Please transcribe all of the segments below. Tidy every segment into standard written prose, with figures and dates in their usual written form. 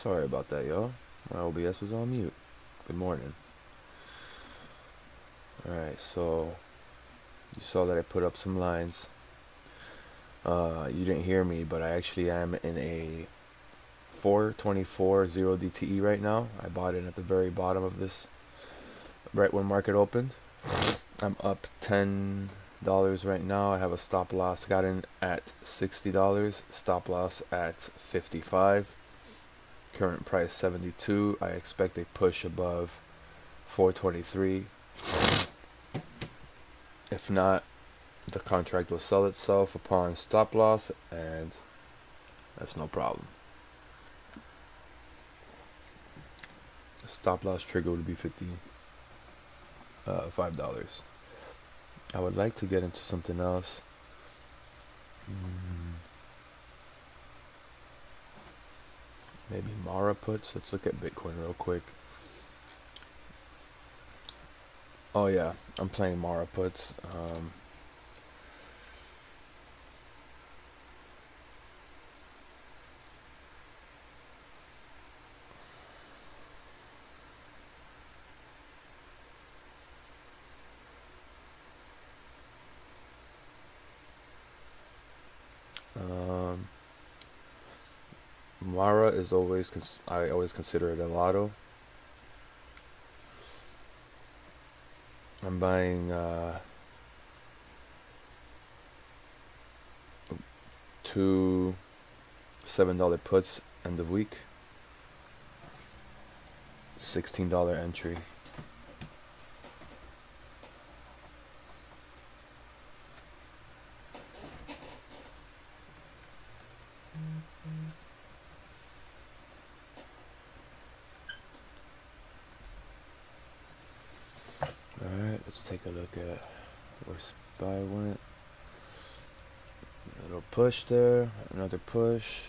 Sorry about that, y'all. My OBS was on mute. Good morning. Alright, so you saw that I put up some lines. You didn't hear me, but I actually am in a 424 0 DTE right now. I bought it at the very bottom of this right when market opened. I'm up $10 right now. I have a stop loss. Got in at $60. Stop loss at 55. Current price 72. I expect a push above 423. If not, the contract will sell itself upon stop loss, and that's no problem. The stop loss trigger would be $5. I would like to get into something else. Maybe Mara puts. Let's look at Bitcoin real quick. Oh yeah, I'm playing Mara puts. Mara is always, I always consider it a lotto. I'm buying two $7 puts end of week. $16 entry. Alright, let's take a look at where SPY went. A little push there, another push.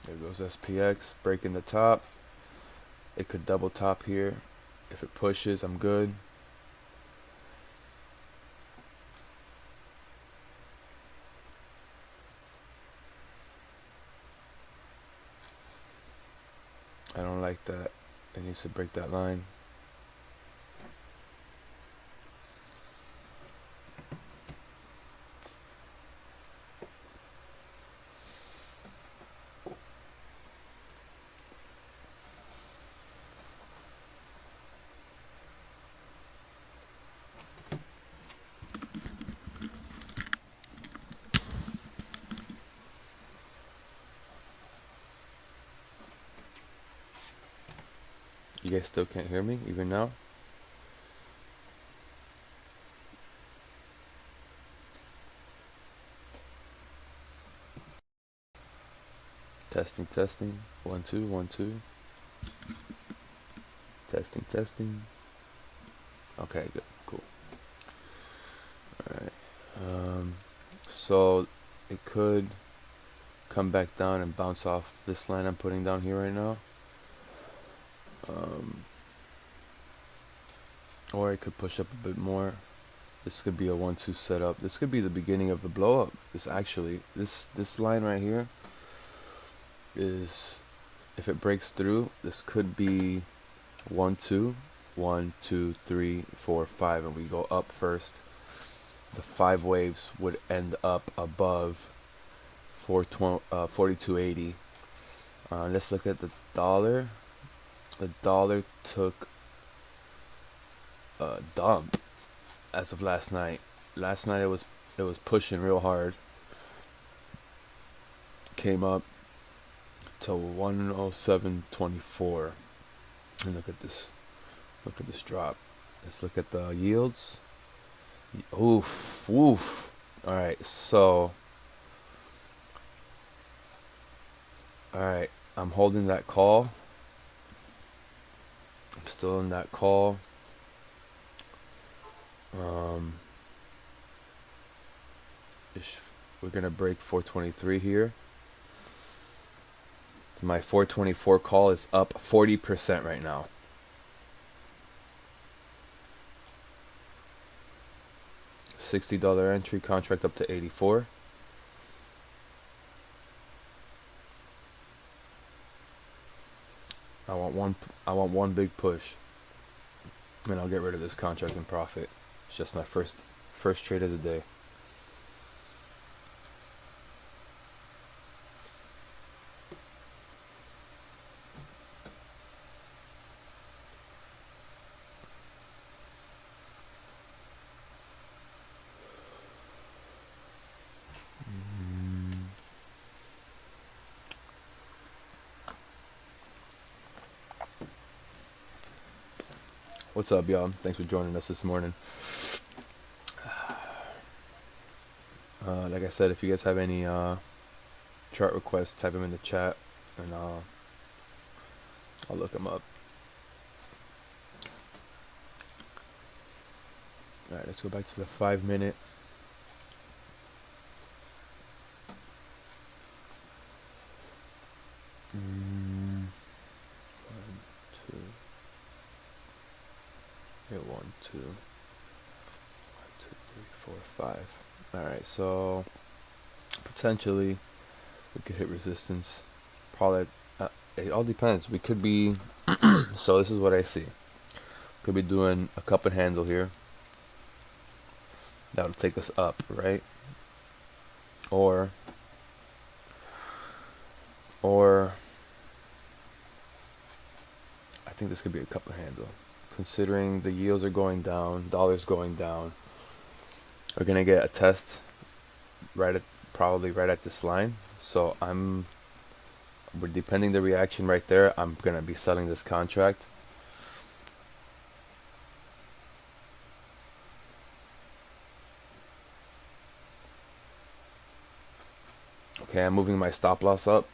There goes SPX, breaking the top. It could double top here. If it pushes, I'm good. I don't like that. It needs to break that line. You guys still can't hear me even now? Testing, testing. 1 2 1 2. Testing, testing. Okay, good, cool. Alright. So it could come back down and bounce off this line I'm putting down here right now. Or it could push up a bit more. This could be a 1-2 setup. This could be the beginning of the blow up. This line right here is, if it breaks through, this could be 1 2 1 2 3 4 5, and we go up first. The 5 waves would end up above 42.80. Let's look at the dollar. The dollar took a dump as of last night. Last night it was pushing real hard. Came up to 107.24. And look at this. Look at this drop. Let's look at the yields. Oof, woof. Alright, so alright, I'm holding that call. I'm still in that call. We're gonna break 423 here. My 424 call is up 40% right now. $60 entry, contract up to 84. I want one big push, and I'll get rid of this contract and profit. It's just my first trade of the day. What's up, y'all? Thanks for joining us this morning. Like I said, if you guys have any chart requests, type them in the chat, and I'll look them up. All right, let's go back to the 5-minute. One, two, 3, 4, 5. All right, so potentially we could hit resistance. Probably it all depends. We could be so this is what I see. Could be doing a cup and handle here. That'll take us up, right? Or I think this could be a cup and handle. Considering the yields are going down, dollars going down, we're gonna get a test probably right at this line. So we're depending the reaction right there. I'm gonna be selling this contract. Okay, I'm moving my stop loss up,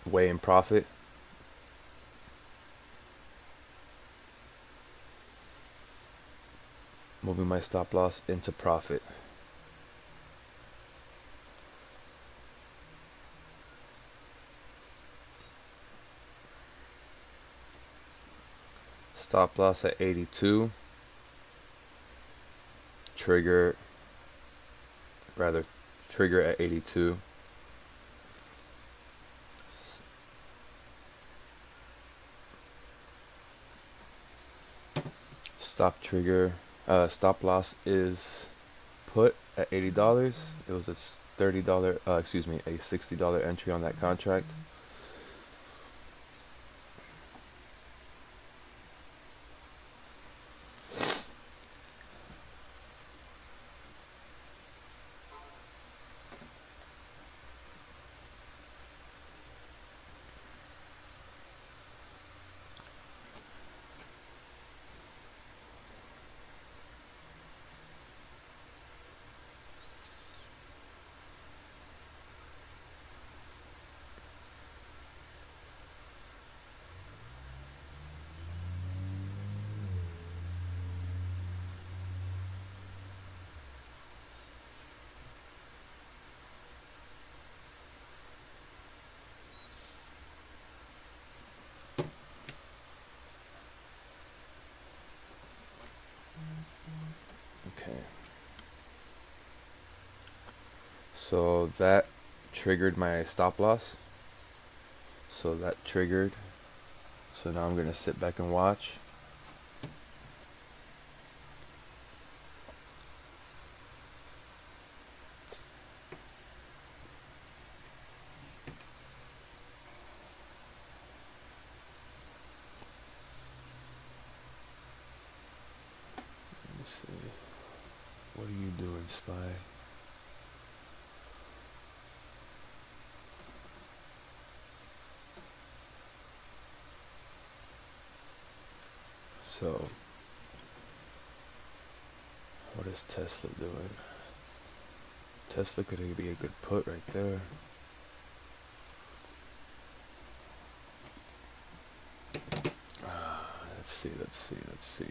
way in profit. Moving my stop loss into profit. Stop loss at 82. Trigger at 82. Stop loss is put at $80. It was a $30, a $60 entry on that contract. Okay. So that triggered my stop loss. So that triggered. So now I'm going to sit back and watch. Let's see. What are you doing, Spy? So, what is Tesla doing? Tesla could be a good put right there. Let's see.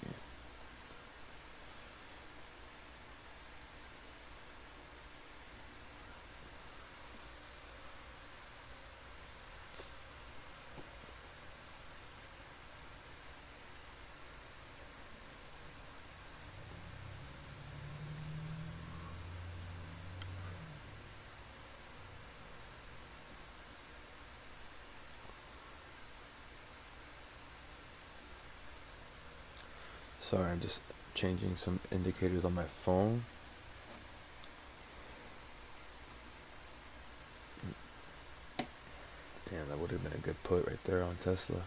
Sorry, I'm just changing some indicators on my phone. Damn, that would have been a good put right there on Tesla.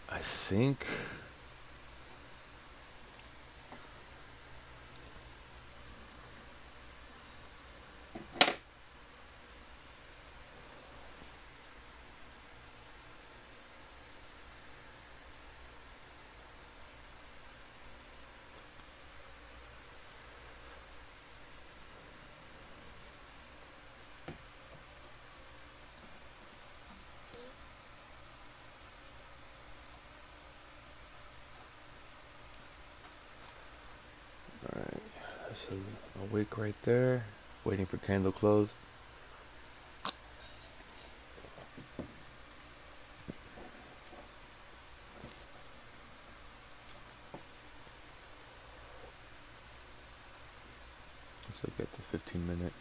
I think so a wick right there, waiting for candle close. Let's look at the 15-minute.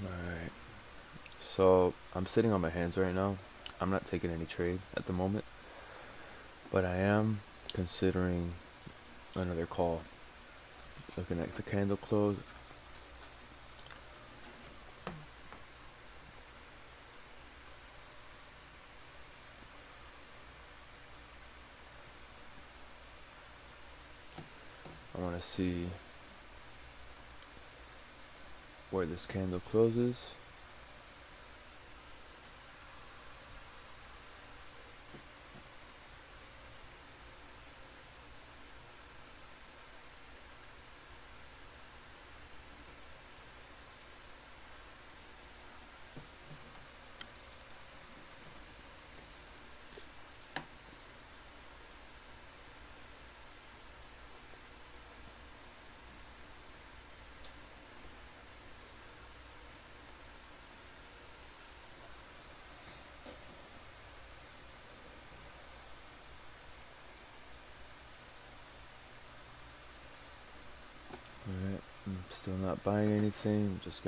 Alright, so I'm sitting on my hands right now. I'm not taking any trade at the moment, but I am considering another call. Looking at the candle close. I want to see where this candle closes. Alright, I'm still not buying anything. I'm just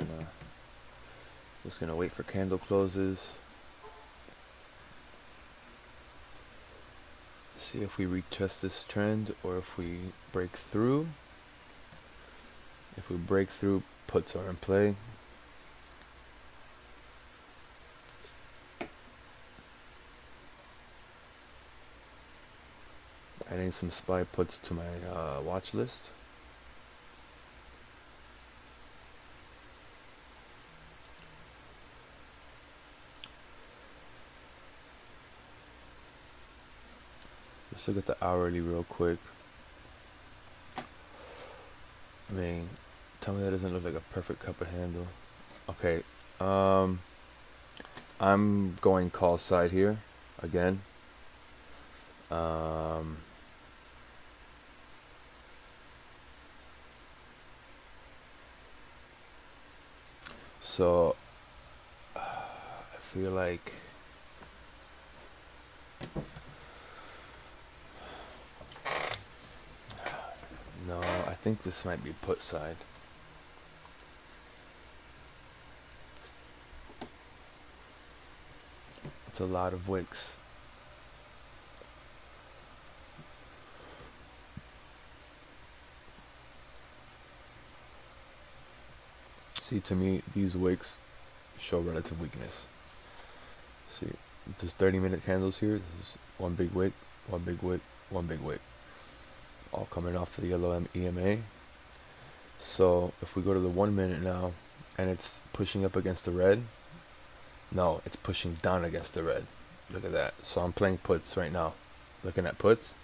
gonna wait for candle closes. See if we retest this trend or if we break through. If we break through, puts are in play. Adding some SPY puts to my watch list. Let's look at the hourly real quick. I mean, tell me that doesn't look like a perfect cup of handle. Okay, I'm going call side here again. So I feel like no, I think this might be put side. It's a lot of wicks. See, to me, these wicks show relative weakness. See, there's 30-minute candles here. This is one big wick, one big wick, one big wick. All coming off the yellow EMA. So if we go to the 1 minute now, and it's pushing up against the red. No, it's pushing down against the red. Look at that. So I'm playing puts right now. Looking at puts.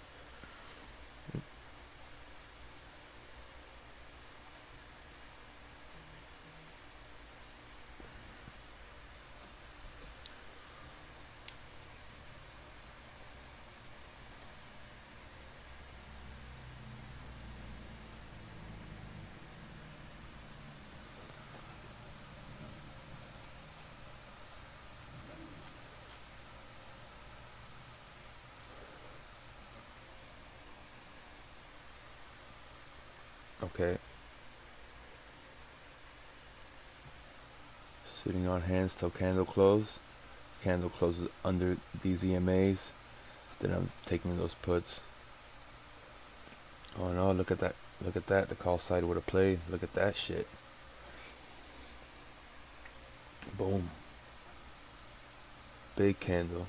Okay. Sitting on hands till candle close. Candle closes under these EMAs. Then I'm taking those puts. Oh no, look at that. Look at that. The call side would have played. Look at that shit. Boom. Big candle.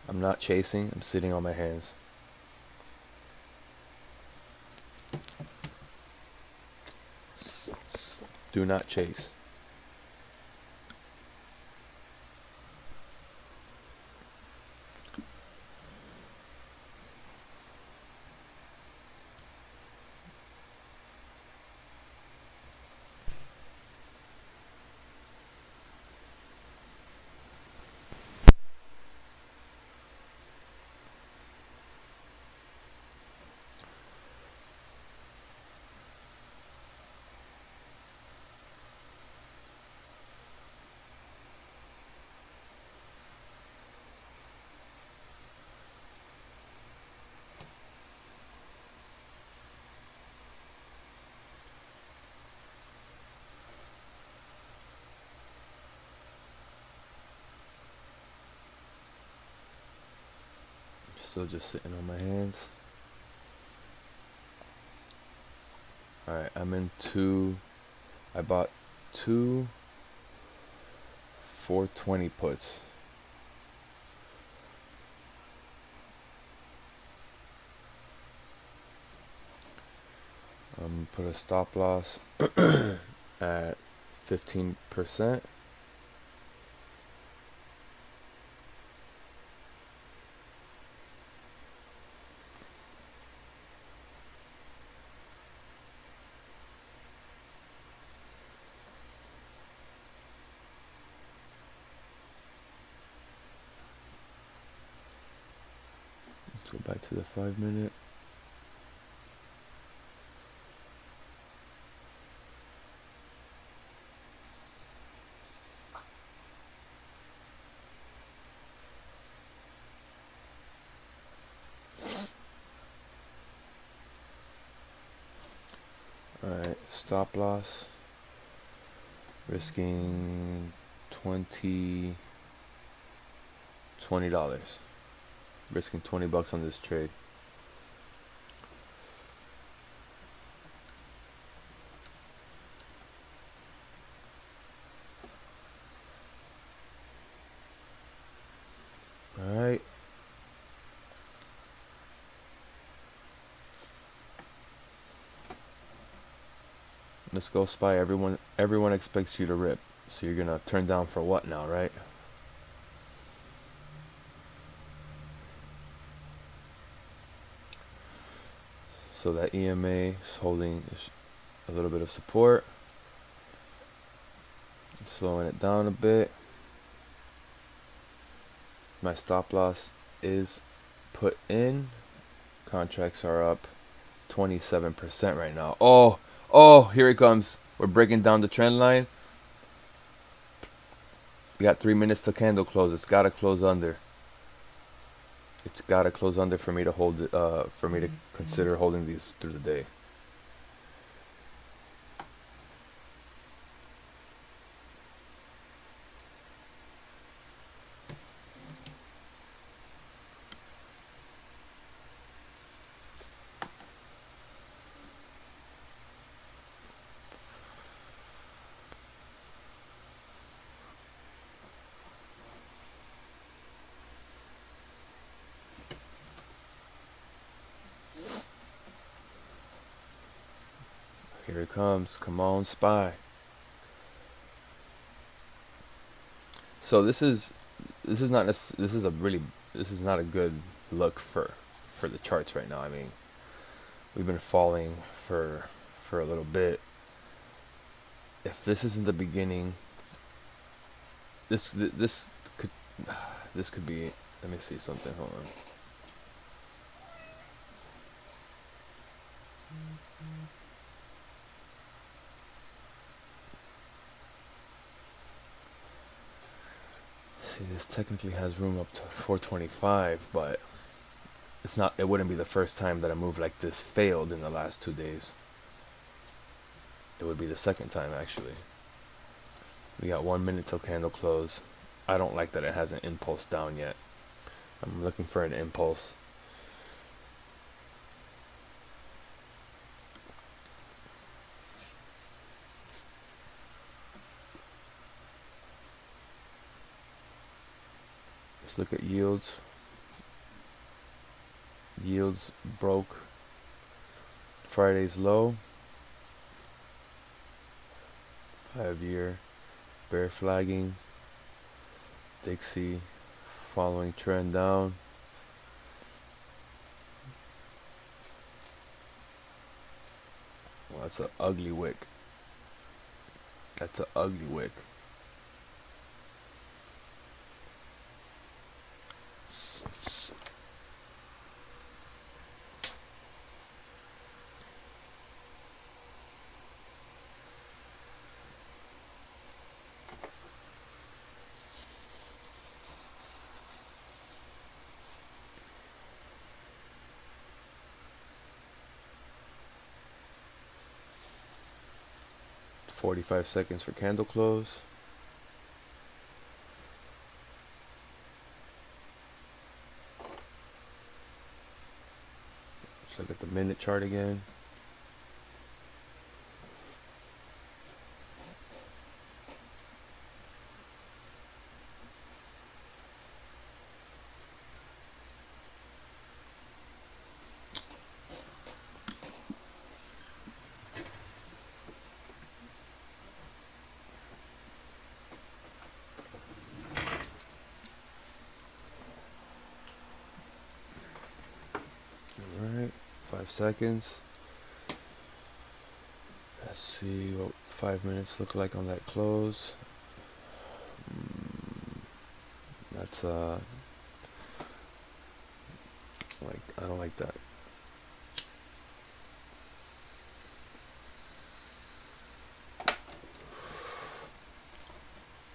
I'm not chasing. I'm sitting on my hands. Do not chase. Still just sitting on my hands. Alright, I'm in two. I bought two 420 puts. Put a stop loss at 15%. Let's go back to the 5-minute. Alright, stop loss. Risking $20. Risking 20 bucks on this trade. Alright. Let's go SPY. Everyone expects you to rip. So you're gonna turn down for what now, right? So that EMA is holding a little bit of support. Slowing it down a bit. My stop loss is put in. Contracts are up 27% right now. Oh, here it comes. We're breaking down the trend line. We got 3 minutes till candle close. It's gotta close under. It's gotta close under for me to hold it. For me to consider holding these through the day. Here it comes. Come on, SPY. So this is not a good look for the charts right now. I mean, we've been falling for a little bit. If this isn't the beginning, this could this could be. Let me see something. Hold on. See, this technically has room up to 425, but it's not. It wouldn't be the first time that a move like this failed in the last 2 days. It would be the second time, actually. We got 1 minute till candle close. I don't like that it hasn't impulsed down yet. I'm looking for an impulse. Let's look at yields. Yields broke Friday's low. 5-year bear flagging. Dixie following trend down. Well, that's an ugly wick. That's an ugly wick. $45 seconds for candle close. Let's look at the minute chart again. Alright, 5 seconds. Let's see what 5 minutes look like on that close. That's like, I don't like that.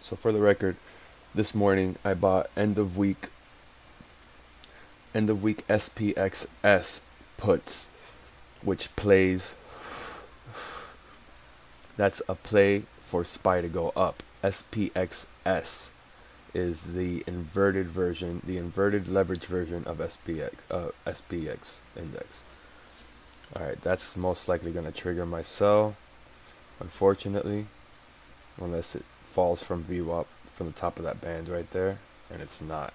So for the record, this morning I bought end of week SPXS puts, which plays, that's a play for SPY to go up. SPXS is the inverted version, the inverted leverage version of SPX index. Alright, that's most likely going to trigger my sell, unfortunately, unless it falls from VWAP from the top of that band right there, and it's not.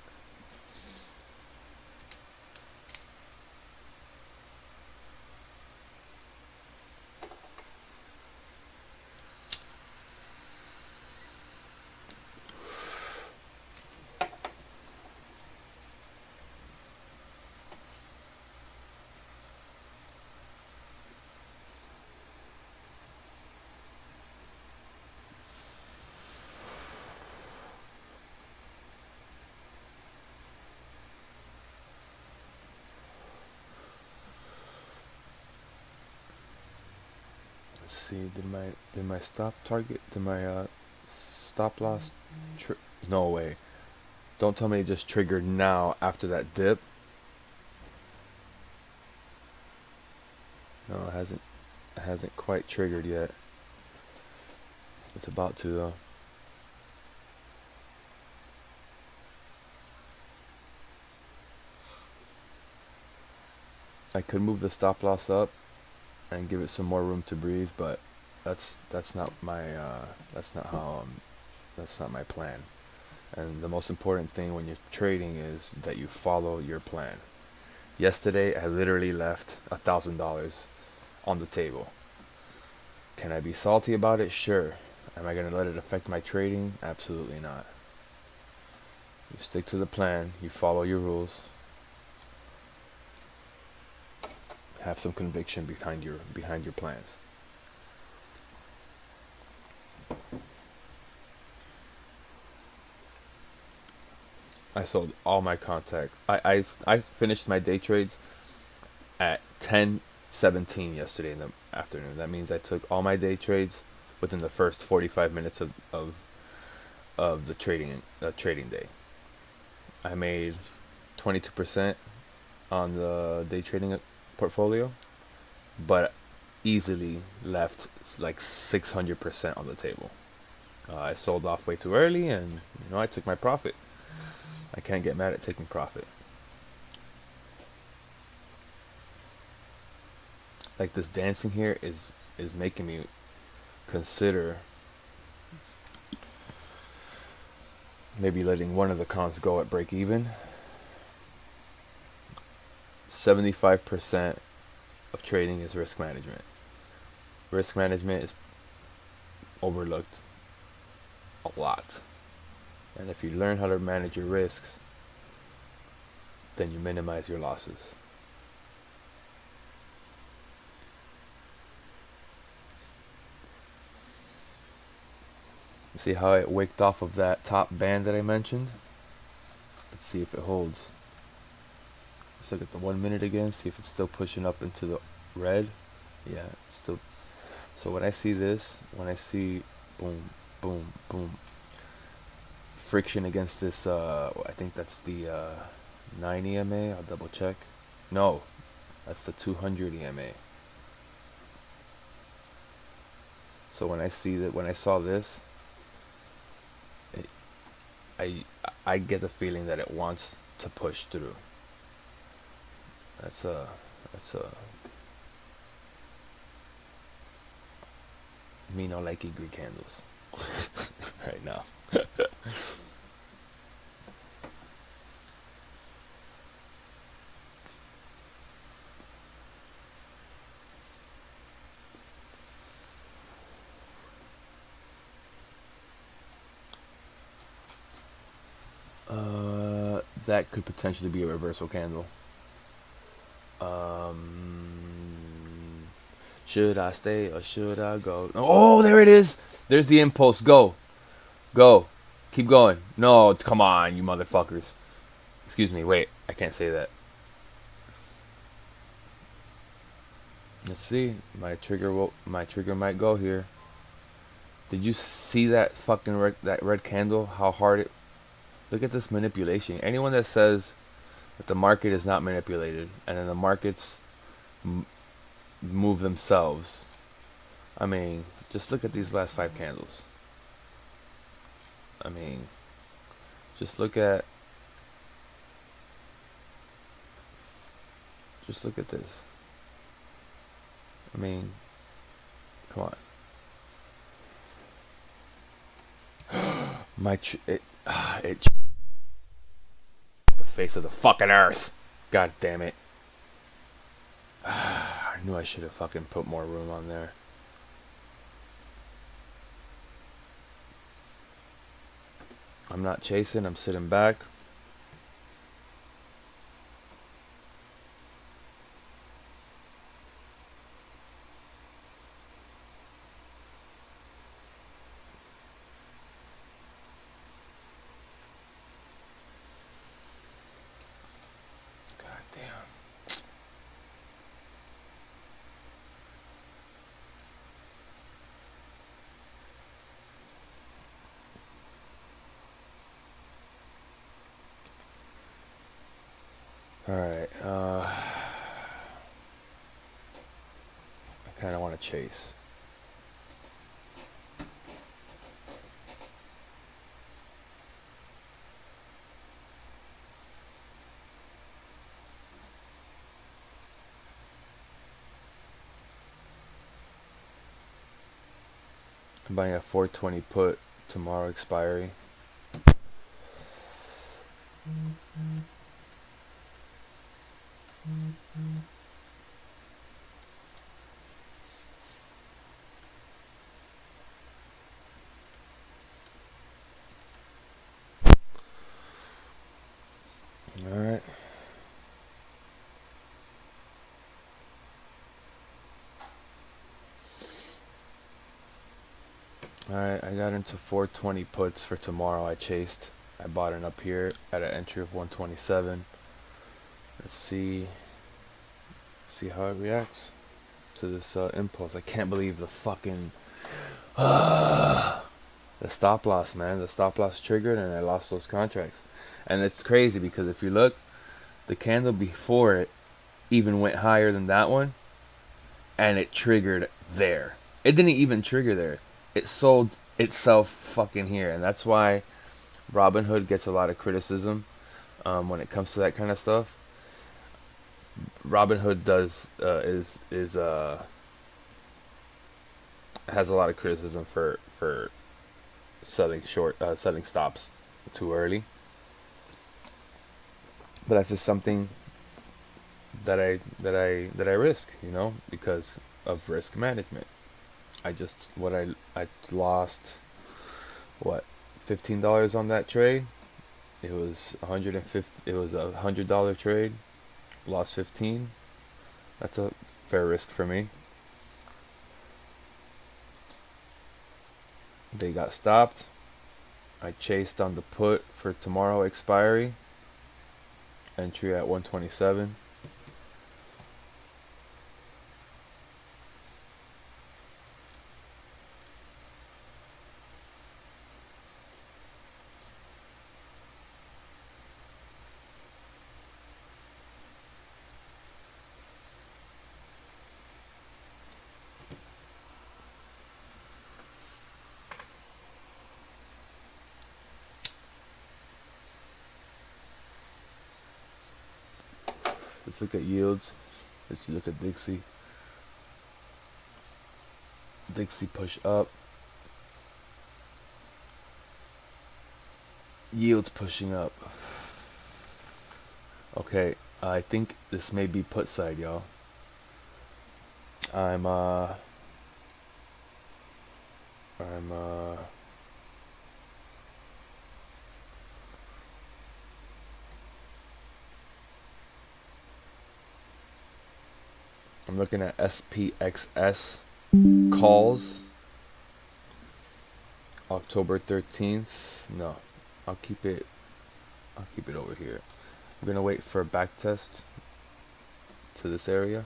See, did my stop loss no way. Don't tell me it just triggered now after that dip. No, it hasn't quite triggered yet. It's about to though. I could move the stop loss up and give it some more room to breathe, but that's not my that's not my plan. And the most important thing when you're trading is that you follow your plan. Yesterday I literally left $1,000 on the table. Can I be salty about it? Sure. Am I going to let it affect my trading? Absolutely not. You stick to the plan, you follow your rules, have some conviction behind your plans. I sold all my contact. I finished my day trades at 10:17 yesterday in the afternoon. That means I took all my day trades within the first 45 minutes of the trading day. I made 22% on the day trading portfolio, but easily left like 600% on the table. I sold off way too early, and I took my profit. I can't get mad at taking profit. Like, this dancing here is making me consider maybe letting one of the cons go at break even. 75% of trading is risk management. Risk management is overlooked a lot. And if you learn how to manage your risks, then you minimize your losses. See how it wicked off of that top band that I mentioned? Let's see if it holds. Let's look at the 1 minute again, see if it's still pushing up into the red. Yeah, it's still. So when I see this, when I see boom, boom, boom, friction against this, I think that's the 9 EMA. I'll double check. No, that's the 200 EMA. So when I saw this, I get the feeling that it wants to push through. That's me no like Greek candles right now. That could potentially be a reversal candle. Should I stay or should I go? Oh, there it is. There's the impulse. Go. Keep going. No, come on, you motherfuckers. Excuse me. Wait, I can't say that. Let's see. My trigger might go here. Did you see that fucking that red candle? How hard it? Look at this manipulation. Anyone that says that the market is not manipulated and then the markets move themselves. I mean, just look at these last 5 candles. I mean, just look at this. I mean, come on. It the face of the fucking earth. God damn it. I knew I should have fucking put more room on there. I'm not chasing, I'm sitting back. Alright, I kind of want to chase. I'm buying a 420 put, tomorrow expiry. Alright. Alright, I got into 420 puts for tomorrow. I chased. I bought it up here at an entry of 127. Let's see how it reacts to this impulse. I can't believe the fucking the stop loss, man. The stop loss triggered and I lost those contracts. And it's crazy because if you look, the candle before it even went higher than that one, and it triggered there. It didn't even trigger there. It sold itself fucking here, and that's why Robinhood gets a lot of criticism when it comes to that kind of stuff. Robinhood has a lot of criticism for selling selling stops too early. But that's just something that I risk, because of risk management. I lost what, $15 on that trade. It was $100 trade. Lost 15. That's a fair risk for me. They got stopped. I chased on the put for tomorrow expiry. Entry at 127. Let's look at yields. Let's look at Dixie. Dixie push up. Yields pushing up. Okay, I think this may be put side, y'all. I'm looking at SPXS calls. October 13th. No, I'll keep it over here. I'm gonna wait for a back test to this area.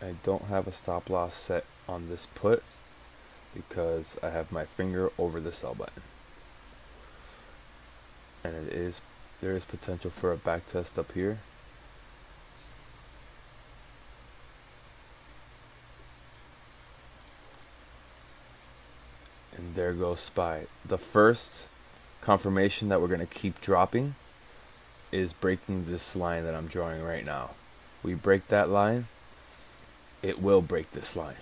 I don't have a stop loss set on this put because I have my finger over the sell button, and there is potential for a back test up here. And there goes SPY. The first confirmation that we're going to keep dropping is breaking this line that I'm drawing right now. We break that line, it will break this line.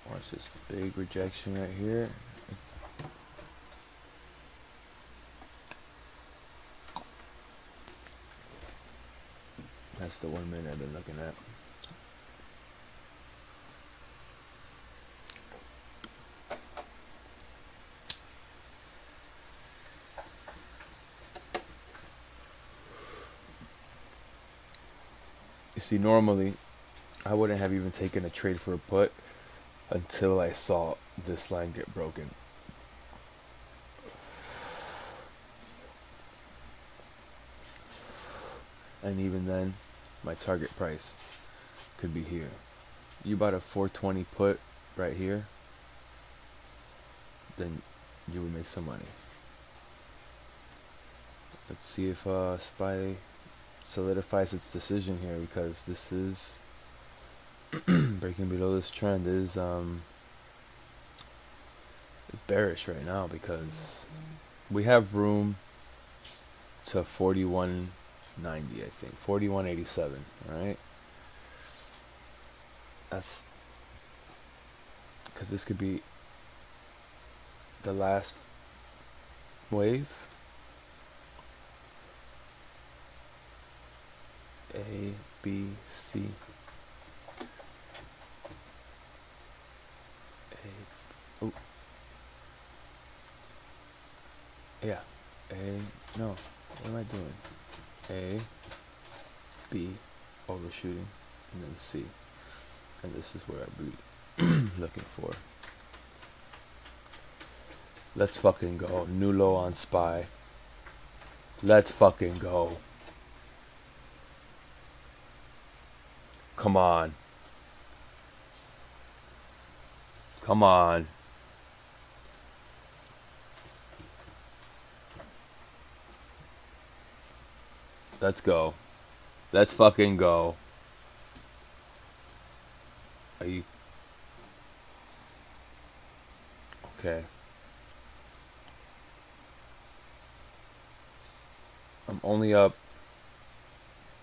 Watch this big rejection right here. That's the 1 minute I've been looking at. You see, normally I wouldn't have even taken a trade for a put until I saw this line get broken. And even then, my target price could be here. you bought a 420 put right here, then you would make some money. Let's see if SPY solidifies its decision here, because this is breaking below this trend is bearish right now, because we have room to 41.90, I think 41.87. All right, that's because this could be the last wave. A, B, C, A, oh, yeah, A, no, what am I doing? A, B, overshooting, and then C, and this is where I'd be looking for. Let's fucking go. New low on SPY. Let's fucking go. Come on. Come on. Let's go. Let's fucking go. Are you... Okay. I'm only up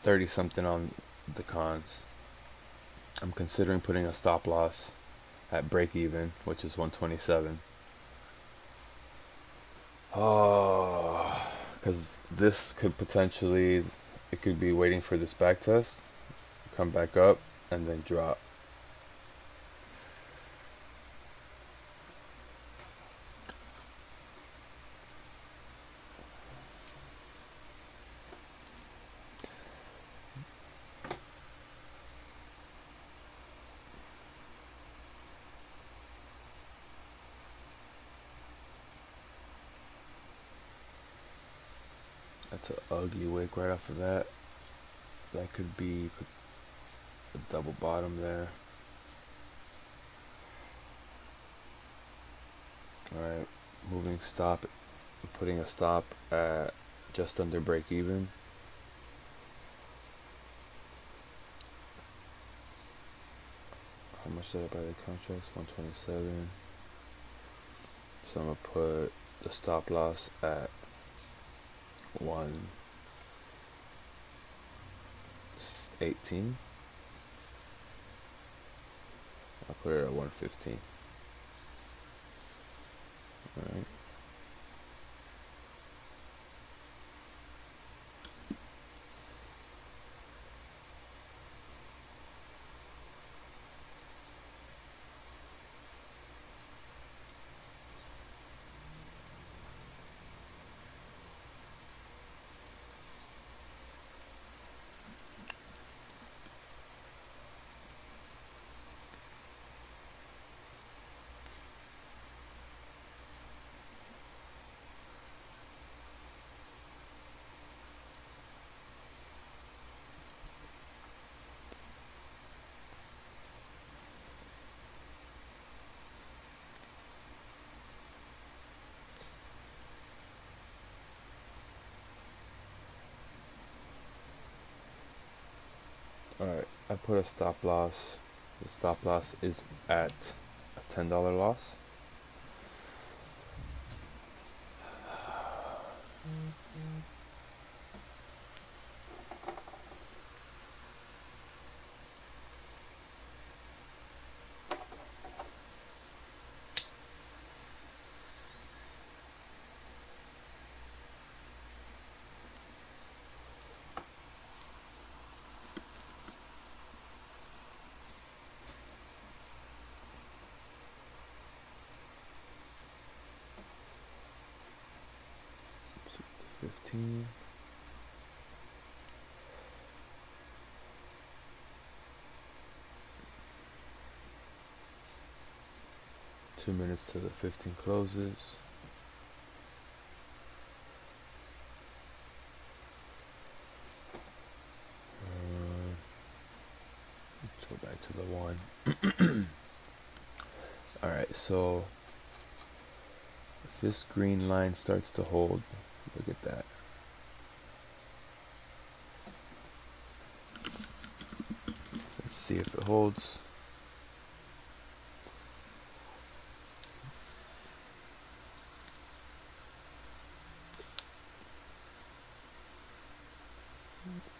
30 something on the cons. I'm considering putting a stop loss at break even, which is 127. Oh, because this could potentially, it could be waiting for this back test, come back up, and then drop. That's an ugly wick right off of that. That could be a double bottom there. Alright, moving stop, putting a stop at just under break even. How much did I buy the contracts? 127. So I'm going to put the stop loss at 118. I'll put it at 115. Alright. Alright, I put a stop loss. The stop loss is at a $10 loss. Let's see, 15. Two minutes till the 15 closes. Let's go back to the 1. Alright, so if this green line starts to hold, look at that. Let's see if it holds.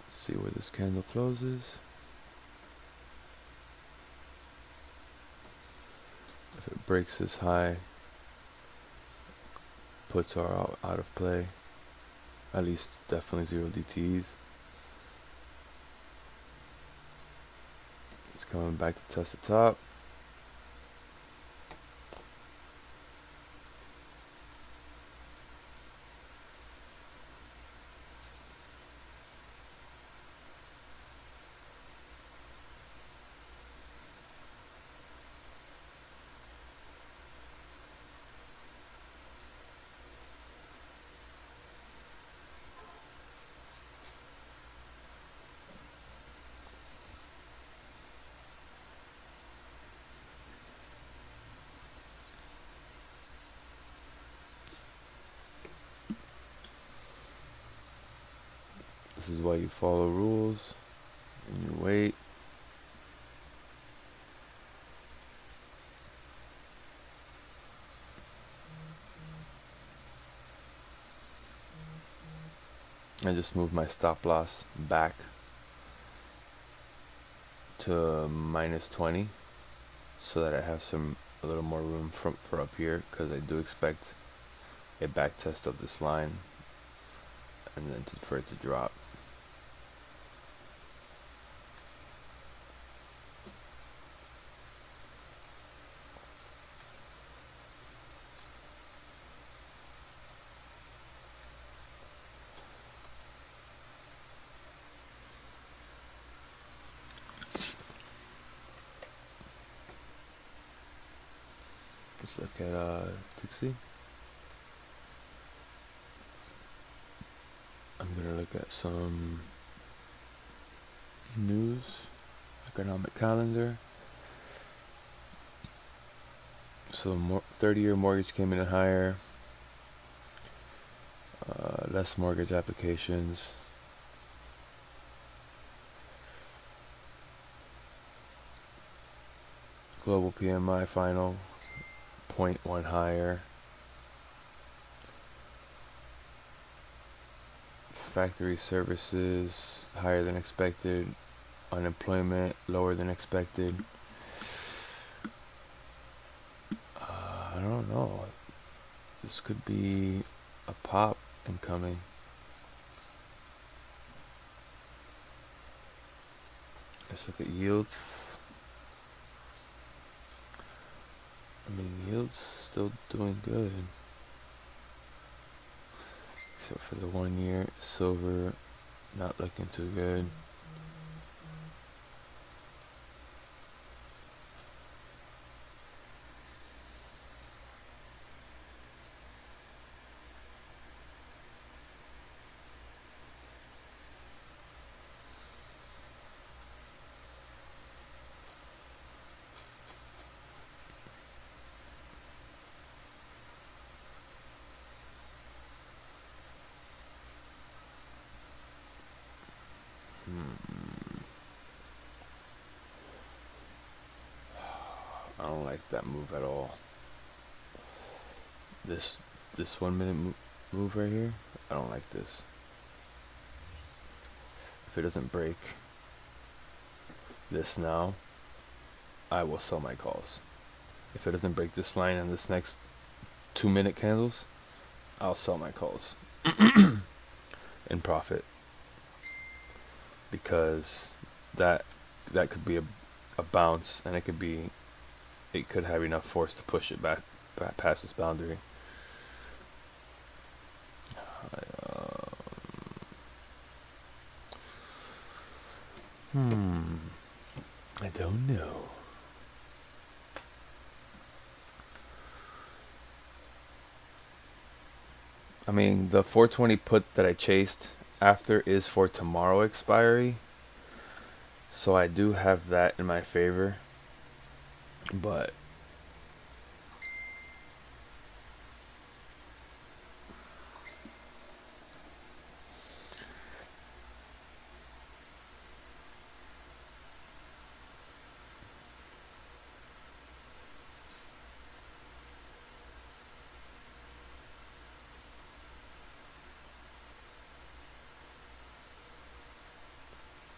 Let's see where this candle closes. If it breaks this high, puts are out of play. At least definitely 0 DTEs. It's coming back to test the top. This is why you follow rules and you wait. I just moved my stop loss back to -20 so that I have a little more room for up here, because I do expect a back test of this line and then for it to drop. Let's look at Dixie. I'm gonna look at some news, economic calendar. So 30-year mortgage came in higher, less mortgage applications. Global PMI final 0.1 higher. Factory services higher than expected. Unemployment lower than expected. I don't know. This could be a pop incoming. Let's look at yields. I mean, yields still doing good. Except for the 1 year. Silver not looking too good. I don't like that move at all. This 1 minute move right here, I don't like this. If it doesn't break this now, I will sell my calls. If it doesn't break this line and this next 2 minute candles, I'll sell my calls in profit, because that could be a bounce, and it could have enough force to push it back past this boundary. I don't know. I mean, the 420 put that I chased after is for tomorrow expiry. So I do have that in my favor, but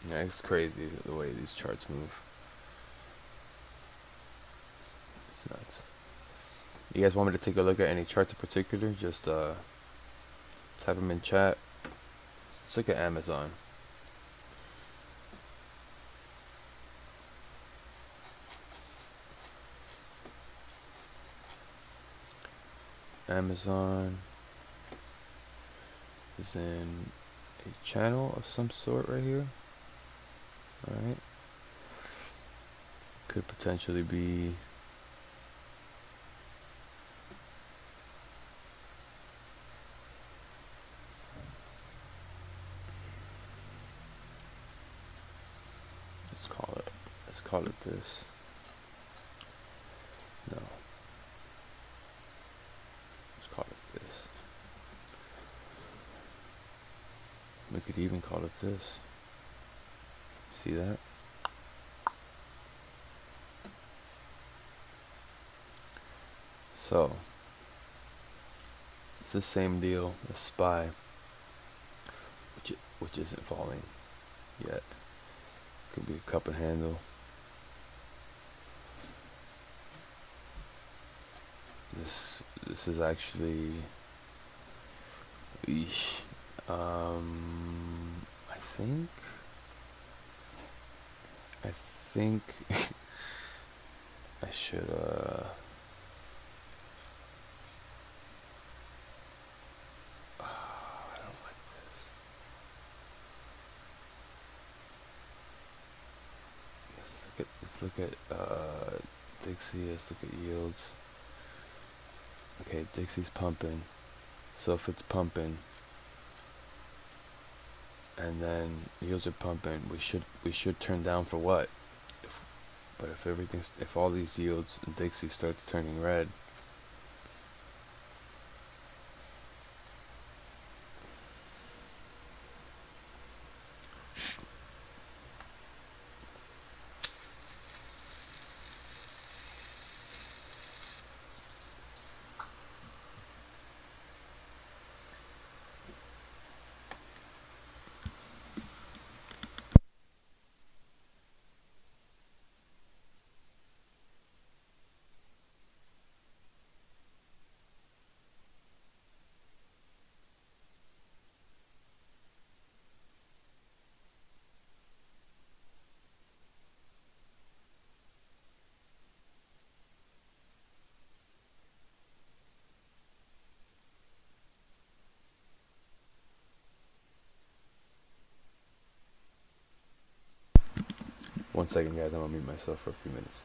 yeah, it's crazy the way these charts move. It's nuts. You guys want me to take a look at any charts in particular? Just type them in chat. Let's look at Amazon. Amazon is in a channel of some sort right here. Alright. Could potentially be let's call it this. No. Let's call it this. We could even call it this. See that? So it's the same deal as SPY, which isn't falling yet. Could be a cup and handle. This is actually, eesh, I think I should I don't like this. Let's look at Dixie. Let's look at yields. Okay, Dixie's pumping. So if it's pumping and then yields are pumping, we should turn down for what? But if all these yields and Dixie starts turning red, one second guys, I'm gonna mute myself for a few minutes.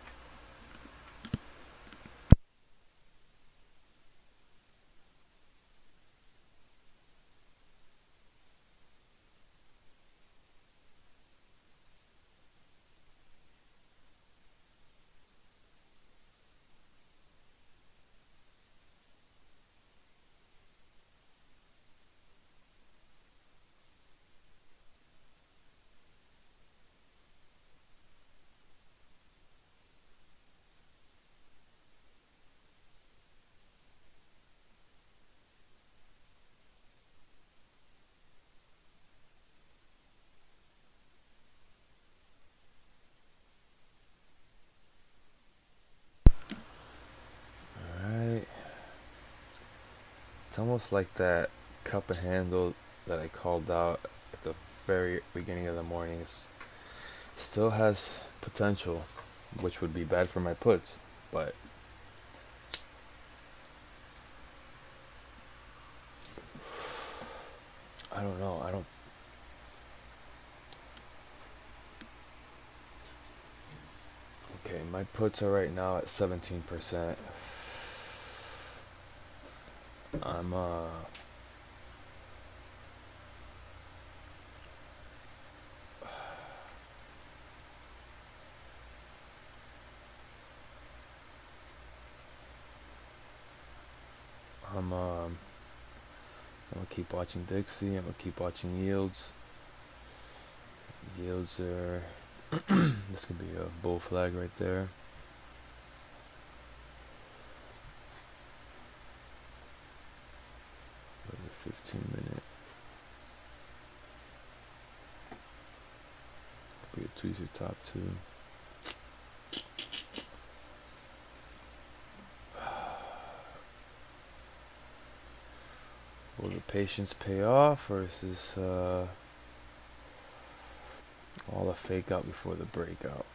Alright. It's almost like that cup and handle that I called out at the very beginning of the morning. It still has potential, which would be bad for my puts, but I don't know. Okay, my puts are right now at 17%. I'm keep watching Dixie. I'm gonna keep watching yields. Yields are this could be a bull flag right there. Go to 15-minute. Be a tweezer top too. Will the patience pay off, or is this all a fake out before the breakout?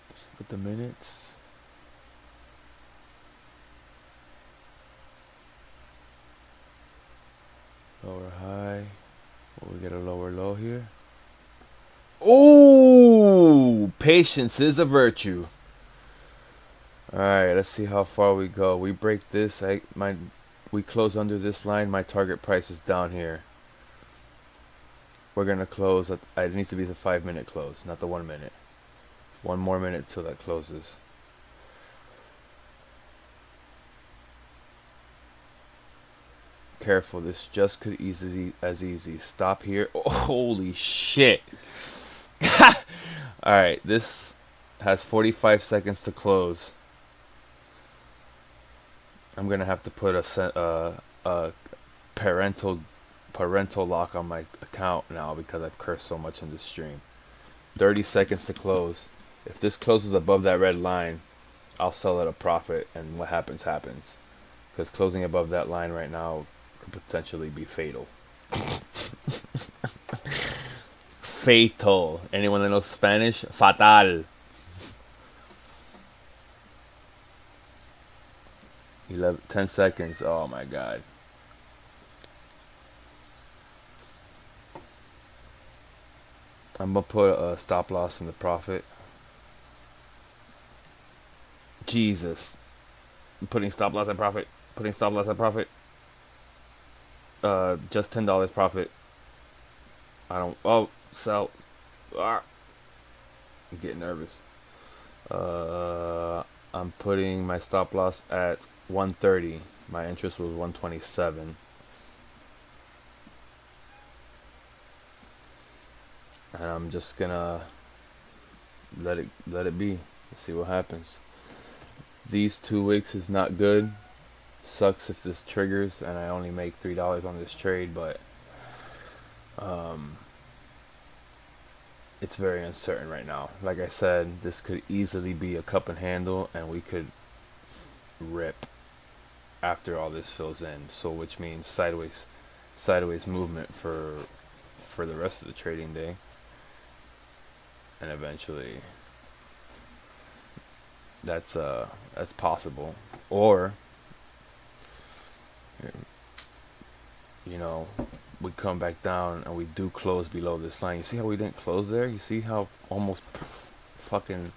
Let's look at the minutes. Lower high. Will we get a lower low here? Oh, patience is a virtue. All right, let's see how far we go. We break this. We close under this line. My target price is down here. We're gonna close. It needs to be the 5-minute close, not the 1 minute. 1 more minute till that closes. Careful, this just could easy stop here. Oh, holy shit. Alright, this has 45 seconds to close. I'm gonna have to put a parental lock on my account now because I've cursed so much in this stream. 30 seconds to close. If this closes above that red line, I'll sell at a profit, and what happens happens. Because closing above that line right now could potentially be fatal. Fatal. Anyone that knows Spanish? Fatal. 10 seconds. Oh my god. I'm gonna put a stop loss in the profit. Jesus. I'm putting stop loss at profit. Putting stop loss at profit. Just $10 profit. I don't. Oh, sell. Ah. I'm getting nervous. I'm putting my stop loss at 130. My interest was 127. And I'm just gonna let it be. See what happens. These 2 weeks is not good. Sucks if this triggers and I only make $3 on this trade, but it's very uncertain right now. Like I said, this could easily be a cup and handle, and we could rip after all this fills in. So, which means sideways movement for the rest of the trading day, and eventually that's possible. Or, you know, we come back down and we do close below this line. You see how we didn't close there? You see how almost fucking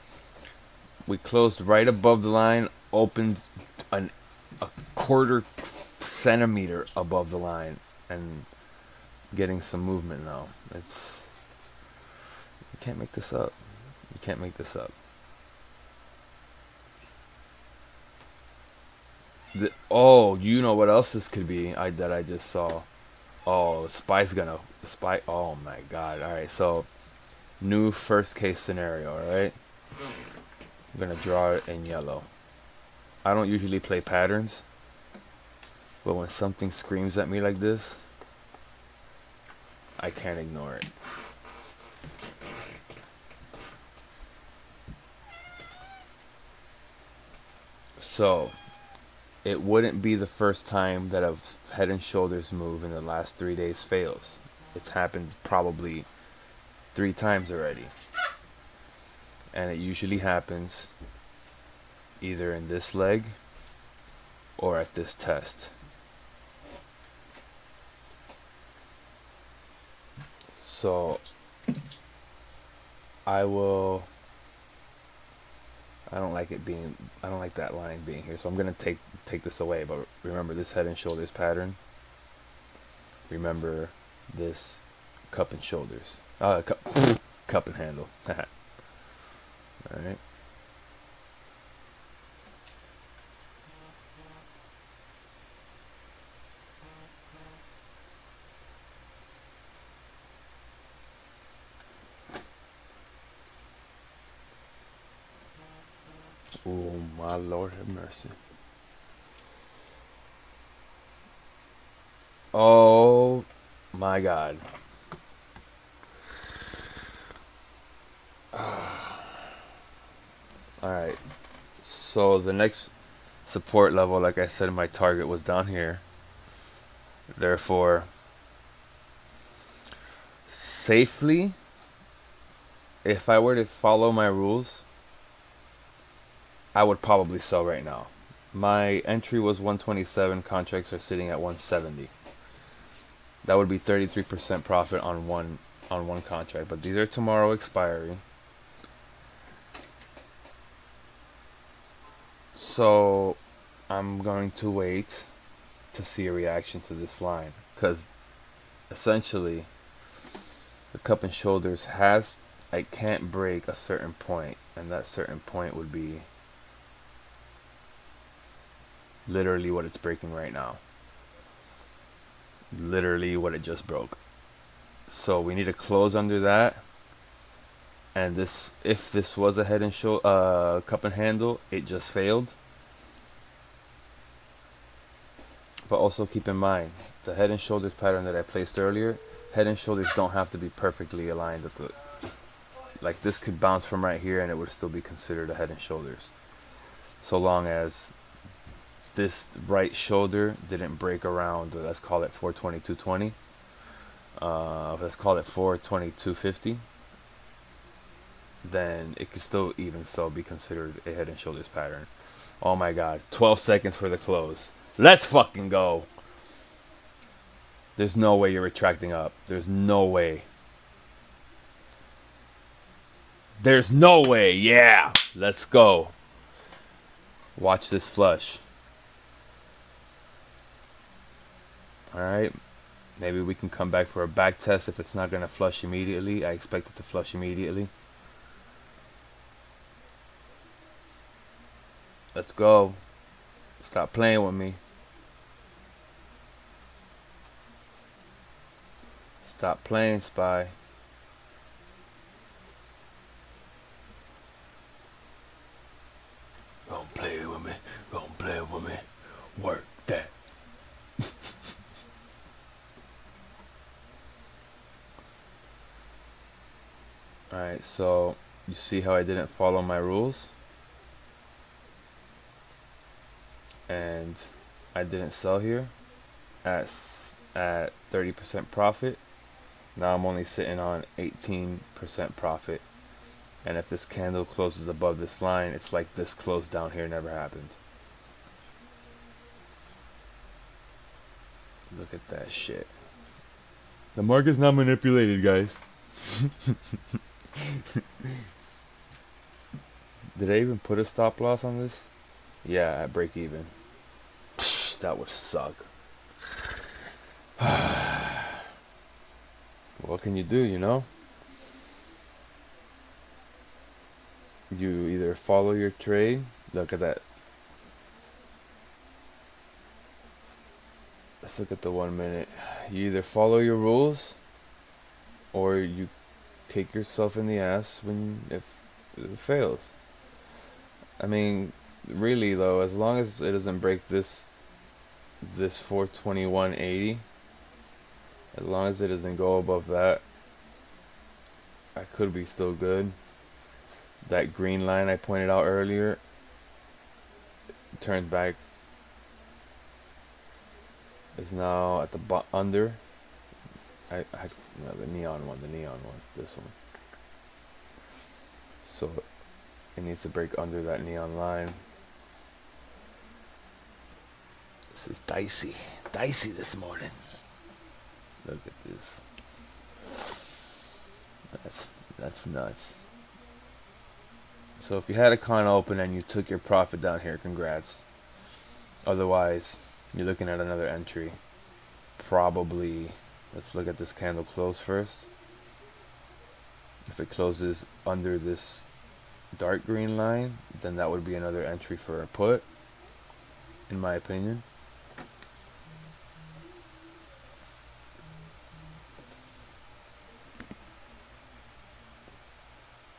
we closed right above the line, opened a quarter centimeter above the line, and getting some movement now. It's, you can't make this up. You can't make this up. Oh, you know what else this could be? That I just saw. Oh, Spy. Oh my god. All right, so new first case scenario. All right, I'm gonna draw it in yellow. I don't usually play patterns, but when something screams at me like this, I can't ignore it. So it wouldn't be the first time that a head and shoulders move in the last 3 days fails. It's happened probably 3 times already. And it usually happens either in this leg or at this test. So I will I don't like it being, I don't like that line being here, so I'm gonna take this away. But remember this head and shoulders pattern. Remember this cup and shoulders. Cup and handle. All right. Oh my Lord have mercy. Oh my God. Alright. So the next support level, like I said, my target was down here. Therefore, safely, if I were to follow my rules, I would probably sell right now. My entry was 127, contracts are sitting at 170. That would be 33% profit on one contract, but these are tomorrow expiry. So I'm going to wait to see a reaction to this line, because essentially the cup and shoulders I can't break a certain point, and that certain point would be literally what it's breaking right now. Literally what it just broke. So we need to close under that. And this, if this was a head and cup and handle, it just failed. But also keep in mind, the head and shoulders pattern that I placed earlier, head and shoulders don't have to be perfectly aligned with the, like this could bounce from right here and it would still be considered a head and shoulders. So long as this right shoulder didn't break around, let's call it 422.20. Let's call it 422.50. Then it could still even so be considered a head and shoulders pattern. Oh my God, 12 seconds for the close. Let's fucking go. There's no way you're retracting up. There's no way. There's no way. Yeah, let's go. Watch this flush. Alright, maybe we can come back for a back test if it's not going to flush immediately. I expect it to flush immediately. Let's go. Stop playing with me. Stop playing, Spy. Don't play with me. Don't play with me. Work that. Alright, so you see how I didn't follow my rules? And I didn't sell here at 30% profit. Now I'm only sitting on 18% profit. And if this candle closes above this line, it's like this close down here never happened. Look at that shit. The market's not manipulated, guys. Did I even put a stop loss on this? Yeah, at break even. That would suck. What can you do, you know? You either follow your trade. Look at that. Let's look at the 1 minute. You either follow your rules or you kick yourself in the ass if it fails. I mean, really though, as long as it doesn't break this 421.80, as long as it doesn't go above that, I could be still good. That green line I pointed out earlier turned back, is now at the under. No, the neon one, this one. So it needs to break under that neon line. This is dicey this morning. Look at this. That's nuts. So if you had a con open and you took your profit down here, congrats. Otherwise, you're looking at another entry. Probably, let's look at this candle close first. If it closes under this dark green line, then that would be another entry for a put, in my opinion.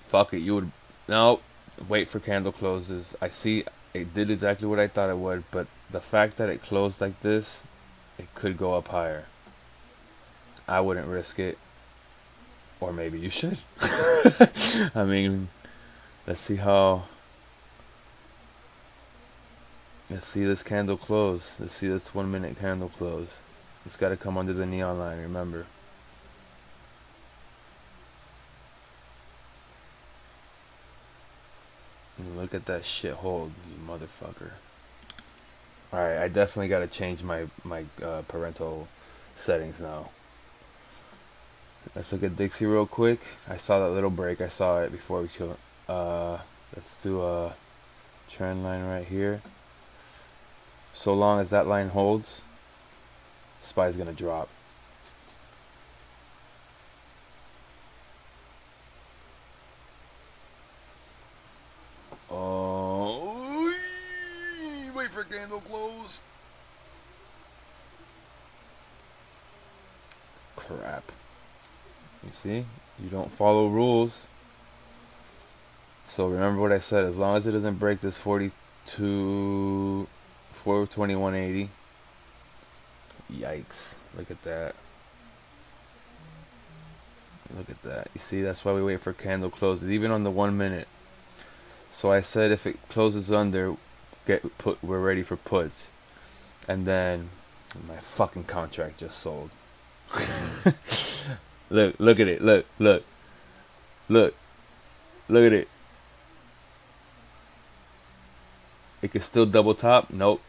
Fuck it, you would, no, wait for candle closes. I see it did exactly what I thought it would, but the fact that it closed like this, it could go up higher. I wouldn't risk it, or maybe you should. I mean, let's see this candle close. Let's see this 1 minute candle close. It's got to come under the neon line, remember. And look at that shit hold, you motherfucker. Alright, I definitely got to change my parental settings now. Let's look at Dixie real quick. I saw that little break. I saw it before we kill it. Let's do a trend line right here. So long as that line holds, SPY's gonna drop. Oh, wait for candle close. Crap. You see, you don't follow rules. So remember what I said. As long as it doesn't break this 42, 421.80. Yikes! Look at that. Look at that. You see, that's why we wait for candle closes, even on the 1 minute. So I said if it closes under, we're ready for puts. And then my fucking contract just sold. Look at it. Look at it. It could still double top. Nope.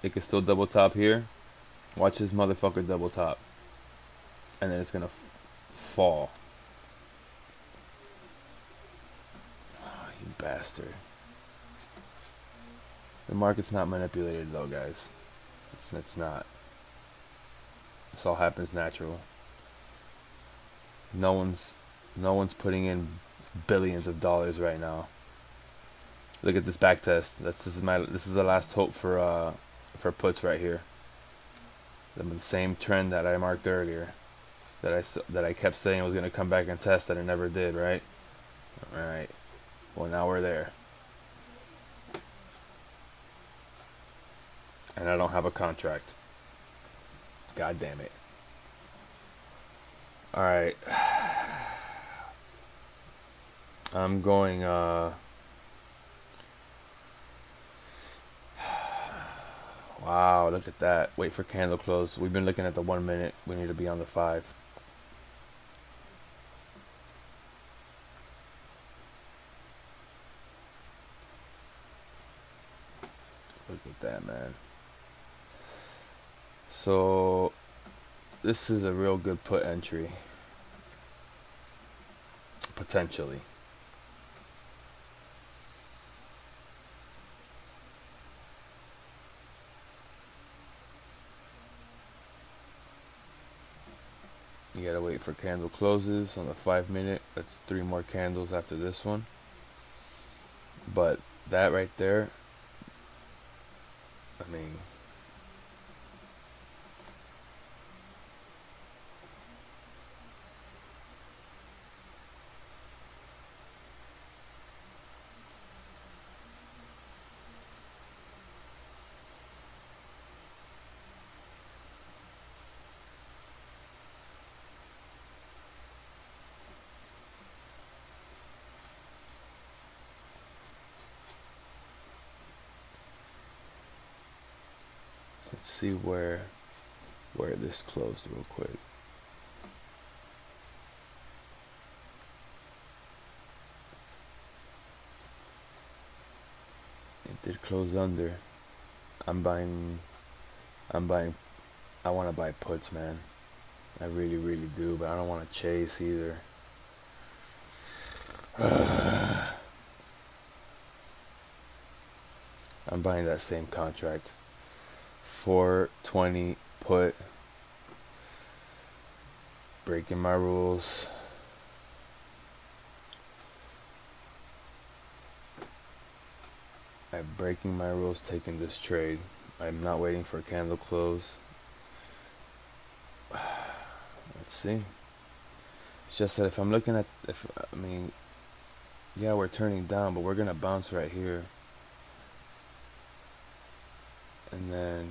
It could still double top here. Watch this motherfucker double top. And then it's gonna fall. Oh, you bastard. The market's not manipulated though, guys. It's not. This all happens natural. No one's putting in billions of dollars right now. Look at this back test. This is the last hope for puts right here. The same trend that I marked earlier, that I kept saying was going to come back and test, that it never did, right? All right. Well, now we're there. And I don't have a contract. God damn it. All right. I'm going wow, look at that. Wait for candle close. We've been looking at the 1 minute. We need to be on the 5. Look at that, man. So this is a real good put entry. Potentially. You gotta wait for candle closes on the 5 minute. That's 3 more candles after this one. But that right there, I mean, let's see where this closed real quick. It did close under. I'm buying I want to buy puts, man. I really do, but I don't want to chase either. I'm buying that same contract. 420 put. Breaking my rules. I'm breaking my rules taking this trade. I'm not waiting for a candle close. Let's see. It's just that if I'm looking at, I mean, yeah, we're turning down, but we're gonna bounce right here. And then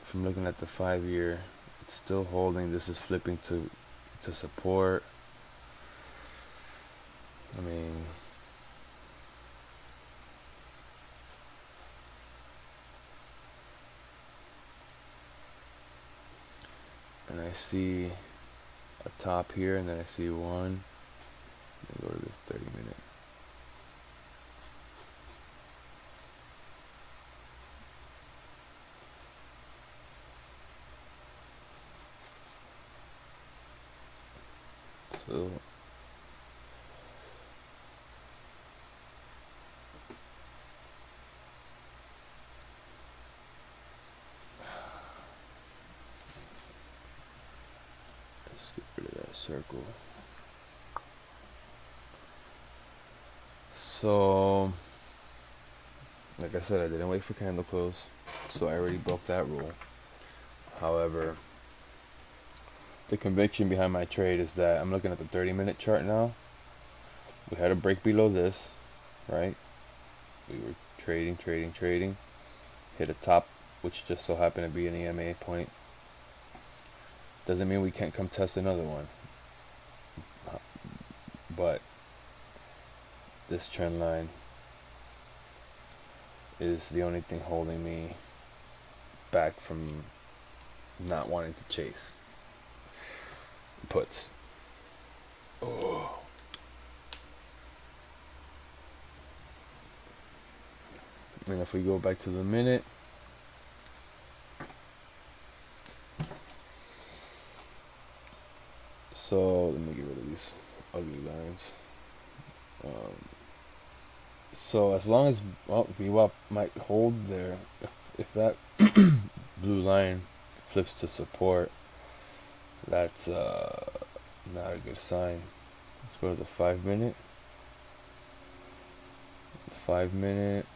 if I'm looking at the 5-year, it's still holding. This is flipping to support. I mean, and I see a top here, and then I see one. Let me go to this 30-minute. So let's get rid of that circle. So, like I said, I didn't wait for candle close, so I already broke that rule. However, the conviction behind my trade is that I'm looking at the 30-minute chart now. We had a break below this, right? We were trading, hit a top, which just so happened to be an EMA point. Doesn't mean we can't come test another one, but this trend line is the only thing holding me back from not wanting to chase puts. Oh. And if we go back to the minute, so let me get rid of these ugly lines. So as long as VWAP might hold there, if that blue line flips to support, that's not a good sign. Let's go to the 5-minute. 5-minute.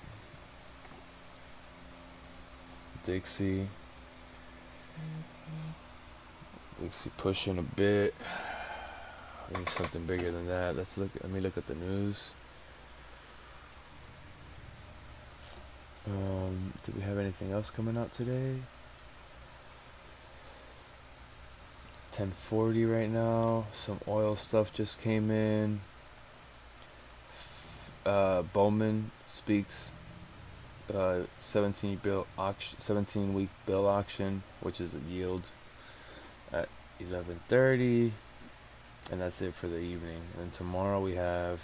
Dixie pushing a bit. I need something bigger than that. Let me look at the news. Do we have anything else coming out today? 1040 right now. Some oil stuff just came in. Bowman speaks. 17-week bill auction, which is a yield at 11:30, and that's it for the evening. And tomorrow we have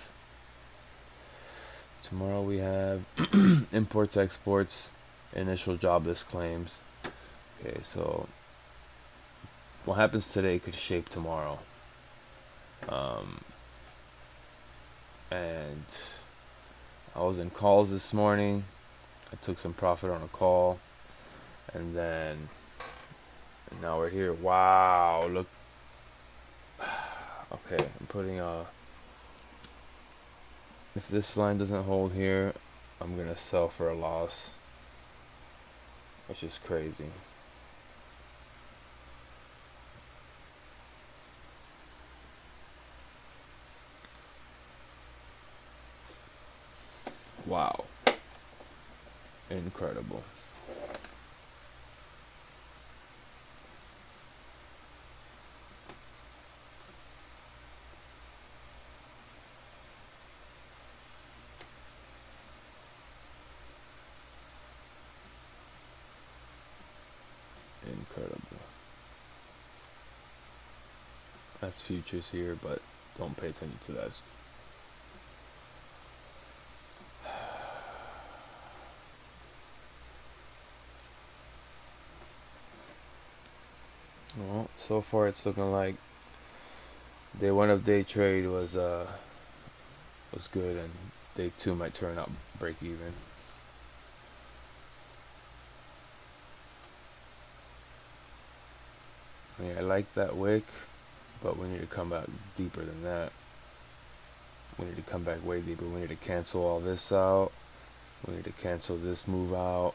imports, exports, initial jobless claims. Okay, so what happens today could shape tomorrow. And I was in calls this morning. I took some profit on a call, and now we're here. Wow, look. Okay, I'm putting if this line doesn't hold here, I'm gonna sell for a loss, which is crazy. Wow. Incredible. Incredible. That's futures here, but don't pay attention to that. Well, so far it's looking like day one of day trade was good, and day two might turn out break even. I mean, I like that wick, but we need to come back deeper than that. We need to come back way deeper. We need to cancel all this out. We need to cancel this move out.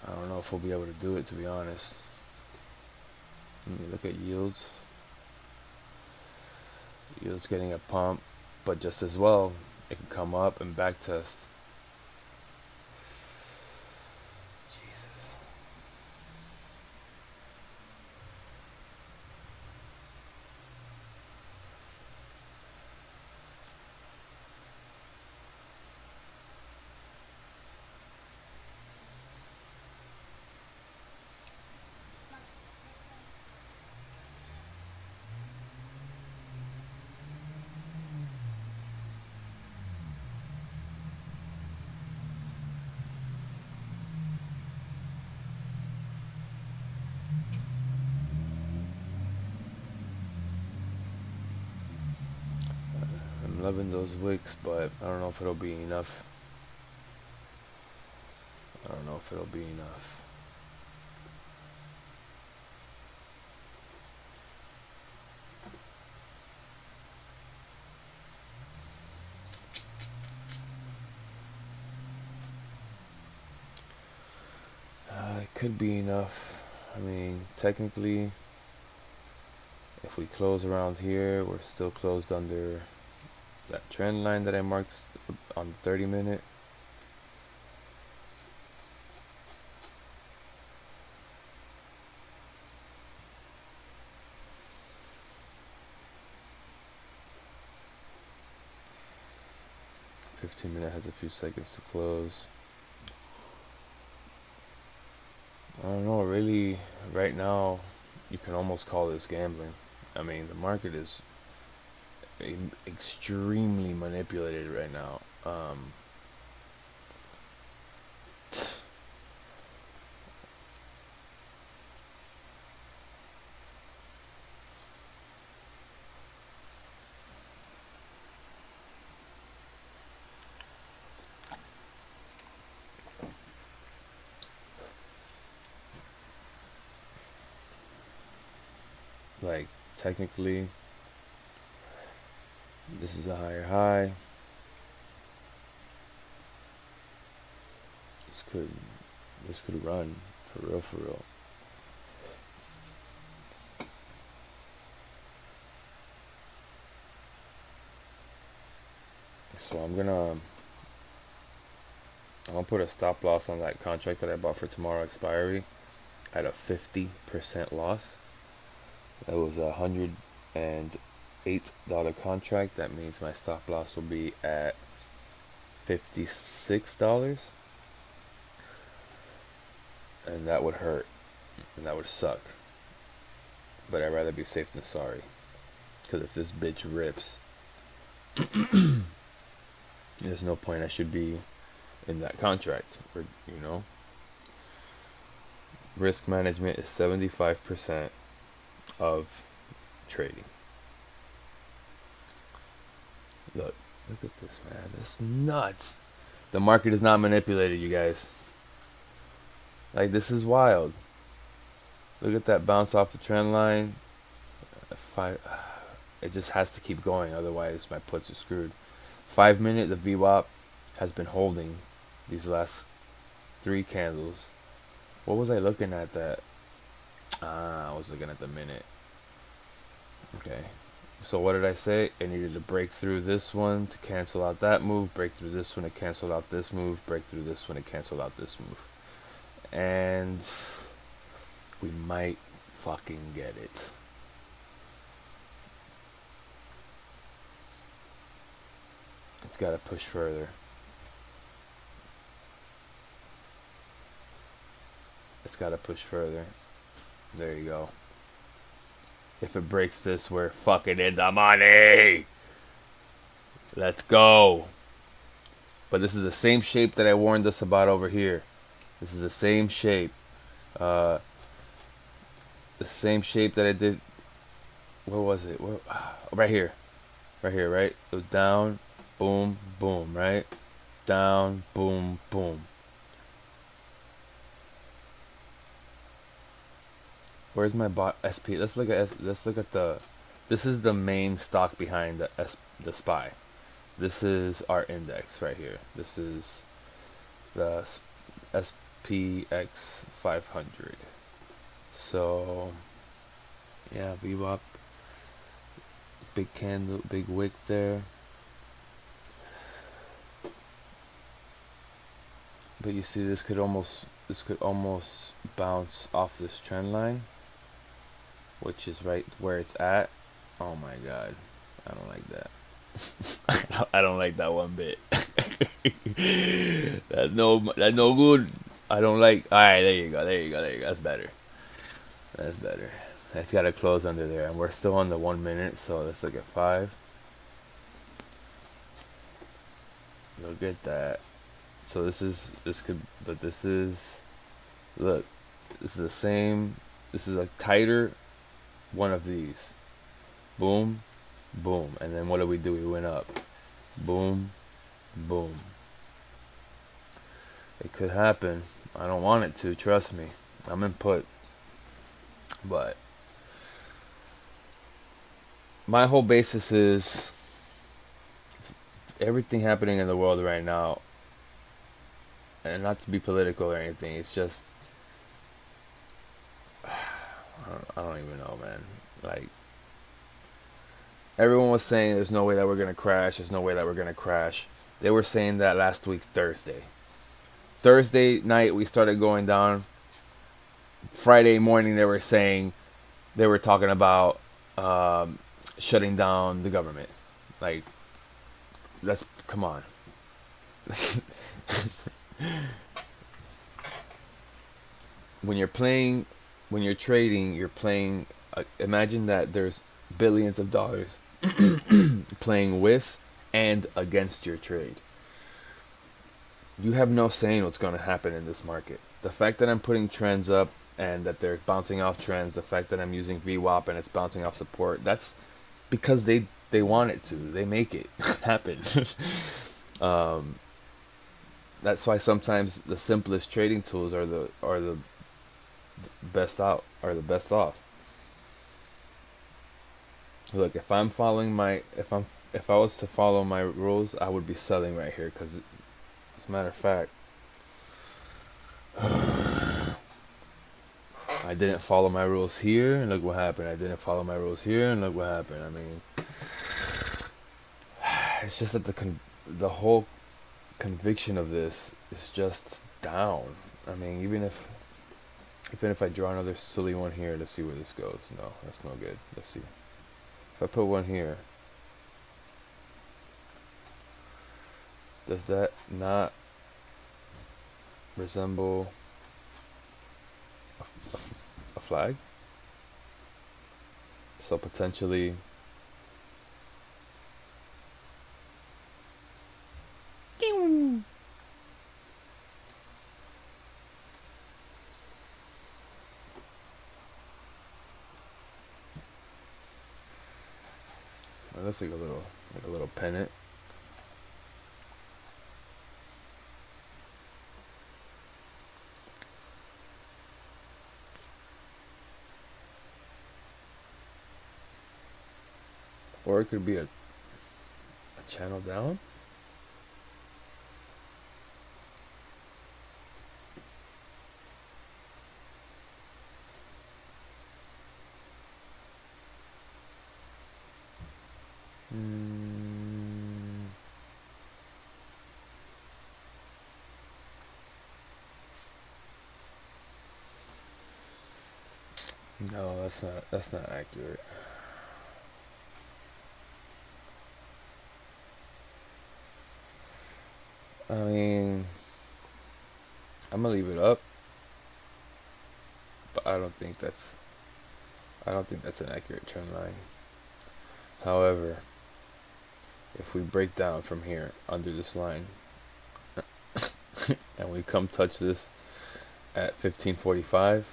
I don't know if we'll be able to do it, to be honest. Let me look at yields. Yields getting a pump, but just as well, it can come up and back test. Jesus. I'm loving those wicks, but I don't know if it'll be enough. I don't know if it'll be enough. It could be enough. I mean, technically, if we close around here, we're still closed under that trend line that I marked on the 30-minute. Minute has a few seconds to close. I don't know, really, right now, you can almost call this gambling. I mean, the market is extremely manipulated right now. Like, technically, this is a higher high. This could run for real, for real. So I'm gonna put a stop loss on that contract that I bought for tomorrow expiry at a 50% loss. That was $108 contract. That means my stop loss will be at $56, and that would hurt, and that would suck. But I'd rather be safe than sorry, because if this bitch rips, there's no point I should be in that contract. Or, you know, risk management is 75% of trading. Look at this, man. This is nuts. The market is not manipulated, you guys. Like, this is wild. Look at that bounce off the trend line. It just has to keep going, otherwise my puts are screwed. 5 minute, the VWAP has been holding these last 3 candles. What was I looking at that? I was looking at the minute. Okay. So what did I say? I needed to break through this one to cancel out that move, break through this one to cancel out this move, break through this one to cancel out this move. And we might fucking get it. It's got to push further. It's got to push further. There you go. If it breaks this, we're fucking in the money. Let's go. But this is the same shape that I warned us about over here. This is the same shape. The same shape that I did. Where was it? Right here. Right here, right? It was down, boom, boom, right? Down, boom, boom. Where's my bot SP? Let's look at the. This is the main stock behind the SPY. This is our index right here. This is the SPX 500. So yeah, VWAP, big candle, big wick there. But you see, this could almost bounce off this trend line, which is right where it's at. Oh my god, I don't like that. I don't like that one bit. That's no good. I don't like. All right, there you go. That's better. That's better. It's got to close under there, and we're still on the 1 minute. So let's look at 5. Look at that. So this is look, this is the same. This is a tighter one of these. Boom, boom, and then what do? We went up. Boom, boom. It could happen. I don't want it to. Trust me. I'm in put. But my whole basis is everything happening in the world right now, and not to be political or anything, it's just I don't even know, man. Like, everyone was saying there's no way that we're gonna crash, they were saying that last week, Thursday night we started going down. Friday morning they were talking about shutting down the government. Like, let's come on. When you're trading, you're playing. Imagine that there's billions of dollars playing with and against your trade. You have no saying what's going to happen in this market. The fact that I'm putting trends up and that they're bouncing off trends, the fact that I'm using VWAP and it's bouncing off support, that's because they want it to. They make it happen. That's why sometimes the simplest trading tools are the best off. Look, if I was to follow my rules, I would be selling right here, because as a matter of fact, I didn't follow my rules here, and look what happened. I didn't follow my rules here, and look what happened. I mean, it's just that the whole conviction of this is just down. I mean, even if I draw another silly one here, let's see where this goes. No, that's no good. Let's see. If I put one here, does that not resemble a flag? So potentially that looks like a little pennant. Or it could be a channel down. No, that's not accurate. I mean, I'm gonna leave it up, but I don't think that's an accurate trend line. However, if we break down from here under this line and we come touch this at 1545,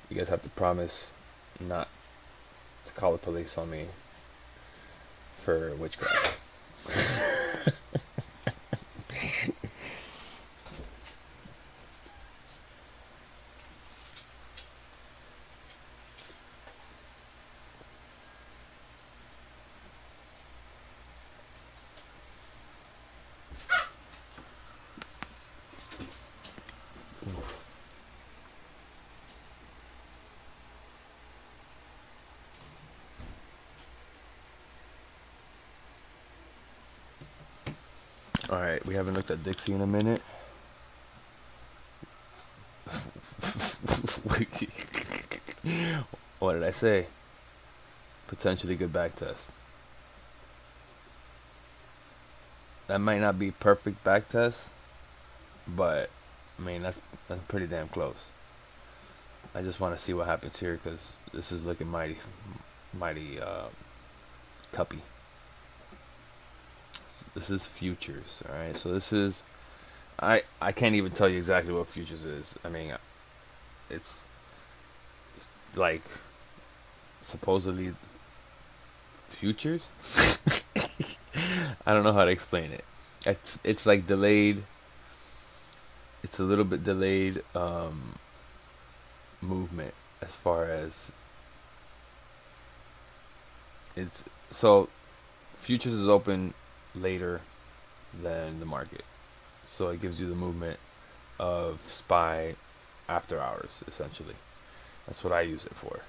you guys have to promise not to call the police on me for witchcraft. Alright, we haven't looked at Dixie in a minute. What did I say? Potentially good back test. That might not be perfect back test, but I mean that's pretty damn close. I just want to see what happens here because this is looking mighty cuppy. This is futures, all right. So this is I can't even tell you exactly what futures is. I mean, it's like supposedly futures. I don't know how to explain it. It's like delayed. It's a little bit delayed movement as far as it's so futures is open later than the market, so it gives you the movement of SPY after hours essentially. That's what I use it for.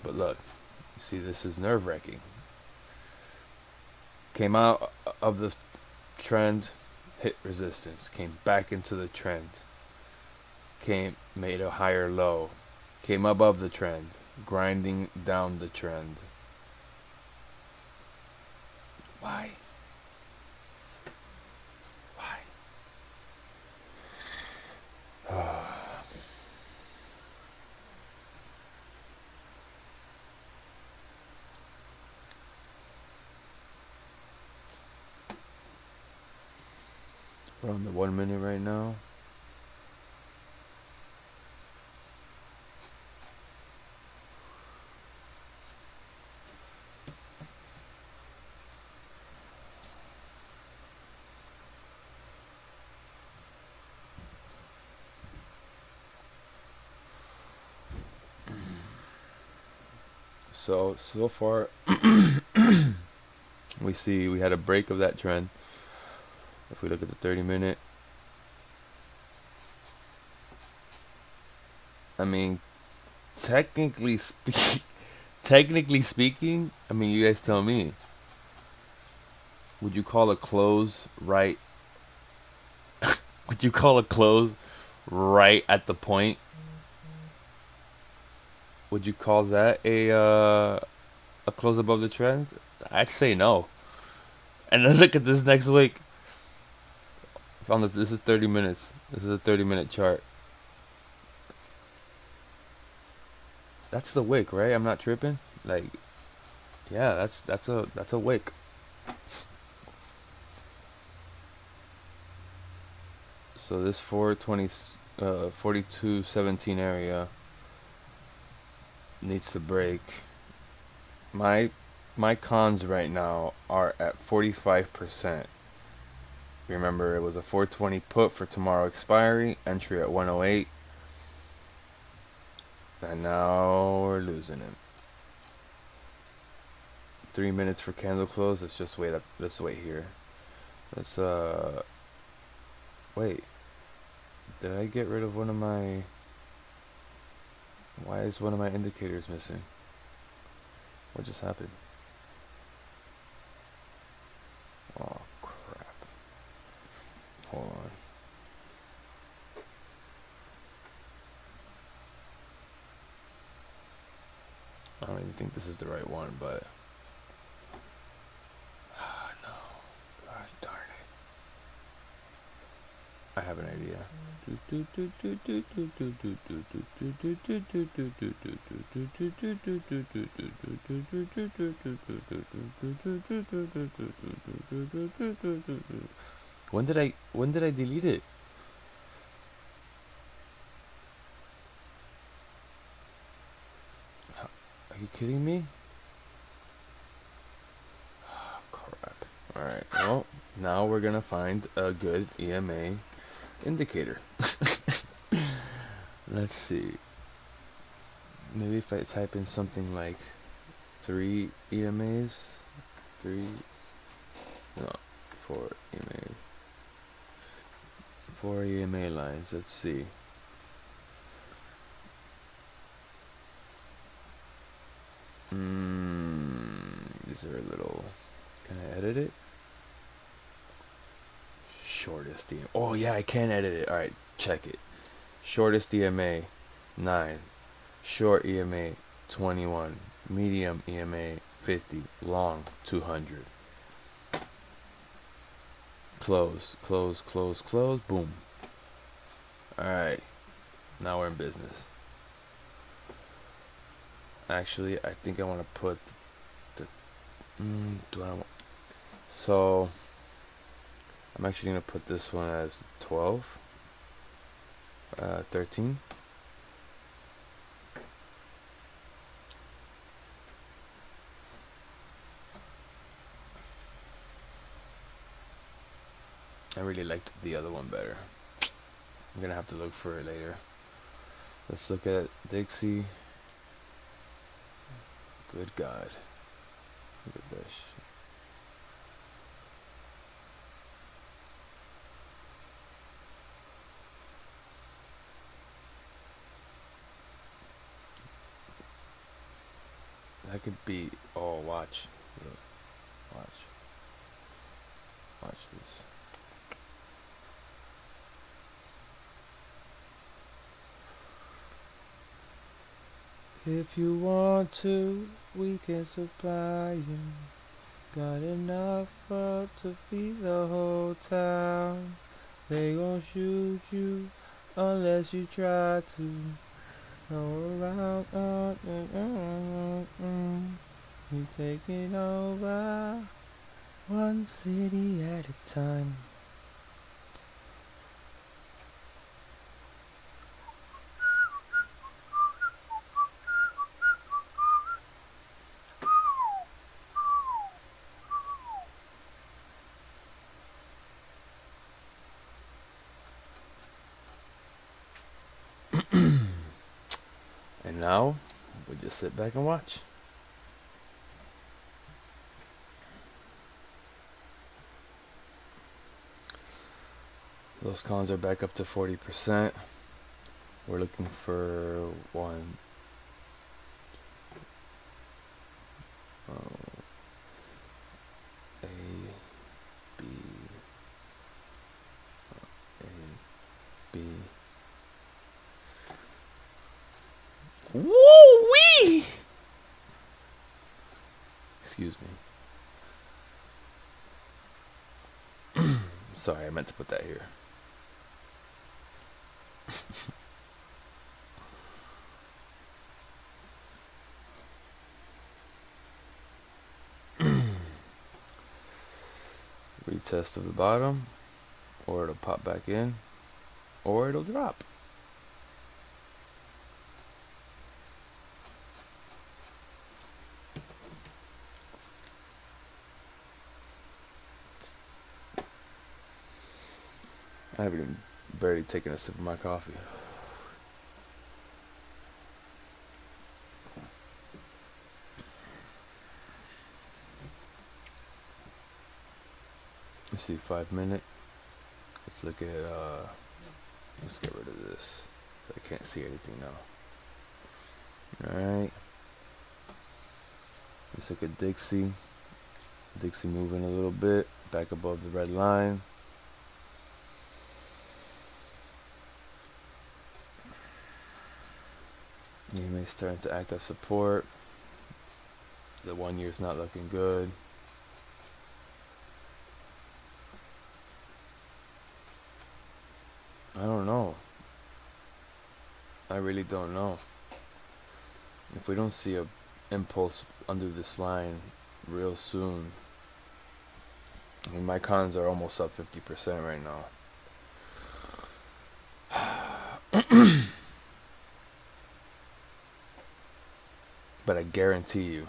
But look, you see, this is nerve-wracking. Came out of the trend, hit resistance, came back into the trend, made a higher low, came above the trend, grinding down the trend. Why? We're on the 1 minute right now. So far we see we had a break of that trend. If we look at the 30-minute, I mean, technically speaking, I mean, you guys tell me. Would you call a close right? Would you call a close right at the point? Would you call that a close above the trend? I'd say no. And then look at this next week. This is 30 minutes. This is a 30-minute chart. That's the wick, right? I'm not tripping. Like, yeah, that's a wick. So this 42.17 area needs to break. My cons right now are at 45%. Remember, it was a 420 put for tomorrow expiry, entry at 108, and now we're losing it. 3 minutes for candle close. Let's just wait up. Let's wait here. Let's wait. Did I get rid of one of my? Why is one of my indicators missing? What just happened? Oh crap. Hold on. I don't even think this is the right one, but no. God darn it. I have an idea. When did I delete it? Are you kidding me? Oh, crap. Alright, well, now we're gonna find a good EMA indicator. Let's see. Maybe if I type in something like 3 EMAs, 4 EMA, 4 EMA lines. Let's see. there a little, can I edit it? Shortest EMA. Oh yeah, I can edit it. Alright, check it. Shortest EMA 9. Short EMA 21. Medium EMA 50. Long 200. Close, close, close, close. Boom. Alright, now we're in business. Actually, I think I want to put the so I'm actually going to put this one as 12, 13. I really liked the other one better. I'm going to have to look for it later. Let's look at Dixie. Good God. Look at this. That could be, oh, watch. Look. Watch. Watch this. If you want to, we can supply you. Got enough to feed the whole town. They gon' shoot you unless you try to. Go around, you taking over one city at a time. And now we just sit back and watch. Those cons are back up to 40%. We're looking for one. A, B, A, B. Woo-wee! Excuse me. Sorry, I meant to put that here. Retest of the bottom, or it'll pop back in, or it'll drop. I haven't even barely taken a sip of my coffee. Let's see, 5 minute. Let's look at, let's get rid of this. I can't see anything now. Alright. Let's look at Dixie. Dixie moving a little bit, back above the red line. EMA starting to act as support. The 1 year's not looking good. I don't know. I really don't know. If we don't see a impulse under this line real soon, I mean, my cons are almost up 50% right now. But I guarantee you,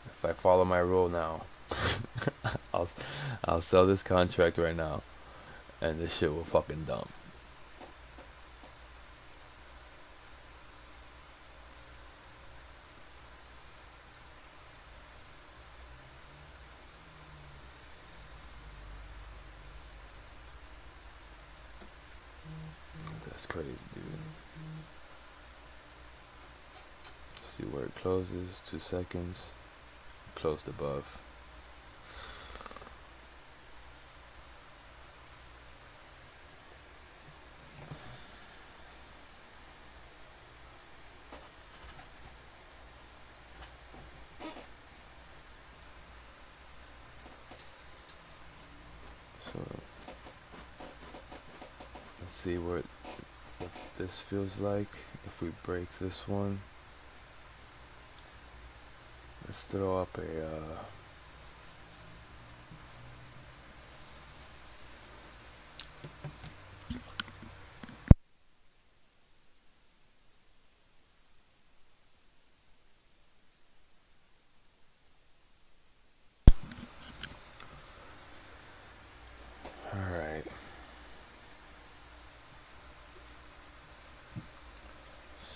if I follow my rule now, I'll sell this contract right now, and this shit will fucking dump. That's crazy, dude. See where it closes. 2 seconds. closed above. So let's see what this feels like if we break this one. Let's throw up a alright.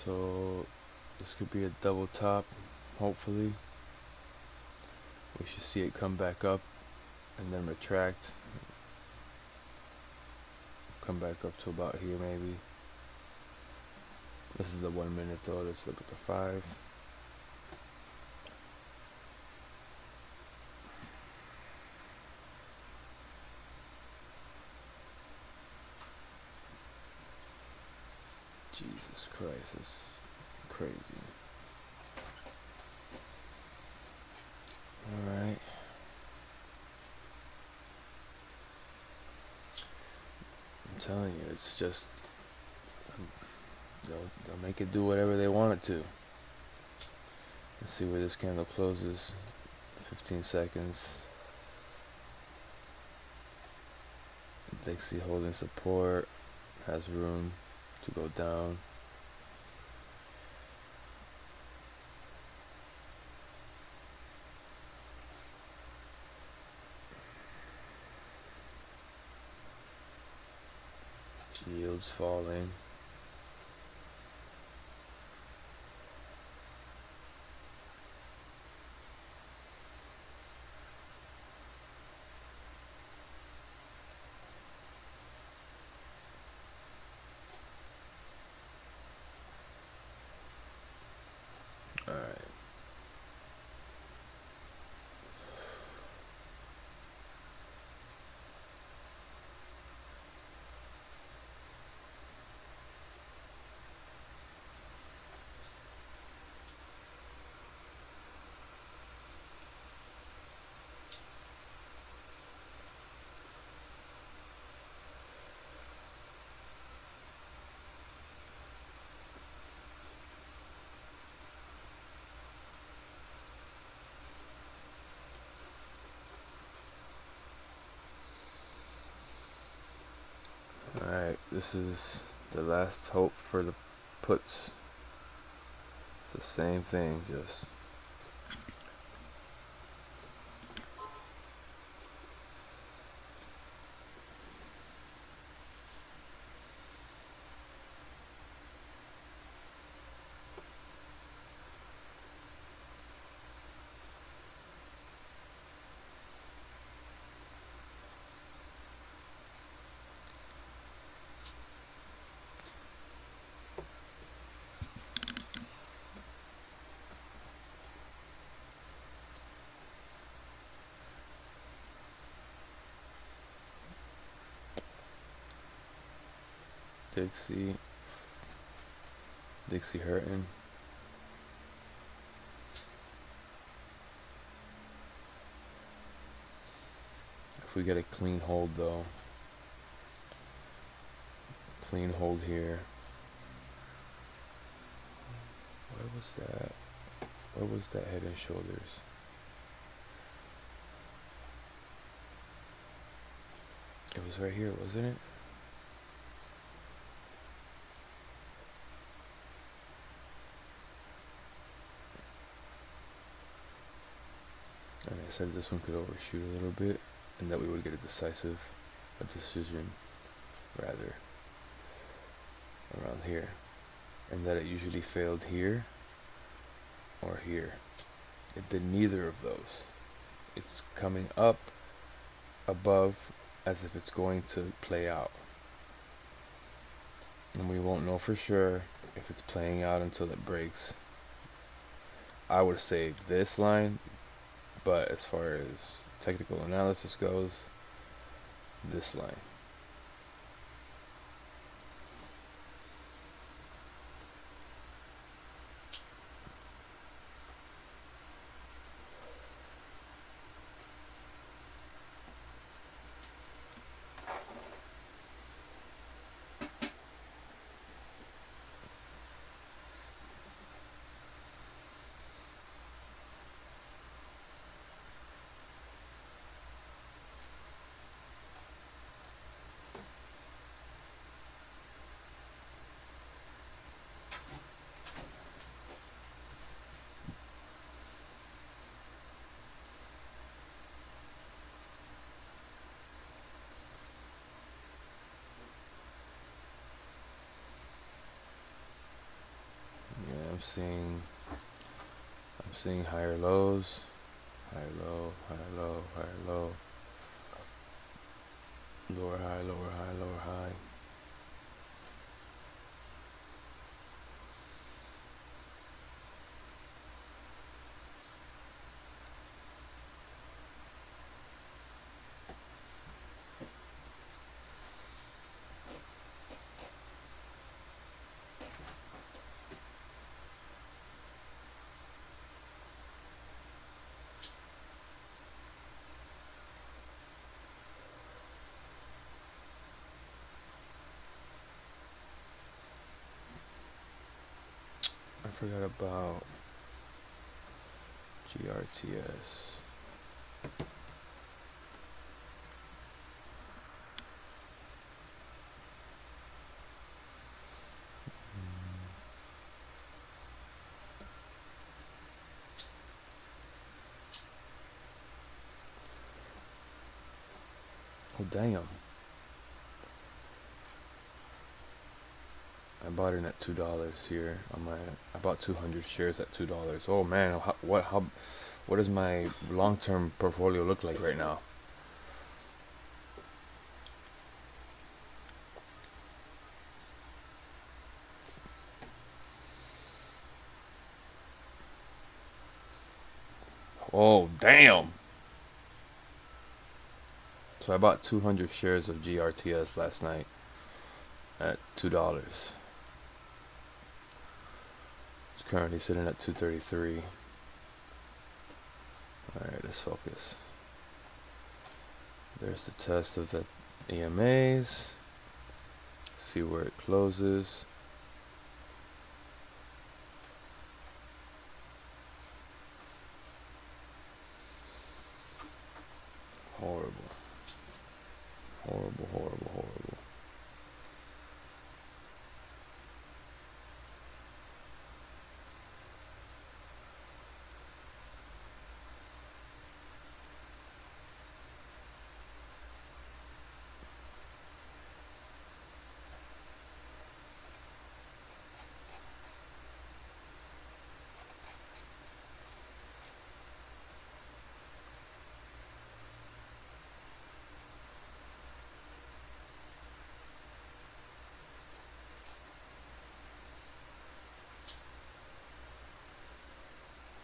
So this could be a double top, hopefully. We should see it come back up and then retract. Come back up to about here maybe. This is the 1 minute though. Let's look at the 5. Jesus Christ, it's crazy. Alright. I'm telling you, it's just they'll make it do whatever they want it to. Let's see where this candle closes. 15 seconds. Dixie holding support, has room to go down. Yields falling. Alright. Alright, this is the last hope for the puts. It's the same thing, just Dixie hurting. If we get a clean hold though, clean hold here. Where was that? Where was that head and shoulders? It was right here, wasn't it? And I said this one could overshoot a little bit, and that we would get a decision rather, around here, and that it usually failed here or here. It did neither of those. It's coming up above as if it's going to play out, and we won't know for sure if it's playing out until it breaks. I would say this line, But as far as technical analysis goes, this line. Yeah, I'm seeing higher lows, higher low, higher low, higher low, lower high, lower high, lower high. I forgot about GRTS. Oh damn. I bought it at $2 here. I bought 200 shares at $2. Oh man, what does my long-term portfolio look like right now? Oh damn. So I bought 200 shares of GRTS last night at $2. It's currently sitting at 233. Alright, let's focus. There's the test of the EMAs. See where it closes. Horrible. Horrible, horrible, horrible.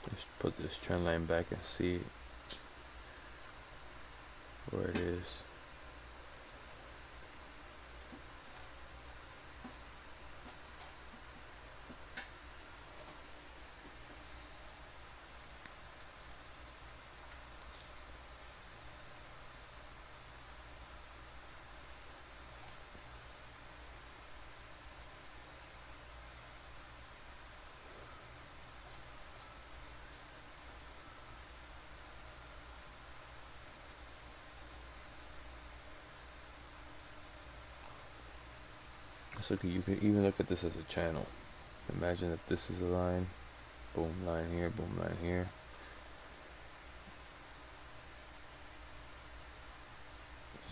Let's put this trend line back and see where it is. So you can even look at this as a channel. Imagine that this is a line, boom, line here, boom, line here.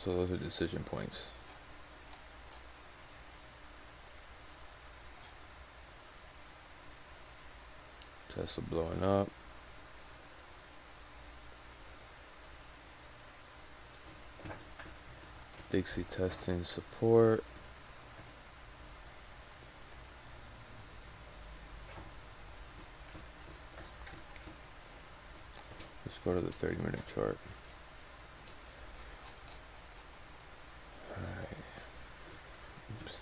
So those are decision points. Tesla blowing up. Dixie testing support. Let's go to the 30-minute chart. Alright. Oops.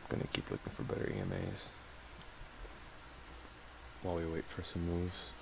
Gonna keep looking for better EMAs while we wait for some moves.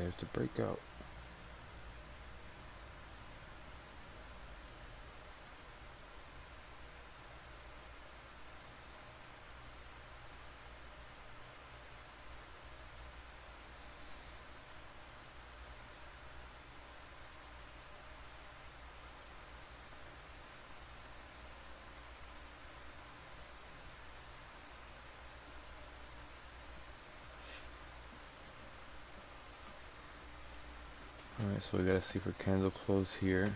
there's the breakout. Alright, so we gotta see for candle close here.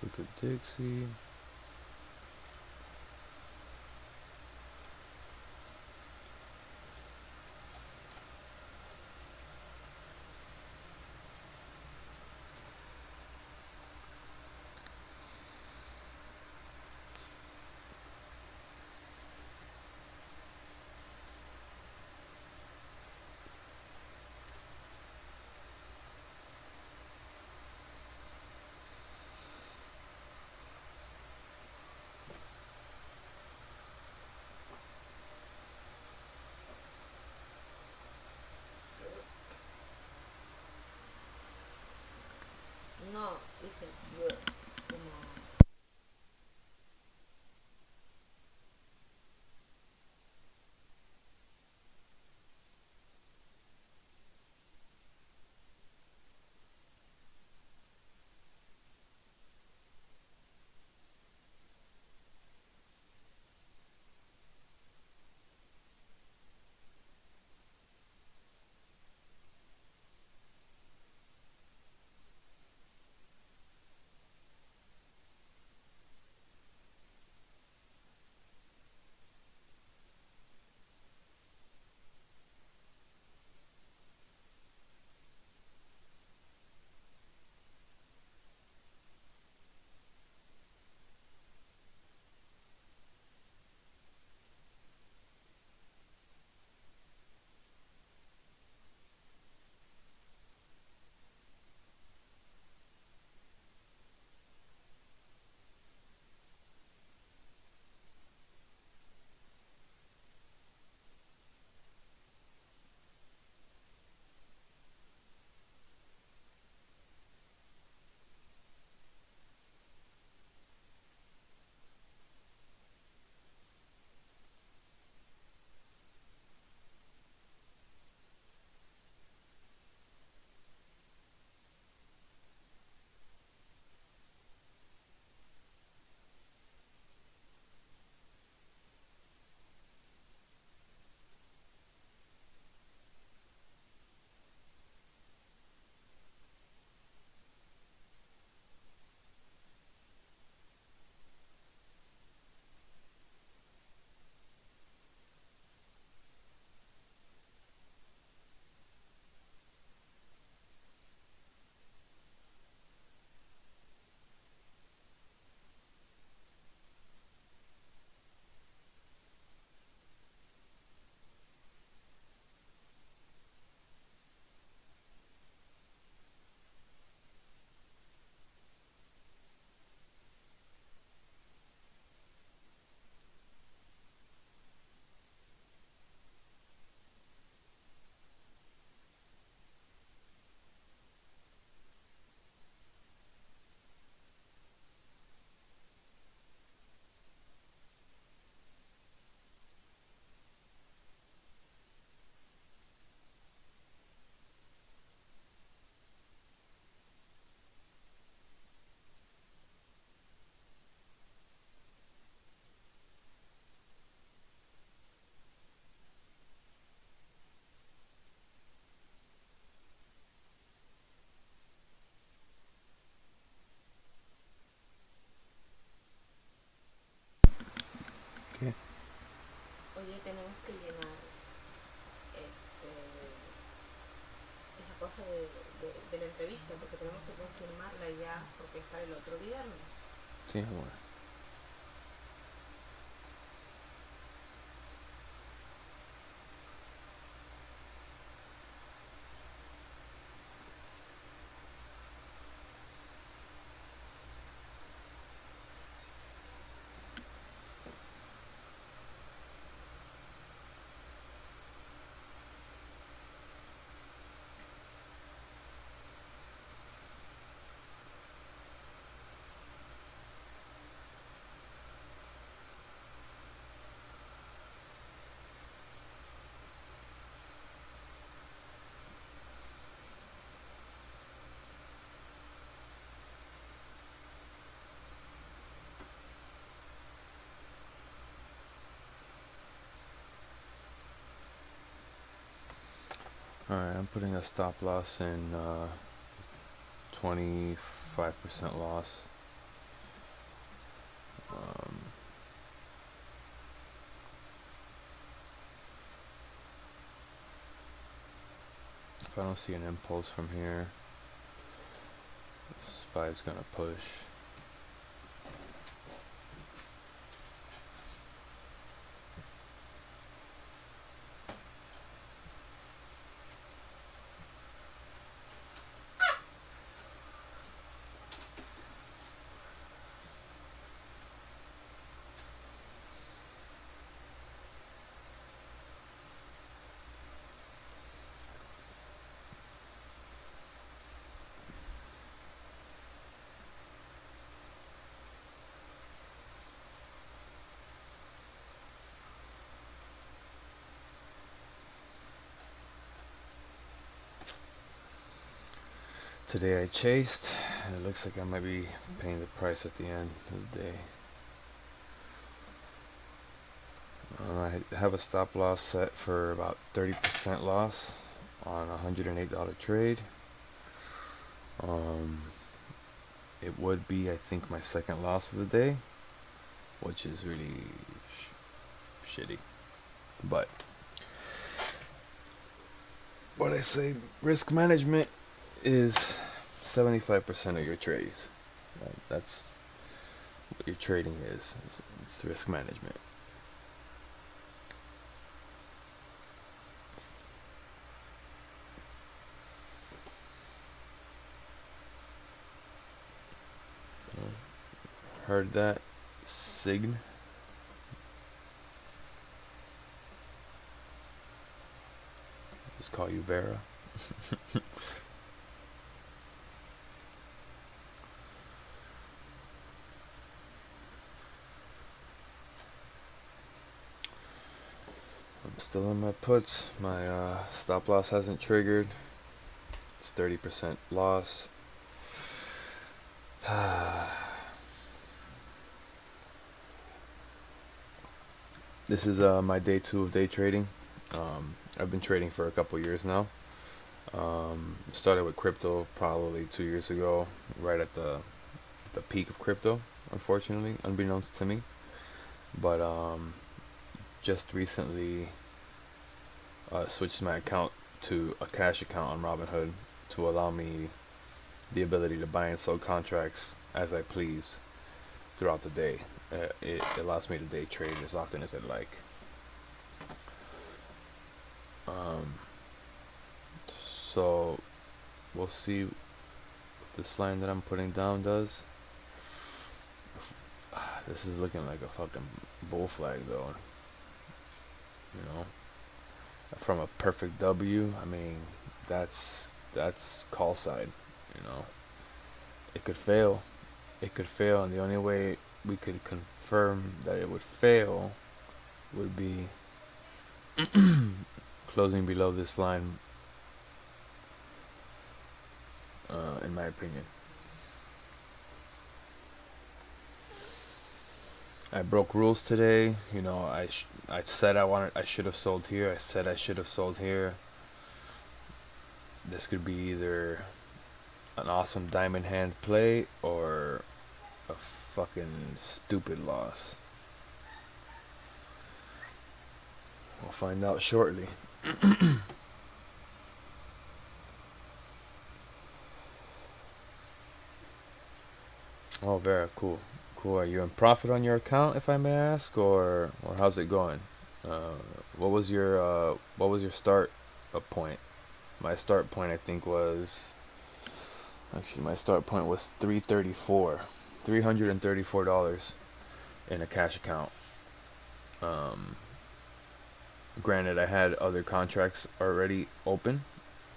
Let's look at Dixie. fecha de la entrevista, porque tenemos que confirmarla ya, porque es para el otro viernes. Sí, amor. Alright, I'm putting a stop loss in 25% loss. If I don't see an impulse from here, SPY is gonna push. Today I chased, and it looks like I might be paying the price at the end of the day. I have a stop loss set for about 30% loss on a $108 trade. It would be, I think, my second loss of the day, which is really shitty. But what I say, risk management is 75% of your trades. That's what your trading is. It's risk management. Heard that? Sign? Just call you Vera. I'm still in my puts. My stop loss hasn't triggered. It's 30% loss. This is my day 2 of day trading. I've been trading for a couple years now. Started with crypto probably 2 years ago, right at the peak of crypto, unfortunately, unbeknownst to me. But just recently switched my account to a cash account on Robinhood to allow me the ability to buy and sell contracts as I please throughout the day. It allows me to day trade as often as I'd like. So we'll see what this line that I'm putting down does. This is looking like a fucking bull flag though. You know, from a perfect W, I mean, that's call side. You know, it could fail. It could fail, and the only way we could confirm that it would fail would be closing below this line, in my opinion. I broke rules today. You know, I said I should have sold here. I said I should have sold here. This could be either an awesome diamond hand play or a fucking stupid loss. We'll find out shortly. Oh, very cool. Cool. Are you in profit on your account, if I may ask, or how's it going? Uh, what was your start point? My start point, I think, was actually my start point was $334 in a cash account. Um, Granted, I had other contracts already open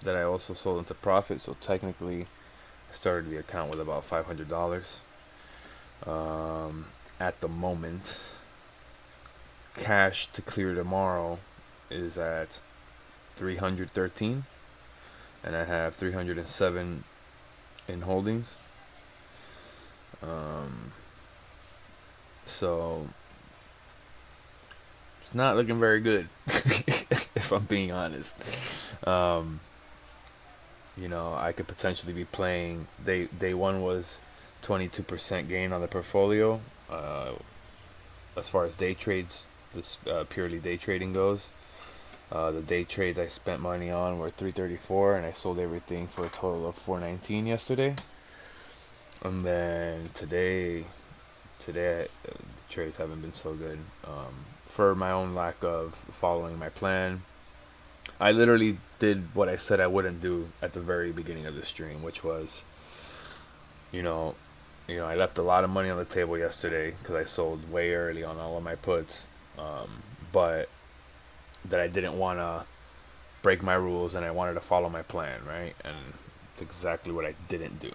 that I also sold into profit, so technically, I started the account with about $500. Um, at the moment, cash to clear tomorrow is at 313, and I have 307 in holdings. Um, so it's not looking very good, if I'm being honest. Um, I could potentially be playing. Day one was 22% gain on the portfolio. As far as day trades, this purely day trading goes. The day trades I spent money on were 334, and I sold everything for a total of 419 yesterday. And then today the trades haven't been so good, for my own lack of following my plan. I literally did what I said I wouldn't do at the very beginning of the stream, which was, you know, I left a lot of money on the table yesterday because I sold way early on all of my puts, but that I didn't want to break my rules and I wanted to follow my plan, right? And it's exactly what I didn't do.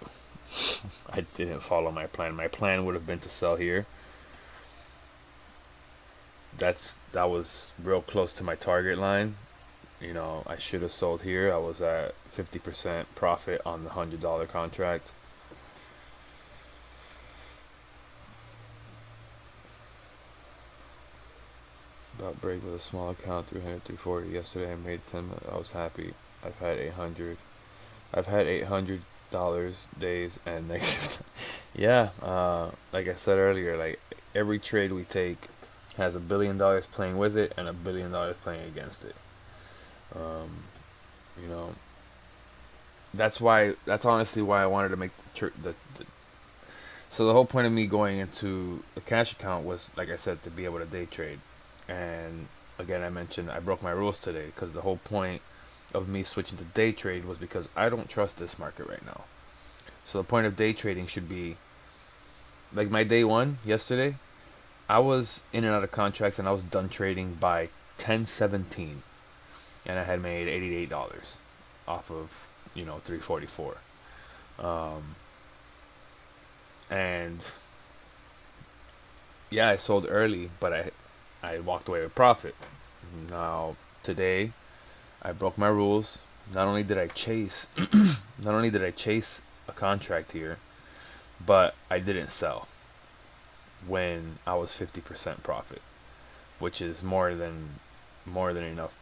I didn't follow my plan. My plan would have been to sell here. That was real close to my target line. I should have sold here. I was at 50% profit on the $100 contract. About break with a small account, 300, 340. Yesterday I made 10. I was happy. I've had 800. I've had $800 days and negative. Yeah, like I said earlier, like every trade we take has $1 billion playing with it and $1 billion playing against it. Um, you know, that's honestly why I wanted to make so the whole point of me going into the cash account was, like I said, to be able to day trade. And again, I mentioned I broke my rules today because the whole point of me switching to day trade was because I don't trust this market right now. So the point of day trading should be like my day one yesterday. I was in and out of contracts and I was done trading by 10:17, and I had made $88 off of 344. And yeah, I sold early, but I walked away with profit. Now today, I broke my rules. Not only did I chase, not only did I chase a contract here, but I didn't sell when I was 50% profit, which is more than enough.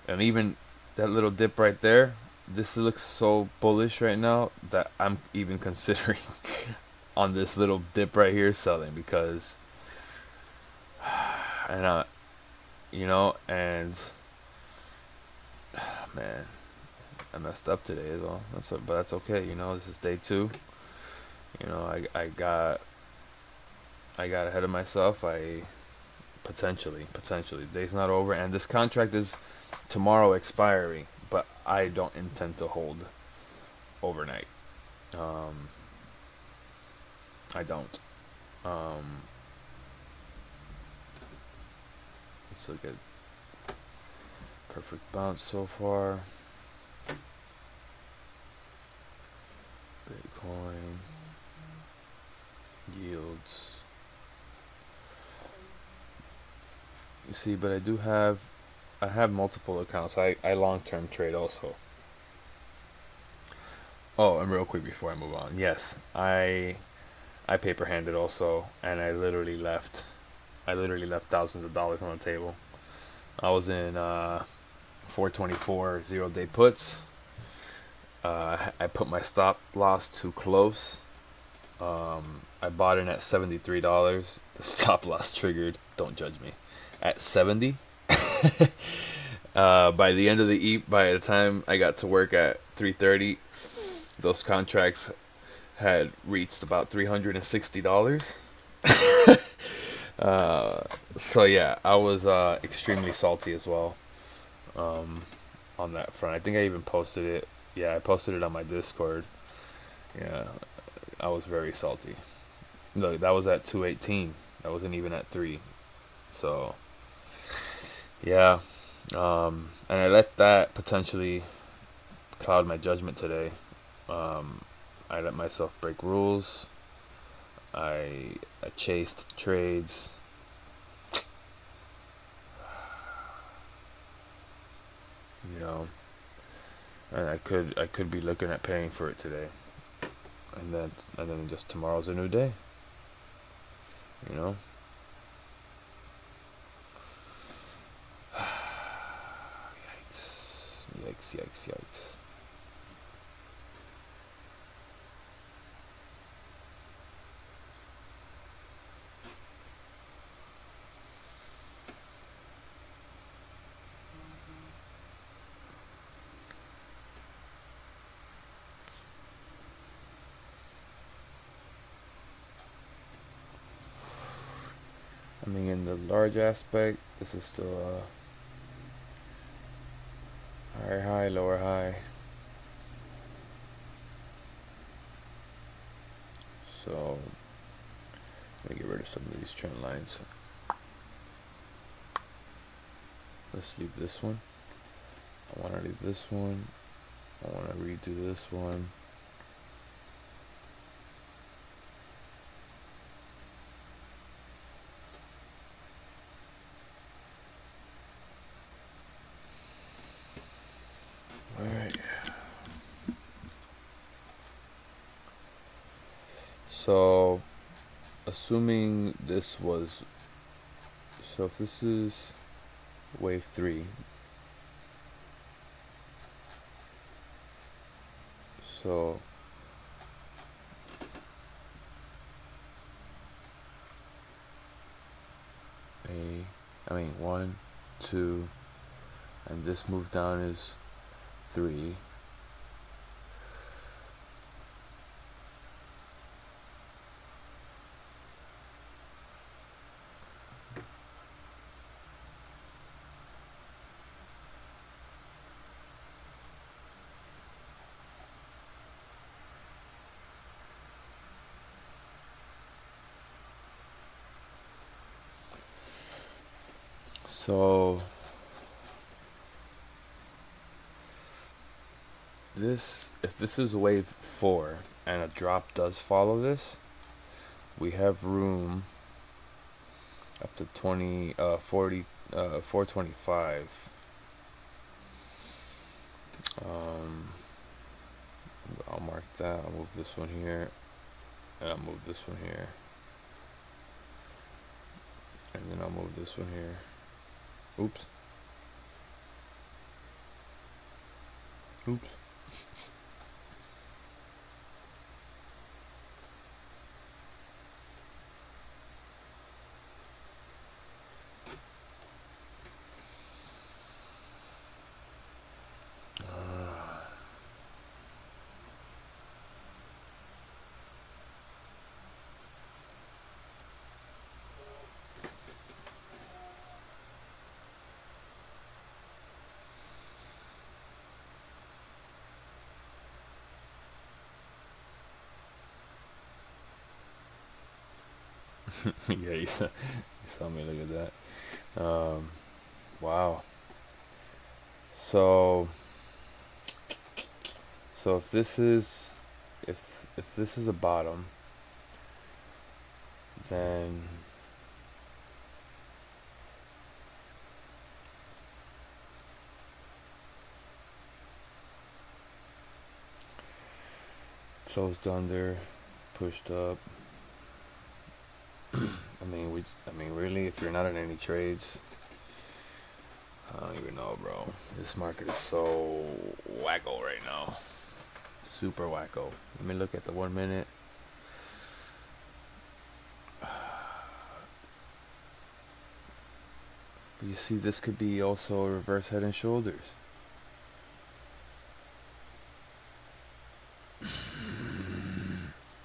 And even that little dip right there, this looks so bullish right now that I'm even considering on this little dip right here selling because and and man, I messed up today is all. But that's okay. This is day two. I got ahead of myself. I potentially day's not over, and this contract is tomorrow expiry, but I don't intend to hold overnight. Um, I don't. Um, let's look at perfect bounce so far. Bitcoin yields. You see, but I have multiple accounts. I long-term trade also. Oh, and real quick before I move on, yes, I paper handed also, and I literally left thousands of dollars on the table. I was in 424 0-day puts. I put my stop loss too close. I bought in at $73. The stop loss triggered. Don't judge me. At 70. By the time I got to work at 3:30, those contracts had reached about $360. So yeah, I was extremely salty as well, on that front. I think I even posted it. Yeah, I posted it on my Discord. Yeah, I was very salty. Look, that was at 218. That wasn't even at 3. So yeah, and I let that potentially cloud my judgment today. Um, I let myself break rules. I chased trades. You know, and I could be looking at paying for it today, and then just tomorrow's a new day. You know. Yikes! Yikes! Yikes! Yikes! I mean, in the large aspect, this is still a higher high, lower high. So let me get rid of some of these trend lines. Let's leave this one. I want to leave this one. I want to redo this one. Alright. So, assuming this was... So if this is wave 3, so I mean 1, 2, and this move down is 3. So this, if this is wave 4 and a drop does follow this, we have room up to 425. I'll mark that. I'll move this one here, and I'll move this one here, and then I'll move this one here. Oops. Oops. Yeah, you saw me look at that. Wow. So if this is if this is a bottom, then closed under, pushed up. I mean, really, if you're not in any trades, I don't even know, bro. This market is so wacko right now. Super wacko. Let me look at the 1 minute. But you see, this could be also a reverse head and shoulders.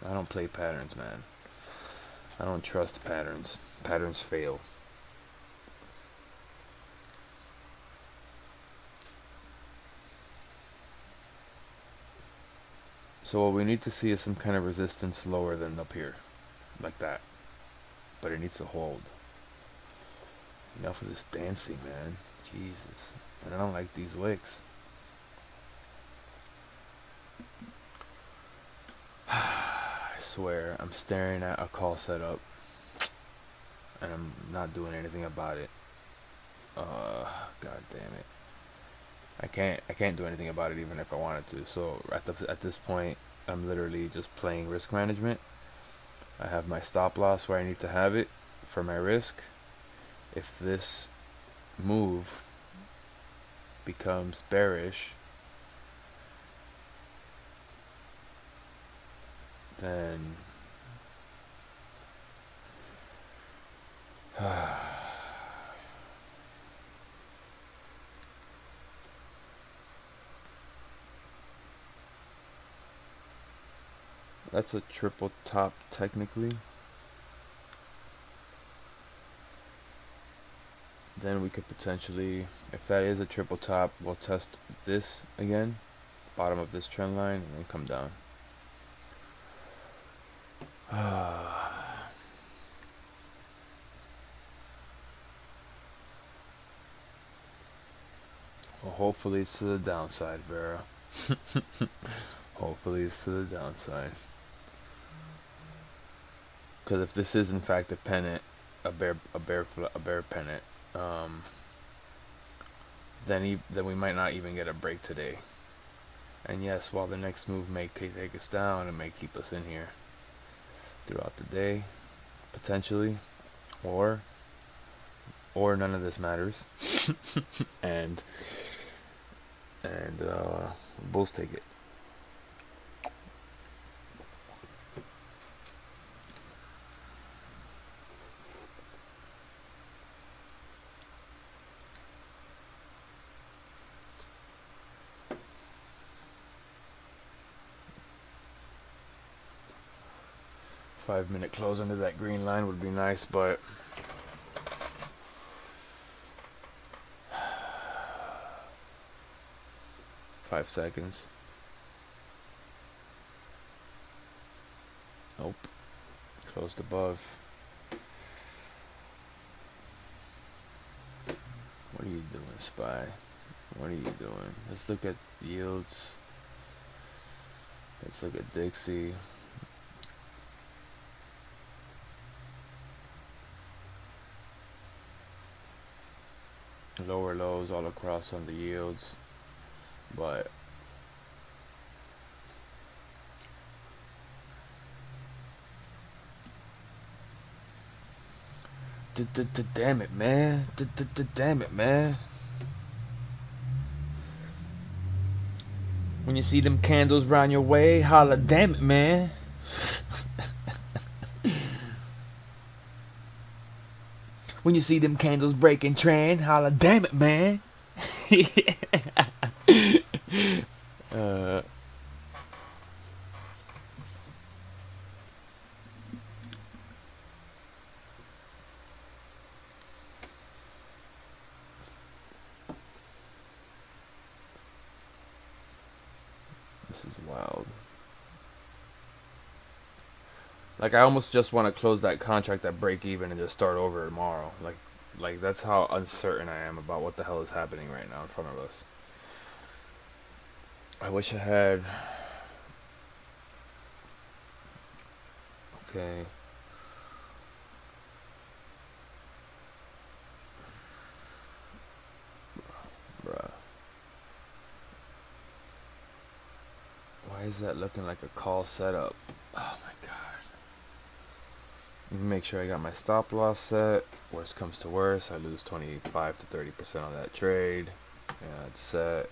I don't play patterns, man. I don't trust patterns. Patterns fail. So what we need to see is some kind of resistance lower than up here. Like that. But it needs to hold. Enough of this dancing, man. Jesus. And I don't like these wicks. I swear, I'm staring at a call setup. And I'm not doing anything about it. God damn it. I can't do anything about it even if I wanted to. So at this point, I'm literally just playing risk management. I have my stop loss where I need to have it for my risk. If this move becomes bearish, then that's a triple top technically. Then we could potentially, if that is a triple top, we'll test this again, bottom of this trend line, and then come down. Well, hopefully it's to the downside, Vera. Hopefully it's to the downside. Because if this is in fact a pennant, a bear pennant, then we might not even get a break today. And yes, while the next move may take us down, it may keep us in here throughout the day, potentially, or none of this matters, and bulls take it. Five-minute close under that green line would be nice, but five seconds. Nope. Closed above. What are you doing, SPY? What are you doing? Let's look at yields. Let's look at Dixie. Lower lows all across on the yields, but damn it, man. Damn it, man. When you see them candles round your way, holla, damn it, man. When you see them candles breaking trend, holla, damn it, man. This is wild. Like, I almost just want to close that contract at break even and just start over tomorrow. Like that's how uncertain I am about what the hell is happening right now in front of us. I wish I had. Okay. Bruh. Why is that looking like a call setup? Oh my god. Make sure I got my stop loss set. Worst comes to worst, I lose 25 to 30% on that trade. Yeah, it's set.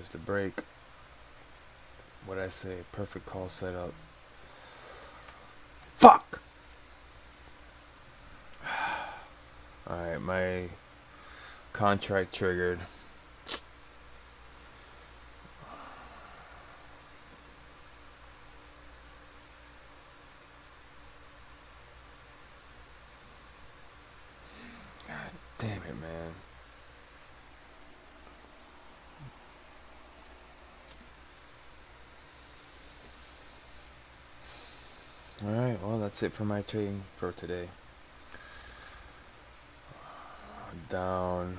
There's the break. What I say? Perfect call setup. Fuck! Alright, my contract triggered. God damn it, man. Alright, well, that's it for my trading for today. Down.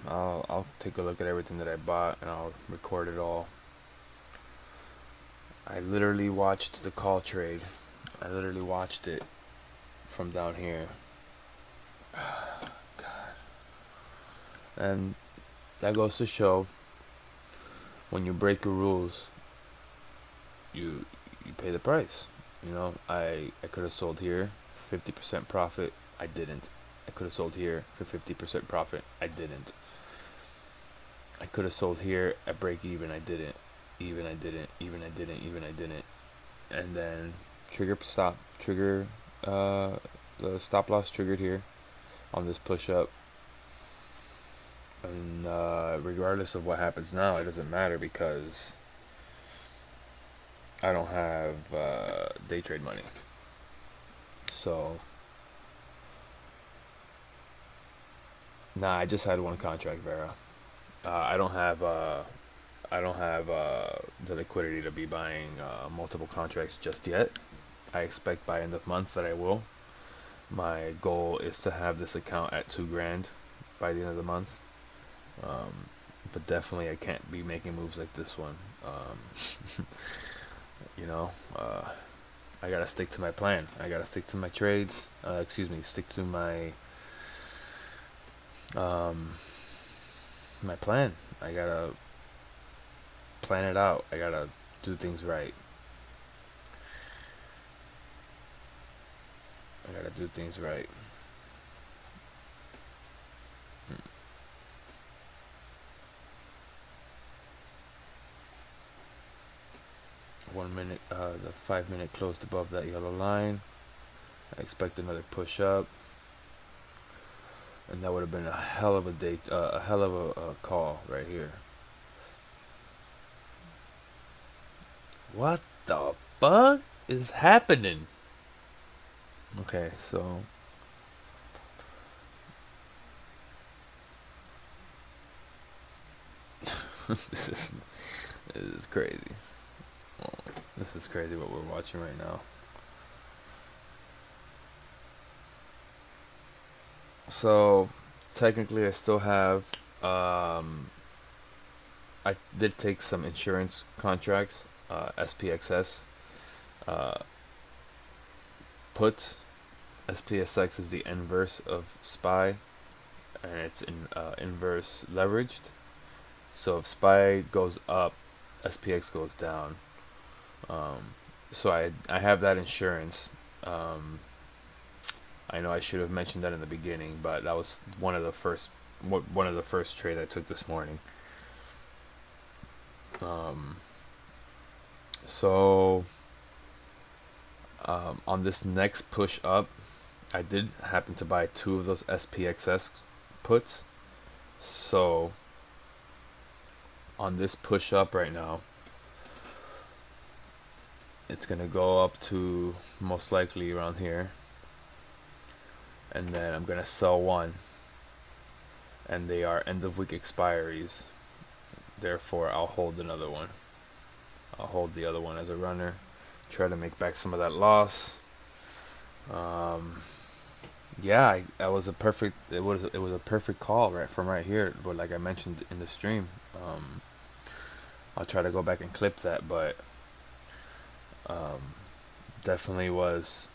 I'll take a look at everything that I bought and I'll record it all. I literally watched the call trade. I literally watched it from down here. God. And that goes to show, when you break your rules, you pay the price. You know, I could have sold here for 50% profit. I didn't. I could have sold here for 50% profit. I didn't. I could have sold here at break even. I didn't. Even I didn't. Even I didn't. Even I didn't. And then the stop loss triggered here on this push up. And regardless of what happens now, it doesn't matter because I don't have day trade money. So nah, I just had one contract, Vera. I don't have the liquidity to be buying multiple contracts just yet. I expect by end of month that I will. My goal is to have this account at $2,000 by the end of the month. But definitely I can't be making moves like this one. You know, I gotta stick to my plan. I gotta stick to my trades. Stick to my my plan. I gotta plan it out. I gotta do things right. I gotta do things right. 1 minute, the 5 minute closed above that yellow line. I expect another push up, and that would have been a hell of a day, a hell of a call right here. What the fuck is happening? Okay, so this is crazy. Oh, this is crazy what we're watching right now. So technically I still have I did take some insurance contracts, SPXS puts. SPSX is the inverse of SPY, and it's inverse leveraged. So if SPY goes up, SPX goes down. So I have that insurance. I know I should have mentioned that in the beginning, but that was one of the first trades I took this morning. On this next push up, I did happen to buy 2 of those SPXS puts. So on this push up right now, it's gonna go up to most likely around here, and then I'm gonna sell one, and they are end of week expiries. Therefore, I'll hold another one. I'll hold the other one as a runner, try to make back some of that loss. Yeah, that was a perfect. It was a perfect call right from right here. But like I mentioned in the stream, I'll try to go back and clip that. But definitely was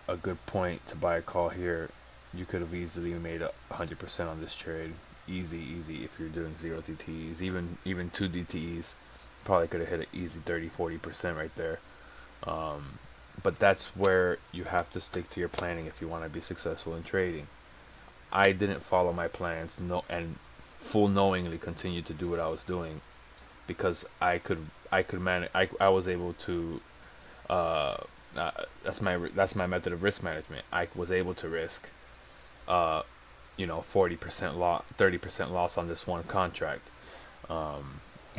a good point to buy a call here. You could have easily made 100% on this trade. Easy if you're doing 0 DTEs, even 2 DTEs, probably could have hit an easy 30-40% right there. But that's where you have to stick to your planning if you want to be successful in trading. I didn't follow my plans, and full knowingly continued to do what I was doing. because I could manage. I was able to. Uh, that's my method of risk management. I was able to risk, uh, 40% loss, 30% loss on this one contract,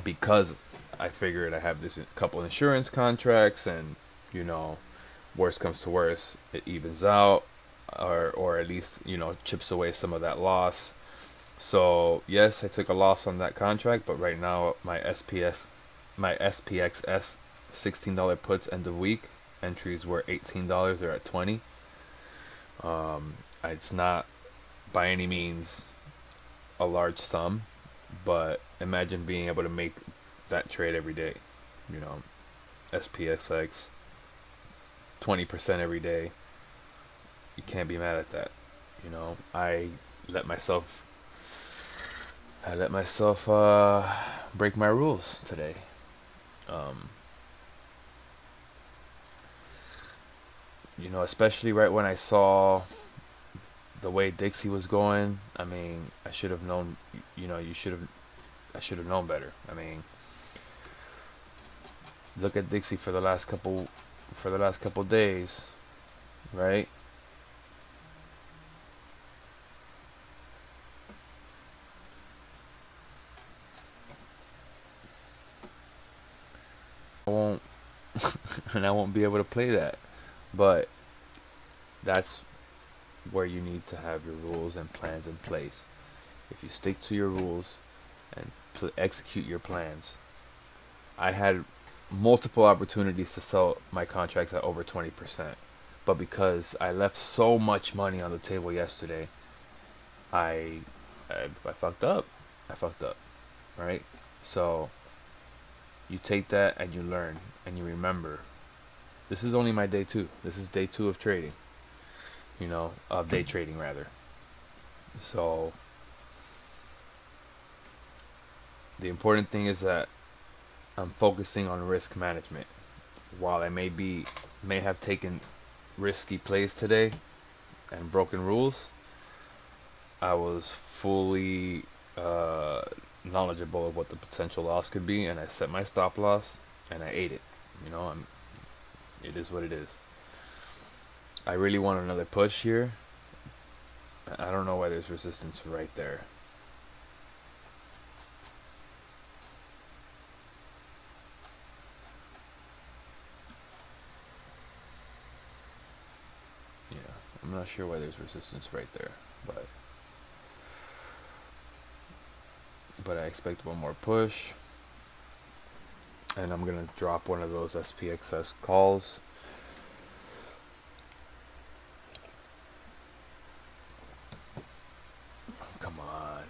because I figured I have this couple insurance contracts, and you know, worst comes to worst, it evens out, or at least chips away some of that loss. So yes, I took a loss on that contract, but right now my SPXS $16 puts end of week entries were $18. They're at 20. It's not by any means a large sum, but imagine being able to make that trade every day. You know, SPXX 20% every day. You can't be mad at that. Let myself I let myself break my rules today. Um, Especially right when I saw the way Dixie was going. I mean, I should have known. I should have known better. I mean, look at Dixie for the last couple days, right? I won't, and I won't be able to play that. But that's where you need to have your rules and plans in place. If you stick to your rules and execute your plans, I had multiple opportunities to sell my contracts at over 20%. But because I left so much money on the table yesterday, I I fucked up. I fucked up, right? So you take that and you learn and you remember. This is only my day two. This is day two of trading. Of day trading rather. So the important thing is that I'm focusing on risk management. While I may have taken risky plays today and broken rules, I was fully knowledgeable of what the potential loss could be, and I set my stop loss and I ate it. It is what it is. I really want another push here. I don't know why there's resistance right there. Yeah, I'm not sure why there's resistance right there, but I expect one more push, and I'm gonna drop one of those SPXS calls. Come on.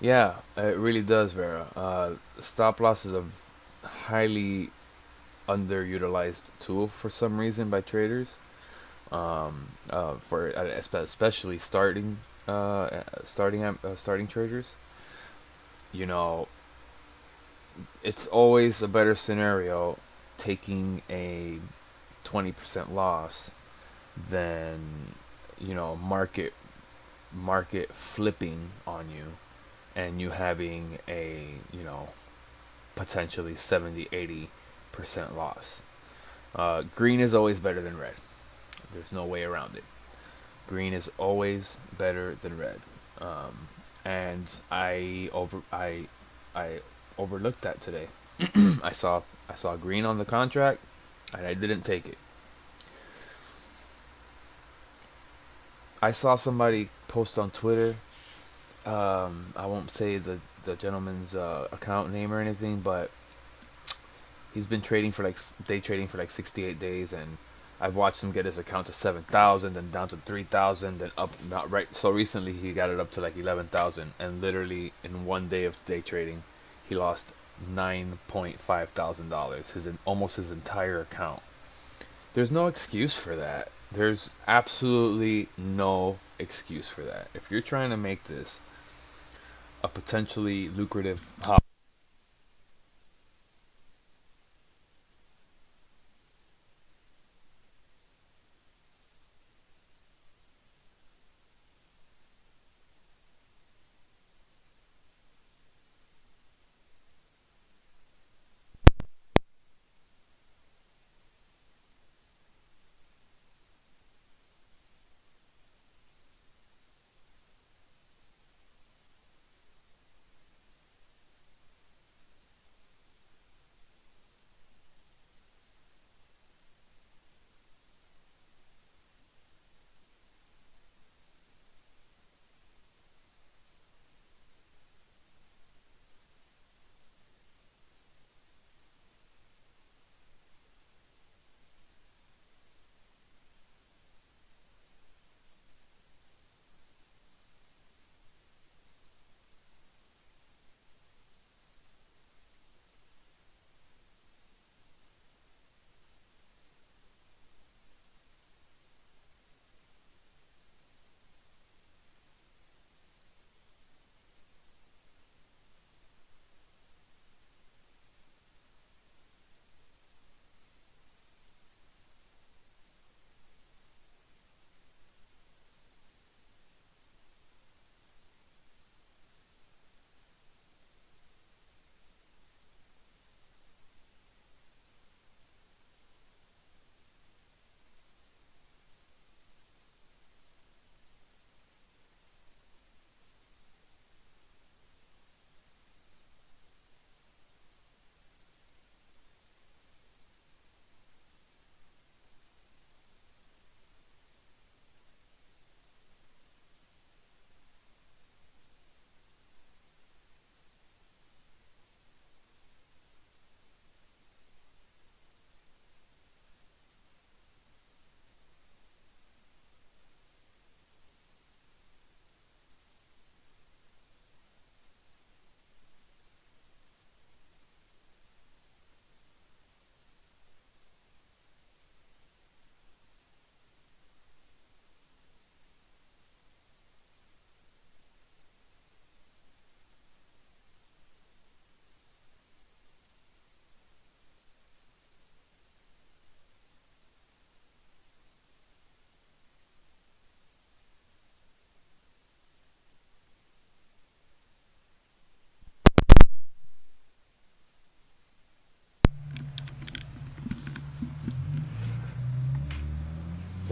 Yeah, it really does, Vera. Stop loss is a highly underutilized tool for some reason by traders. For especially starting traders. You know, it's always a better scenario taking a 20% loss than market flipping on you and you having a potentially 70-80% loss. Green is always better than red. There's no way around it. Green is always better than red. And I overlooked that today. I saw green on the contract and I didn't take it. I saw somebody post on Twitter. I won't say the gentleman's account name or anything, but he's been trading for day trading for 68 days, and I've watched him get his account to 7,000, then down to 3,000, then up. Not right. So recently he got it up to 11,000, and literally in one day of day trading, he lost $9,500. Almost his entire account. There's no excuse for that. There's absolutely no excuse for that. If you're trying to make this a potentially lucrative hobby,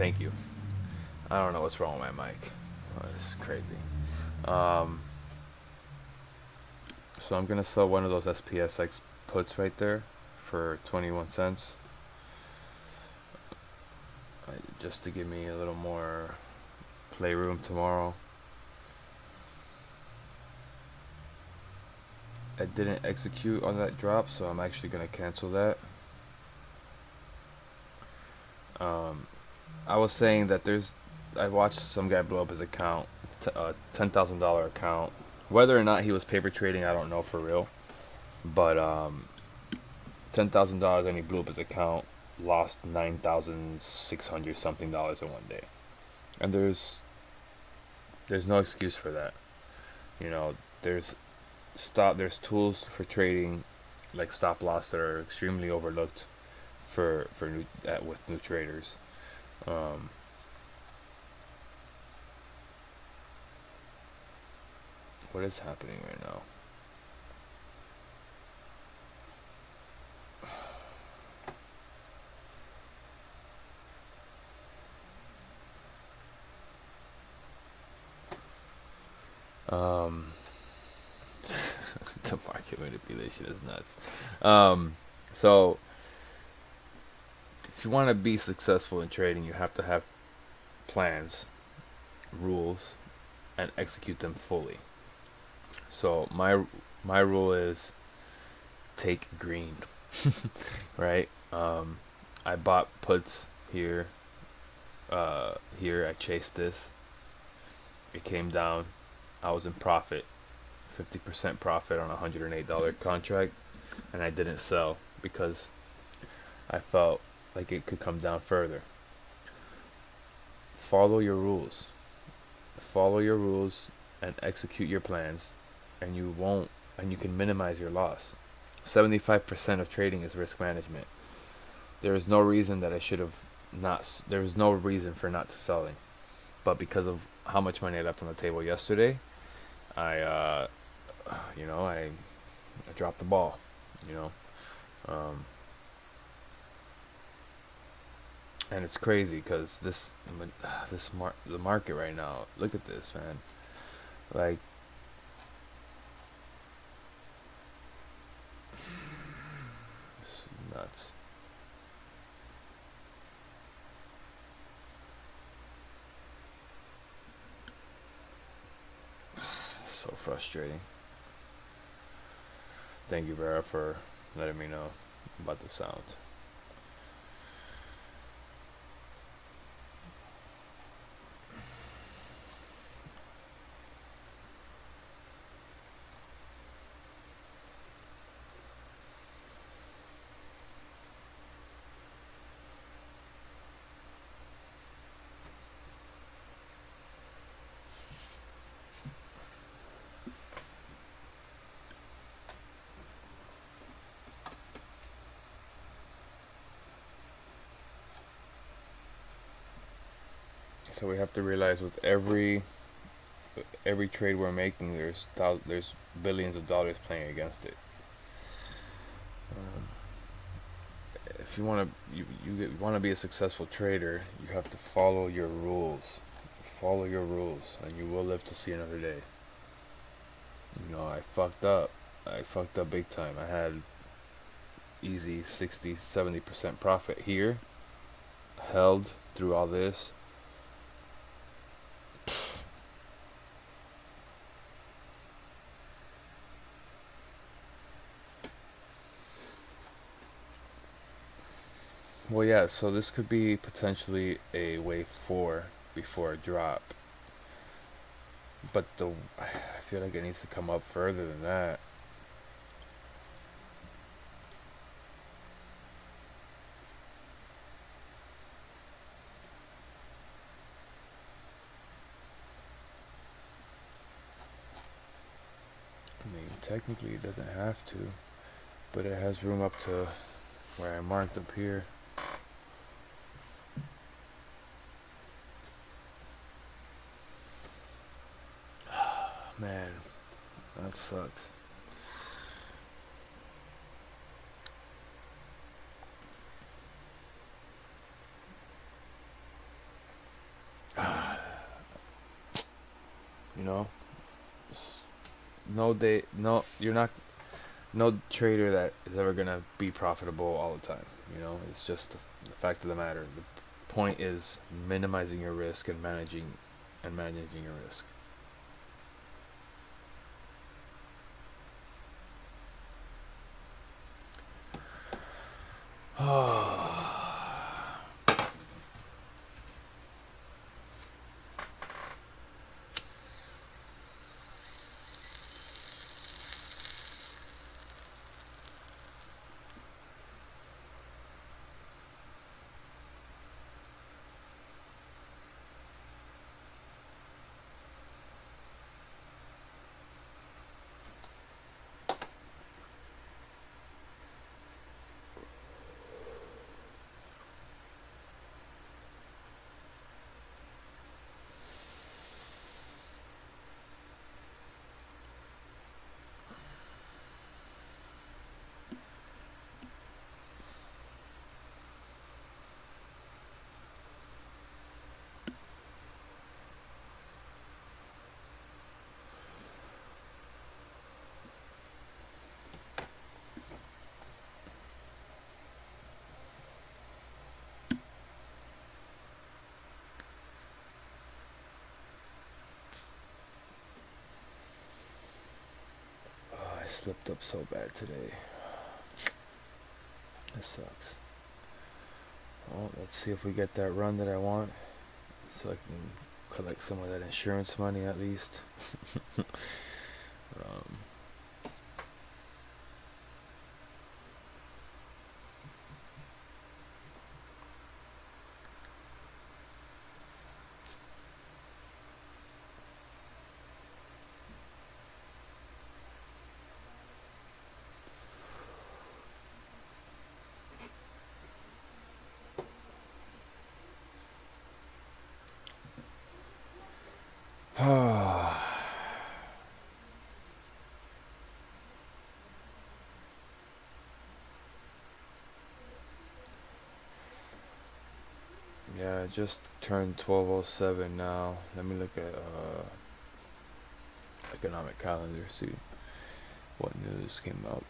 Thank you. I don't know what's wrong with my mic. Oh, it's crazy. Um, so I'm gonna sell one of those SPSX puts right there for 21 cents, just to give me a little more playroom tomorrow. I didn't execute on that drop, so I'm actually gonna cancel that. I was saying that I watched some guy blow up his account, a $10,000 account. Whether or not he was paper trading, I don't know for real. But $10,000, and he blew up his account, lost $9,600 something dollars in one day. And there's no excuse for that. You know, there's tools for trading like stop loss that are extremely overlooked with new traders. What is happening right now? The market manipulation is nuts. So if you want to be successful in trading, you have to have plans, rules, and execute them fully. So my rule is take green, right? I bought puts here. Here I chased this. It came down. I was in profit, 50% profit on a $108 contract, and I didn't sell because I felt like it could come down further. Follow your rules. Follow your rules and execute your plans, and you can minimize your loss. 75% of trading is risk management. There is no reason that I should have not. There was no reason for not selling, but because of how much money I left on the table yesterday, I dropped the ball. And it's crazy because the market right now. Look at this, man. Like, it's nuts. So frustrating. Thank you, Vera, for letting me know about the sound. So we have to realize with every trade we're making, there's billions of dollars playing against it. If you want to be a successful trader, you have to follow your rules. Follow your rules, and you will live to see another day. I fucked up. I fucked up big time. I had easy 60-70% profit here, held through all this. Well, yeah, so this could be potentially a wave 4 before a drop. But I feel like it needs to come up further than that. I mean, technically it doesn't have to, but it has room up to where I marked up here. Man, that sucks. You know, no day, no, you're not, no trader that is ever gonna be profitable all the time. You know, it's just the fact of the matter. The point is minimizing your risk and managing your risk. I slipped up so bad today. This sucks. Well, let's see if we get that run that I want, so I can collect some of that insurance money at least. um, yeah, I just turned 12:07 now. Let me look at economic calendar, see what news came out.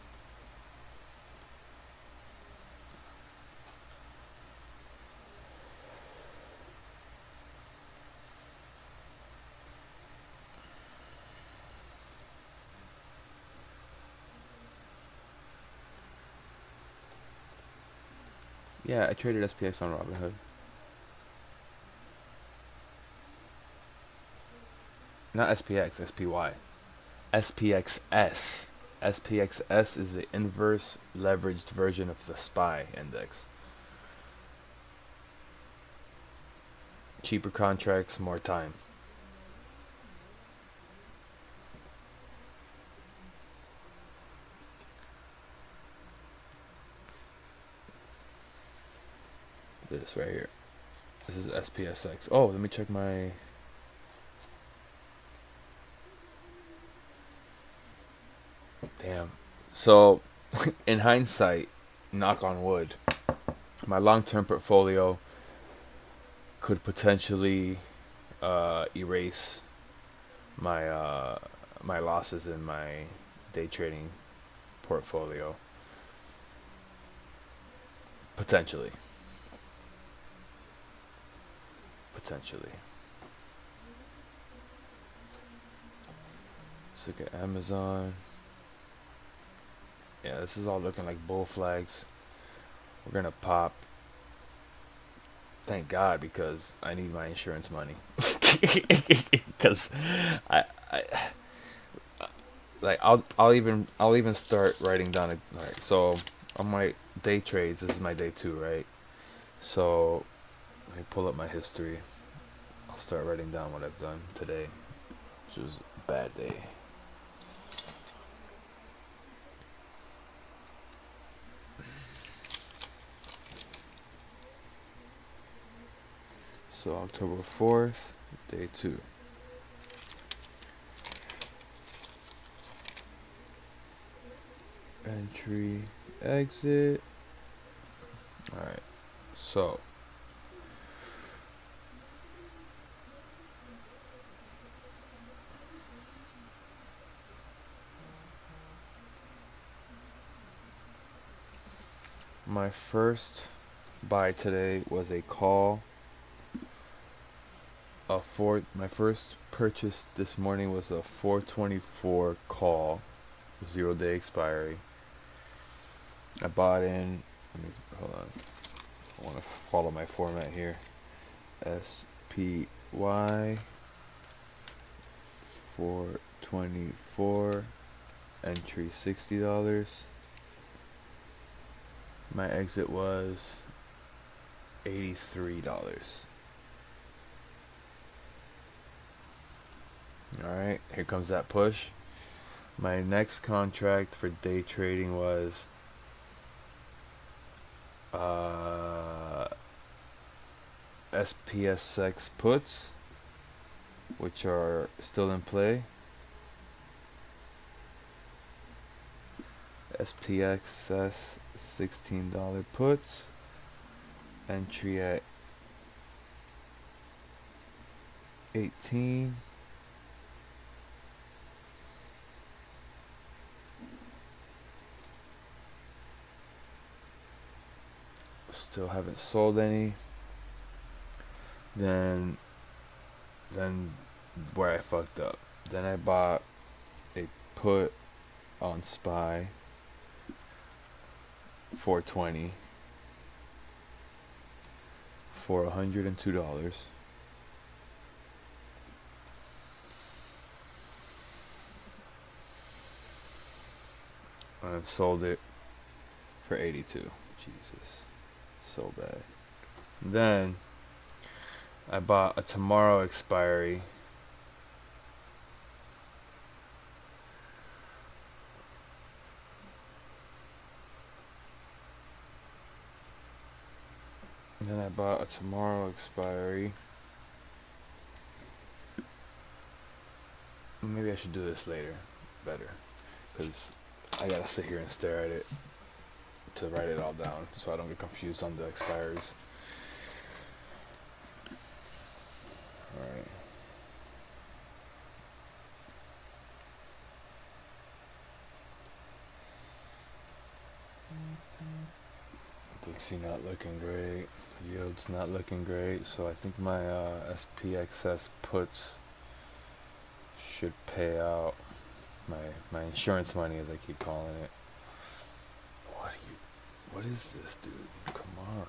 Yeah, I traded SPX on Robinhood. Not SPX, SPY. SPXS. SPXS is the inverse leveraged version of the SPY index. Cheaper contracts, more time. This right here. This is SPSX. Oh, let me check my... Damn. So, in hindsight, knock on wood, my long-term portfolio could potentially erase my losses in my day trading portfolio. Potentially. Let's look at Amazon. Yeah, this is all looking like bull flags. We're gonna pop. Thank God, because I need my insurance money. Because I like I'll even start writing down it. Like, so on my day trades, this is my day 2, right? So let me pull up my history. I'll start writing down what I've done today, which was a bad day. So October 4th, day 2. Entry, exit. Alright, so My first buy today was a call. My first purchase this morning was a 424 call, 0-day expiry. I bought in. Hold on. I want to follow my format here. SPY 424, entry $60. My exit was $83. Alright, here comes that push. My next contract for day trading was SPSX puts, which are still in play. SPXS $16 puts, entry at 18. Still haven't sold any. Then where I fucked up. Then I bought a put on SPY 420 for $102. And sold it for 82. Jesus, so bad. Then I bought a tomorrow expiry. Maybe I should do this later, better, because I gotta sit here and stare at it to write it all down, so I don't get confused on the expiries. Alright. Dixie not looking great. Yield's not looking great. So I think my SPXS puts should pay out. My insurance money, as I keep calling it. What is this, dude? Come on.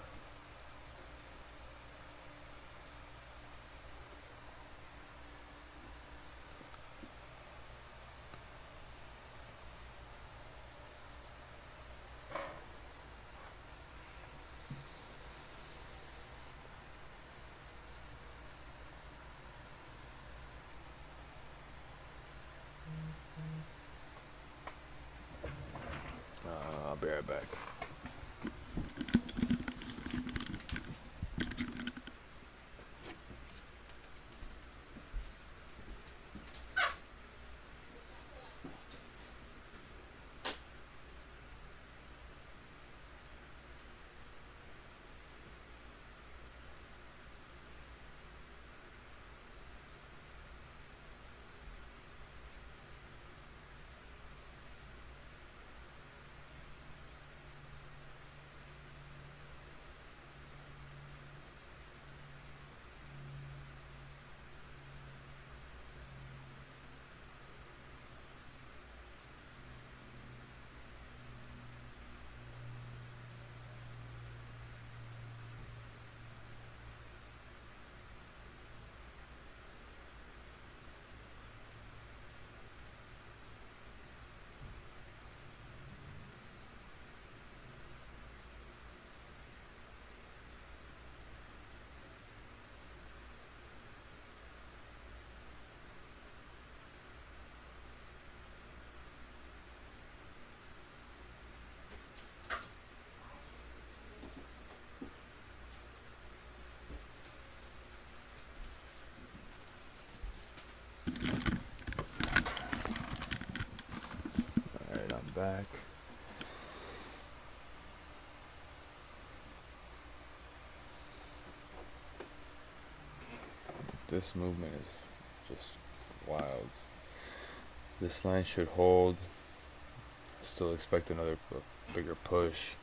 I'll be right back. Alright, I'm back. This movement is just wild. This line should hold. Still expect another bigger push.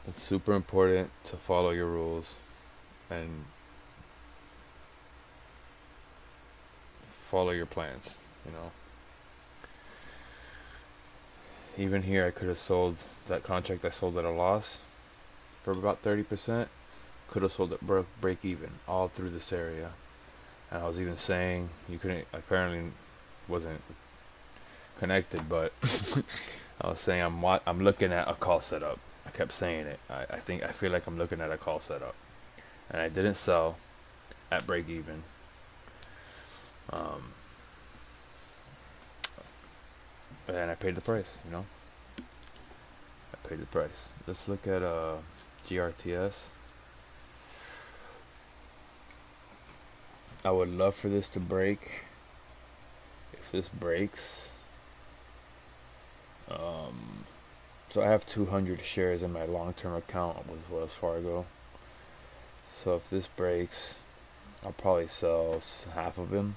It's super important to follow your rules and follow your plans, you know. Even here I could have sold that contract. I sold at a loss for about 30%. Could have sold it break even all through this area. And I was even saying you couldn't, apparently wasn't connected, but I was saying I'm looking at a call setup. I kept saying it. I feel like I'm looking at a call setup, and I didn't sell at break even. Um, and I paid the price. You know, I paid the price. Let's look at GRTS. I would love for this to break. If this breaks, so I have 200 shares in my long-term account with Wells Fargo. So if this breaks, I'll probably sell half of them.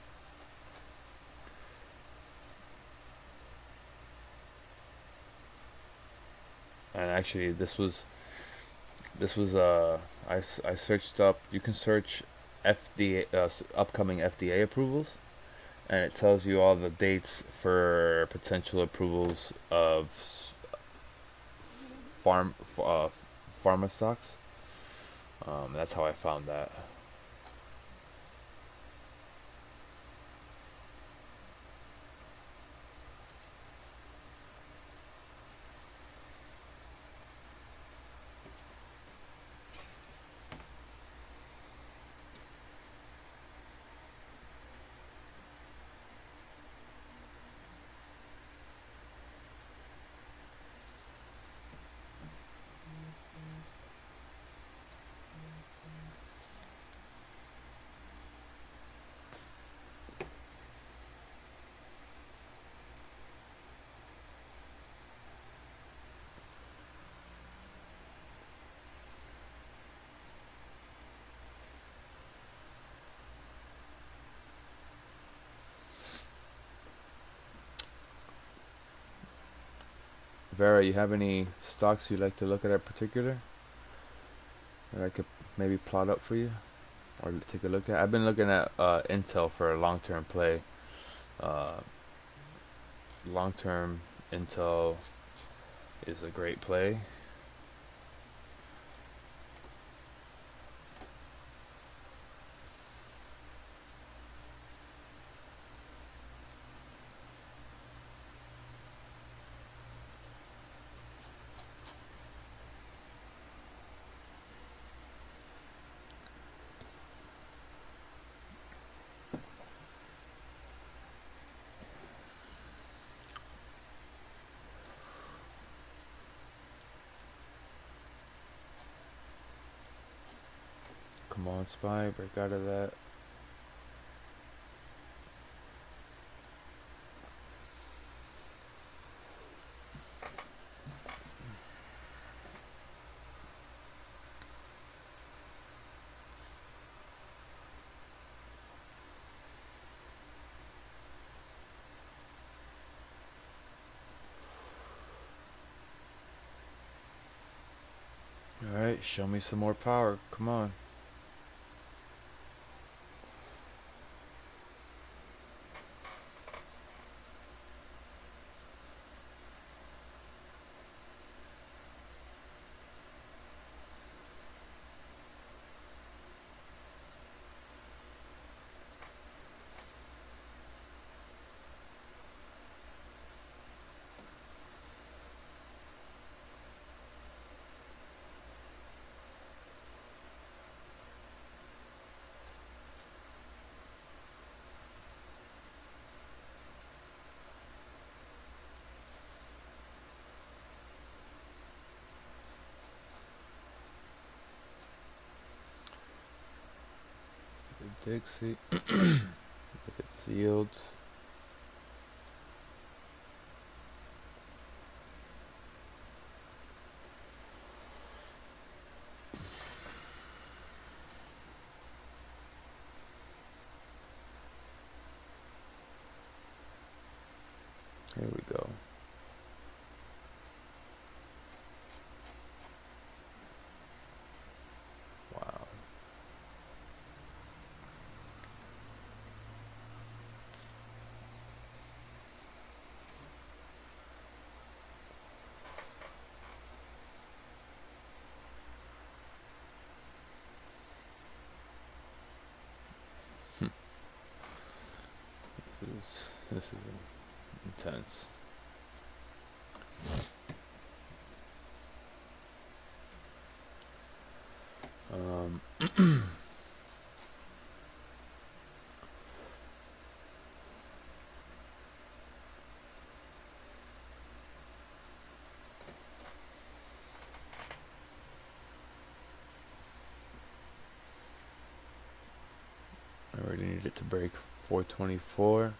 And actually, I searched up. You can search FDA upcoming FDA approvals, and it tells you all the dates for potential approvals of farm uh, pharma stocks. That's how I found that. Vera, you have any stocks you'd like to look at in particular that I could maybe plot up for you or take a look at? I've been looking at Intel for a long-term play. Uh, Long-term Intel is a great play. Come on, SPY, break out of that. Alright, show me some more power. Come on. Dixie. Look at the yields. Here we go. This is intense. I really need it to break 424.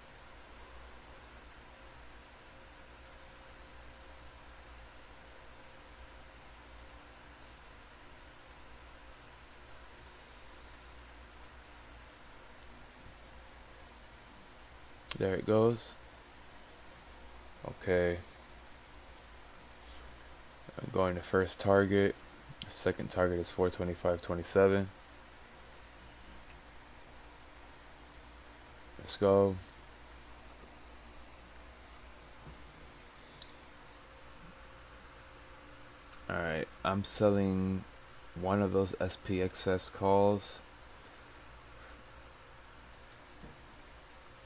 There it goes. Okay. I'm going to first target. Second target is 425.27. Let's go. Alright, I'm selling one of those SPXS calls.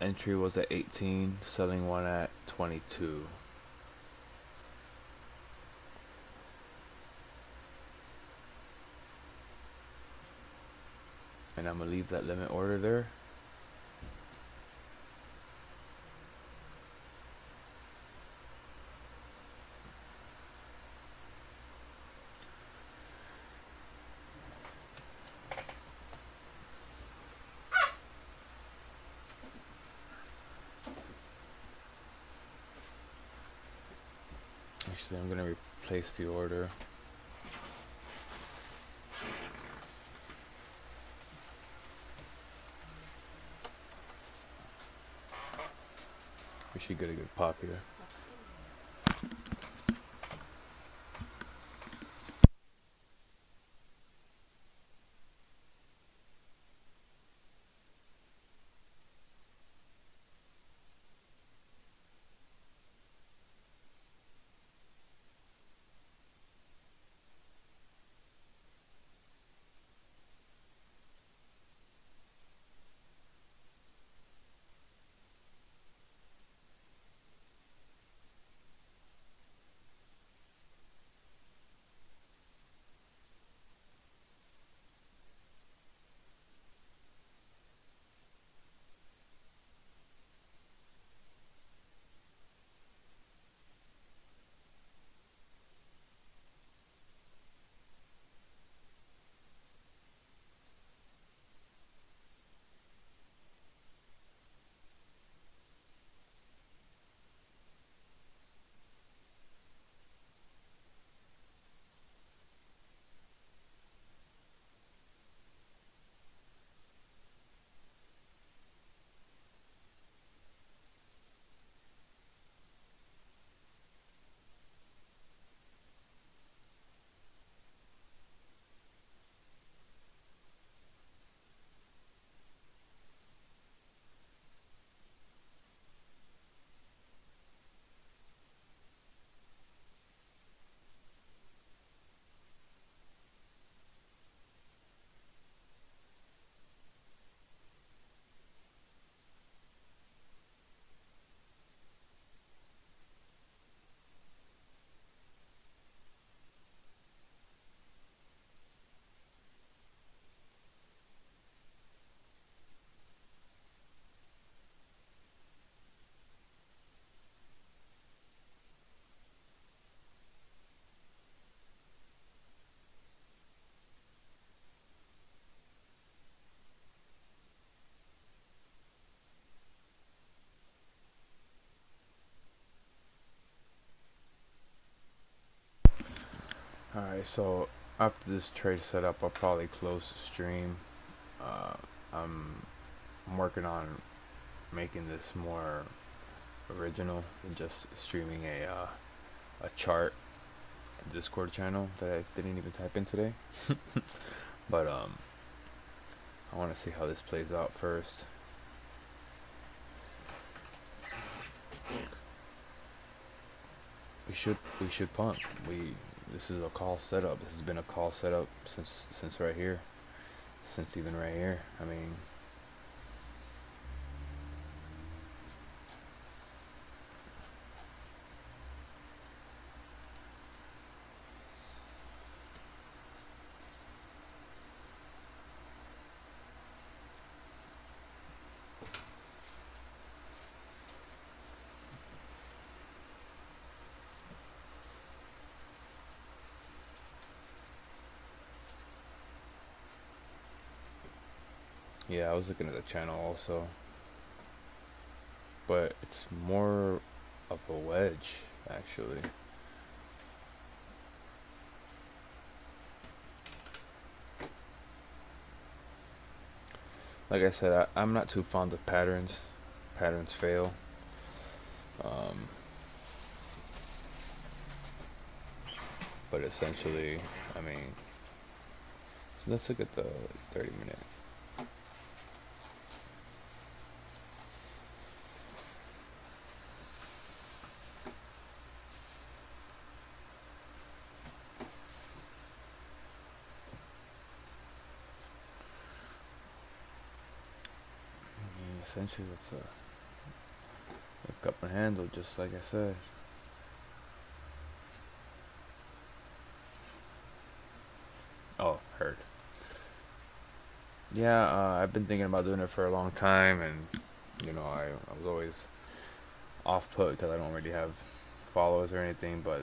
Entry was at 18, selling one at 22. And I'm gonna leave that limit order there. Actually, I'm gonna replace the order. We should get a good pop here. Alright, so after this trade setup, I'll probably close the stream. I'm working on making this more original than just streaming a chart Discord channel that I didn't even type in today. But I want to see how this plays out first. We should pump. This is a call setup. This has been a call setup since right here. Since even right here. I mean, Yeah, I was looking at the channel also, but it's more of a wedge actually. Like I said, I'm not too fond of patterns. Patterns fail. Um, but essentially, I mean, let's look at the 30-minute. Essentially, it's a cup and handle, just like I said. Oh, heard. Yeah, I've been thinking about doing it for a long time, and I was always off put because I don't really have followers or anything. But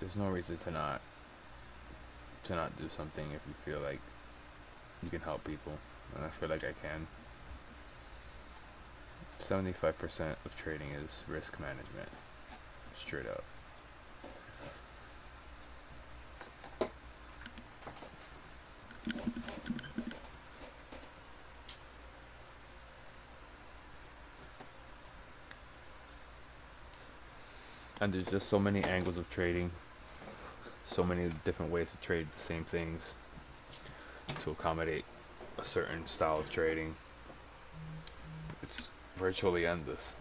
there's no reason to not do something if you feel like you can help people, and I feel like I can. 75% of trading is risk management, straight up. And there's just so many angles of trading, so many different ways to trade the same things to accommodate a certain style of trading. It's virtually endless.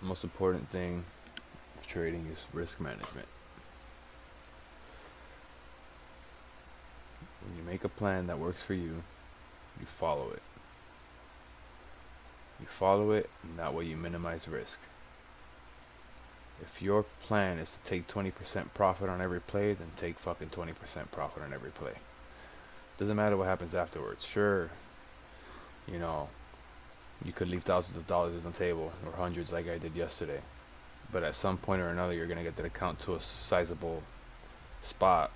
The most important thing of trading is risk management. When you make a plan that works for you, you follow it. You follow it, and that way you minimize risk. If your plan is to take 20% profit on every play, then take fucking 20% profit on every play. Doesn't matter what happens afterwards. Sure, you know, you could leave thousands of dollars on the table, or hundreds like I did yesterday. But at some point or another, you're going to get that account to a sizable spot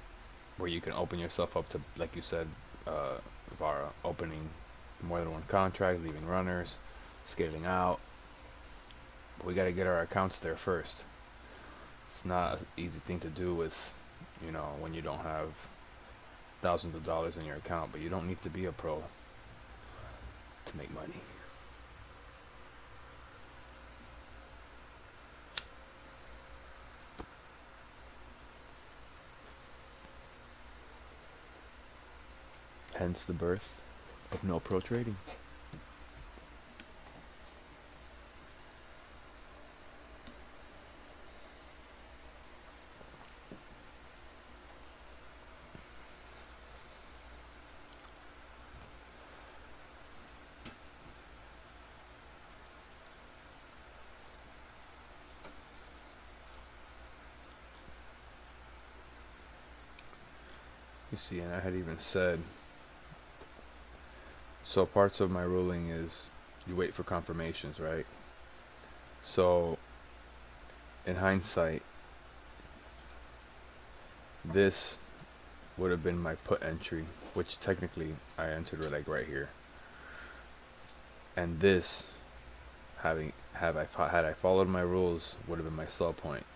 where you can open yourself up to, like you said, Vara, opening more than one contract, leaving runners, scaling out. But we got to get our accounts there first. It's not an easy thing to do with, when you don't have thousands of dollars in your account, but you don't need to be a pro to make money. Hence the birth of NoProTrading. You see, and I had even said, so parts of my ruling is you wait for confirmations, right? So in hindsight, this would have been my put entry, which technically I entered like right here, and this, had I followed my rules, would have been my sell point,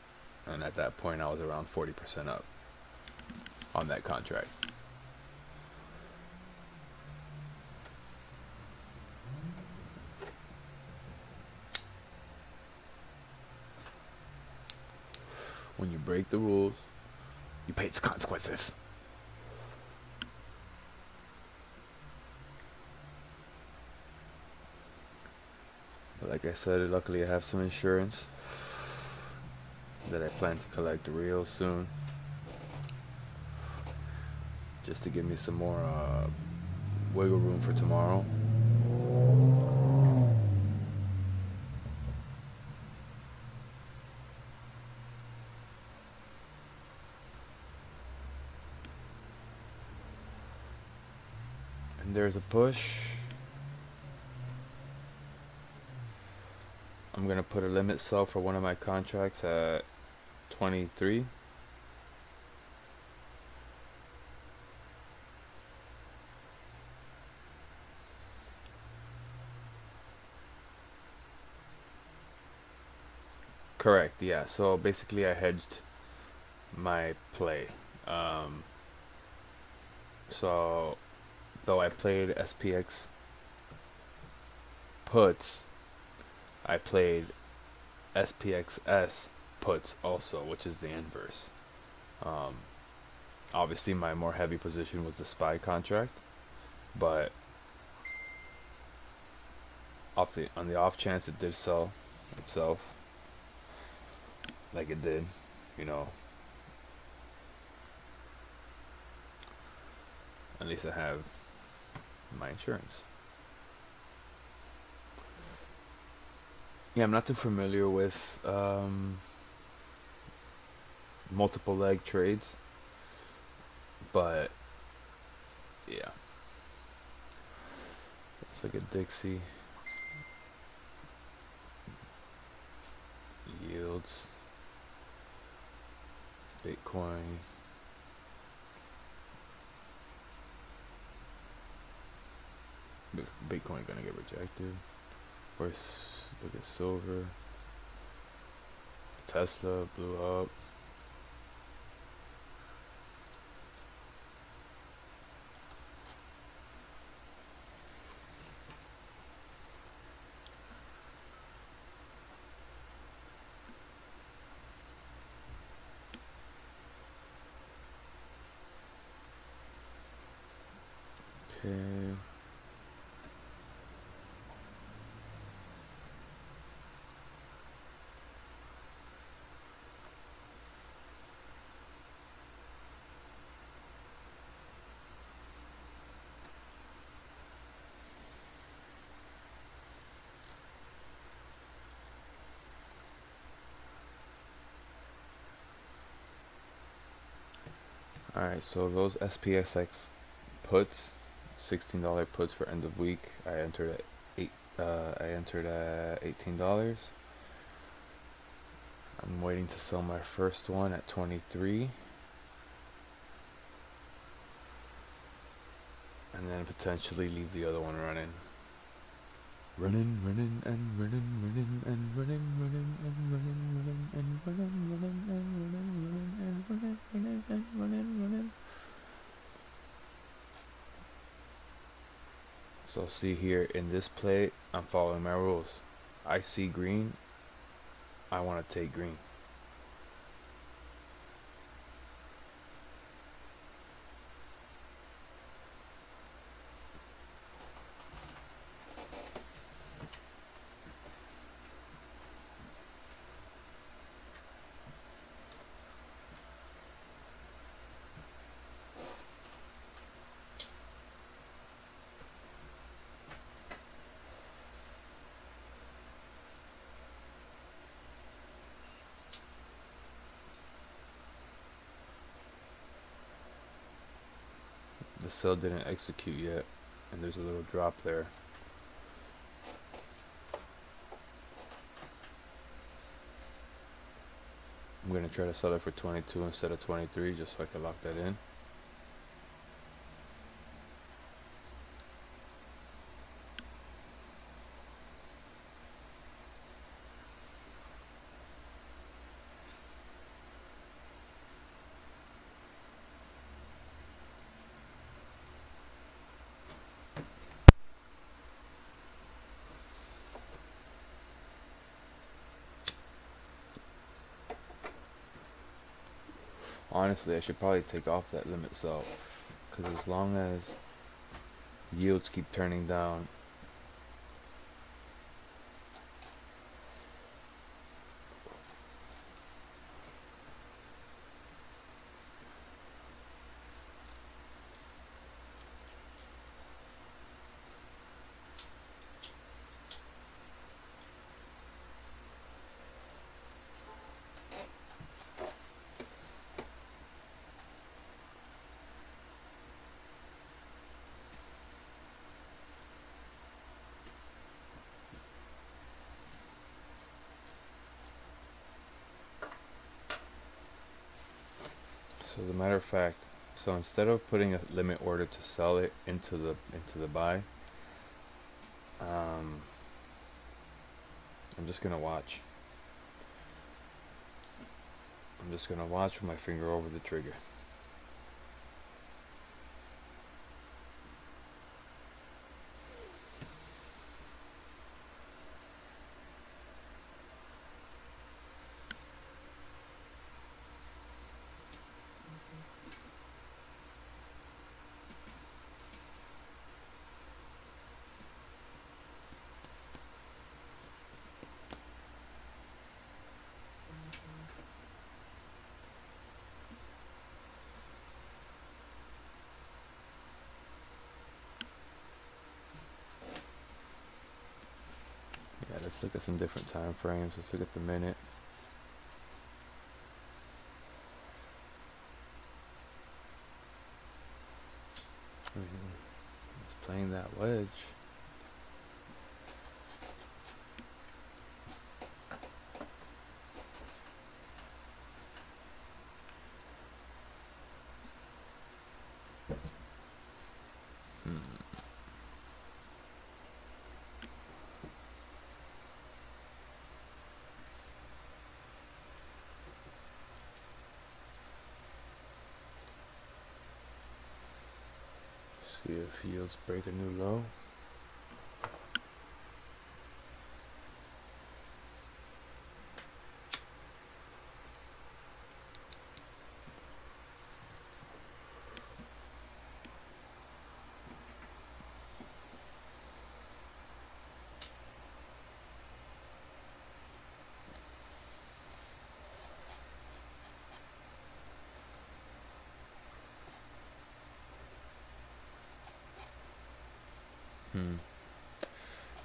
and at that point I was around 40% up on that contract. When you break the rules, you pay its consequences. But like I said, luckily I have some insurance that I plan to collect real soon, just to give me some more wiggle room for tomorrow. And there's a push. I'm gonna put a limit sell for one of my contracts at 23. Correct, yeah. So basically I hedged my play. So though I played SPX puts, I played SPXS puts also, which is the inverse. Obviously my more heavy position was the SPY contract, but on the off chance it did sell itself, like it did, you know, at least I have my insurance. Yeah, I'm not too familiar with multiple leg trades, but yeah, it's like a Dixie yields Bitcoin. Bitcoin gonna get rejected. Of course, look at silver. Tesla blew up. Okay. Alright, so those SPXX puts, $16 puts for end of week. I entered at $18. I'm waiting to sell my first one at 23, and then potentially leave the other one running. Running and running and running and running. So see here in this play, I'm following my rules. I see green, I want to take green. the sell didn't execute yet, and there's a little drop there. I'm going to try to sell it for 22 instead of 23 just so I can lock that in. Honestly, I should probably take off that limit sell, because as long as yields keep turning down, so as a matter of fact, so instead of putting a limit order to sell it into the buy, I'm just gonna watch. I'm just gonna watch with my finger over the trigger. Yeah, let's look at some different time frames. Let's look at the minute. It's playing that wedge. See if yields break a new low.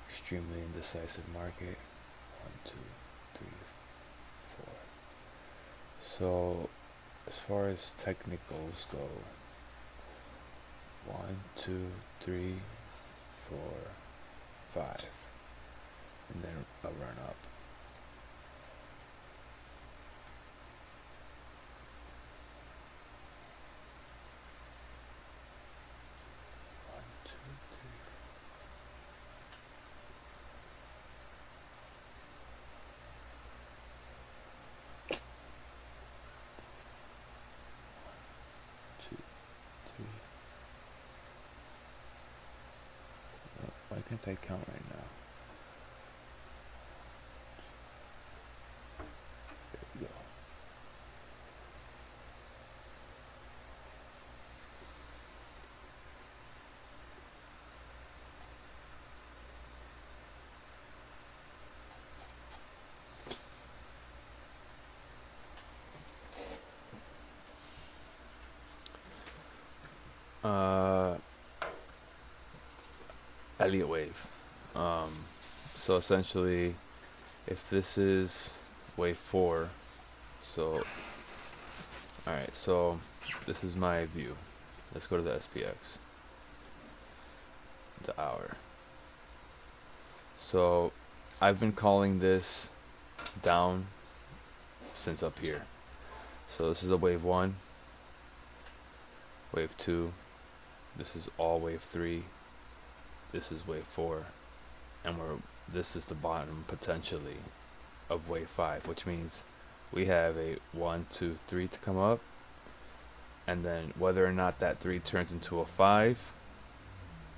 Extremely indecisive market. 1, 2, 3, 4. So as far as technicals go, 1, 2, 3, 4, 5, and then a run up. Why can't I count right now? There we go. Elliott wave. So essentially, if this is wave 4, so alright, so this is my view. let's go to the SPX, the hour. So I've been calling this down since up here. So this is a wave 1, wave 2, this is all wave 3, this is wave 4, and this is the bottom potentially of wave 5, which means we have a 1, 2, 3 to come up, and then whether or not that 3 turns into a 5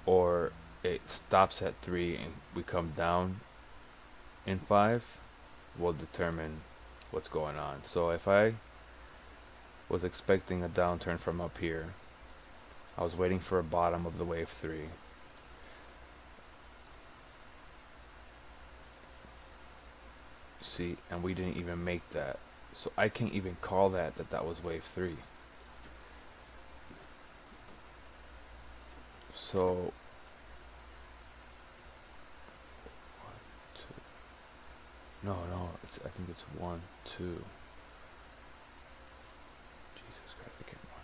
or it stops at 3 and we come down in 5 will determine what's going on. So if I was expecting a downturn from up here, I was waiting for a bottom of the wave 3. See, and we didn't even make that. So I can't even call that was wave 3. So no, I think it's 1, 2. Jesus Christ, I can't. 1,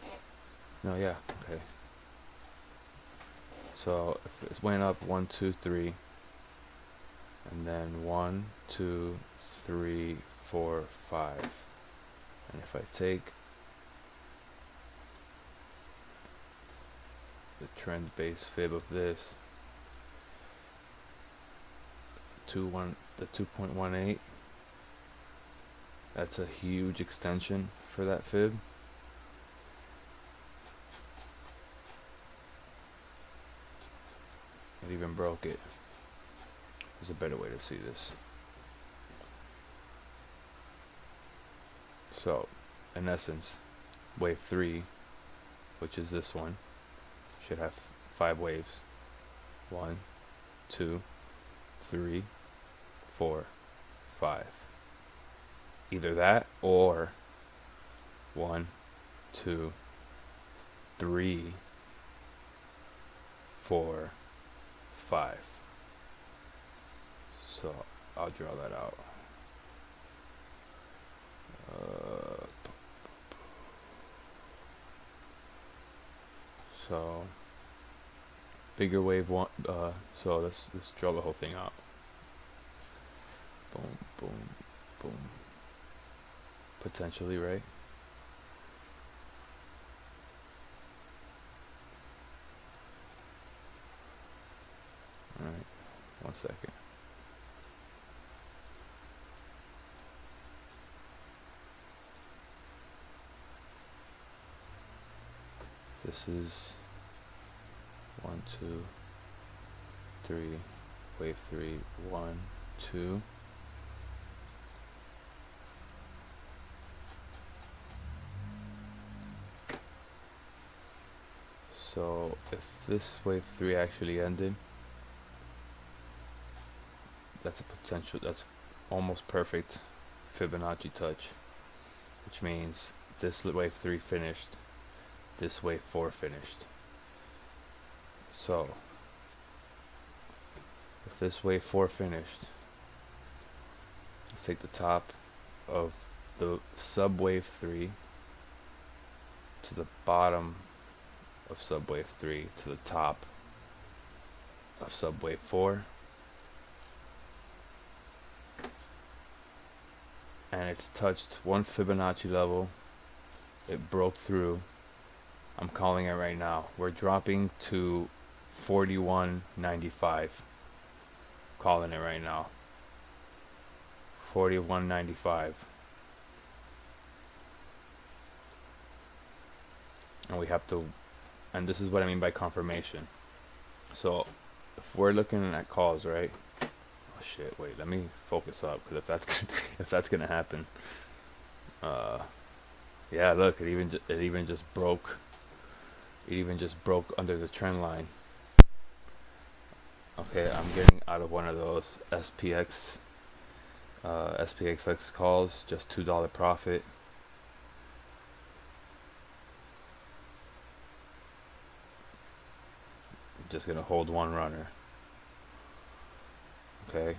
2, 3. No, yeah, okay. So if it went up 1, 2, 3, and then 1, 2, 3, 4, 5, and if I take the trend base fib of this, the 2.18, that's a huge extension for that fib. It even broke it. There's a better way to see this. So in essence, wave 3, which is this one, should have 5 waves. 1, 2, 3, 4, 5. Either that or 1, 2, 3, 4, 5. So I'll draw that out. So bigger wave 1. So let's draw the whole thing out. Boom, boom, boom. Potentially, right? Alright, 1 second. This is 1, 2, 3, wave 3, 1, 2. So if this wave 3 actually ended, that's a potential, that's almost perfect Fibonacci touch, which means this wave 3 finished, this wave 4 finished. So if this wave 4 finished, let's take the top of the sub wave 3 to the bottom of subwave 3 to the top of subwave 4, and it's touched one Fibonacci level. It broke through. I'm calling it right now. We're dropping to 41.95. Calling it right now. 41.95. And we have to, and this is what I mean by confirmation. So if we're looking at calls, right? Oh shit, wait, let me focus up, because if that's gonna happen, yeah, look, it even just broke under the trend line. Okay, I'm getting out of one of those SPXX calls, just $2 profit. Just gonna hold one runner. Okay.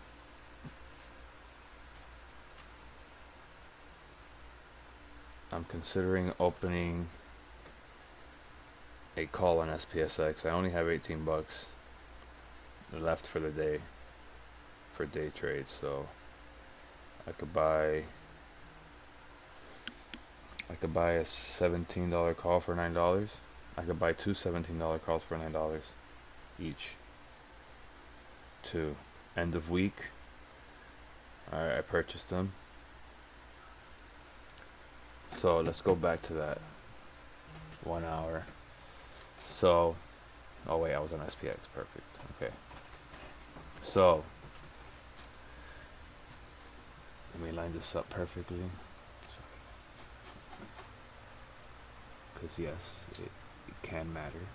I'm considering opening a call on SPSX. I only have 18 bucks left for the day for day trade, so I could buy a $17 call for $9. I could buy two $17 calls for $9 each. Two. End of week. Alright, I purchased them. So let's go back to that 1 hour. So, oh wait, I was on SPX. Perfect. Okay. So, let me line this up perfectly. Because yes, it can matter.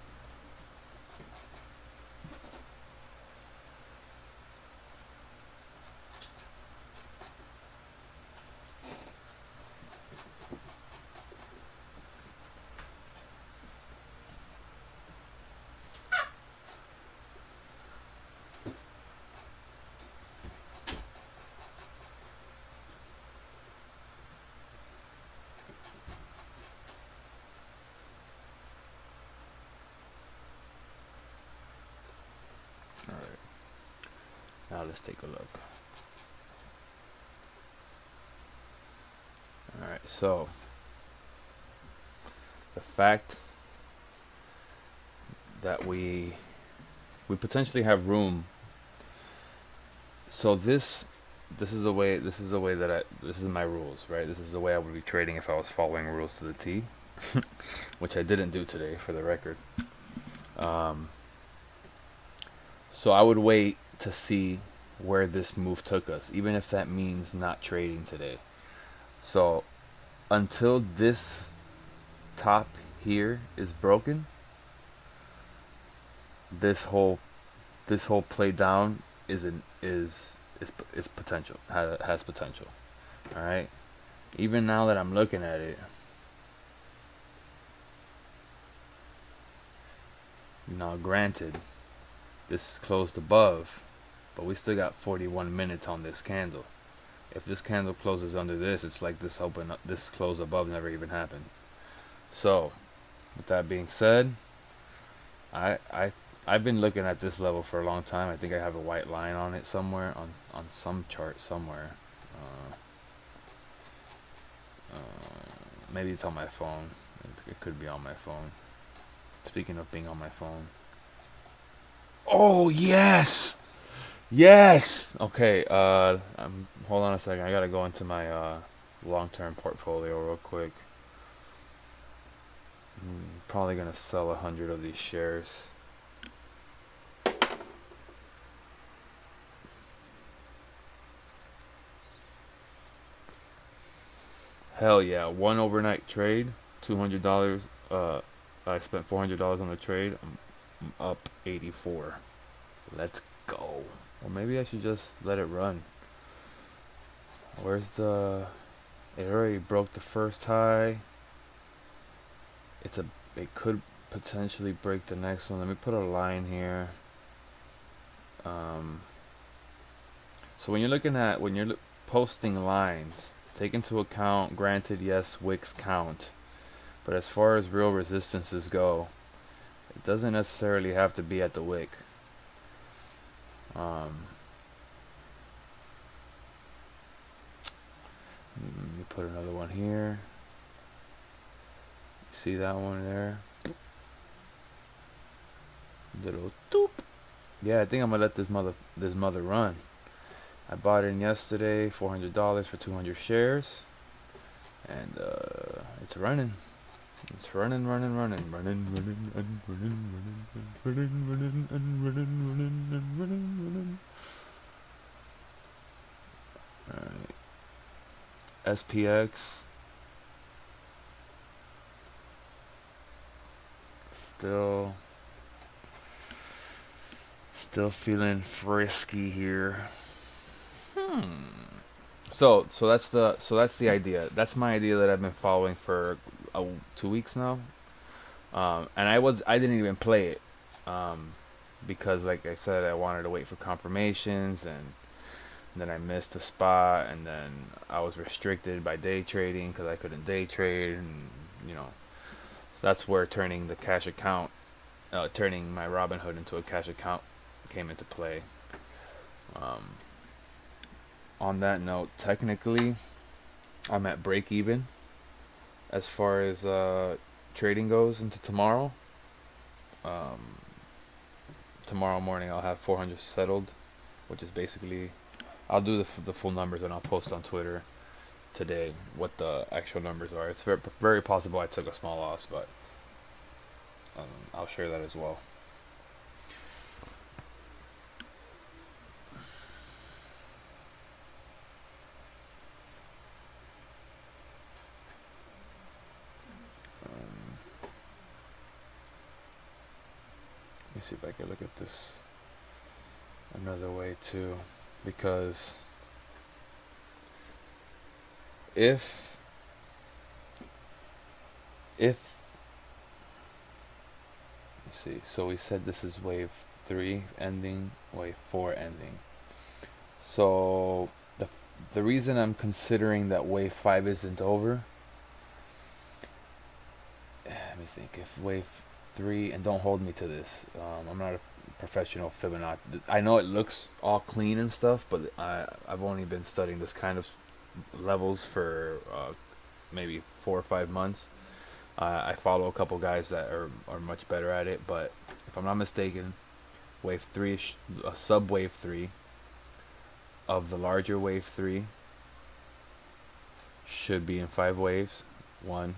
Alright. Now let's take a look. Alright, so the fact that we potentially have room. So this is the way this is my rules, right? This is the way I would be trading if I was following rules to the T, which I didn't do today, for the record. So I would wait to see where this move took us, even if that means not trading today. So until this top here is broken, this whole play down is potential, has potential. All right. Even now that I'm looking at it, now granted, this closed above, but we still got 41 minutes on this candle. If this candle closes under this, it's like this close above never even happened. So, with that being said, I've been looking at this level for a long time. I think I have a white line on it somewhere, on some chart somewhere. Maybe it's on my phone. It could be on my phone. Speaking of being on my phone. Oh, yes! Yes! Okay, hold on a second. I gotta go into my long-term portfolio real quick. Probably gonna sell 100 of these shares. Hell yeah, one overnight trade, $200. I spent $400 on the trade. I'm up 84. Let's go. Or maybe I should just let it run. Where's the... It already broke the first high. It could potentially break the next one. Let me put a line here. So when you're posting lines, take into account, granted, yes, wicks count, but as far as real resistances go, it doesn't necessarily have to be at the wick. Let me put another one here. See that one there? Little doop. Yeah, I think I'm gonna let this mother run. I bought in yesterday, $400 for 200 shares, and it's running. It's running. Alright. SPX. Still feeling frisky here. So that's the idea. That's my idea that I've been following for 2 weeks now. And I didn't even play it because, like I said, I wanted to wait for confirmations, and then I missed a spot, and then I was restricted by day trading because I couldn't day trade, and so that's where turning the cash account turning my Robinhood into a cash account came into play. On that note, technically, I'm at break even as far as trading goes into tomorrow. Tomorrow morning I'll have 400 settled, which is basically, I'll do the full numbers and I'll post on Twitter today what the actual numbers are. It's very possible I took a small loss, but I'll share that as well. Let me see if I can look at this another way too, because if let's see, so we said this is wave 3 ending, wave 4 ending. So the reason I'm considering that wave 5 isn't over, let me think, if wave 3, and don't hold me to this, I'm not a professional Fibonacci. I know it looks all clean and stuff, but I've only been studying this kind of levels for maybe 4 or 5 months. I follow a couple guys that are much better at it, but if I'm not mistaken, wave 3, a sub wave 3 of the larger wave 3 should be in 5 waves. 1,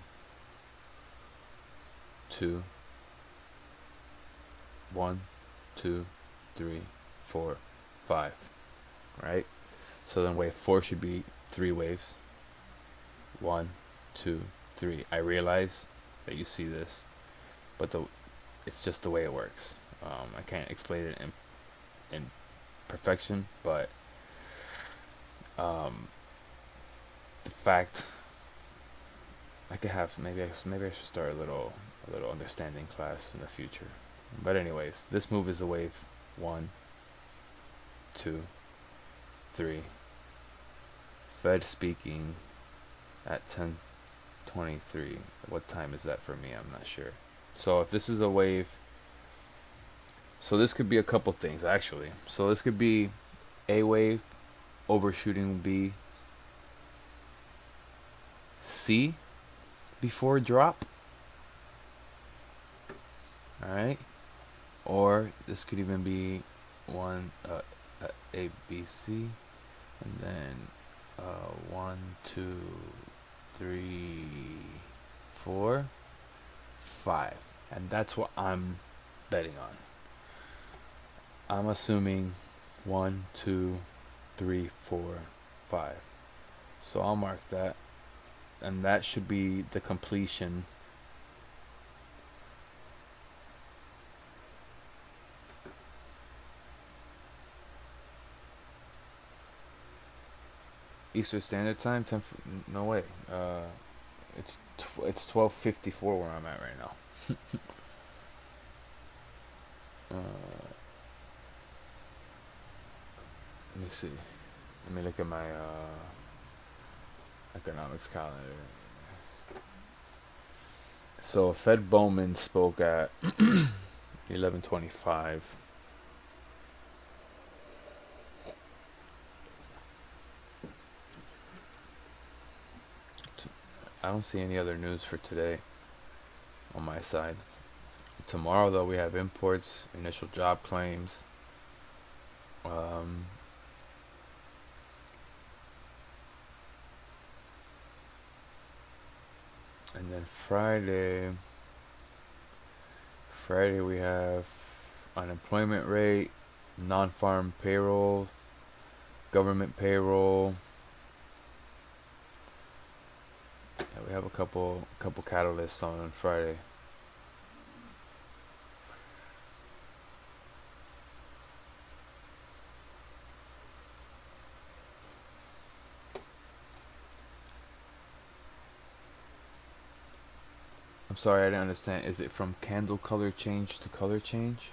2, 1, 2, 3, 4, 5. Right? So then wave 4 should be 3 waves. 1, 2, 3. I realize that you see this, but it's just the way it works. I can't explain it in perfection, but the fact I could have, maybe I should start a little understanding class in the future. But anyways, this move is a wave 1, 2, 3. Fed speaking at 10:23. What time is that for me? I'm not sure. So if this is a wave, so this could be a couple things actually. So this could be A wave overshooting B, C before drop. Alright, or this could even be one A, B, C, and then 1, 2, 3, 4, 5, and that's what I'm betting on. I'm assuming 1, 2, 3, 4, 5. So I'll mark that, and that should be the completion. Eastern Standard Time, no way. It's 12:54 where I'm at right now. Let me see. Let me look at my economics calendar. So Fed Bowman spoke at 11:25. I don't see any other news for today on my side. Tomorrow, though, we have imports, initial job claims. And then Friday we have unemployment rate, non-farm payroll, government payroll. Yeah, we have a couple catalysts on Friday. I'm sorry, I didn't understand. Is it from candle color change to color change?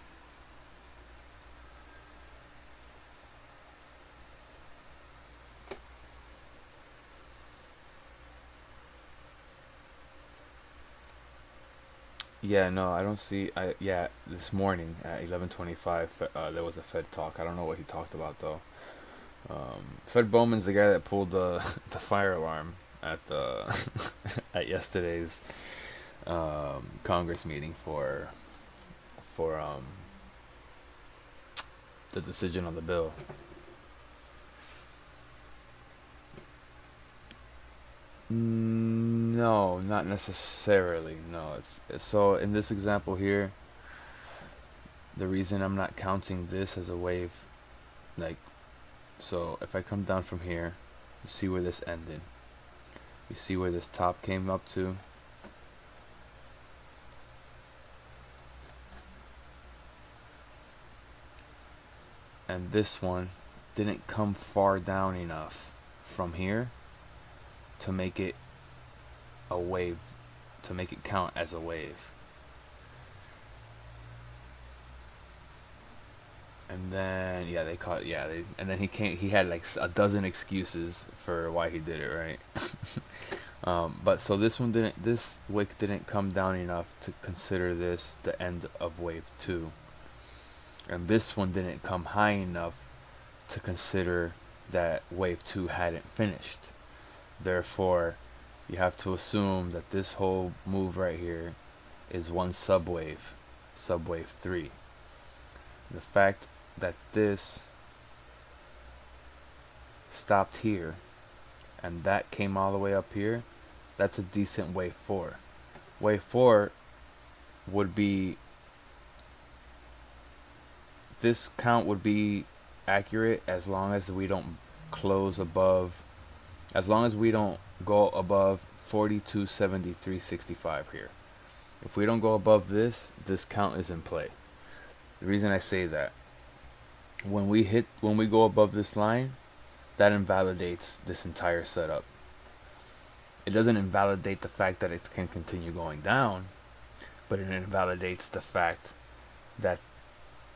Yeah, no, I don't see. Yeah, this morning at 11:25, there was a Fed talk. I don't know what he talked about though. Fred Bowman's the guy that pulled the the fire alarm at the at yesterday's Congress meeting for the decision on the bill. No, not necessarily. No, it's so in this example here, the reason I'm not counting this as a wave, like, so if I come down from here, you see where this ended. You see where this top came up to. And this one didn't come far down enough from here to make it a wave, to make it count as a wave. And then yeah, they caught and then he had like a dozen excuses for why he did it, right? But so this wick didn't come down enough to consider this the end of wave 2, and this one didn't come high enough to consider that wave 2 hadn't finished. Therefore, you have to assume that this whole move right here is one subwave 3. The fact that this stopped here and that came all the way up here, that's a decent wave 4. Wave 4 would be, this count would be accurate as long as we don't close above, as long as we don't go above 42.73.65 here. If we don't go above this count is in play. The reason I say that, when we go above this line, that invalidates this entire setup. It doesn't invalidate the fact that it can continue going down, but it invalidates the fact that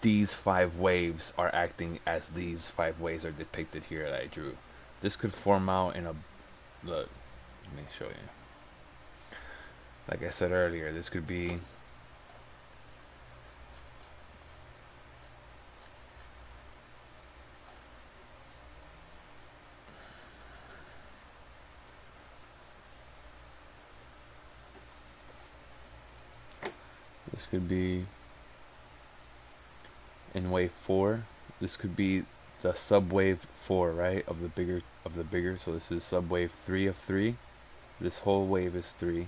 these 5 waves are acting as these 5 waves are depicted here that I drew. This could form out in a, look, let me show you. Like I said earlier, this could be in wave 4. This could be the subwave 4, right, of the bigger, so this is subwave 3 of 3. This whole wave is 3.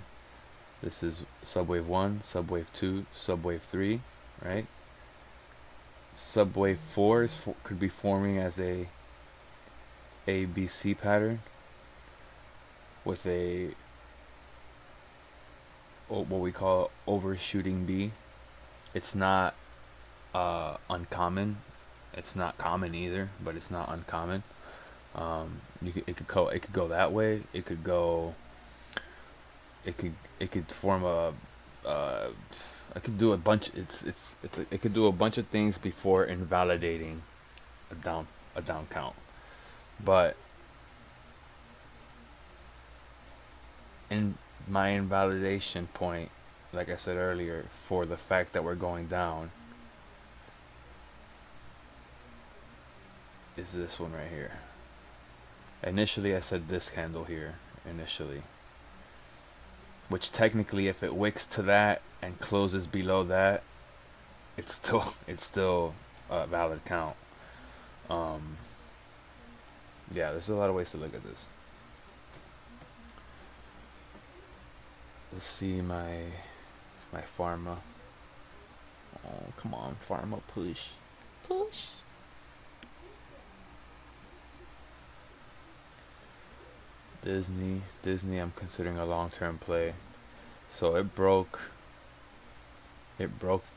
This is subwave 1, subwave 2, subwave 3, right? Subwave 4 could be forming as a ABC pattern with a what we call overshooting B. It's not uncommon. It's not common either, but it's not uncommon. It could go that way. It could form a I could do a bunch. It could do a bunch of things before invalidating a down count. But in my invalidation point, like I said earlier, for the fact that we're going down, is this one right here. Initially I said this candle here initially, which technically if it wicks to that and closes below that, it's still a valid count. Yeah, there's a lot of ways to look at this. Let's see my pharma. Oh, come on, pharma, push. Disney, I'm considering a long-term play. So it broke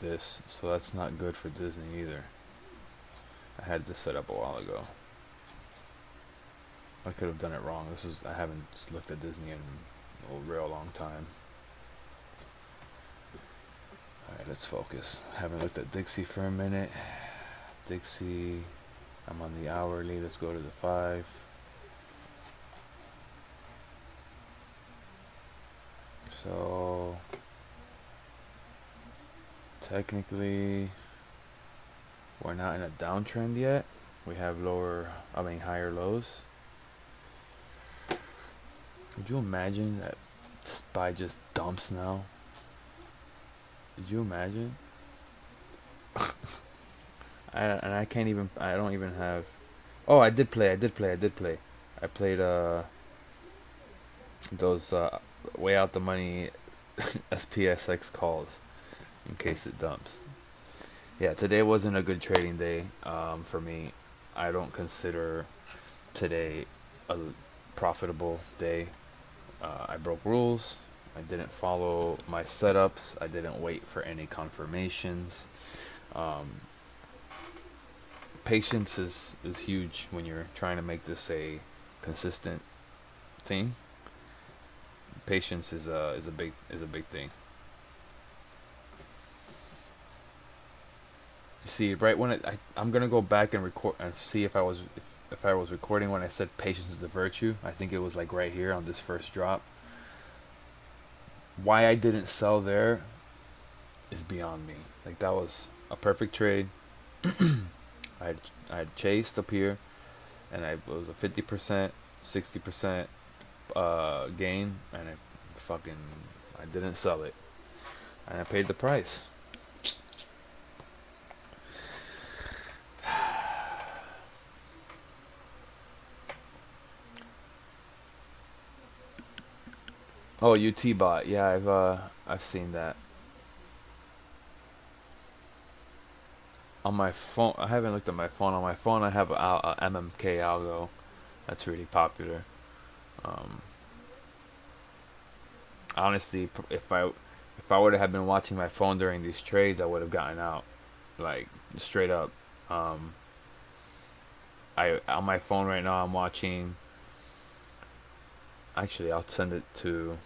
this, so that's not good for Disney either. I had this set up a while ago. I could have done it wrong. I haven't looked at Disney in a real long time. Alright, let's focus. I haven't looked at Dixie for a minute. Dixie, I'm on the hourly. Let's go to the 5. So technically we're not in a downtrend yet. We have higher lows. Would you imagine that SPY just dumps now? Did you imagine? I can't even, I don't even have, oh, I did play. I played those way out the money SPSX calls in case it dumps. Yeah, today wasn't a good trading day for me. I don't consider today a profitable day. I broke rules. I didn't follow my setups. I didn't wait for any confirmations. Patience is huge when you're trying to make this a consistent thing. Patience is a big thing. You see, right when I'm gonna go back and record and see if I was recording when I said patience is the virtue. I think it was like right here on this first drop. Why I didn't sell there is beyond me. Like, that was a perfect trade. I had chased up here, and it was a 50%, 60% gain, and I didn't sell it, and I paid the price. Oh, UT bot. Yeah, I've seen that. On my phone, I haven't looked at my phone. On my phone, I have a MMK algo. That's really popular. Honestly, if I would have been watching my phone during these trades, I would have gotten out, like, straight up. I on my phone right now, I'm watching. Actually, I'll send it to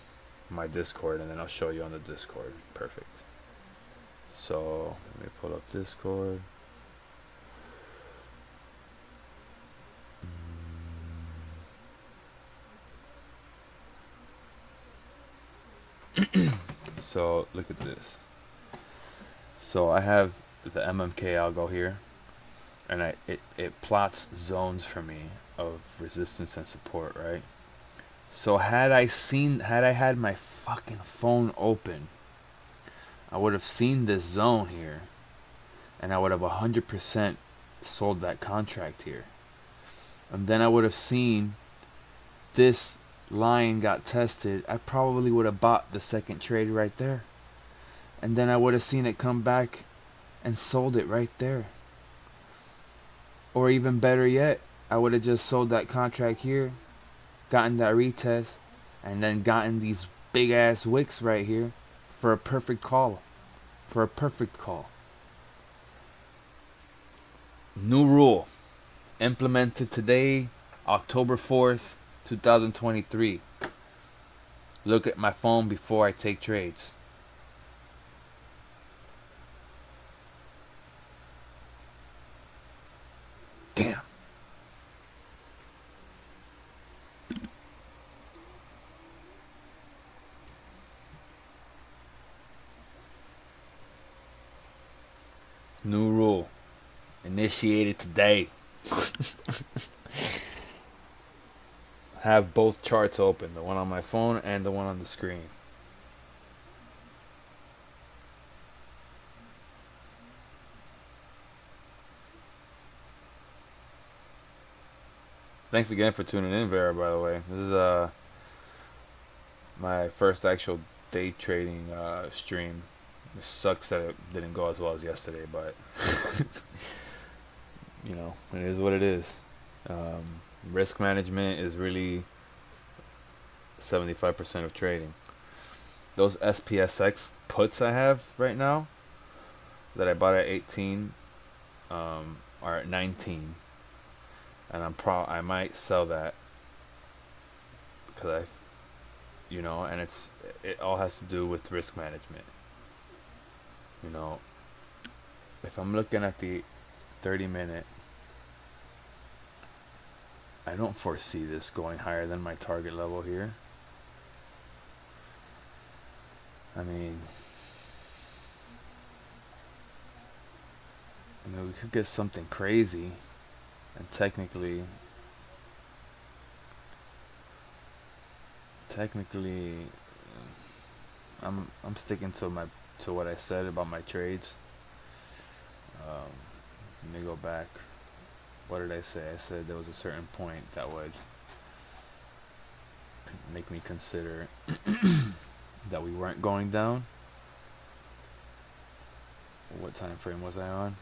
my Discord, and then I'll show you on the Discord. Perfect. So let me pull up Discord. So look at this. So I have the MMK algo here, and it plots zones for me of resistance and support, right? So had I had my fucking phone open, I would have seen this zone here, and I would have 100% sold that contract here. And then I would have seen this line got tested. I probably would have bought the second trade right there. And then I would have seen it come back and sold it right there. Or even better yet, I would have just sold that contract here, gotten that retest, and then gotten these big ass wicks right here for a perfect call. New rule implemented today, October 4th, 2023. Look at my phone before I take trades. Damn. New rule initiated today. Have both charts open, the one on my phone and the one on the screen. Thanks again for tuning in, Vera, by the way. This is my first actual day trading stream. It sucks that it didn't go as well as yesterday, but you know, it is what it is. Risk management is really 75% of trading. Those SPSX puts I have right now that I bought at 18 are at 19, and I might sell that because and it all has to do with risk management. You know, if I'm looking at the 30-minute, I don't foresee this going higher than my target level here. I mean, I mean, we could get something crazy, and technically, I'm sticking to what I said about my trades. Um, Let me go back. What did I say? I said there was a certain point that would make me consider that we weren't going down. What time frame was I on?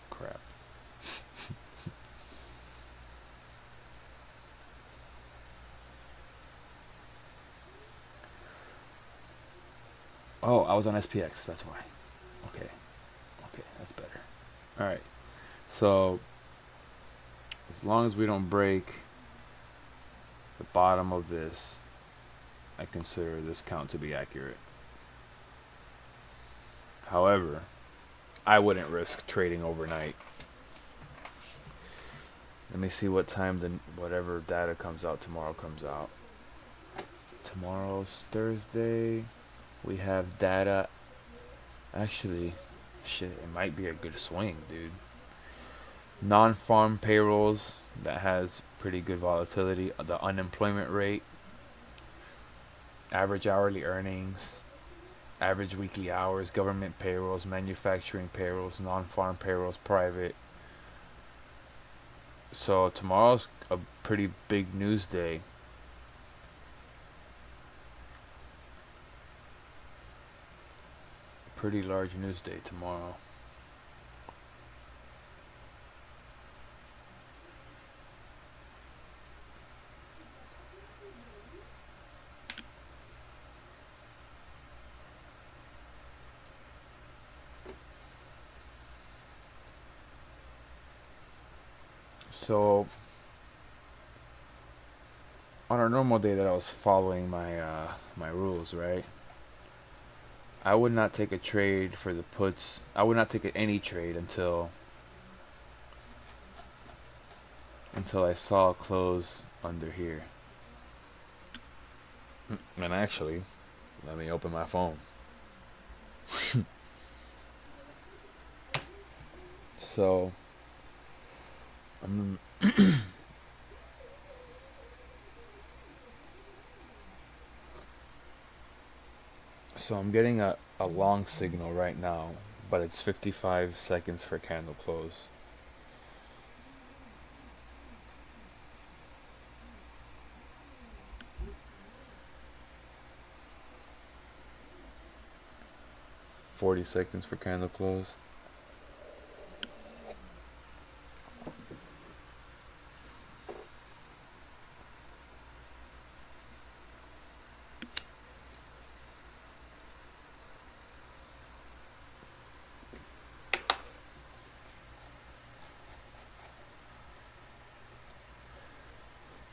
Crap. Oh, I was on SPX. That's why. Okay. Okay, that's better. All right. So as long as we don't break the bottom of this, I consider this count to be accurate. However, I wouldn't risk trading overnight. Let me see what time whatever data comes out tomorrow comes out. Tomorrow's Thursday. We have data. Actually, shit, it might be a good swing, dude. Non-farm payrolls that has pretty good volatility. The unemployment rate, average hourly earnings, average weekly hours, government payrolls, manufacturing payrolls, non-farm payrolls, private. So tomorrow's a pretty big news day. Pretty large news day tomorrow. So on a normal day that I was following my rules, right? I would not take a trade for the puts. I would not take any trade until I saw a close under here. And actually, let me open my phone. So I'm so I'm getting a long signal right now, but it's 55 seconds for candle close. $40 for candle close.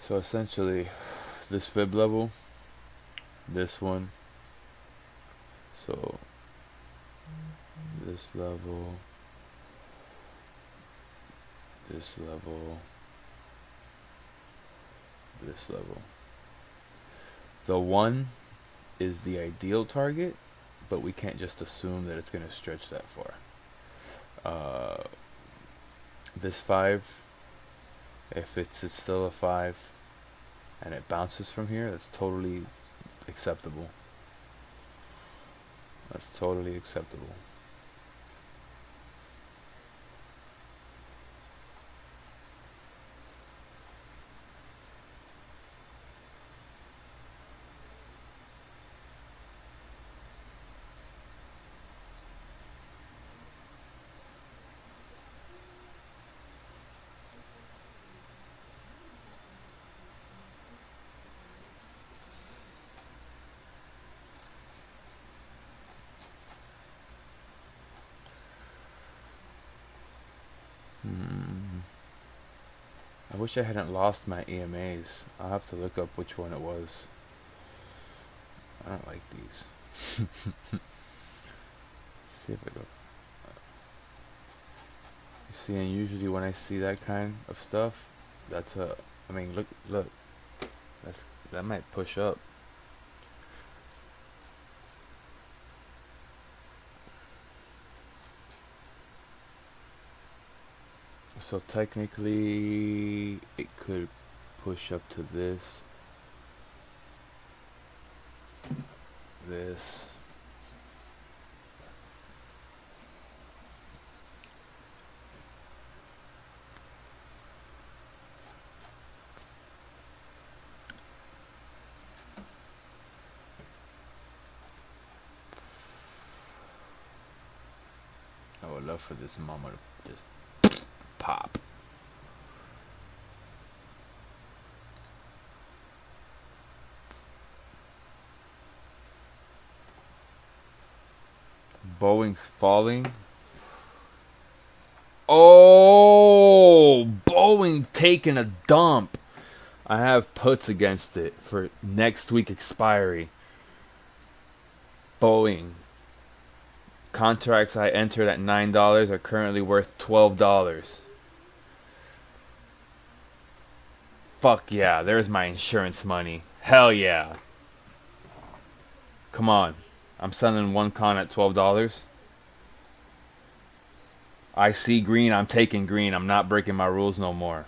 So essentially, this fib level, this one, so this level, this level, this level. The one is the ideal target, but we can't just assume that it's going to stretch that far. This 5, if it's still a 5 and it bounces from here, that's totally acceptable. That's totally acceptable. I wish I hadn't lost my EMAs. I'll have to look up which one it was. I don't like these. See if I go. You see, and usually when I see that kind of stuff, that's a. I mean, look. That might push up. So technically it could push up to this. This. I would love for this mama to just pop. Boeing's falling. Oh, Boeing taking a dump. I have puts against it for next week expiry. Boeing. Contracts I entered at $9 are currently worth $12. Fuck yeah, there's my insurance money. Hell yeah. Come on. I'm selling one con at $12. I see green, I'm taking green. I'm not breaking my rules no more.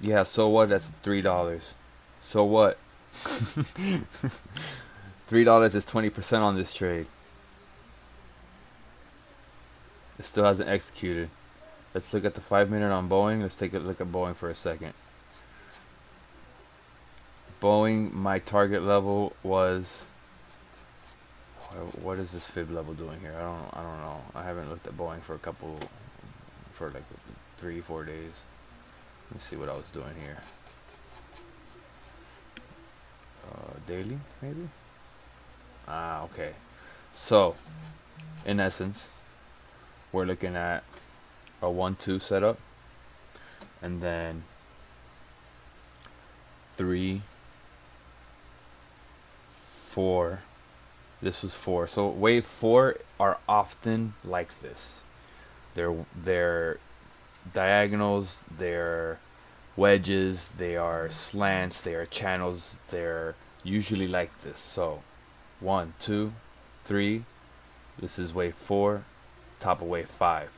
Yeah, so what? That's $3. So what? $3 is 20% on this trade. It still hasn't executed. Let's look at the 5-minute on Boeing. Let's take a look at Boeing for a second. Boeing, my target level was. What is this fib level doing here? I don't know. I haven't looked at Boeing for like 3-4 days. Let me see what I was doing here. Daily, maybe? Ah, okay. So, in essence, we're looking at a 1-2 setup, and then 3, 4. This was 4. So wave 4 are often like this. They're diagonals, they're wedges, they are slants, they are channels, they're usually like this. So 1, 2, 3. This is wave 4, top of wave 5.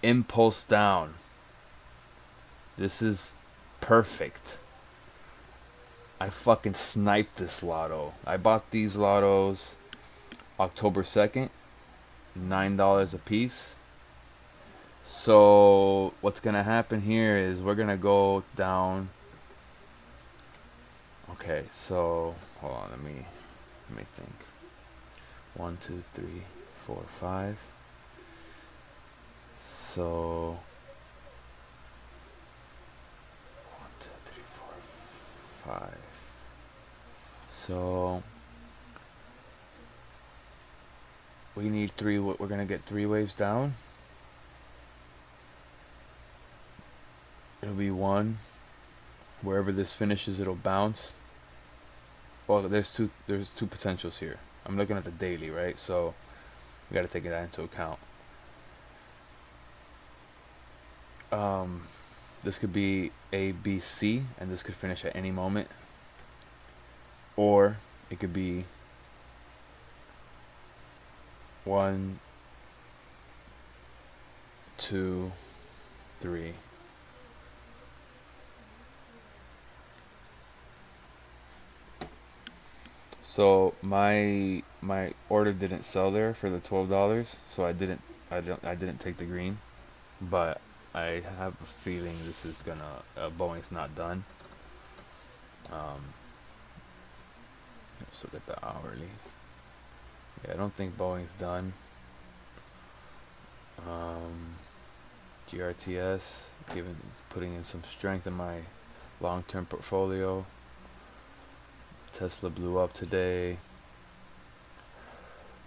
Impulse down. This is perfect. I fucking sniped this lotto. I bought these lottos October 2nd, $9 a piece. So what's gonna happen here is we're gonna go down. Okay, so hold on, let me think. 1, 2, 3, 4, 5. So 1, 2, 3, 4, 5. So we need 3. We're gonna get 3 waves down. It'll be 1. Wherever this finishes, it'll bounce. Well, there's two potentials here. I'm looking at the daily, right? So we got to take that into account. This could be A, B, C, and this could finish at any moment. Or it could be 1, 2, 3. So my order didn't sell there for the $12, so I didn't take the green, but I have a feeling this is gonna Boeing's not done. Let's look at the hourly. Yeah, I don't think Boeing's done. GRTS putting in some strength in my long-term portfolio. Tesla blew up today.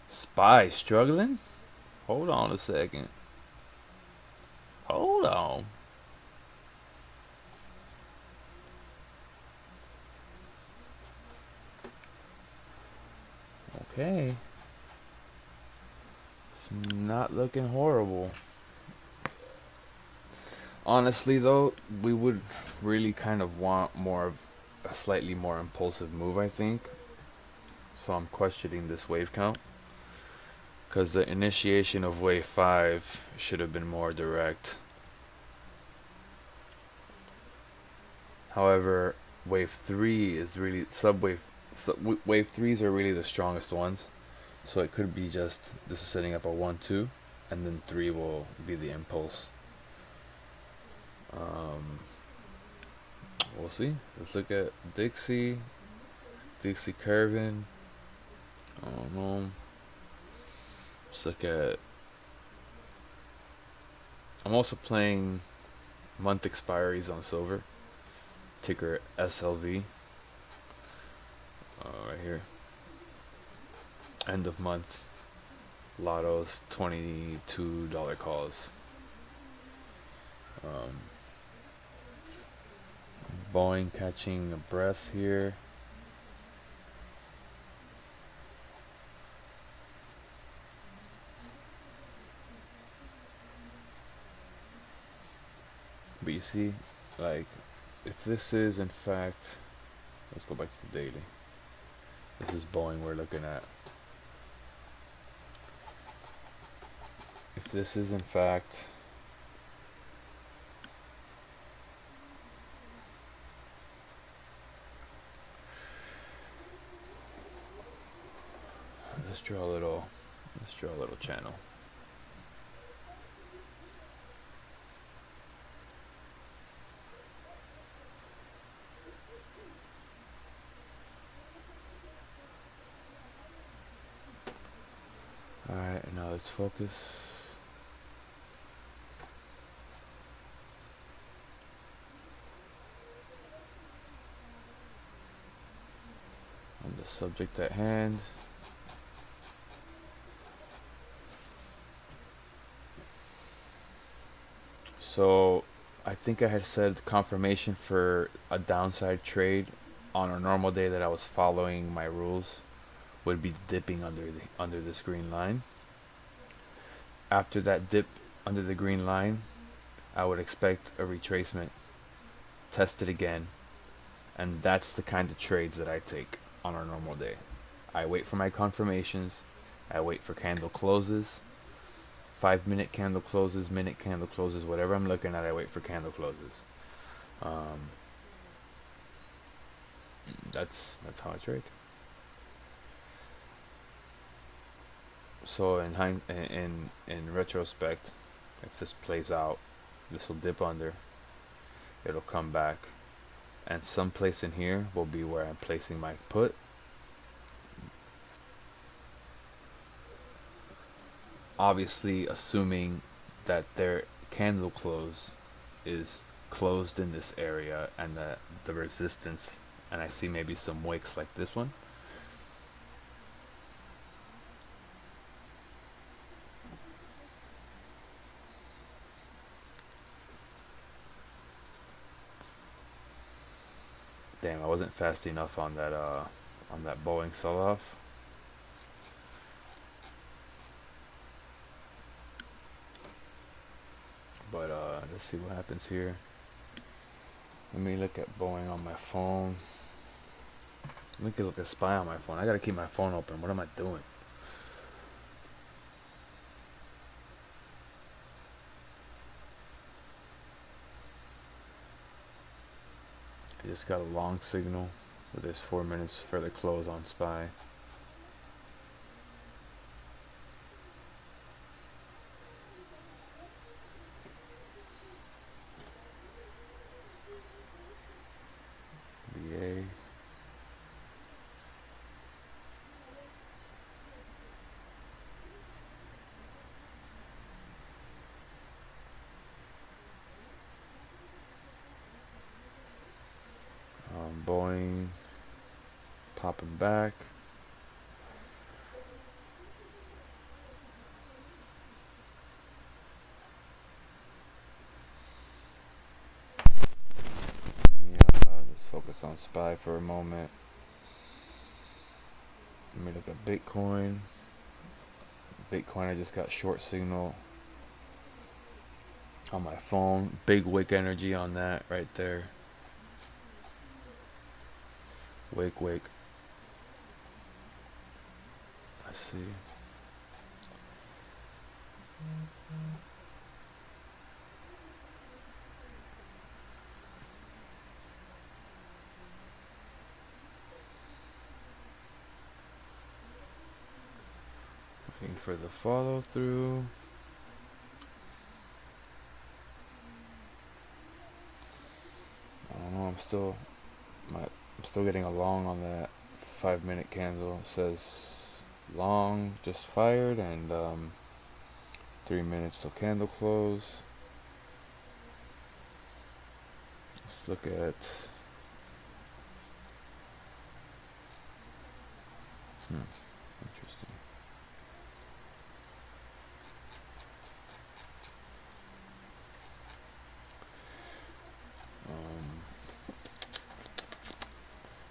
SPY struggling? Hold on a second. Hold on. Okay. It's not looking horrible. Honestly though, we would really kind of want more of a slightly more impulsive move, I think. So I'm questioning this wave count, because the initiation of wave 5 should have been more direct. However, wave 3 is really wave 3s are really the strongest ones. So it could be just this is setting up a 1-2, and then 3 will be the impulse. We'll see. Let's look at Dixie curving. I don't know. Let's look at. I'm also playing month expiries on silver. Ticker SLV. Right here. End of month. Lottos, $22 calls. Boeing catching a breath here. But you see, like, if this is in fact, let's go back to the daily. This is Boeing we're looking at. If this is in fact let's draw a little channel. Alright, now let's focus. On the subject at hand. So I think I had said confirmation for a downside trade on a normal day that I was following my rules would be dipping under this green line. After that dip under the green line, I would expect a retracement, test it again, and that's the kind of trades that I take on a normal day. I wait for my confirmations, I wait for candle closes, 5-minute candle closes, minute candle closes, whatever I'm looking at, I wait for candle closes. That's how I trade. So in retrospect, if this plays out, this will dip under, it'll come back, and someplace in here will be where I'm placing my put. Obviously assuming that their candle close is closed in this area and that the resistance, and I see maybe some wicks like this one. Damn, I wasn't fast enough on that Boeing sell-off. But let's see what happens here. Let me look at Boeing on my phone. Let me look at SPY on my phone. I gotta keep my phone open. What am I doing? I just got a long signal, but there's 4 minutes for the close on SPY. VA. Boeing popping back. Let's focus on SPY for a moment. Let me look at Bitcoin. I just got short signal on my phone. Big wick energy on that right there. Wick. Let's see. Looking for the follow through. I don't know. I'm still getting a long on that 5-minute candle. It says long just fired, and 3 minutes till candle close. Let's look at interesting.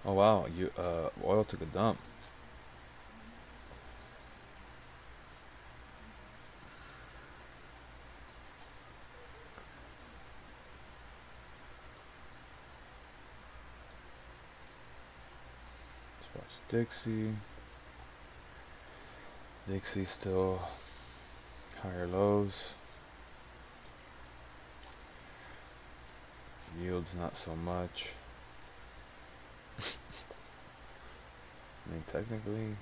Oh wow, oil took a dump. Let's watch Dixie. Dixie still higher lows. Yields not so much. I mean, technically.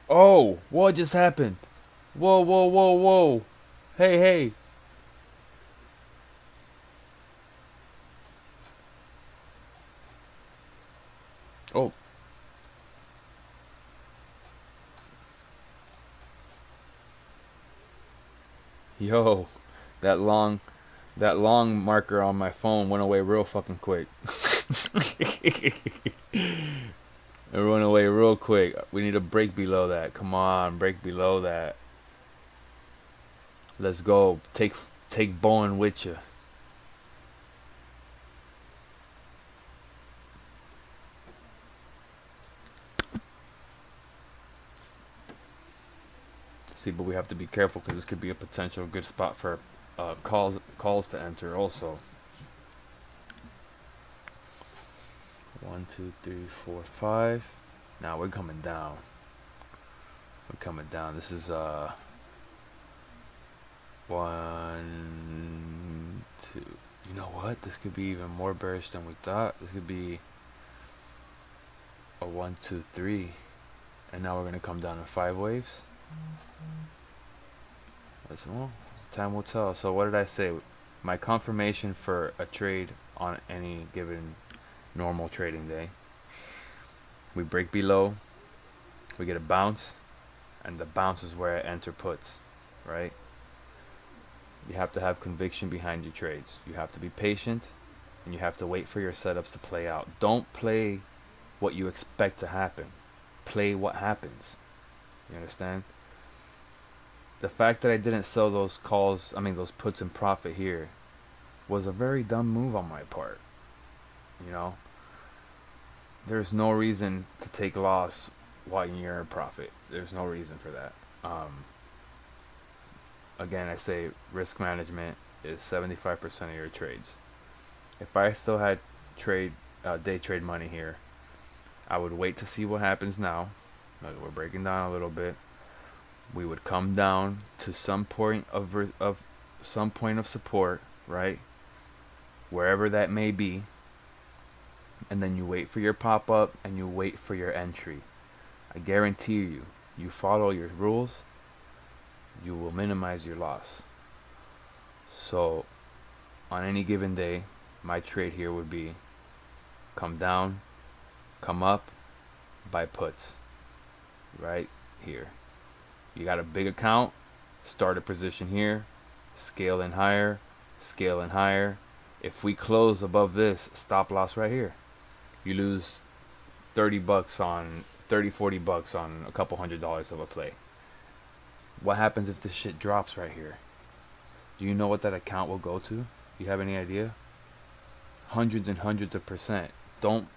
Oh, what just happened? Whoa. Hey. Oh. Yo, that long marker on my phone went away real fucking quick. It went away real quick. We need to break below that. Come on, break below that. Let's go. Take Bowen with you. See, but we have to be careful because this could be a potential good spot for calls to enter also. 1, 2, 3, 4, 5. Now we're coming down. This is 1, 2. You know what? This could be even more bearish than we thought. This could be a 1, 2, 3, and now we're gonna come down in 5 waves. Well, time will tell. So what did I say? My confirmation for a trade on any given normal trading day. We break below, we get a bounce, and the bounce is where I enter puts, right? You have to have conviction behind your trades. You have to be patient, and you have to wait for your setups to play out. Don't play what you expect to happen. Play what happens. You understand? The fact that I didn't sell those those puts in profit here was a very dumb move on my part. You know? There's no reason to take loss while you're in profit. There's no reason for that. Again, I say risk management is 75% of your trades. If I still had day trade money here, I would wait to see what happens now. We're breaking down a little bit. We would come down to some point of support, right? Wherever that may be. And then you wait for your pop-up and you wait for your entry. I guarantee you follow your rules, you will minimize your loss. So on any given day, my trade here would be come down, come up, buy puts right here. You got a big account, start a position here, scale in higher. If we close above this, stop loss right here. You lose $30 on $40 on a couple $100 of a play. What happens if this shit drops right here? Do you know what that account will go to? You have any idea? Hundreds and hundreds of percent. Don't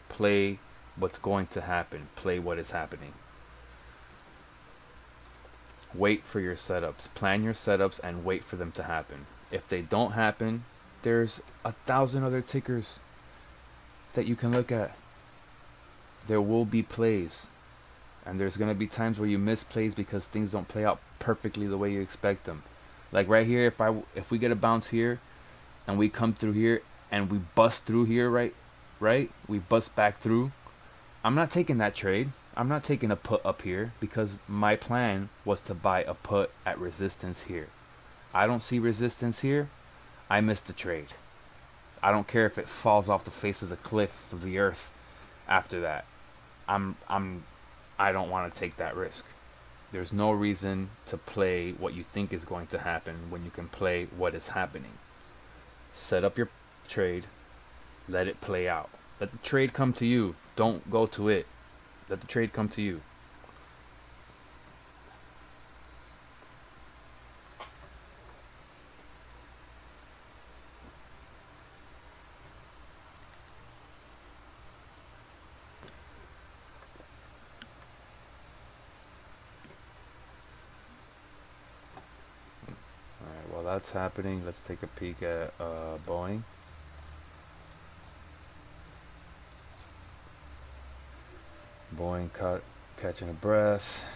play what's going to happen. Play what is happening. wait for your setups. Plan your setups and wait for them to happen. If they don't happen, there's 1,000 other tickers that you can look at. There will be plays, and there's going to be times where you miss plays because things don't play out perfectly the way you expect them. Like right here, if we get a bounce here and we come through here and we bust through here, right, we bust back through, I'm not taking that trade. I'm not taking a put up here because my plan was to buy a put at resistance here. I don't see resistance here. I missed the trade. I don't care if it falls off the face of the cliff of the earth after that. I don't want to take that risk. There's no reason to play what you think is going to happen when you can play what is happening. Set up your trade. Let it play out. Let the trade come to you. Don't go to it. Let the trade come to you. Alright, while that's happening, let's take a peek at Boeing. Boeing catching a breath.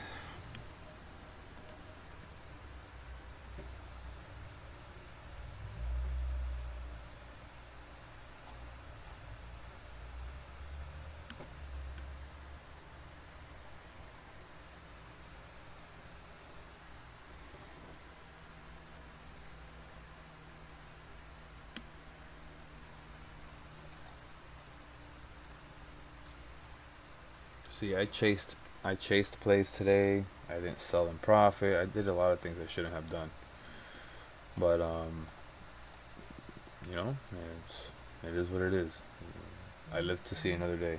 See, I chased plays today. I didn't sell in profit. I did a lot of things I shouldn't have done. But you know, it is what it is. I live to see another day.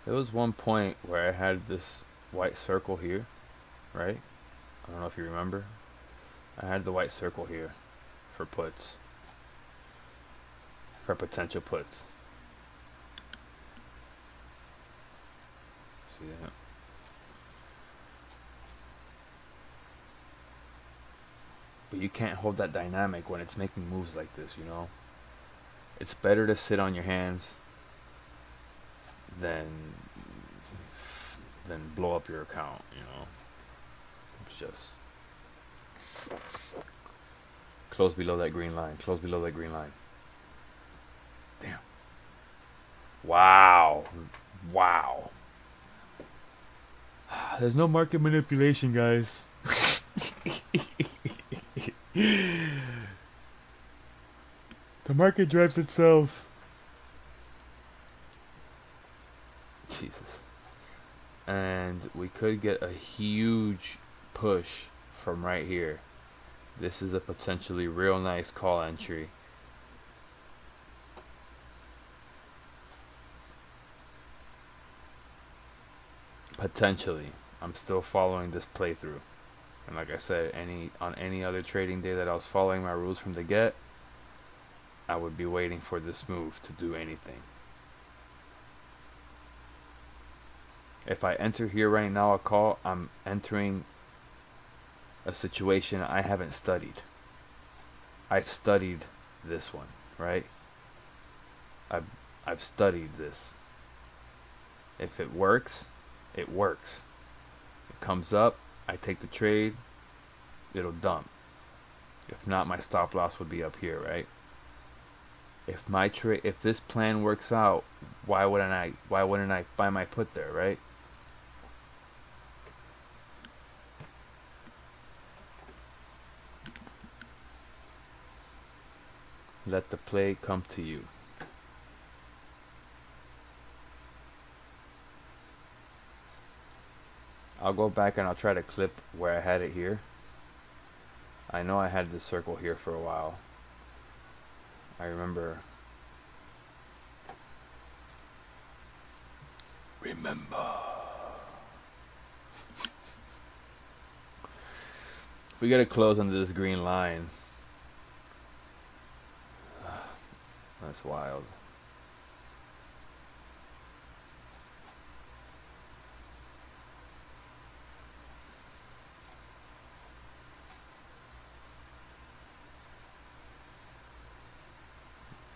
There was one point where I had this white circle here, right? I don't know if you remember. I had the white circle here for puts, for potential puts. See that? But you can't hold that dynamic when it's making moves like this, you know? It's better to sit on your hands than blow up your account, you know? It's just close below that green line. Close below that green line. Damn. Wow. Wow. There's no market manipulation, guys. The market drives itself. Jesus. And we could get a huge push from right here. This is a potentially real nice call entry. Potentially. I'm still following this playthrough. And like I said, on any other trading day that I was following my rules from the get, I would be waiting for this move to do anything. If I enter here right now a call, I'm entering a situation I haven't studied. I've studied this one, right? I've studied this. If it works, it works. It comes up, I take the trade, it'll dump. If not, my stop loss would be up here, right? If this plan works out, why wouldn't I buy my put there, right? let the play come to you. I'll go back and I'll try to clip where I had it here. I know I had this circle here for a while. I remember. We gotta close under this green line. That's wild.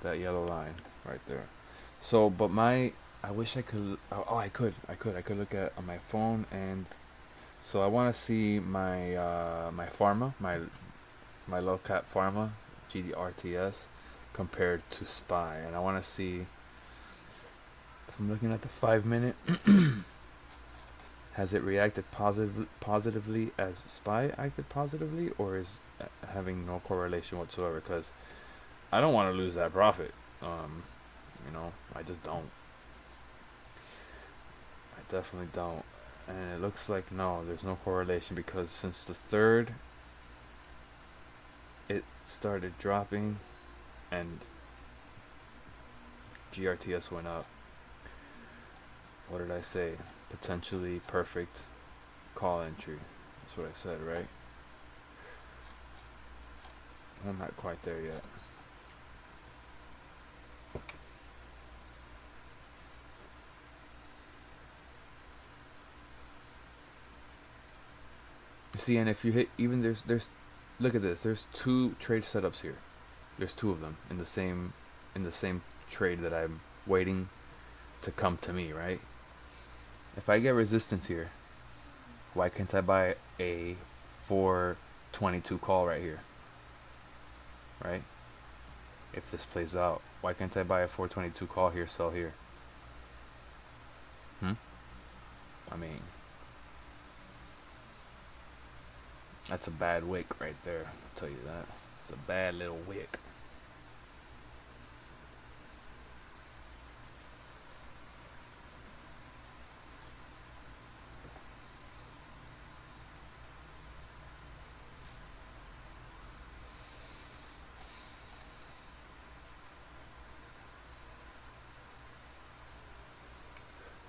That yellow line right there. So, but I wish I could. Oh, I could look at on my phone, and so I want to see my my pharma, my low cap pharma, GDRTS, compared to SPY, and I want to see if I'm looking at the 5-minute. Has it reacted positively as SPY acted positively, or is having no correlation whatsoever? Because I don't want to lose that profit. You know, I just don't. I definitely don't. And it looks like no, there's no correlation, because since the 3rd, it started dropping, and GRTS went up. What did I say? Potentially perfect call entry. That's what I said, right? I'm not quite there yet. You see, and if you hit, even there's look at this. There's 2 trade setups here. There's 2 of them in the same trade that I'm waiting to come to me, right? If I get resistance here, why can't I buy a 422 call right here? Right? If this plays out, why can't I buy a 422 call here, sell here? I mean, that's a bad wick right there, I'll tell you that. It's a bad little wick.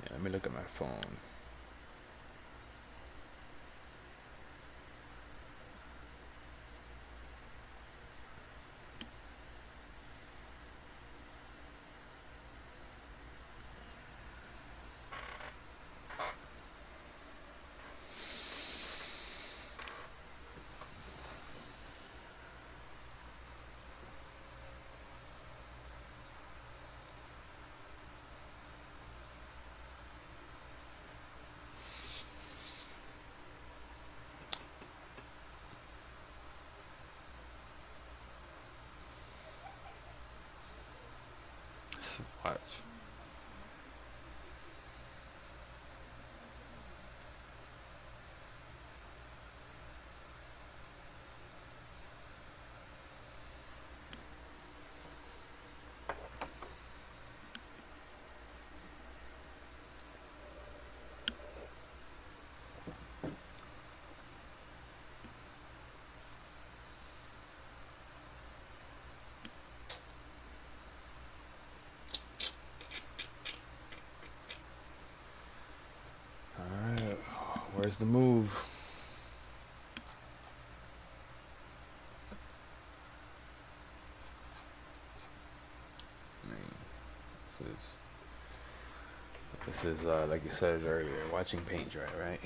Yeah, let me look at my phone. Let's watch. Alright, where's the move? I mean, this is like you said earlier, watching paint dry, right?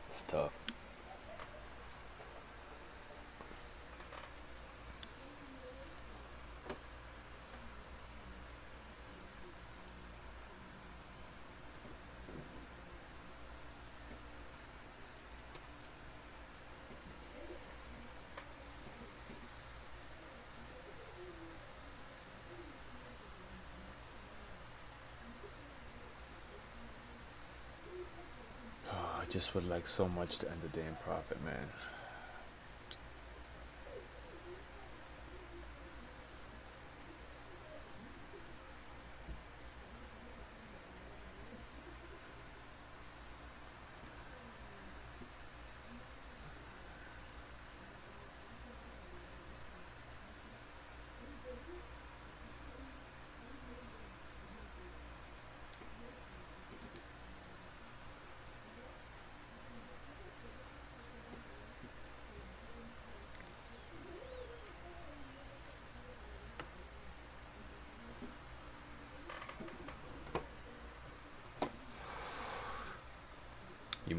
It's tough. I just would like so much to end the day in profit, man.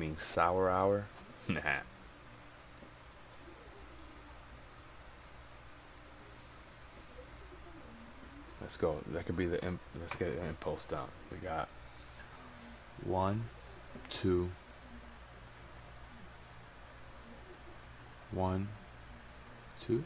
mean sour hour? Nah. Let's go. That could be the let's get the impulse down. We got 1, 2, 1, 2.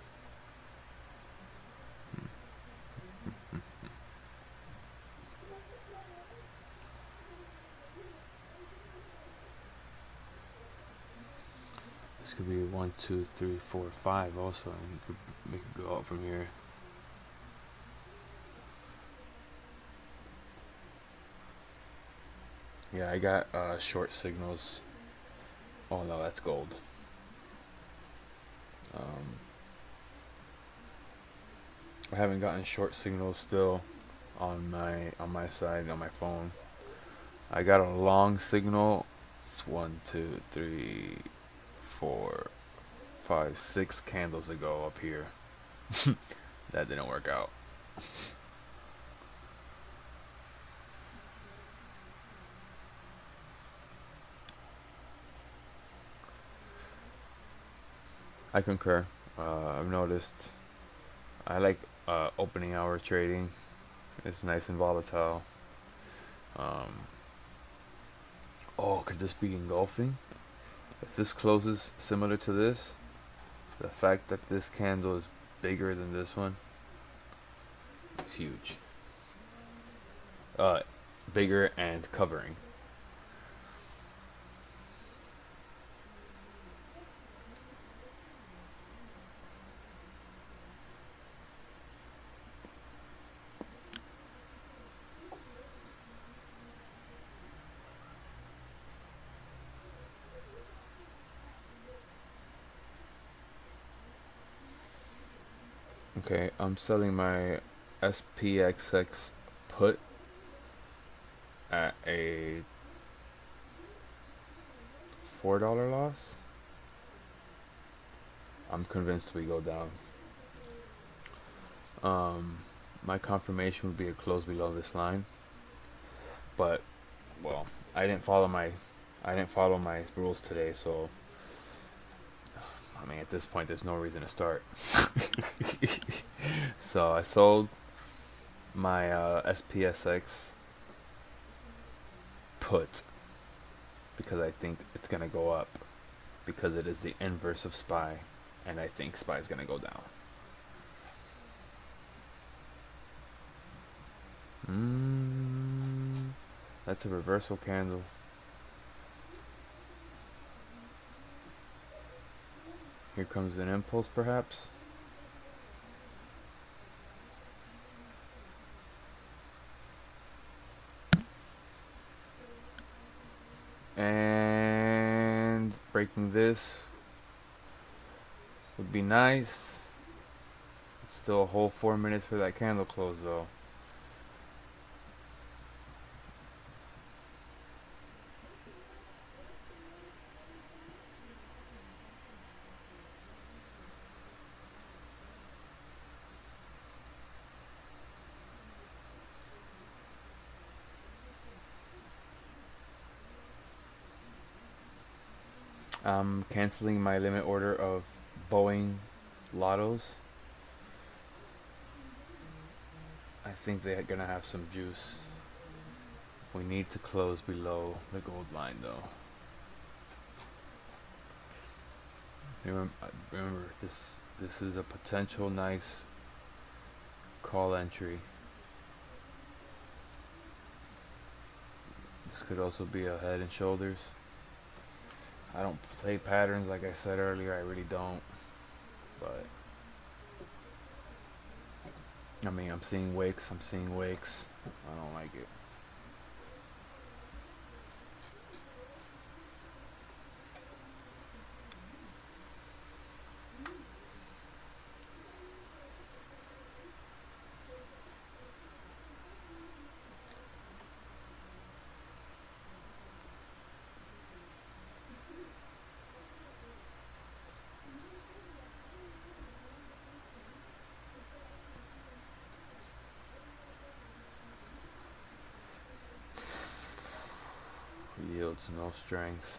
This could be 1, 2, 3, 4, 5 also, and you could make it go out from here. Yeah, I got short signals. Oh no, that's gold. I haven't gotten short signals still on my side on my phone. I got a long signal. It's 1, 2, 3, 4, 5, 6 candles ago up here. That didn't work out. I concur. I've noticed I like opening hour trading. It's nice and volatile. Oh, could this be engulfing? If this closes similar to this, the fact that this candle is bigger than this one is huge. Bigger and covering. Okay, I'm selling my SPXX put at a $4 loss. I'm convinced we go down. My confirmation would be a close below this line, but well, I didn't follow my rules today, so I mean at this point there's no reason to start. So I sold my SPSX put because I think it's gonna go up because it is the inverse of SPY, and I think SPY is gonna go down. That's a reversal candle. Here comes an impulse, perhaps. And breaking this would be nice. It's still a whole 4 minutes for that candle close, though. I'm canceling my limit order of Boeing lottos. I think they're gonna have some juice. We need to close below the gold line, though. Remember this is a potential nice call entry. This could also be a head and shoulders. I don't play patterns like I said earlier, I really don't. But I mean, I'm seeing wicks. I don't like it. Yields no strength.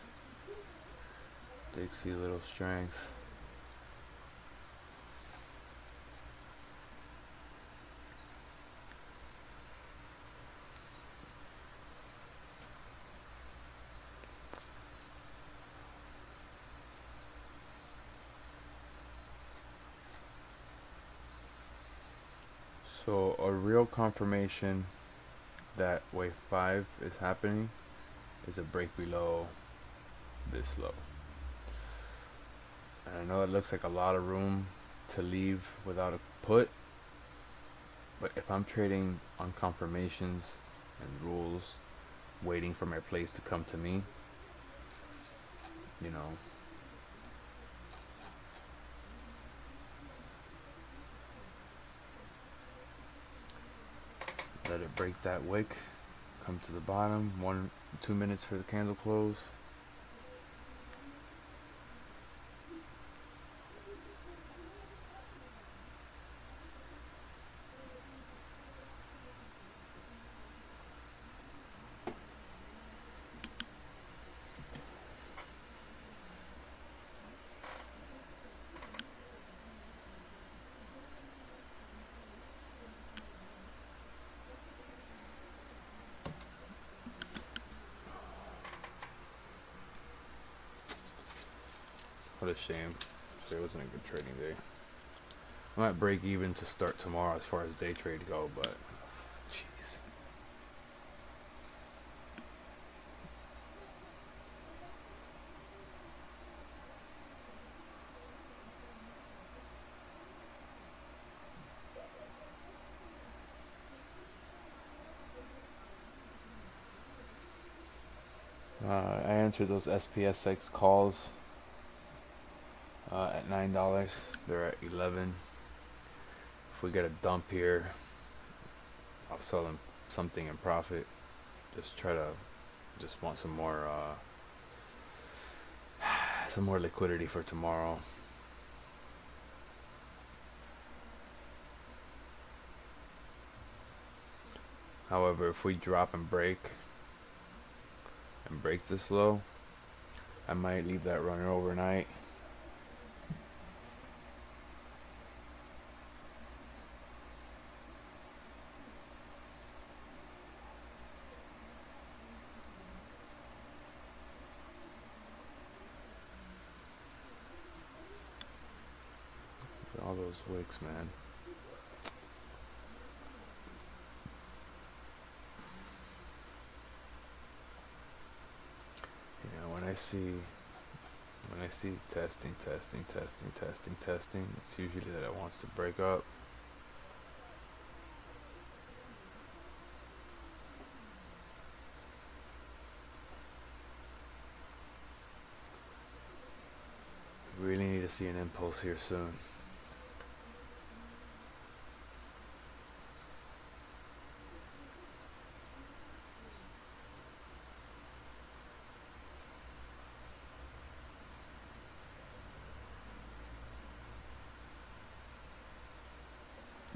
Dixie little strength. So a real confirmation that wave 5 is happening is a break below this low. And I know it looks like a lot of room to leave without a put, but if I'm trading on confirmations and rules, waiting for my plays to come to me, you know, let it break that wick, come to the bottom, 1-2 minutes for the candle close. What a shame. Today wasn't a good trading day. I might break even to start tomorrow as far as day trade go, but jeez. I answered those SPSX calls at $9. They're at 11. If we get a dump here, I'll sell them something in profit. Just want some more liquidity for tomorrow. However, if we drop and break this low, I might leave that runner overnight. All those wicks, man. Yeah, when I see testing, it's usually that it wants to break up. Really need to see an impulse here soon.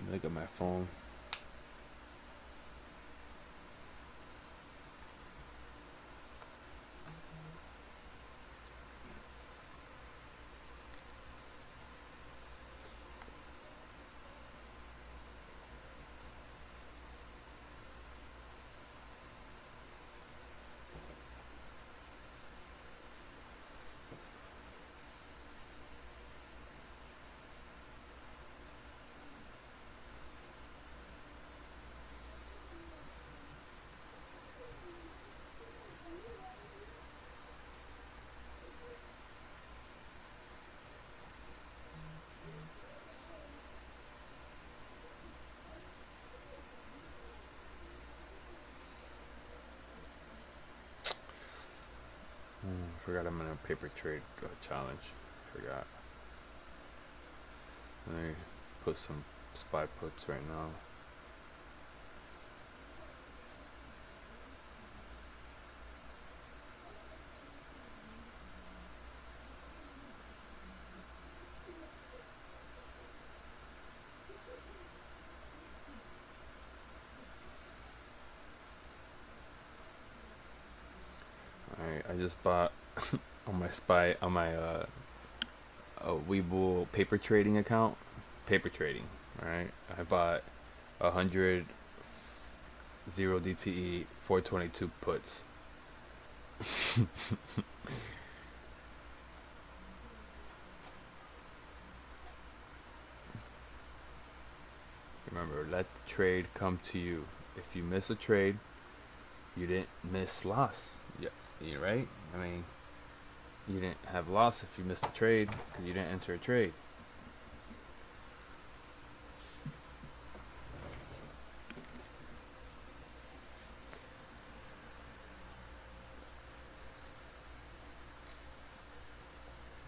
Look at my phone. Forgot I'm in a paper trade challenge. Forgot. Let me put some SPY puts right now. Alright, I just bought on my Webull paper trading account. Paper trading, right? I bought 100 0 DTE 422 puts. Remember, let the trade come to you. If you miss a trade, you didn't miss loss. Yeah, you're right. I mean, you didn't have loss if you missed a trade because you didn't enter a trade.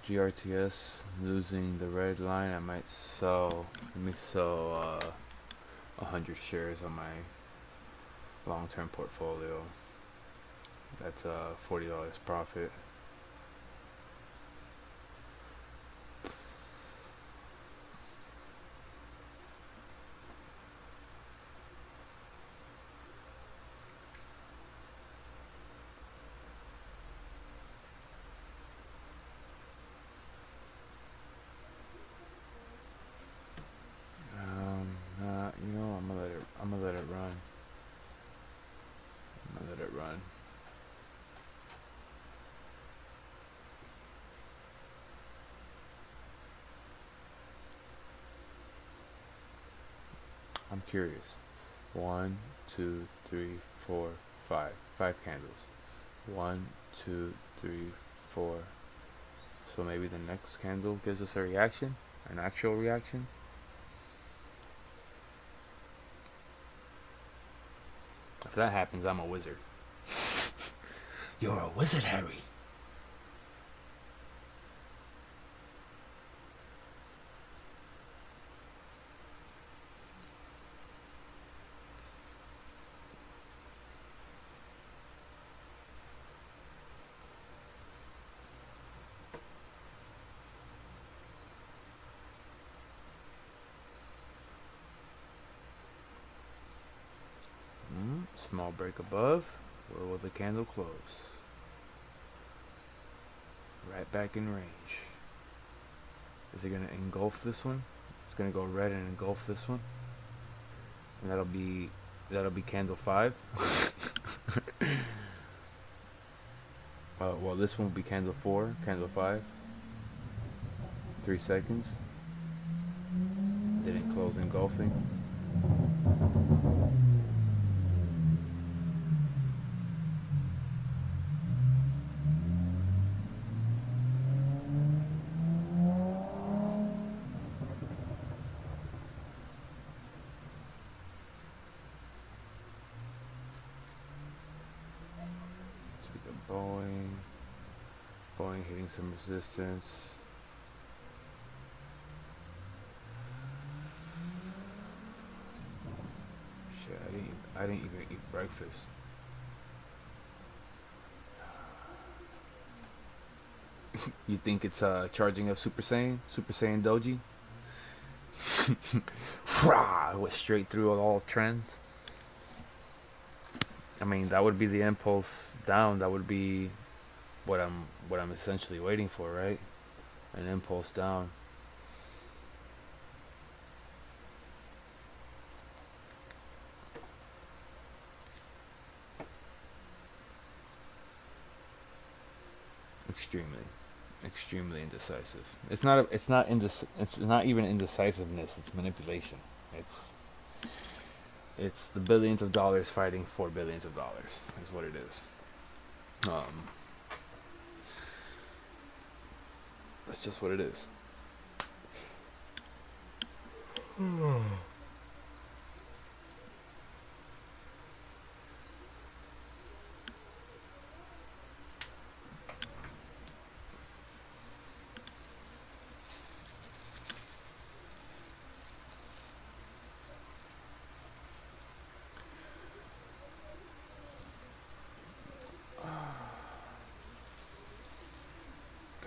GRTS losing the red line. I might sell. Let me sell 100 shares on my long-term portfolio. That's $40 profit. You know, I'm gonna let it run. I'm gonna let it run. I'm curious. 1, 2, 3, 4, 5. 5 candles. 1, 2, 3, 4. So maybe the next candle gives us a reaction, an actual reaction. If that happens, I'm a wizard. You're a wizard, Harry. Small break above. Where will the candle close? Right back in range. Is it going to engulf this one? It's going to go red and engulf this one. And that'll be candle 5. Well, this one will be candle 4, candle 5. 3 seconds. Didn't close engulfing. Boeing hitting some resistance. Shit, I didn't even eat breakfast. You think it's charging up Super Saiyan Doji? It went straight through all trends. I mean, that would be the impulse down. That would be what I'm essentially waiting for, right? An impulse down. Extremely indecisive. It's not even indecisiveness. It's manipulation. It's the billions of dollars fighting for billions of dollars. Is what it is. That's just what it is.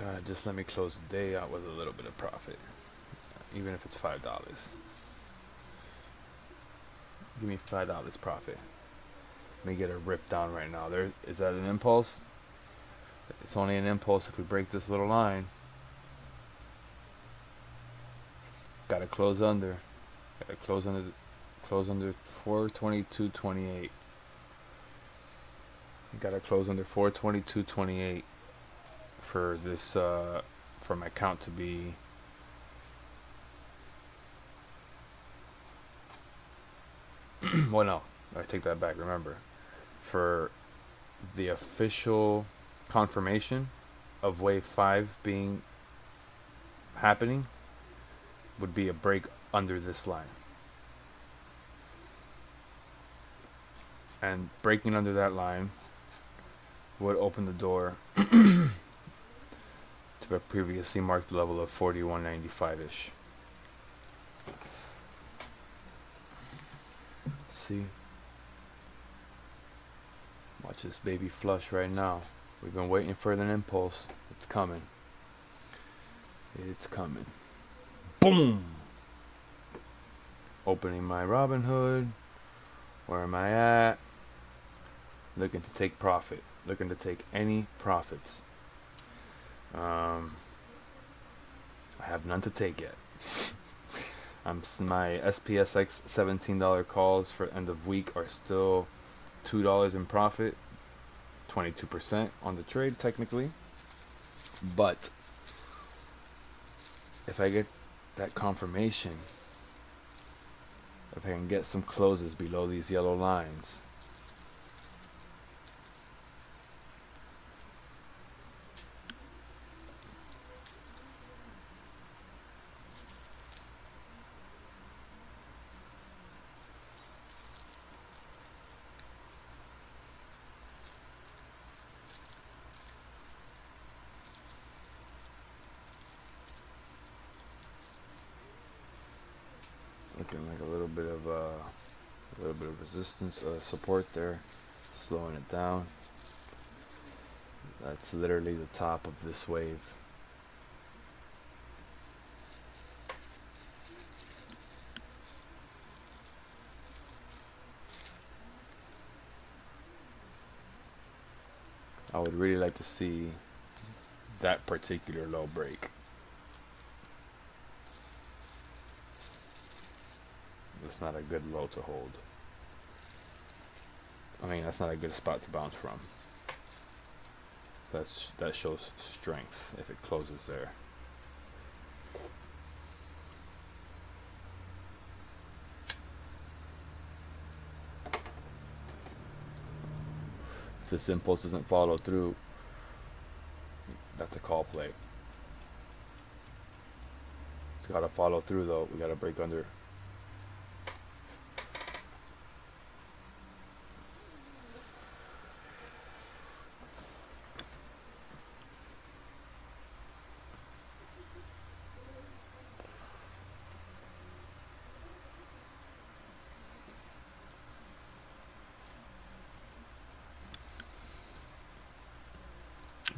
God, just let me close the day out with a little bit of profit, even if it's $5. Give me $5 profit. Let me get a rip down right now. Is that an impulse? It's only an impulse if we break this little line. Gotta close under. Gotta close under 422.28. Gotta close under 422.28 for this for my count to be well, no, I take that back. Remember, for the official confirmation of wave 5 being happening would be a break under this line. And breaking under that line would open the door to a previously marked level of 41.95-ish. Let's see. Watch this baby flush right now. We've been waiting for an impulse. It's coming. It's coming. Boom! Opening my Robinhood. Where am I at? Looking to take profit. Looking to take any profits. I have none to take yet. My SPSX $17 calls for end of week are still $2 in profit. 22% on the trade technically. But if I get that confirmation, if I can get some closes below these yellow lines, looking like a little bit of resistance, support there, slowing it down. That's literally the top of this wave. I would really like to see that particular low break. It's not a good low to hold. I mean, that's not a good spot to bounce from. That shows strength if it closes there. If this impulse doesn't follow through, that's a call play. It's got to follow through though. We got to break under.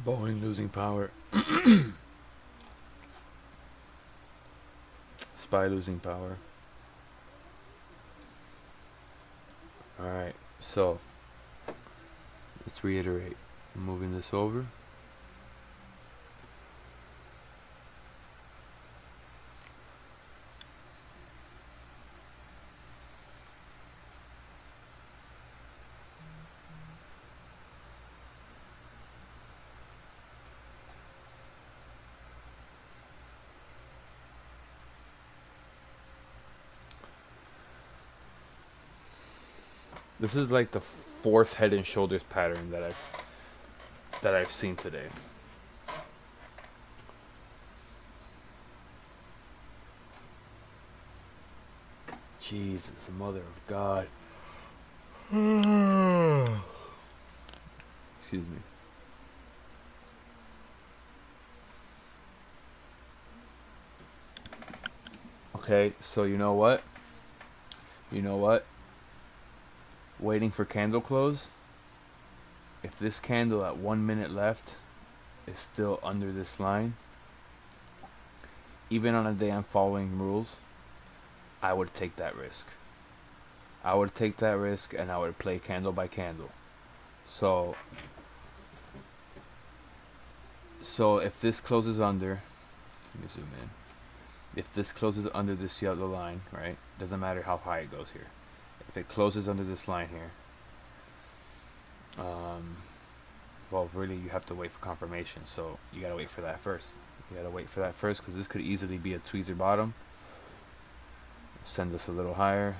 Boeing losing power. SPY losing power. Alright, so let's reiterate. I'm moving this over. This is like the fourth head and shoulders pattern that I've seen today. Jesus, mother of God. Excuse me. Okay, so you know what? You know what? Waiting for candle close. If this candle at 1 minute left is still under this line, even on a day I'm following rules, I would take that risk. I would take that risk and I would play candle by candle. So So if this closes under, let me zoom in. If this closes under this yellow line, right? Doesn't matter how high it goes here. If it closes under this line here, well, really, you have to wait for confirmation. So you gotta wait for that first. You gotta wait for that first because this could easily be a tweezer bottom. Send us a little higher.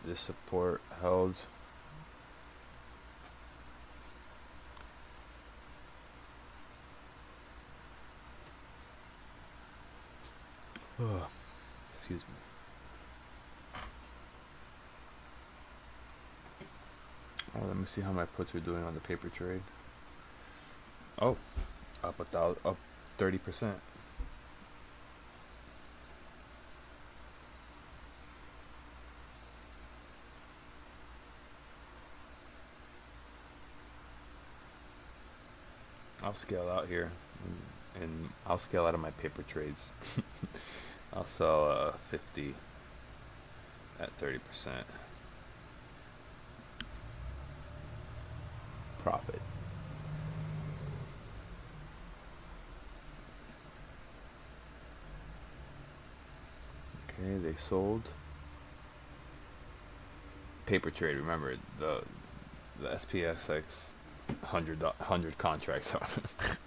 This support held. Oh, excuse me. Oh, let me see how my puts are doing on the paper trade. Oh, up 30%. I'll scale out here, and I'll scale out of my paper trades. I'll sell 50 at 30% profit. Okay, they sold. Paper trade. Remember the SPXX 100 contracts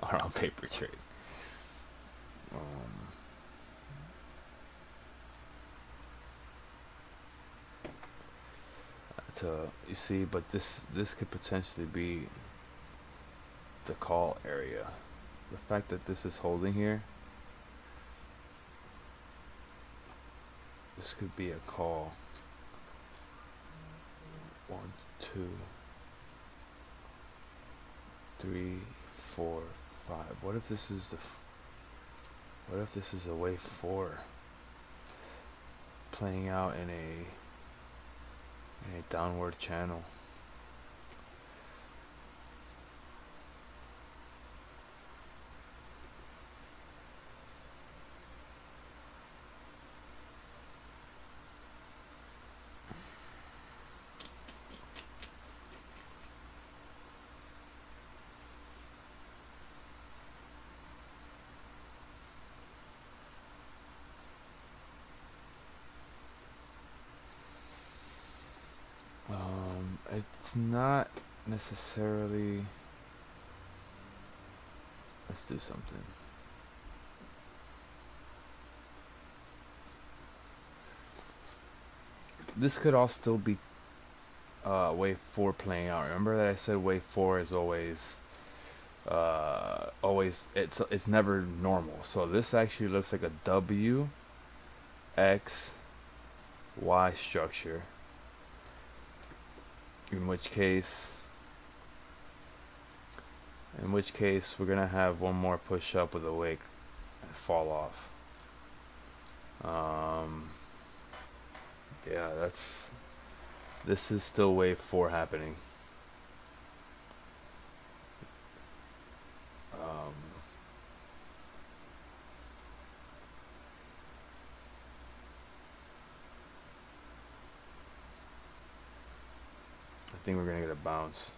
are on paper trade. So you see, but this could potentially be the call area. The fact that this is holding here, this could be a call. 1, 2, 3, 4, 5. What if this is what if this is a wave 4 playing out in a downward channel? It's not necessarily. Let's do something. This could all still be wave 4 playing out. Remember that I said wave 4 is always it's never normal. So this actually looks like a W X Y structure, in which case we're gonna have one more push up with a wick and fall off. Yeah, this is still wave 4 happening. I think we're gonna get a bounce.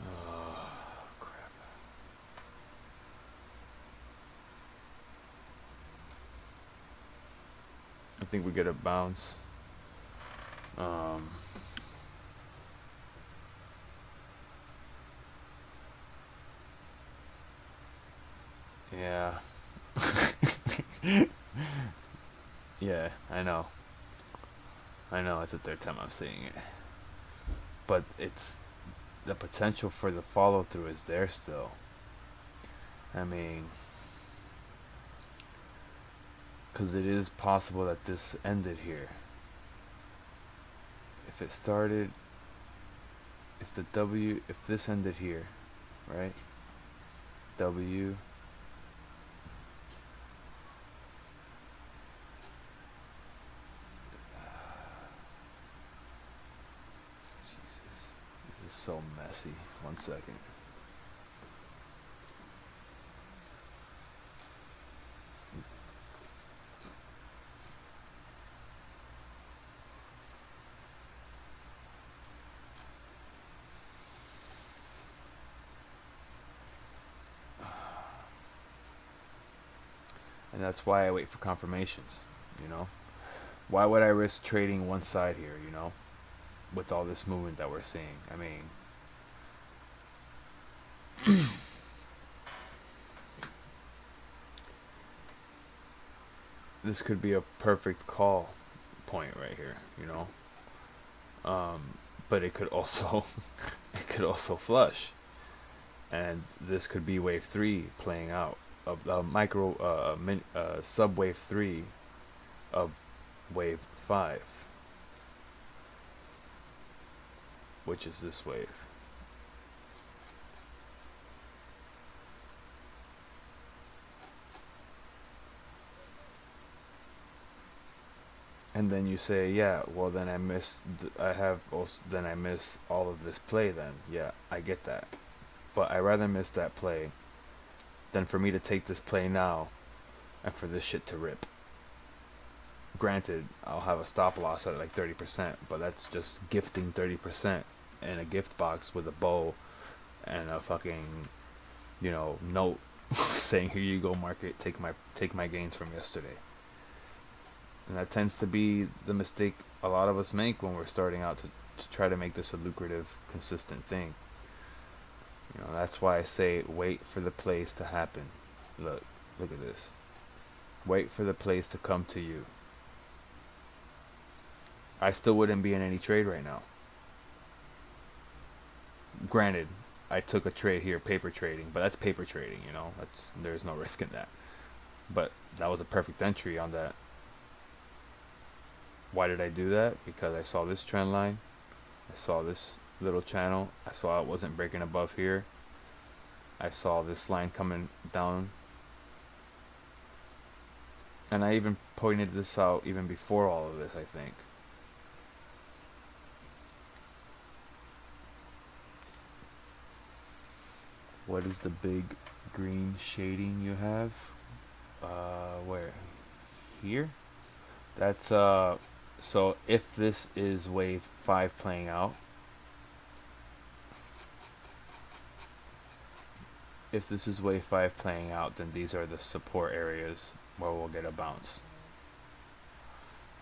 Oh, crap. I think we get a bounce. Yeah. Yeah, I know. It's the third time I'm saying it. But it's the potential for the follow through is there still. I mean, because it is possible that this ended here. If it started, if this ended here, right? W. Jesus, this is so messy. 1 second. And that's why I wait for confirmations, you know. Why would I risk trading one side here, you know, with all this movement that we're seeing? I mean, this could be a perfect call point right here, you know. But it could also it could also flush, and this could be wave 3 playing out of the sub wave 3 of wave 5, which is this wave. And then you say, yeah, well then I miss all of this play then. Yeah, I get that. But I rather miss that play than for me to take this play now and for this shit to rip. Granted, I'll have a stop loss at like 30%, but that's just gifting 30% in a gift box with a bow and a fucking, you know, note saying, here you go, market, take my gains from yesterday. And that tends to be the mistake a lot of us make when we're starting out to try to make this a lucrative, consistent thing. You know, that's why I say wait for the plays to happen. Look at this. Wait for the plays to come to you. I still wouldn't be in any trade right now. Granted, I took a trade here, paper trading, but that's paper trading, you know. There's no risk in that. But that was a perfect entry on that. Why did I do that? Because I saw this trend line, I saw this little channel, I saw it wasn't breaking above here, I saw this line coming down, and I even pointed this out even before all of this, I think. What is the big green shading you have? Where? Here? That's so if this is wave 5 playing out, then these are the support areas where we'll get a bounce.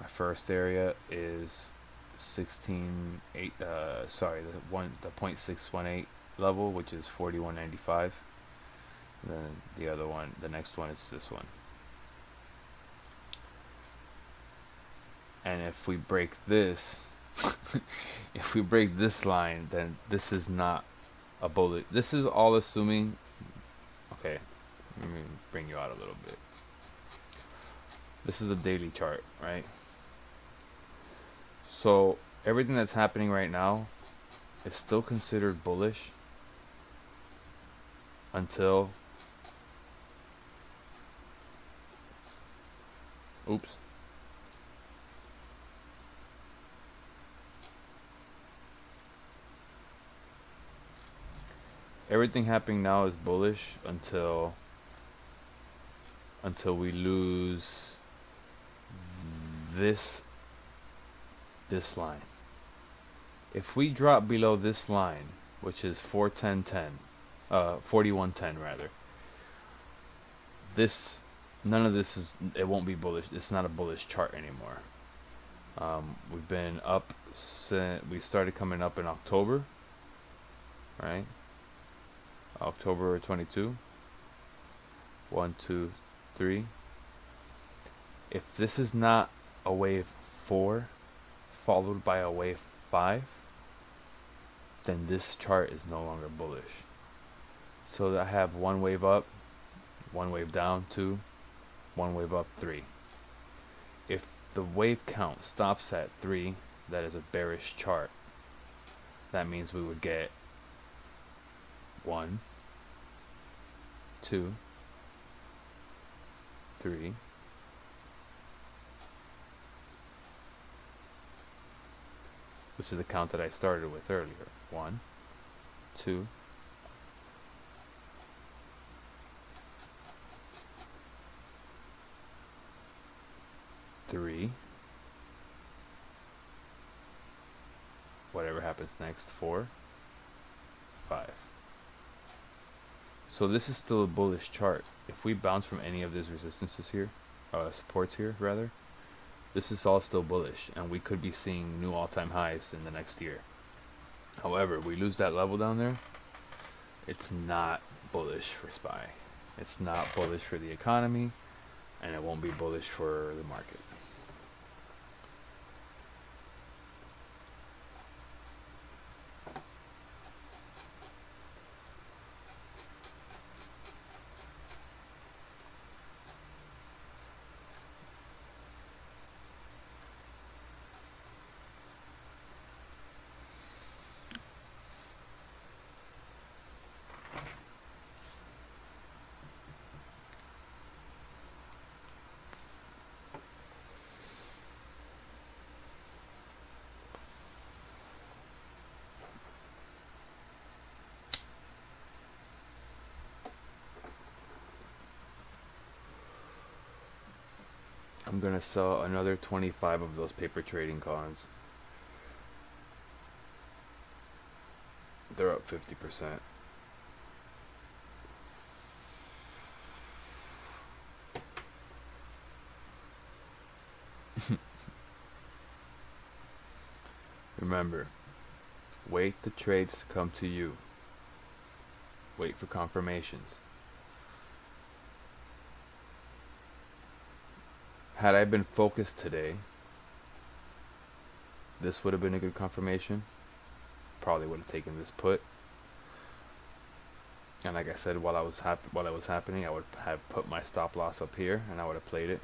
My first area is 16.8, the 0.618 level, which is 41.95. Then the next one is this one. And if we break this, if we break this line, then this is not a bullet. This is all assuming. Okay, let me bring you out a little bit. This is a daily chart, right? So everything that's happening right now is still considered bullish until, oops. Everything happening now is bullish until we lose this line. If we drop below this line, which is 4110 rather, none of this it won't be bullish. It's not a bullish chart anymore. We've been up since we started coming up in October, right? October 22. 1, 2, 3. If this is not a wave 4 followed by a wave 5, then this chart is no longer bullish. So I have one wave up, one wave down, 2, one wave up, 3. If the wave count stops at 3, that is a bearish chart. That means we would get 1, 2, 3, this is the count that I started with earlier. 1, 2, 3. Whatever happens next, 4, 5. So this is still a bullish chart. If we bounce from any of these resistances here, supports here rather, this is all still bullish, and we could be seeing new all-time highs in the next year. However, we lose that level down there, it's not bullish for SPY. It's not bullish for the economy, and it won't be bullish for the market. I'm gonna sell another 25 of those paper trading coins. They're up 50%. Remember, wait the trades to come to you. Wait for confirmations. Had I been focused today, this would have been a good confirmation. Probably would have taken this put. And like I said, while it was happening, I would have put my stop loss up here, and I would have played it,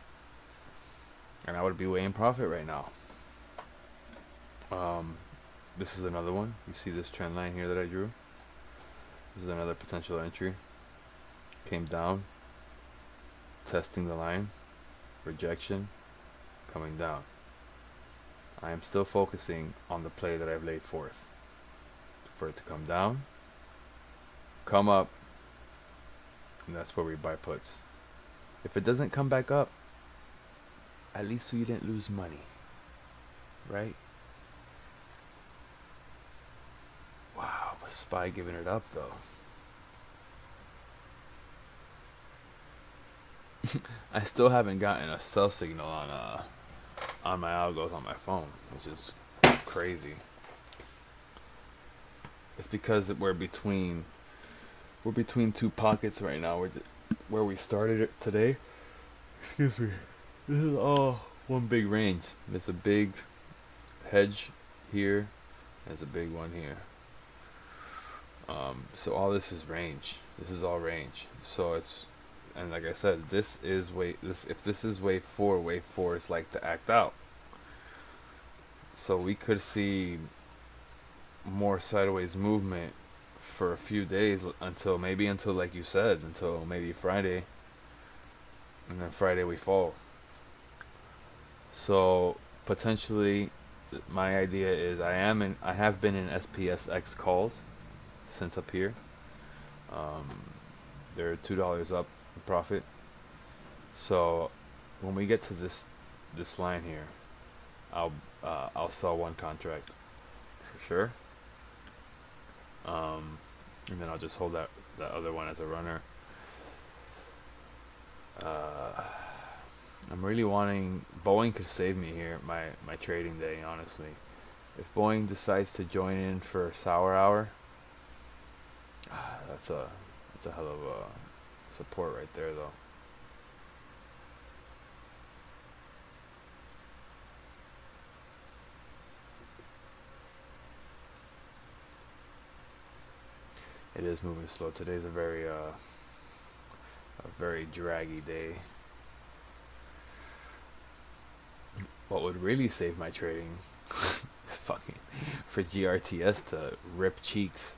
and I would be way in profit right now. This is another one. You see this trend line here that I drew? This is another potential entry. Came down, testing the line, rejection, coming down. I am still focusing on the play that I've laid forth. For it to come down, come up, and that's where we buy puts. If it doesn't come back up, at least so you didn't lose money, right? Wow, was SPY giving it up though. I still haven't gotten a sell signal on my algos on my phone, which is crazy. It's because we're between two pockets right now. Where we started it today. Excuse me. This is all one big range. There's a big hedge here. There's a big one here. So all this is range. This is all range. So it's, and like I said, if this is wave 4 is like to act out. So we could see more sideways movement for a few days until like you said, until maybe Friday, and then Friday we fall. So potentially my idea is I have been in SPSX calls since up here. They're $2 up in profit. So when we get to this line here, I'll sell one contract for sure. And then I'll just hold that other one as a runner. I'm really wanting Boeing could save me here, my trading day, honestly. If Boeing decides to join in for sour hour, that's a hell of a support right there though. It is moving slow. Today's a very draggy day. What would really save my trading is fucking for GRTS to rip cheeks,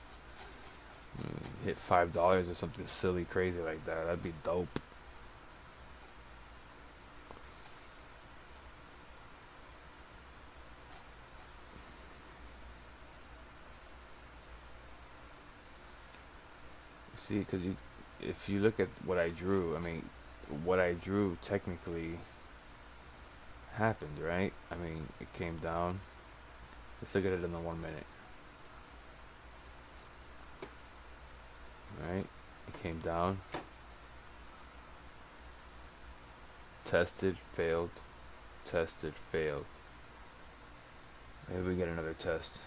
hit $5 or something silly crazy like that. That'd be dope. See, because if you look at what I drew, I mean, what I drew technically happened, right? I mean, it came down. Let's look at it in the 1 minute. Right? It came down, tested, failed, tested, failed. Maybe we get another test.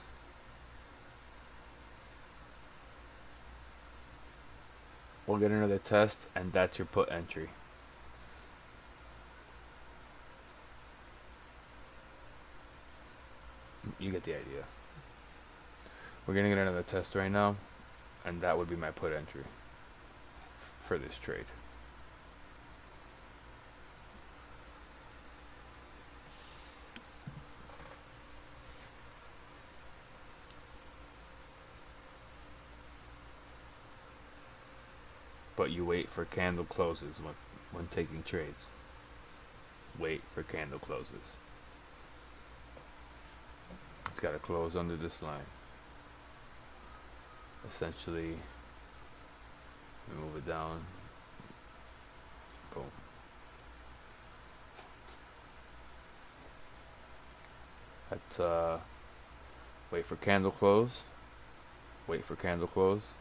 We'll get another test, and that's your put entry. You get the idea. We're gonna get another test right now, and that would be my put entry for this trade. But you wait for candle closes when taking trades. Wait for candle closes. It's got to close under this line. Essentially, move it down. Boom. Let's wait for candle close. Wait for candle close.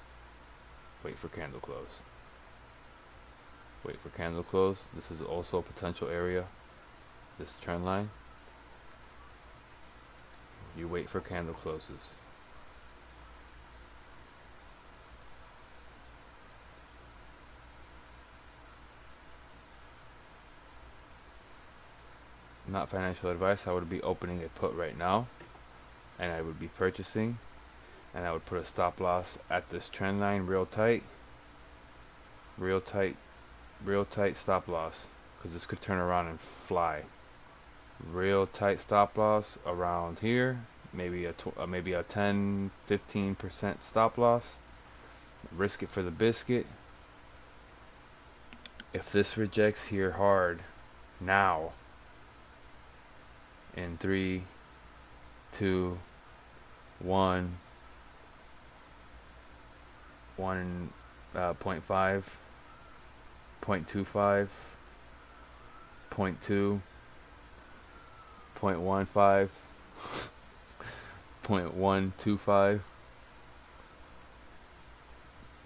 Wait for candle close. Wait for candle close. This is also a potential area. This trend line. You wait for candle closes. Not financial advice. I would be opening a put right now, and I would be purchasing, and I would put a stop loss at this trend line real tight, real tight stop loss, because this could turn around and fly. Real tight stop loss around here, maybe a 10-15% stop loss. Risk it for the biscuit. If this rejects here hard now, in 3, 2, 1, 1.5, 0.25, 0.2, 0.15, 0.125,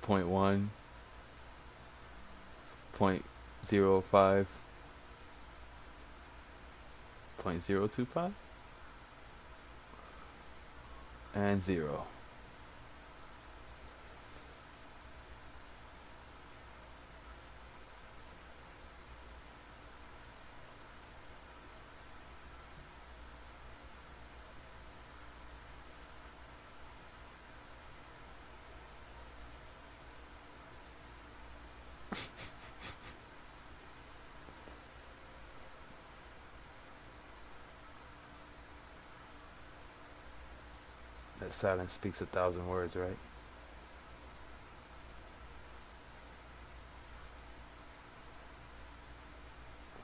0.1, 0.05, 0.025, and 0. That silence speaks 1,000 words, right?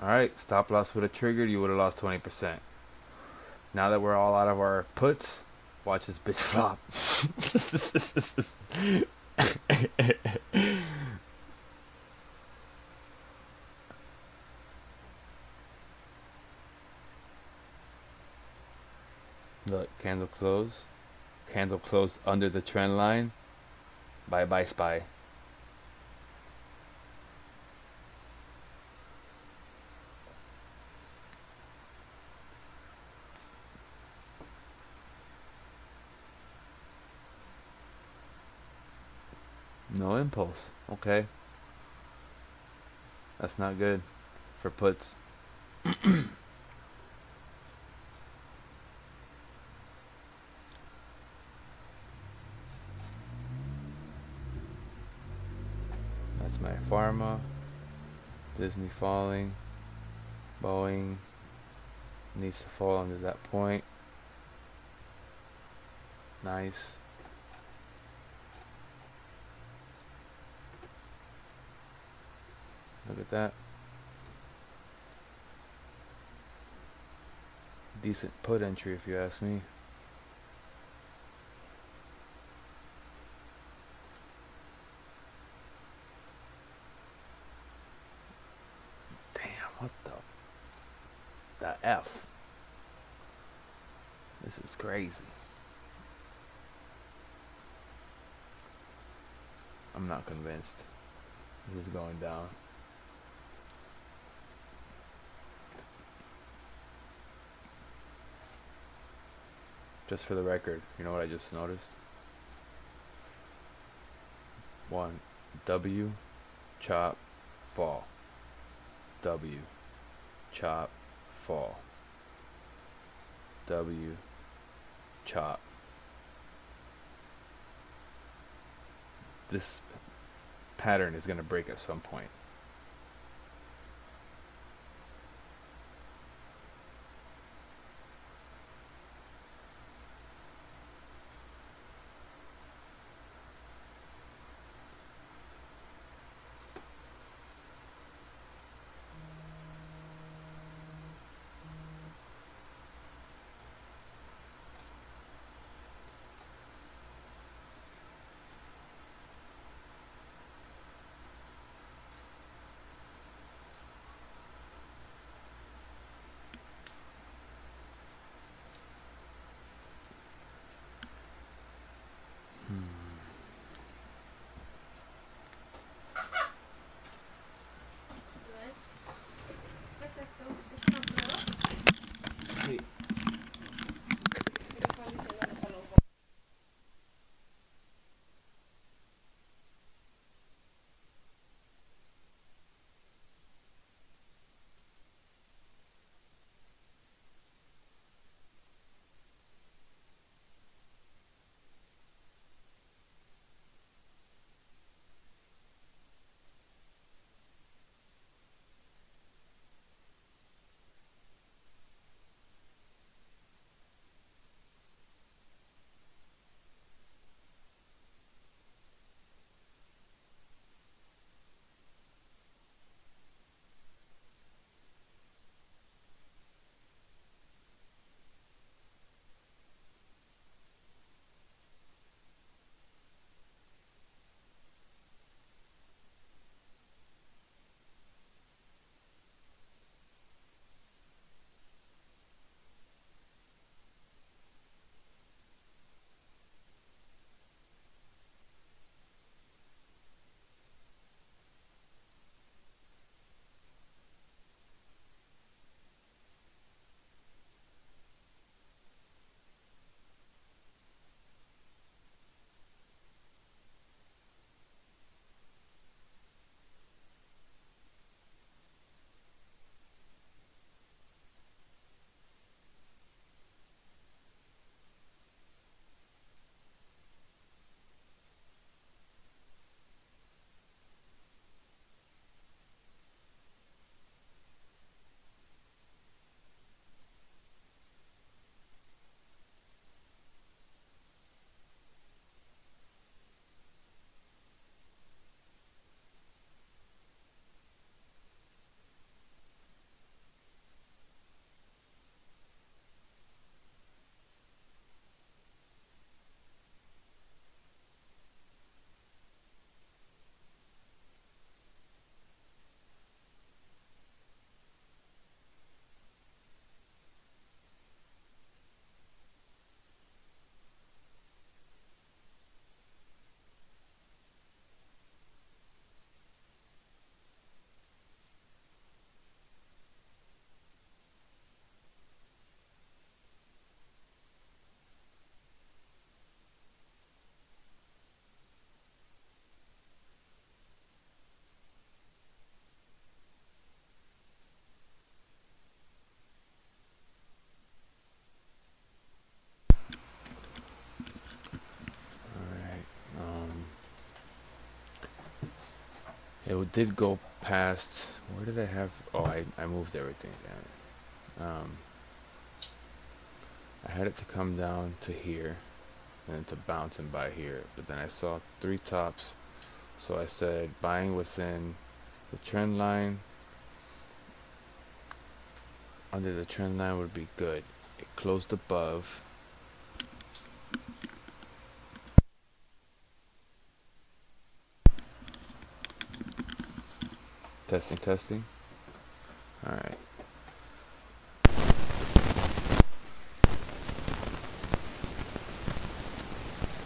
Alright, stop loss would have triggered, you would have lost 20%. Now that we're all out of our puts, watch this bitch flop. Look, candle close. Candle closed under the trend line. Bye bye SPY. No impulse. Okay. That's not good for puts. That's my pharma. Disney falling. Boeing needs to fall under that point. Nice. Look at that. Decent put entry if you ask me. Damn, what the F? This is crazy. I'm not convinced. This is going down. Just for the record, you know what I just noticed? One, W, chop, fall. W, chop, fall. W, chop. This pattern is going to break at some point. ¿Qué es esto? ¿Es una prueba? Sí. ¿Qué están diciendo con los It did go past. Where did I have? Oh, I moved everything. Damn it. I had it to come down to here, and then to bounce and buy here. But then I saw 3 tops, so I said buying within the trend line. Under the trend line would be good. It closed above. Testing, testing. Alright.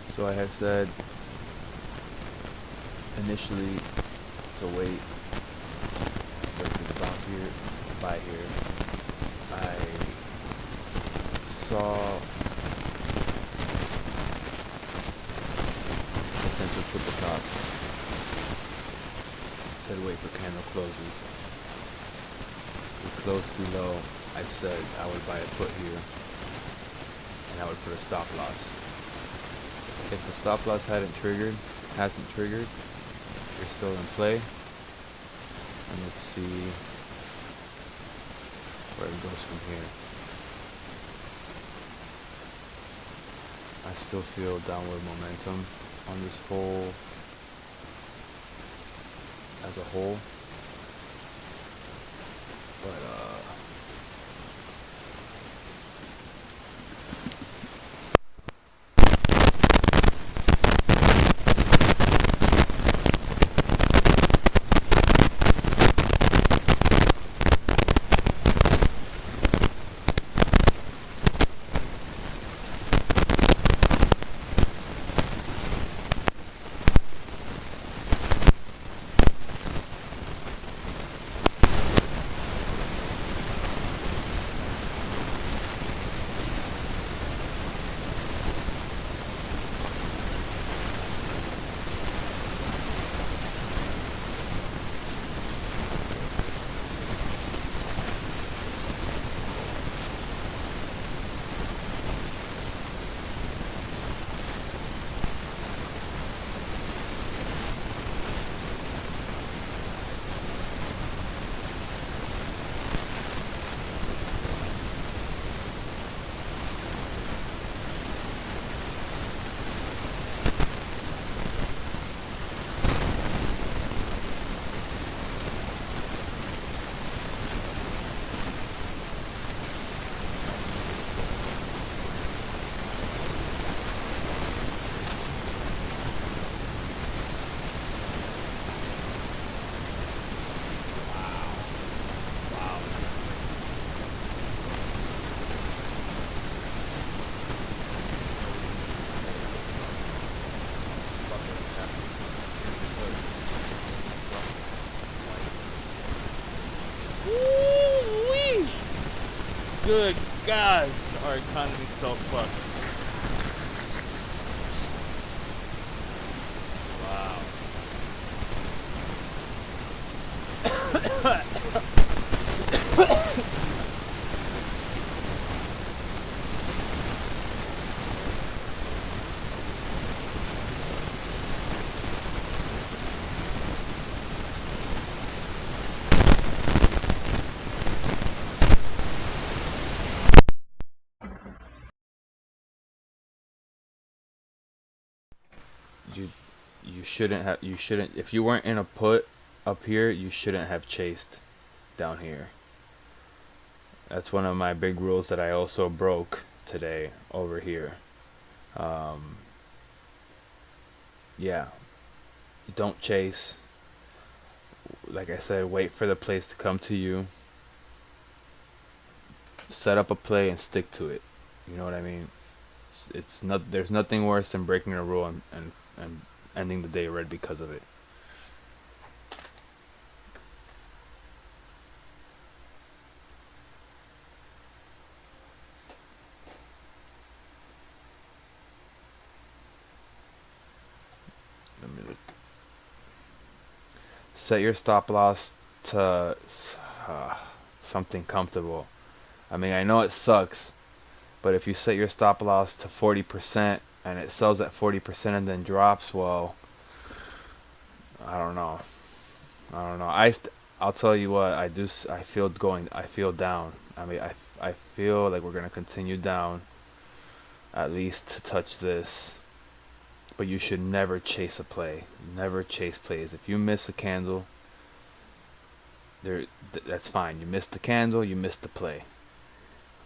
So I had said initially to wait for the bounce here, buy here. I saw potential put the top. Said wait for candle closes. We closed below. I said I would buy a put here, and I would put a stop loss. If the stop loss hasn't triggered, you're still in play. And let's see where it goes from here. I still feel downward momentum on this whole as a whole, but Woo-wee! Good God, our economy's so fucked. you shouldn't, if you weren't in a put up here, you shouldn't have chased down here. That's one of my big rules that I also broke today over here. Yeah, don't chase. Like I said, wait for the plays to come to you. Set up a play and stick to it. You know what I mean? It's not. There's nothing worse than breaking a rule and ending the day red because of it. Set your stop loss to something comfortable. I mean, I know it sucks, but if you set your stop loss to 40% and it sells at 40% and then drops, well, I don't know. I'll tell you what, I feel down. I mean, I feel like we're going to continue down at least to touch this. But you should never chase a play. Never chase plays. If you miss a candle, that's fine. You missed the candle, you missed the play.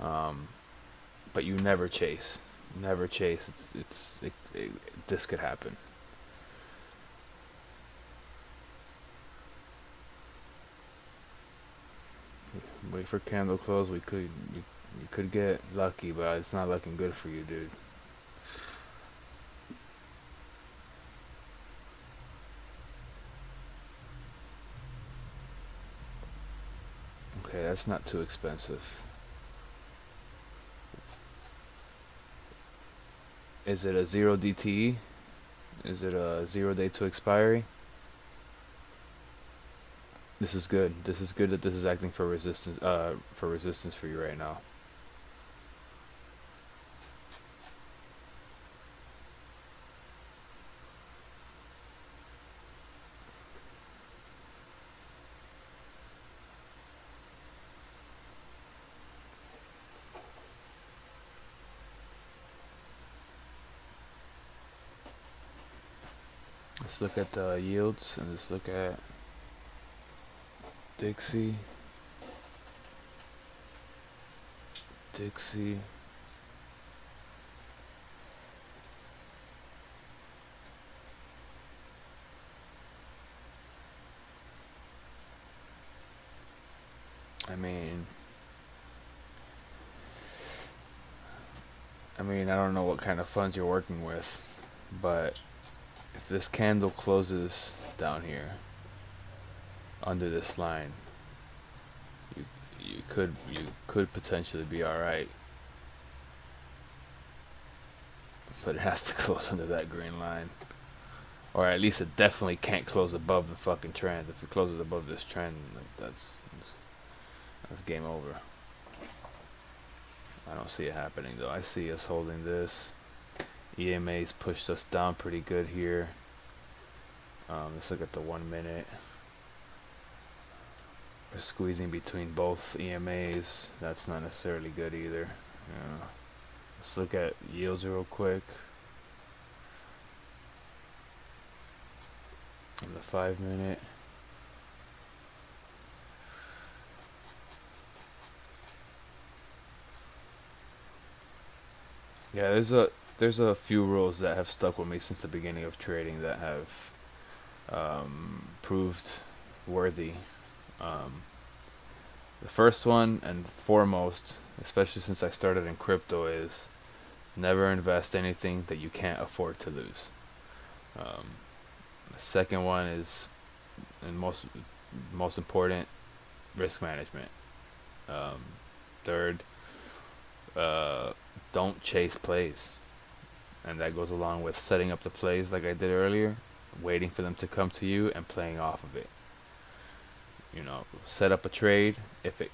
But you never chase. Never chase. This could happen. Wait for candle close. You could get lucky, but it's not looking good for you, dude. it's not too expensive. Is it a 0 DTE? Is it a 0 day to expiry? This is good. This is good that this is acting for resistance for you right now. Let's look at the yields and let's look at Dixie. I mean, I don't know what kind of funds you're working with, but if this candle closes down here under this line, you could potentially be all right, but it has to close under that green line, or at least it definitely can't close above the fucking trend. If it closes above this trend, like that's game over. I don't see it happening though. I see us holding this. EMA's pushed us down pretty good here. Let's look at the 1 minute. We're squeezing between both EMAs. That's not necessarily good either. Yeah. Let's look at yields real quick. In the 5 minute. Yeah, there's a few rules that have stuck with me since the beginning of trading that have proved worthy. The first one and foremost, especially since I started in crypto, is never invest anything that you can't afford to lose. The second one is, and most important, risk management. Third, don't chase plays, and that goes along with setting up the plays like I did earlier, waiting for them to come to you and playing off of it. You know, set up a trade. If it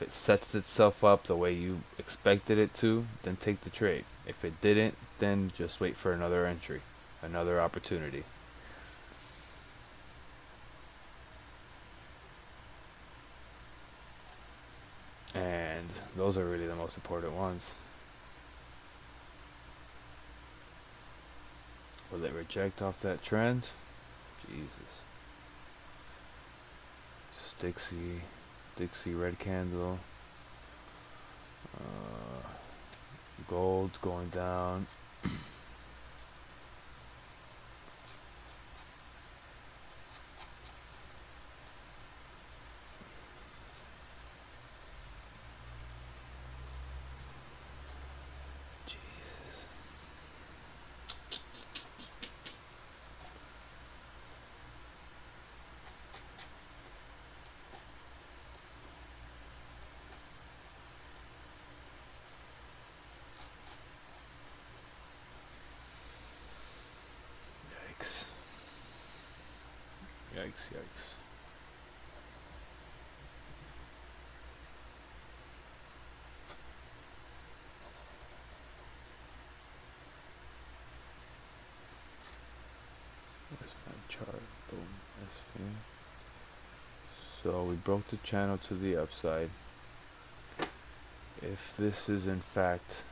sets itself up the way you expected it to, then take the trade. If it didn't, then just wait for another entry, another opportunity. And those are really the most important ones. Will it reject off that trend? Jesus. Dixie red candle. Gold going down. Jesus. Yikes. There's my chart. Boom. SP. So we broke the channel to the upside. If this is in fact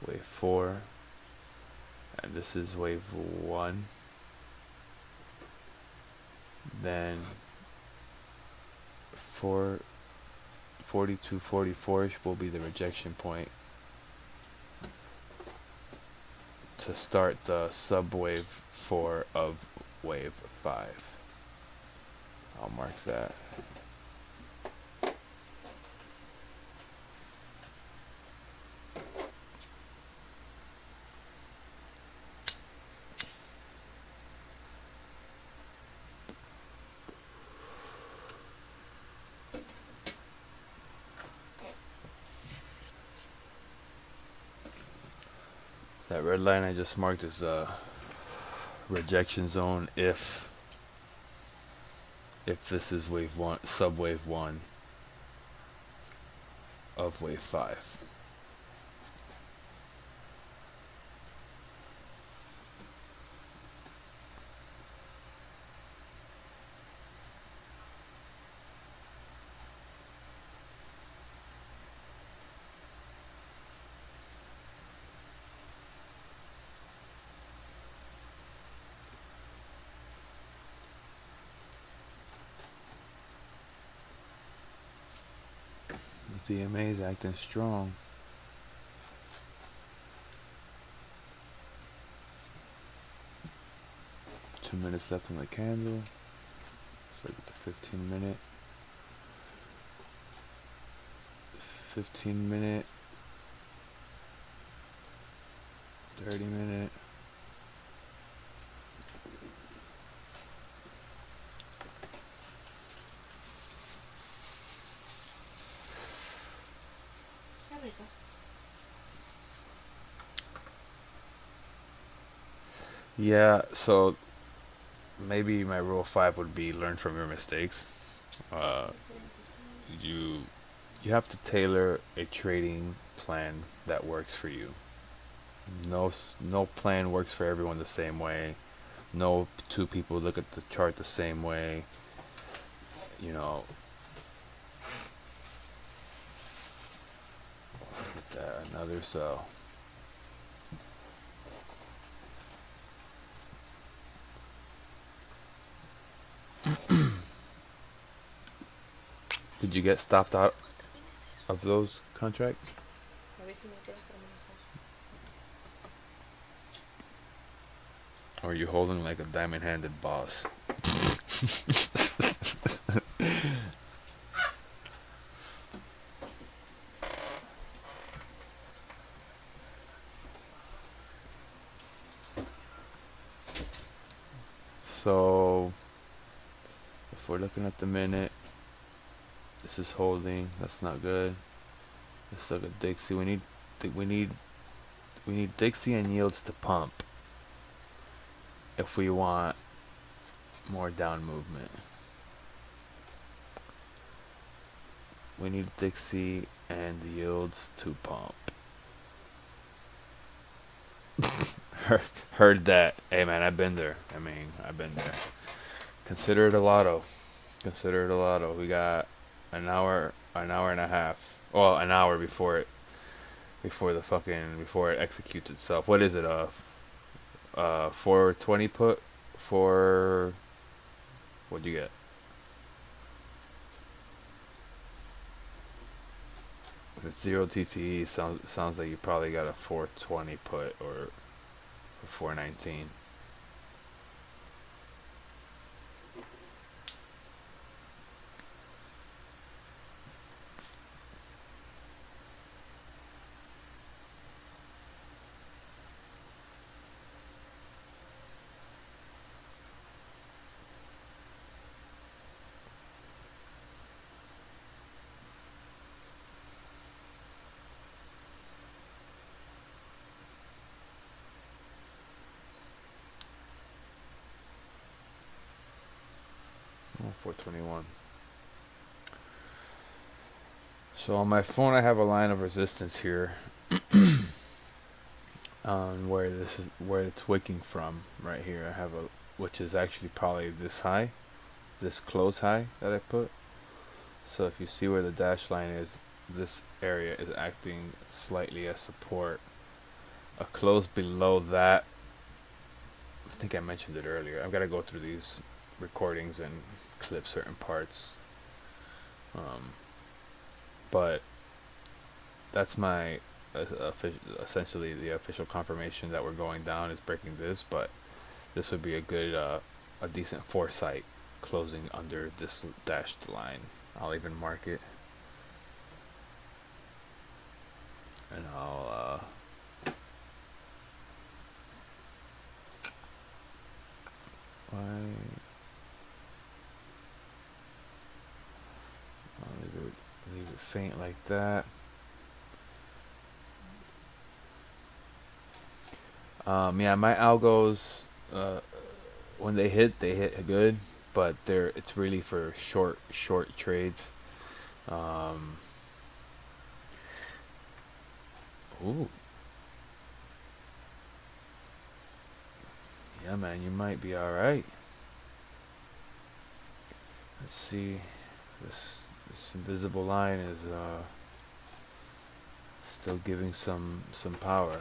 wave 4 and this is wave 1, then 4244 will be the rejection point to start the sub-wave 4 of wave 5. I'll mark that. That red line I just marked is a rejection zone if this is wave 1, subwave 1 of wave 5. ZMA is acting strong. Two minutes left on the candle. So look at the 15-minute. 15-minute. 30-minute. Qué rico. Yeah, so maybe my rule 5 would be learn from your mistakes. You have to tailor a trading plan that works for you. No plan works for everyone the same way. No two people look at the chart the same way. You know, look at that, another sell. Did you get stopped out of those contracts? A ver si me quieres terminar. Or are you holding like a diamond-handed boss? So if we're looking at the minute, this is holding. That's not good. Let's look at Dixie. We need Dixie and yields to pump if we want more down movement. We need Dixie and the yields to pump. Heard that. Hey man, I've been there. I've been there. Consider it a lotto. Consider it a lotto. We got an hour and a half. Well, an hour before it executes itself. What is it? 420 put for. What'd you get? If it's 0 TTE, sounds like you probably got a 420 put or 419. Oh, 421. So on my phone I have a line of resistance here on where it's wicking from right here. I have which is actually probably this high, this close high that I put. So if you see where the dash line is, this area is acting slightly as support. A close below that, I think I mentioned it earlier. I've got to go through these recordings and clip certain parts. But that's my essentially the official confirmation that we're going down is breaking this. But this would be a good, a decent foresight closing under this dashed line. I'll even mark it, and I'll leave it faint like that. Yeah, my algos, when they hit good, but it's really for short trades. Um, ooh, yeah, man, you might be all right. Let's see, this invisible line is still giving some power.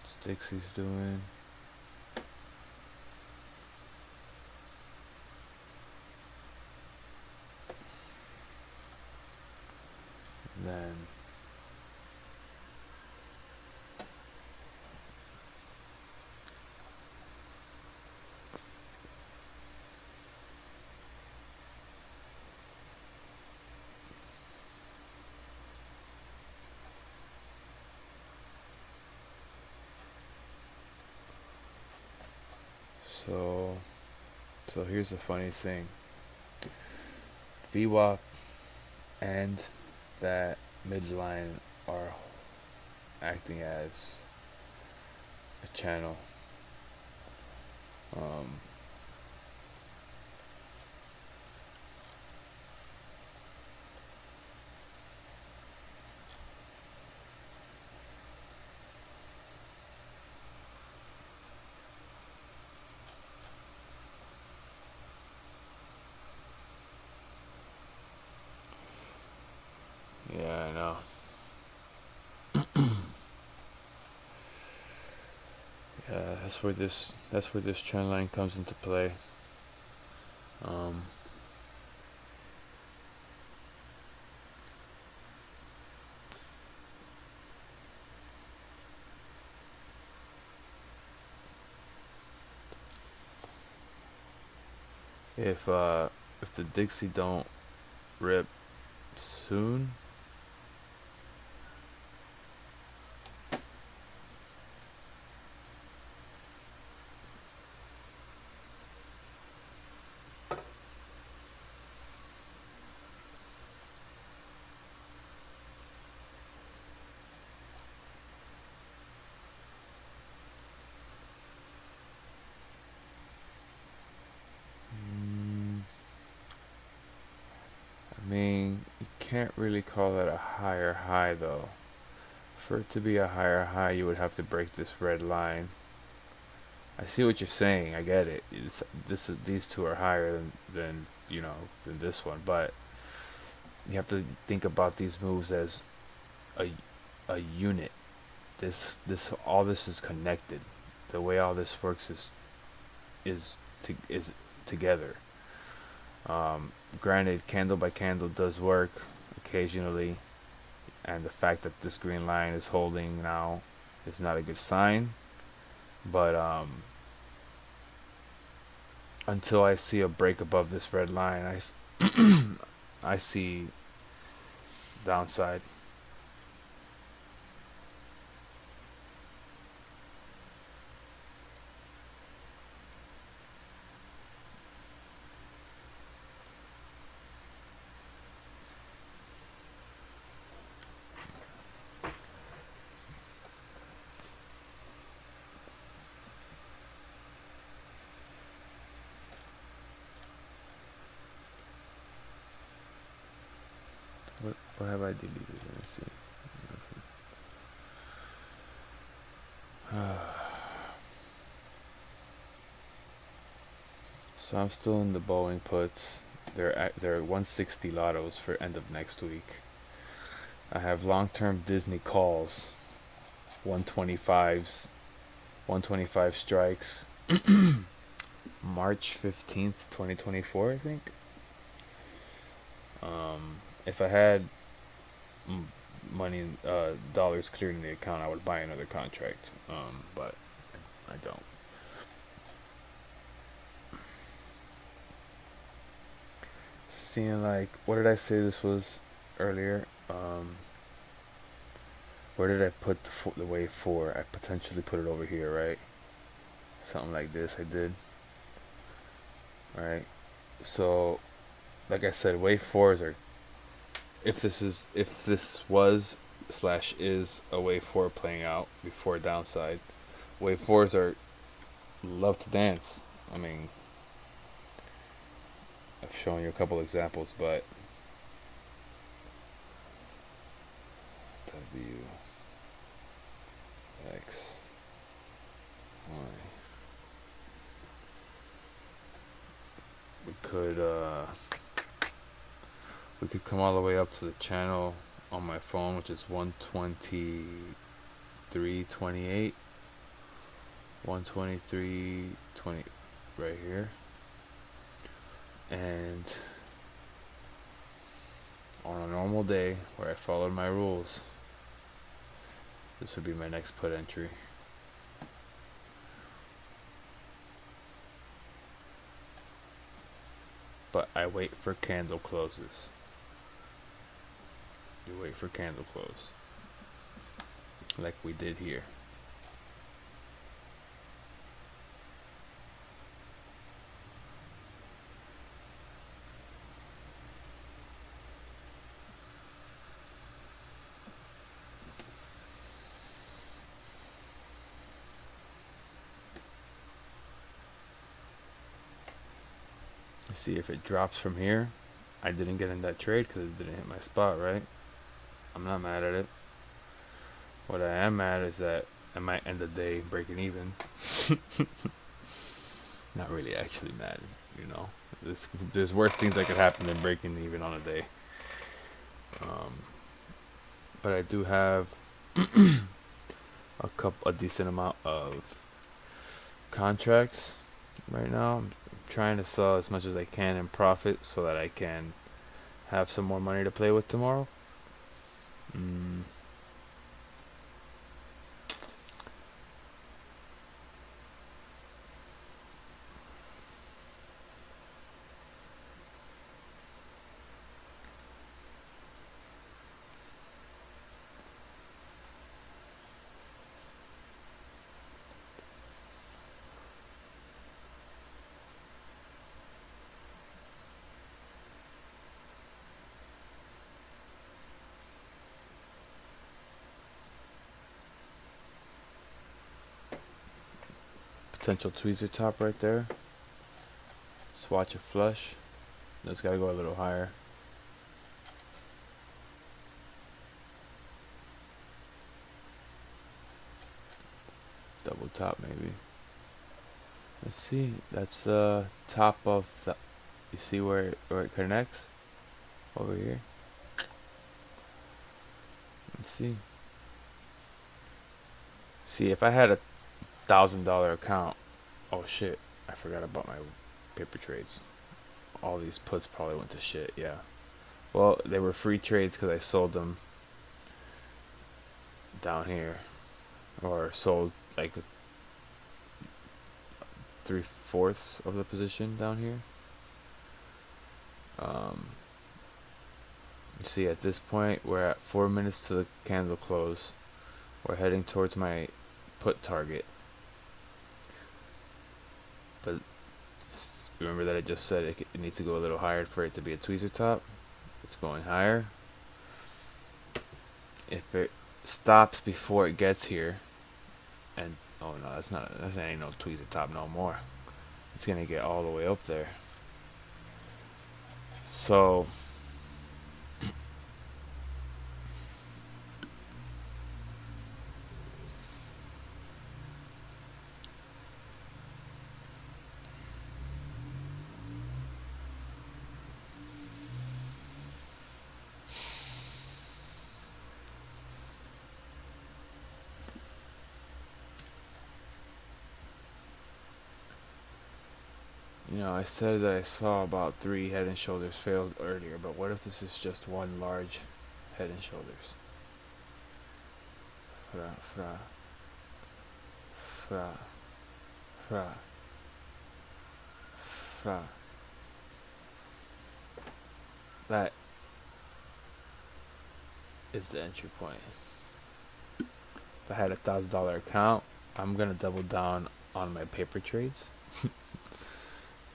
What's Dixie's doing? Then so here's the funny thing. VWAP and that midline are acting as a channel. Um, yeah, I know. Yeah, that's where this trend line comes into play. Um, if the Dixie don't rip soon, I mean, you can't really call that a higher high though. For it to be a higher high, you would have to break this red line. I see what you're saying. I get it. These two are higher than than this one, but you have to think about these moves as a a unit. All this is connected. The way all this works is together. Granted, candle by candle does work occasionally, and the fact that this green line is holding now is not a good sign. But until I see a break above this red line, I see downside. What have I deleted? Let me see. So I'm still in the Boeing puts. They're 160 lottos for end of next week. I have long-term Disney calls, 125s, 125 strikes, March 15th, 2024, I think. If I had money, dollars cleared in the account, I would buy another contract. But I don't. Seeing like, what did I say this was earlier? Where did I put the wave 4? I potentially put it over here, right? Something like this I did. Right? So like I said, wave fours are, if this was slash is a wave four playing out before downside, wave fours are love to dance. I mean, I've shown you a couple examples, but W X Y. We could come all the way up to the channel on my phone, which is 123.28, 123.20 right here, and on a normal day where I followed my rules, this would be my next put entry. But I wait for candle closes. You wait for candle close, like we did here. See, if it drops from here, I didn't get in that trade because it didn't hit my spot, right? I'm not mad at it. What I am mad is that I might end the day breaking even. Not really actually mad, you know. There's worse things that could happen than breaking even on a day. But I do have a decent amount of contracts right now. I'm trying to sell as much as I can in profit so that I can have some more money to play with tomorrow. Potential tweezer top right there. Just watch a flush. That's gotta go a little higher. Double top maybe. Let's see. That's the top of the. You see where it connects over here. Let's see. See, if I had a $1,000 account, oh shit, I forgot about my paper trades. All these puts probably went to shit. Yeah. Well, they were free trades because I sold them down here, or sold like 3/4 of the position down here. You see, at this point, we're at 4 minutes to the candle close. We're heading towards my put target. But remember that I just said it needs to go a little higher for it to be a tweezer top. It's going higher. If it stops before it gets here, and oh no, that ain't no tweezer top no more. It's gonna get all the way up there. So you know, I said that I saw about 3 head and shoulders failed earlier, but what if this is just one large head and shoulders? Fra, fra, fra, fra, fra. That is the entry point. If I had a $1,000 account, I'm gonna double down on my paper trades.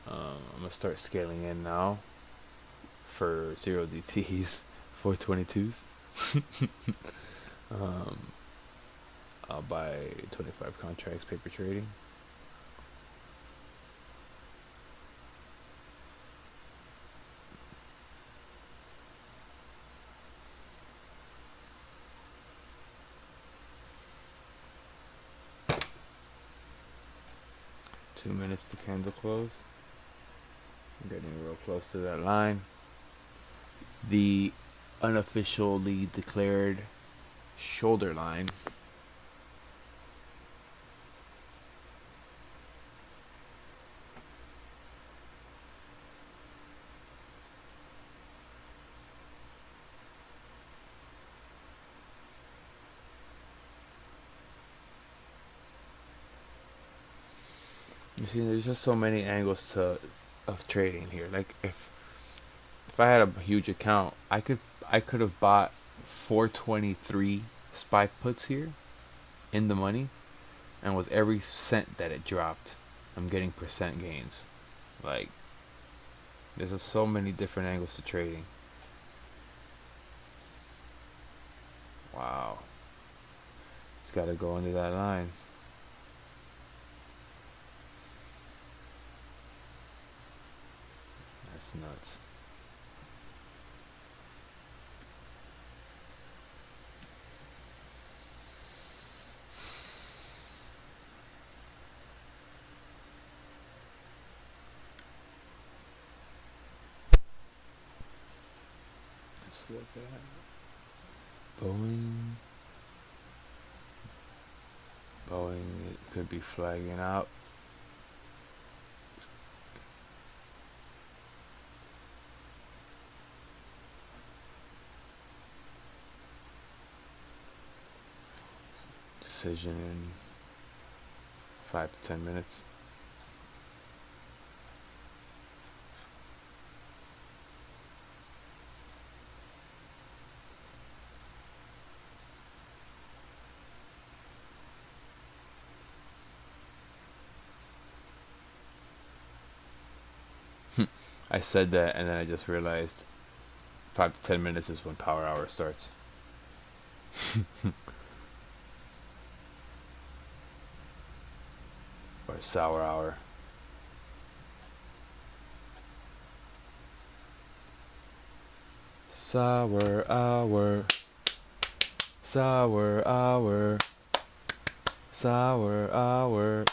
I'm gonna start scaling in now. for 0 DTs, 422s. I'll buy 25 contracts, paper trading. Two minutes to candle close. I'm getting real close to that line. The unofficially declared shoulder line. You see, there's just so many angles of trading here. Like if I had a huge account, I could have bought 423 SPY puts here in the money, and with every cent that it dropped, I'm getting percent gains. Like there's just so many different angles to trading. Wow. It's got to go under that line. That's nuts. Let's look at Boeing. Boeing, it could be flagging out. Decision in 5 to 10 minutes. I said that and then I just realized 5 to 10 minutes is when power hour starts. Or sour hour. Sour hour. Sour hour. Sour hour.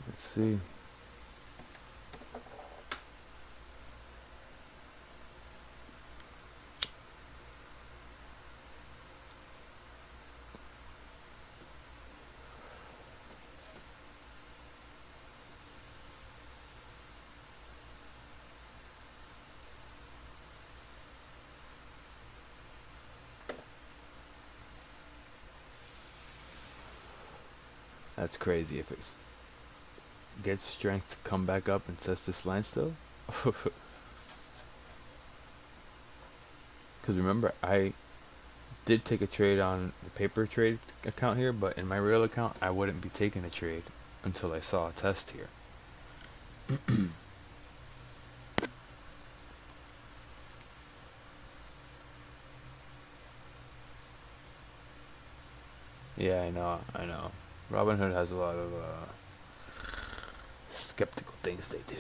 Let's see. That's crazy. If it gets strength to come back up and test this line still. Because remember, I did take a trade on the paper trade account here, but in my real account, I wouldn't be taking a trade until I saw a test here. Yeah, I know. Robinhood has a lot of skeptical things they do.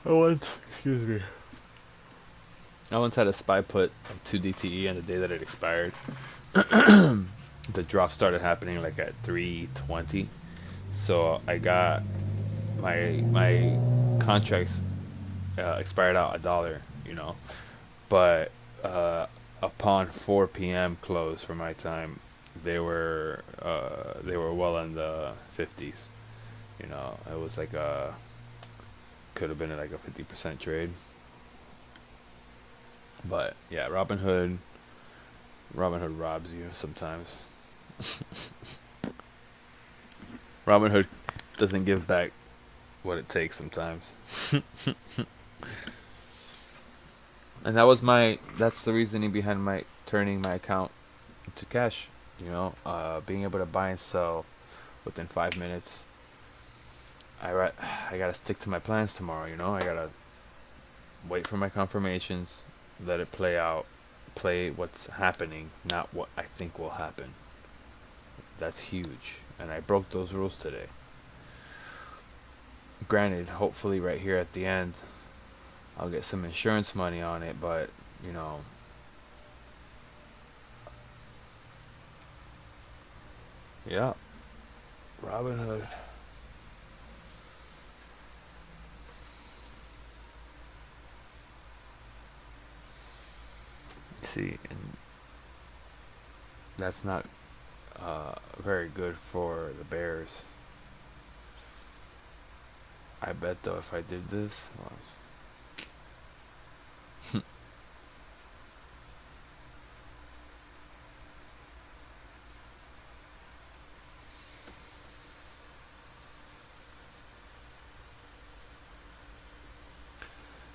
I once had a SPY put of 2 DTE on the day that it expired. The drop started happening like at 3:20, so I got my contracts expired out $1, but upon 4 p.m. close for my time, they were well in the 50s. It was like could have been like a 50% trade. But yeah, Robinhood robs you sometimes. Robinhood doesn't give back what it takes sometimes. And that's the reasoning behind my turning my account into cash. You know, being able to buy and sell within 5 minutes. I gotta stick to my plans tomorrow. You know, I gotta wait for my confirmations, let it play out, play what's happening, not what I think will happen. That's huge, and I broke those rules today. Granted, hopefully right here at the end, I'll get some insurance money on it, but you know, yeah, Robin Hood. See, and that's not very good for the Bears. I bet though if I did this,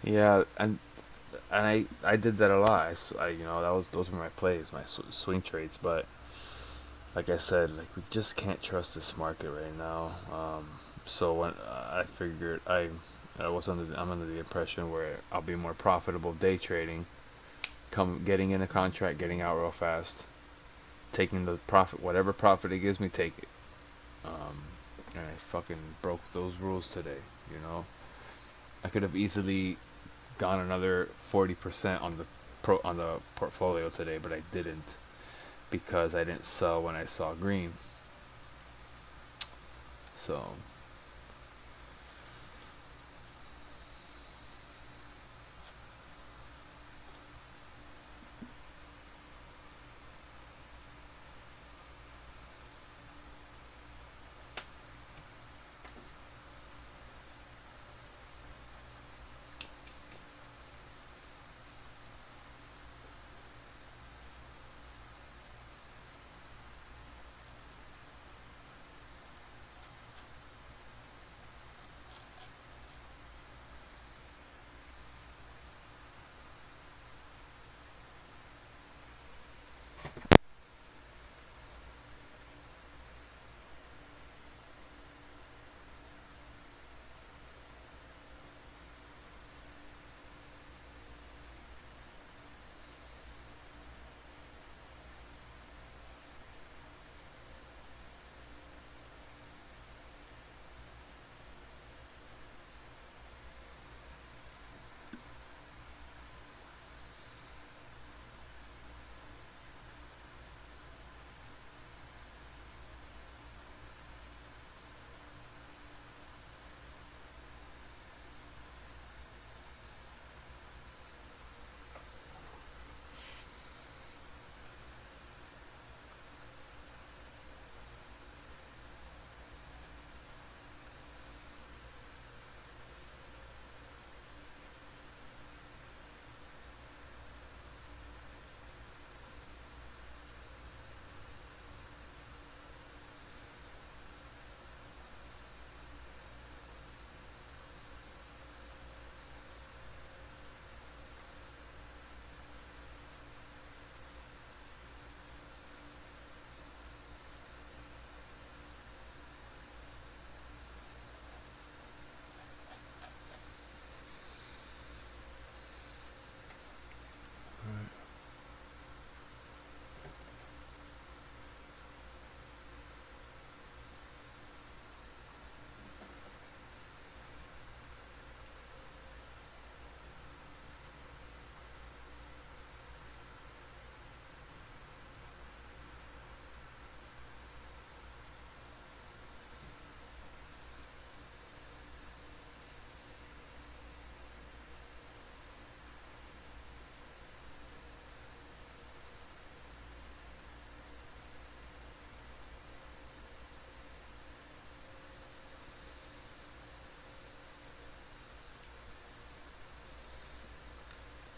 yeah, and I did that a lot. You know, those were my plays, my swing trades. But like I said, like we just can't trust this market right now. So when I figured I'm under the impression where I'll be more profitable day trading, getting in a contract, getting out real fast, taking the profit, whatever profit it gives me, take it. Um, and I fucking broke those rules today. You know, I could have easily gone another 40% on the portfolio today, but I didn't because I didn't sell when I saw green. So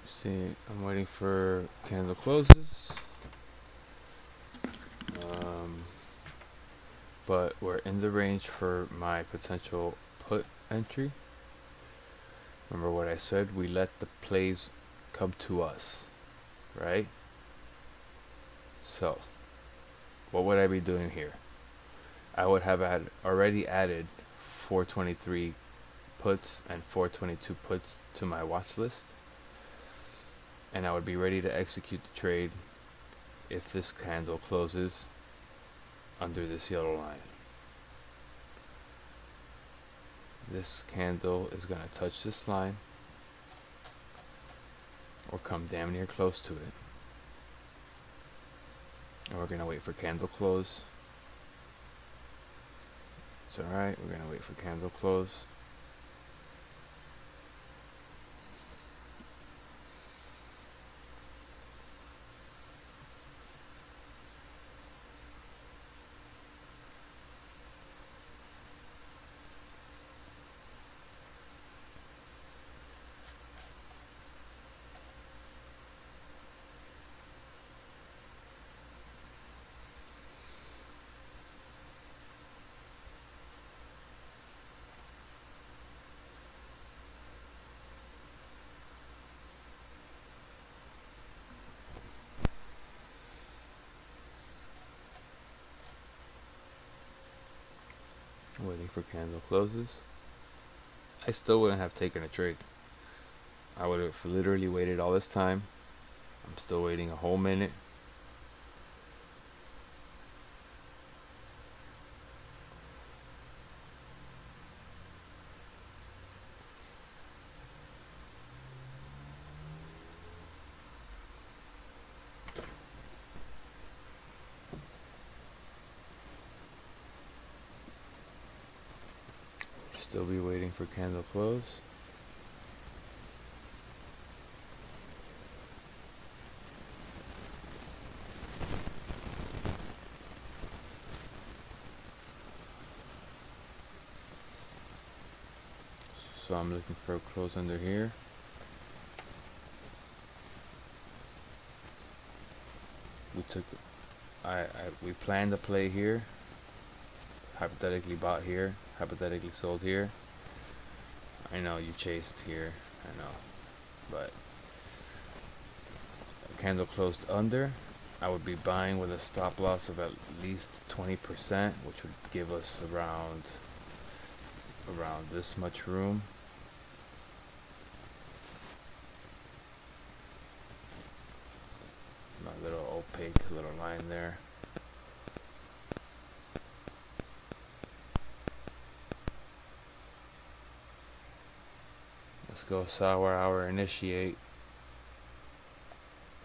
see, I'm waiting for candle closes. Um, but we're in the range for my potential put entry. Remember what I said? We let the plays come to us, right? So what would I be doing here? I would have already added 423 puts and 422 puts to my watch list, and I would be ready to execute the trade if this candle closes under this yellow line. This candle is going to touch this line or come damn near close to it, and we're going to wait for candle close. It's alright, we're going to wait for candle close. Waiting for candle closes. I still wouldn't have taken a trade. I would have literally waited all this time. I'm still waiting a whole minute. Still be waiting for candle close. So I'm looking for a close under here. We planned a play here. Hypothetically bought here, hypothetically sold here. I know you chased here, I know, but a candle closed under, I would be buying with a stop loss of at least 20%, which would give us around this much room. My little opaque little line there. Let's go sour hour initiate.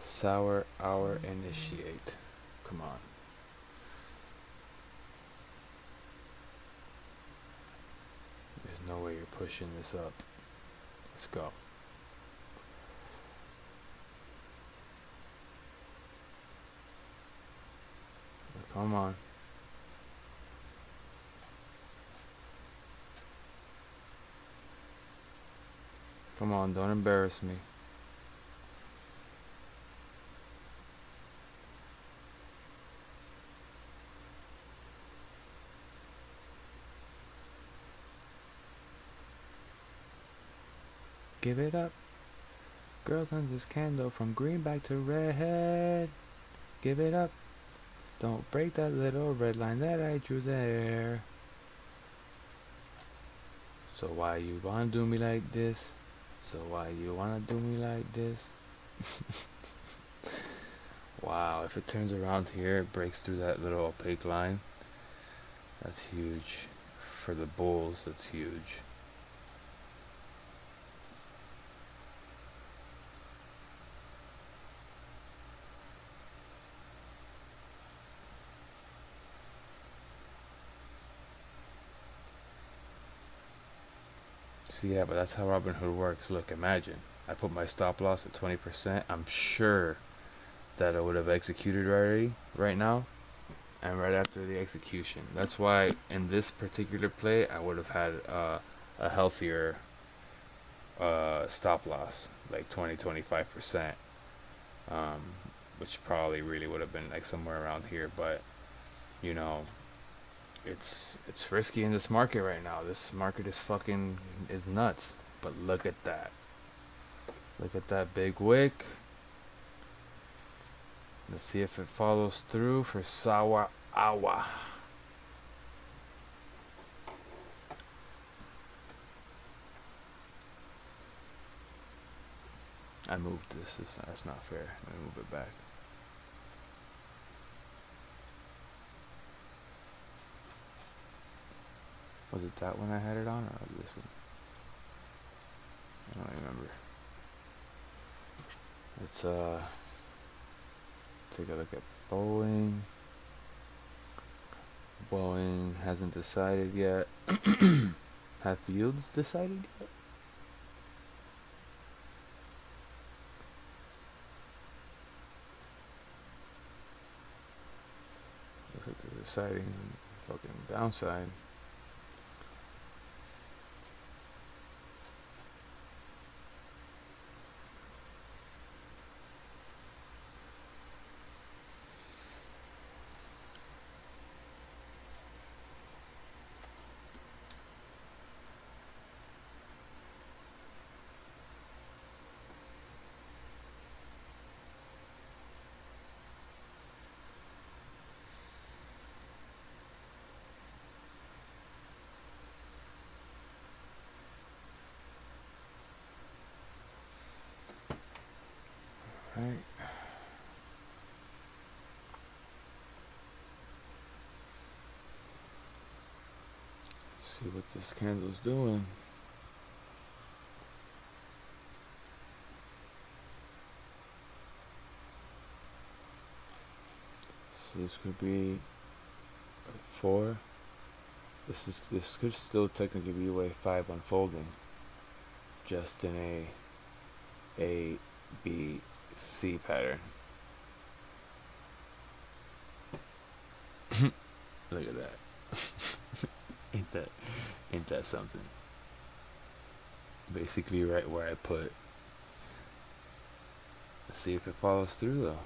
Sour hour initiate. Come on. There's no way you're pushing this up. Let's go. Come on. Come on, don't embarrass me. Give it up. Girls on this candle from green back to red. Give it up. Don't break that little red line that I drew there. So why you wanna do me like this? So why you wanna do me like this? Wow, if it turns around here, it breaks through that little opaque line. That's huge. For the bulls, that's huge. See, yeah, but that's how Robinhood works. Look, imagine I put my stop loss at 20%. I'm sure that I would have executed already right now, and right after the execution. That's why in this particular play, I would have had a healthier stop loss, like 20-25%, which probably really would have been like somewhere around here. But you know, it's risky in this market right now. This market is nuts. But look at that. Look at that big wick. Let's see if it follows through for Sawa Awa. I moved this. That's not fair. Let me move it back. Was it that one I had it on, or this one? I don't remember. Let's take a look at Boeing. Boeing hasn't decided yet. Have yields decided yet? Looks like they're deciding fucking downside. Right. See what this candle's doing. So this could be a 4. This could still technically be wave 5 unfolding, just in a B C pattern. Look at that. ain't that something? Basically right where I put. Let's see if it follows through though.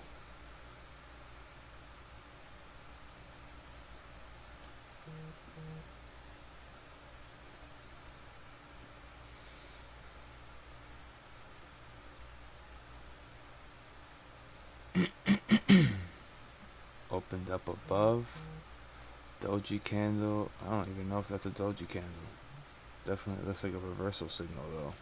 Opened up above. Doji candle. I don't even know if that's a doji candle. Definitely looks like a reversal signal though.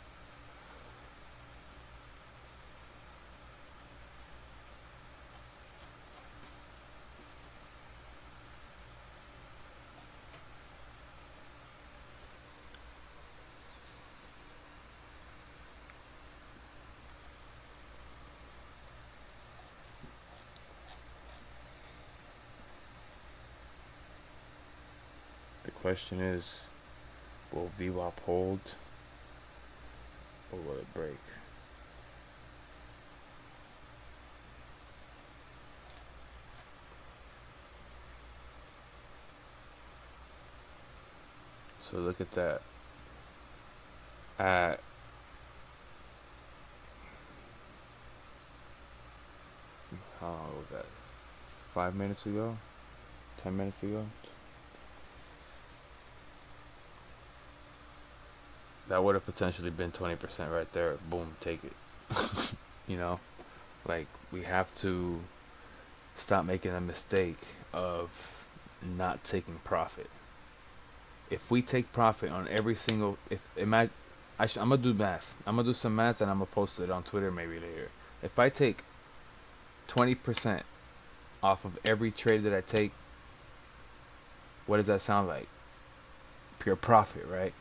The question is, will VWAP hold or will it break? So look at that. At how long was that? 5 minutes ago? 10 minutes ago? That would have potentially been 20% right there. Boom, take it. You know, like we have to stop making a mistake of not taking profit. If we take profit on every single, I'm gonna do math. I'm gonna do some math and I'm gonna post it on Twitter maybe later. If I take 20% off of every trade that I take, what does that sound like? Pure profit, right?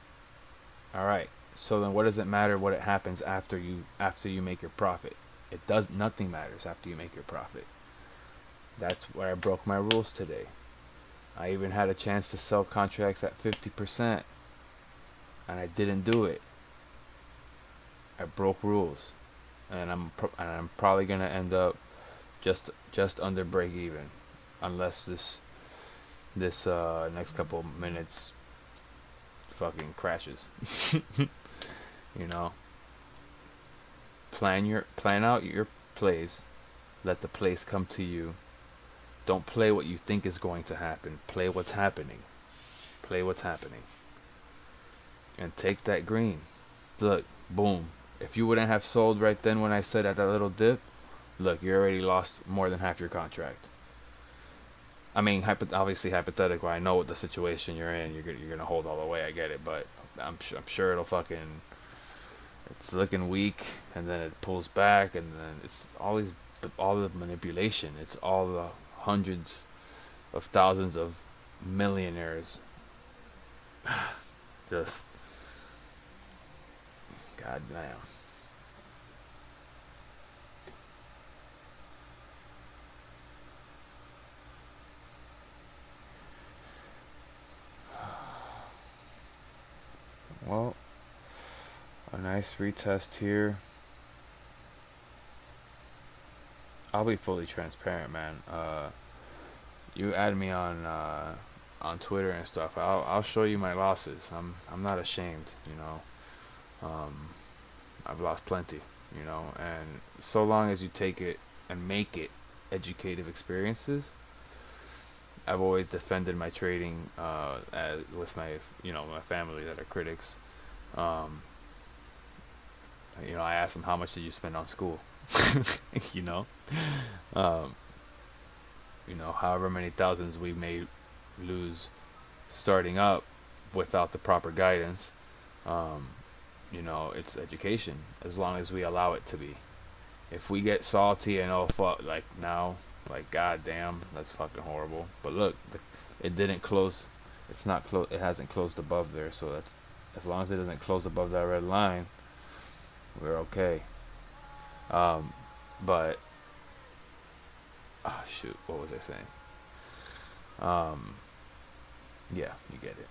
All right. So then, what does it matter what it happens after you make your profit? It does nothing matters after you make your profit. That's where I broke my rules today. I even had a chance to sell contracts at 50%, and I didn't do it. I broke rules, and I'm probably gonna end up just under break even, unless this next couple minutes fucking crashes. You know, plan out your plays, let the plays come to you. Don't play what you think is going to happen. Play what's happening. And take that green. Look, boom, If you wouldn't have sold right then when I said at that little dip, look, you already lost more than half your contract. I mean, obviously hypothetical. I know what the situation you're in. You're gonna hold all the way. I get it, but I'm sure it'll fucking. It's looking weak, and then it pulls back, and then it's all the manipulation. It's all the hundreds of thousands of millionaires. Just goddamn. Well, a nice retest here. I'll be fully transparent, man. You add me on Twitter and stuff. I'll show you my losses. I'm not ashamed, you know. I've lost plenty, you know, and so long as you take it and make it educative experiences. I've always defended my trading with my family that are critics. Um, I asked them, how much did you spend on school? you know, um, however many thousands we may lose starting up without the proper guidance. It's education as long as we allow it to be. If we get salty and fuck, like now, like goddamn, that's fucking horrible. But look, it didn't close. It's not close. It hasn't closed above there, so that's as long as it doesn't close above that red line, we're okay. But shoot, what was I saying? Yeah, you get it.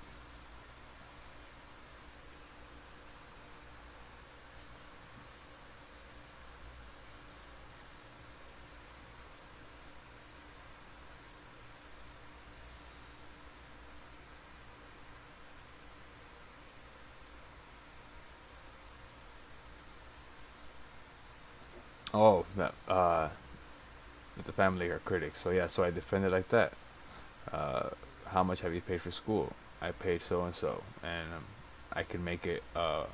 Oh, the family are critics. So yeah, so I defend it like that. How much have you paid for school? I paid so and so, and I can make it a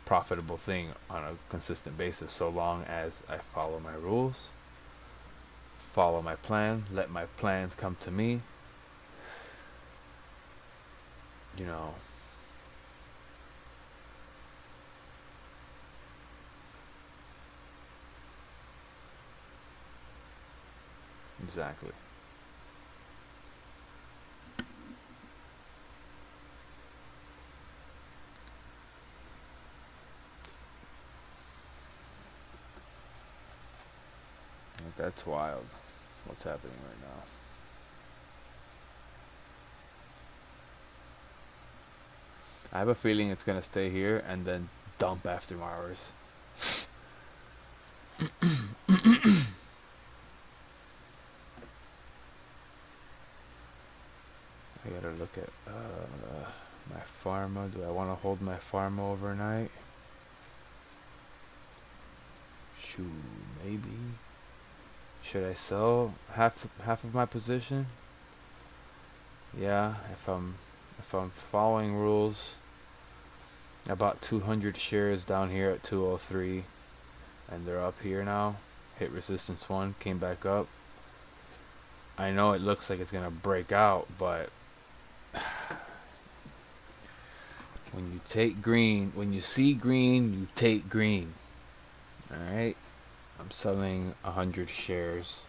profitable thing on a consistent basis, so long as I follow my rules, follow my plan, let my plans come to me. You know. Exactly. That's wild. What's happening right now? I have a feeling it's gonna stay here and then dump after hours. I gotta look at my pharma. Do I want to hold my pharma overnight? Shoot, maybe. Should I sell half of my position? Yeah, if I'm following rules. I bought 200 shares down here at 203, and they're up here now. Hit resistance 1, came back up. I know it looks like it's gonna break out, but when you take green, when you see green, you take green. Alright? I'm selling 100 shares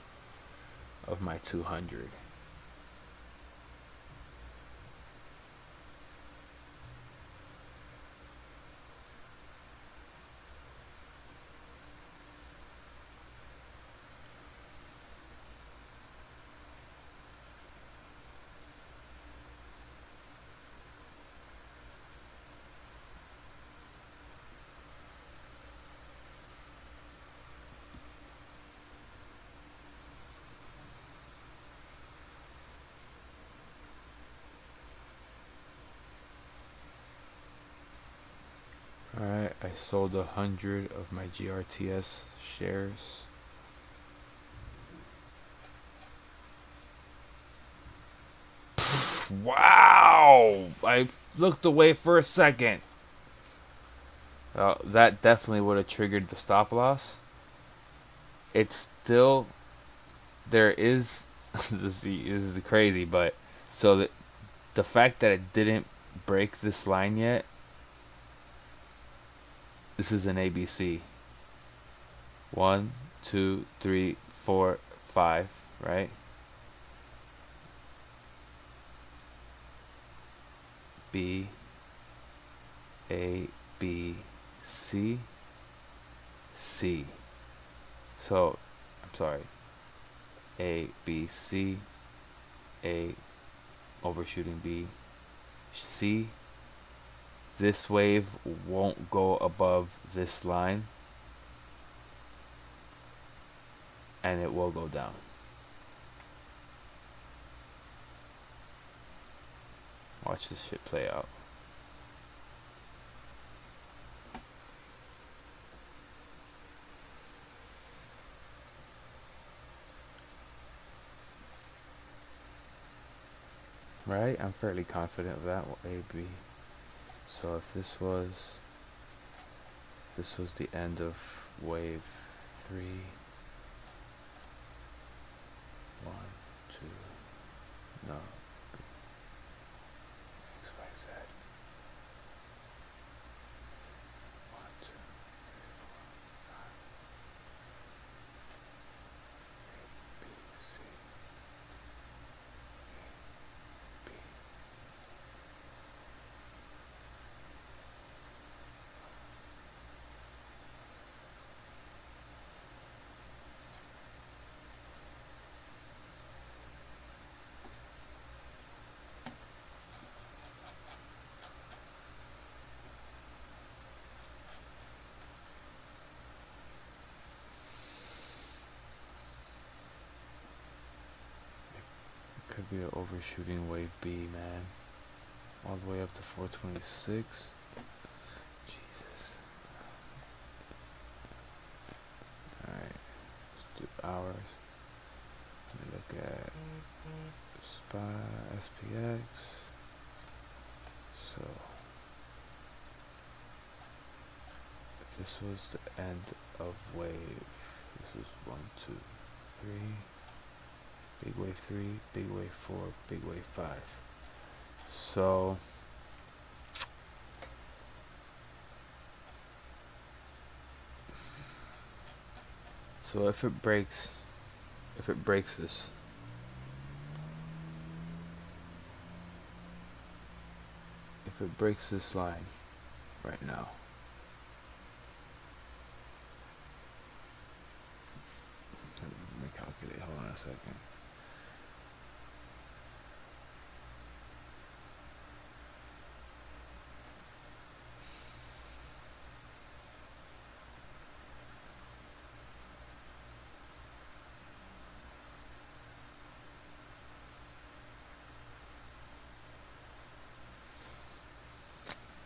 of my 200. Alright, I sold 100 of my GRTS shares. Wow! I looked away for a second. That definitely would have triggered the stop loss. It's still, there is, this is crazy, but so the fact that it didn't break this line yet, this is an ABC. 1, 2, 3, 4, 5, right? B, A, B, C, C. So, I'm sorry. A, B, C, A, overshooting B, C. This wave won't go above this line, and it will go down. Watch this shit play out. Right? I'm fairly confident of that. A, B. So if this was the end of wave 3, 1, 2, no, X, Y, Z. 1, 2, 3, 4, 5. B, C, B. Could be an overshooting wave B, man. All the way up to 426. Jesus. Alright. Let's do hours. Let me look at SPY, SPX. So, this was the end of wave. This was 1, 2, 3. Big wave 3, big wave 4, big wave 5. So, if it breaks this, if it breaks this line right now, let me calculate, hold on a second.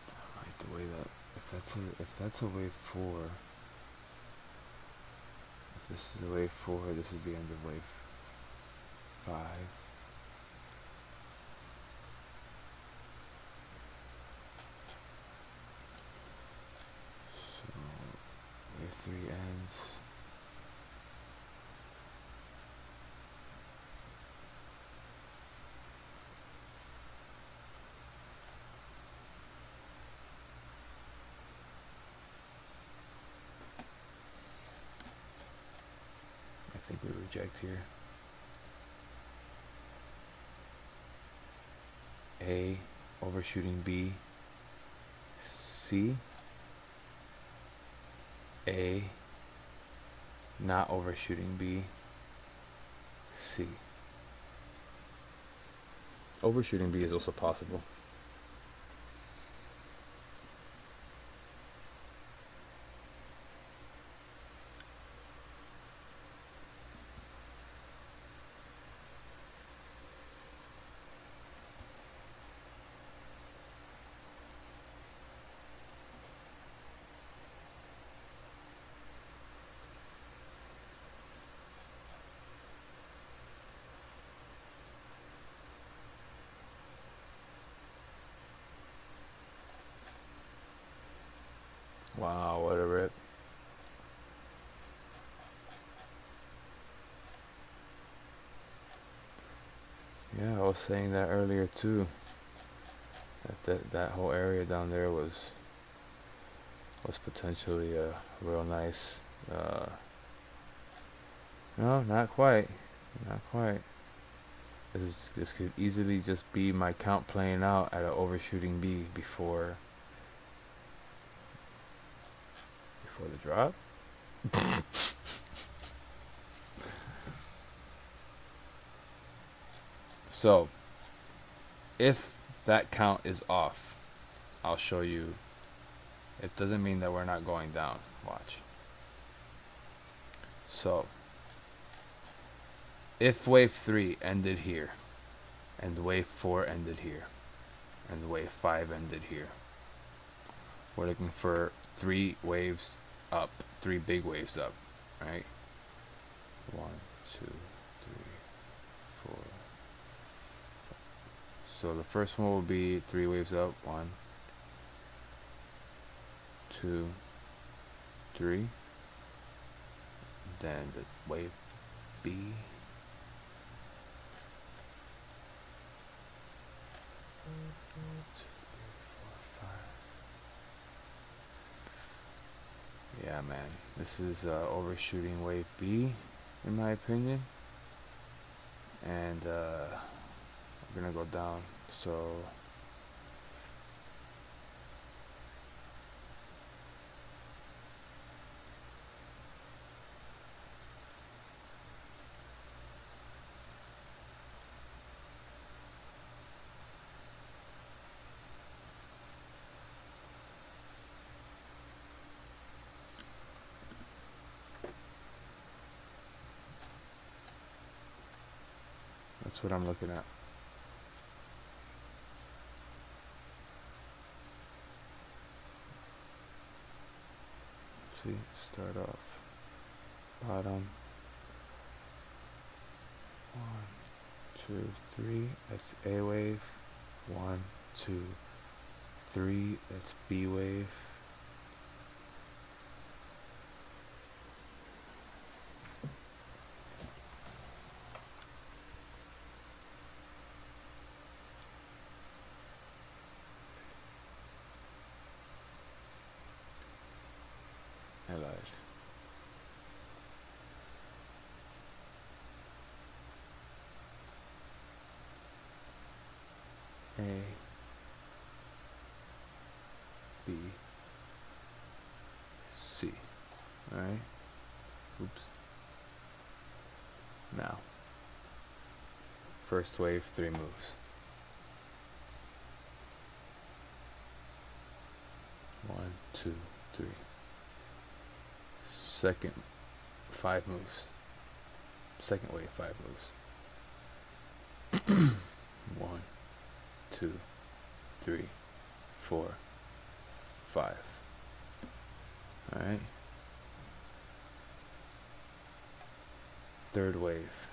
I like the way that, if that's a wave 4, if this is a wave 4, this is the end of wave 5. So wave 3 ends. I think we reject here. A, overshooting B, C, A, not overshooting B, C. Overshooting B is also possible. was saying that earlier too. That whole area down there was potentially a real nice. No, not quite. Not quite. This could easily just be my count playing out at an overshooting B before the drop. So, if that count is off, I'll show you. It doesn't mean that we're not going down. Watch. So, if wave 3 ended here, and wave 4 ended here, and wave 5 ended here, we're looking for 3 waves up, 3 big waves up, right? 1, 2, 3, 4. So the first one will be 3 waves up. 1, 2, 3. Then the wave B. 1, 2, 3, 4, 5. Yeah, man, this is overshooting wave B, in my opinion, and we're gonna go down. So that's what I'm looking at. See, start off bottom. 1, 2, 3. That's A wave. 1, 2, 3. That's B wave. I lied. A, B, C. Alright? Oops. Now, first wave, 3 moves. 1, 2, 3. Second, 5 moves. Second wave, 5 moves. 1, 2, 3, 4, 5. Alright? Third wave,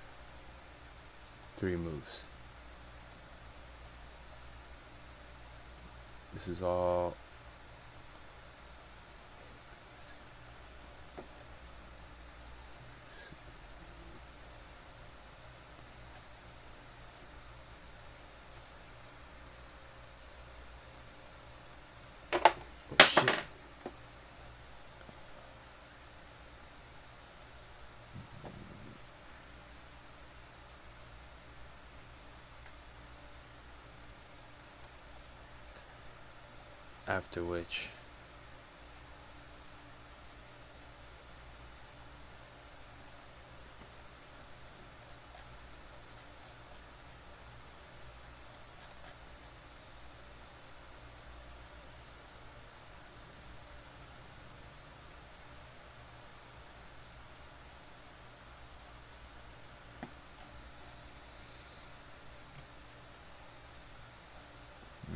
3 moves. This is all shit. After which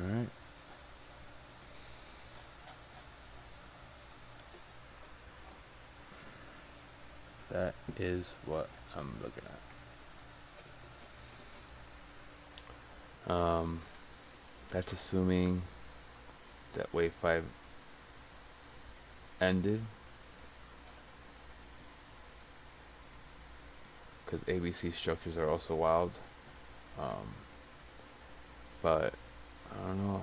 alright. That is what I'm looking at. That's assuming that wave 5 ended, because ABC structures are also wild. But I don't know.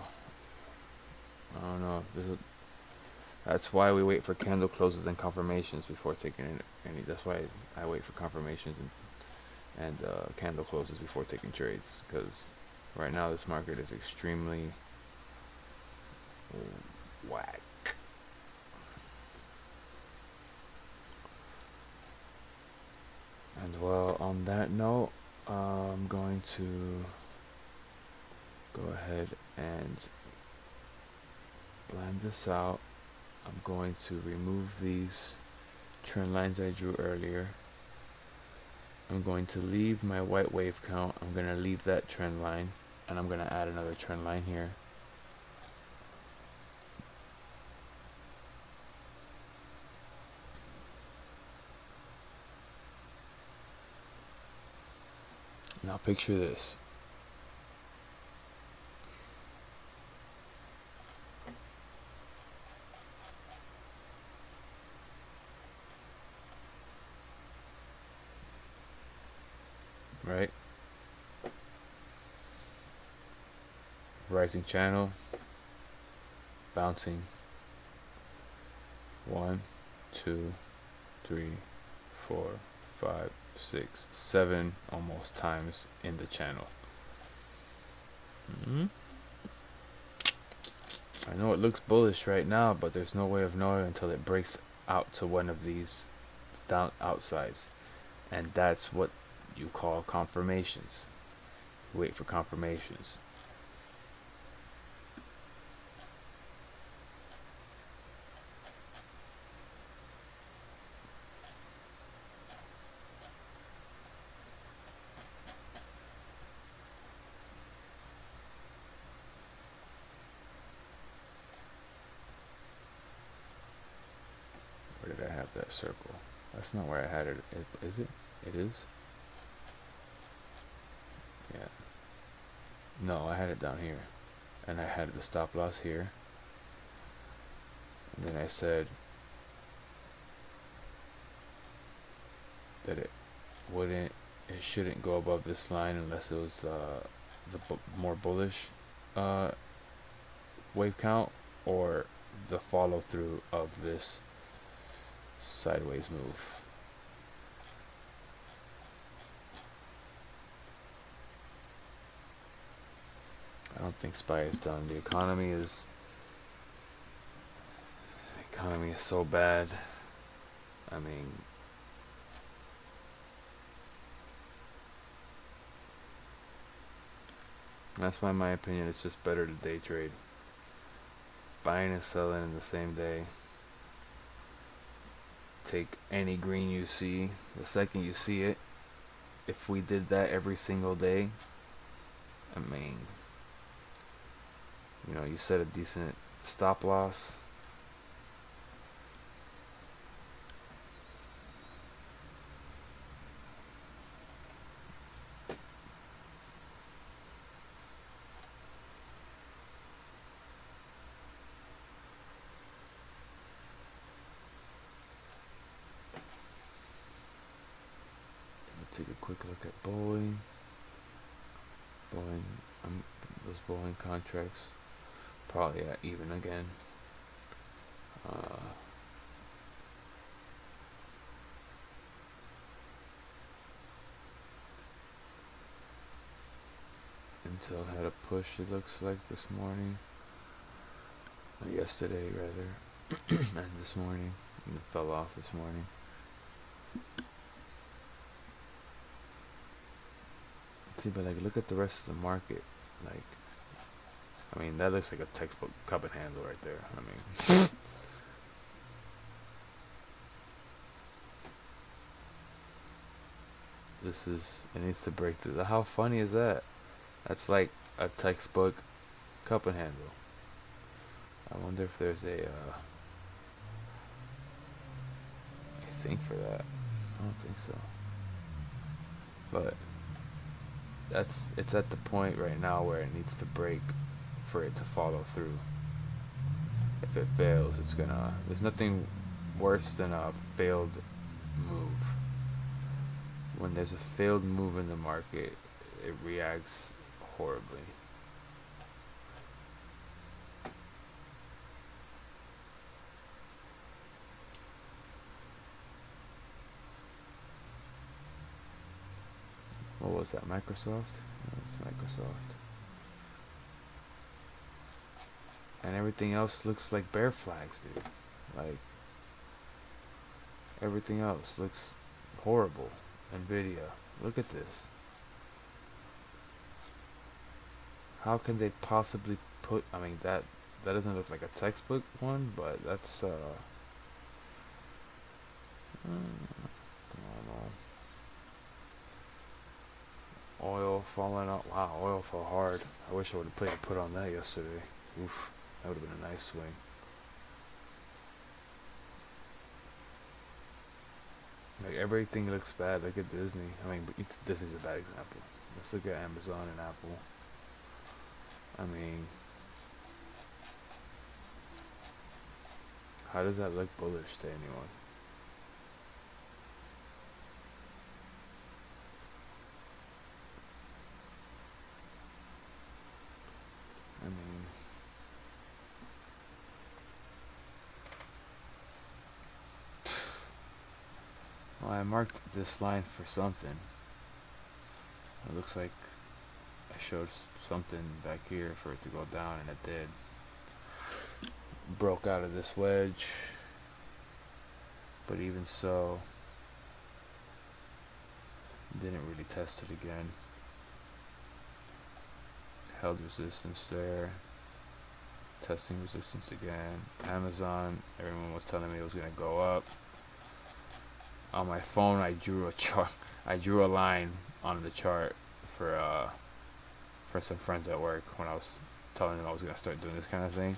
I don't know. That's why we wait for candle closes and confirmations before taking any. That's why I wait for confirmations and candle closes before taking trades, because right now this market is extremely whack. And well, on that note, I'm going to go ahead and blend this out. I'm going to remove these trend lines I drew earlier. I'm going to leave my white wave count. I'm going to leave that trend line, and I'm going to add another trend line here. Now picture this. Right? Rising channel, bouncing 1, 2, 3, 4, 5, 6, 7 almost times in the channel. I know it looks bullish right now, but there's no way of knowing until it breaks out to one of these down outsides, and that's what you call confirmations. Wait for confirmations. Where did I have that circle? That's not where I had it. Is it? It is? Yeah. No, I had it down here. And I had the stop loss here. And then I said that it shouldn't go above this line unless it was more bullish wave count, or the follow through of this sideways move. I don't think SPY is done. The economy is so bad. I mean, that's why in my opinion it's just better to day trade. Buying and selling in the same day. Take any green you see the second you see it. If we did that every single day, I mean, you know, you set a decent stop loss. Take a quick look at Boeing. Those Boeing contracts probably at even again. Intel had a push, it looks like, this morning, or yesterday rather, and this morning, and it fell off this morning. See, but like, look at the rest of the market. Like, I mean, that looks like a textbook cup and handle right there. I mean, it needs to break through. How funny is that? That's like a textbook cup and handle. I wonder if there's a thing for that. I don't think so. But it's at the point right now where it needs to break for it to follow through. If it fails, there's nothing worse than a failed move. When there's a failed move in the market, it reacts horribly. What was that? Microsoft? No, it's Microsoft. And everything else looks like bear flags, dude. Like, everything else looks horrible. Nvidia, look at this. How can they possibly put, I mean, that doesn't look like a textbook one, but that's I don't know. Oil falling out. Wow, oil fell hard. I wish I would have played a put on that yesterday. Oof, that would have been a nice swing. Like, everything looks bad. Look at Disney. I mean, Disney's a bad example. Let's look at Amazon and Apple. I mean, how does that look bullish to anyone? I mean, well, I marked this line for something. It looks like I showed something back here for it to go down, and it did. Broke out of this wedge, but even so, didn't really test it again. Held resistance there, testing resistance again. Amazon, everyone was telling me it was gonna go up. On my phone, I drew a chart. I drew a line on the chart for some friends at work when I was telling them I was gonna start doing this kind of thing.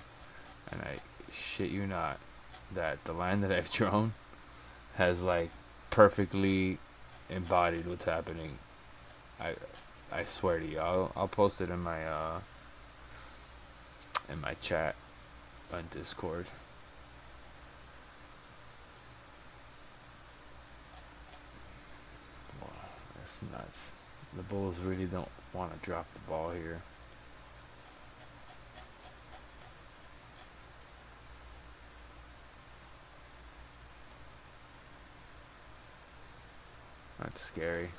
And I shit you not, that the line that I've drawn has like perfectly embodied what's happening. I swear to you, I'll post it in my chat on Discord. Wow, that's nuts. The Bulls really don't want to drop the ball here. That's scary.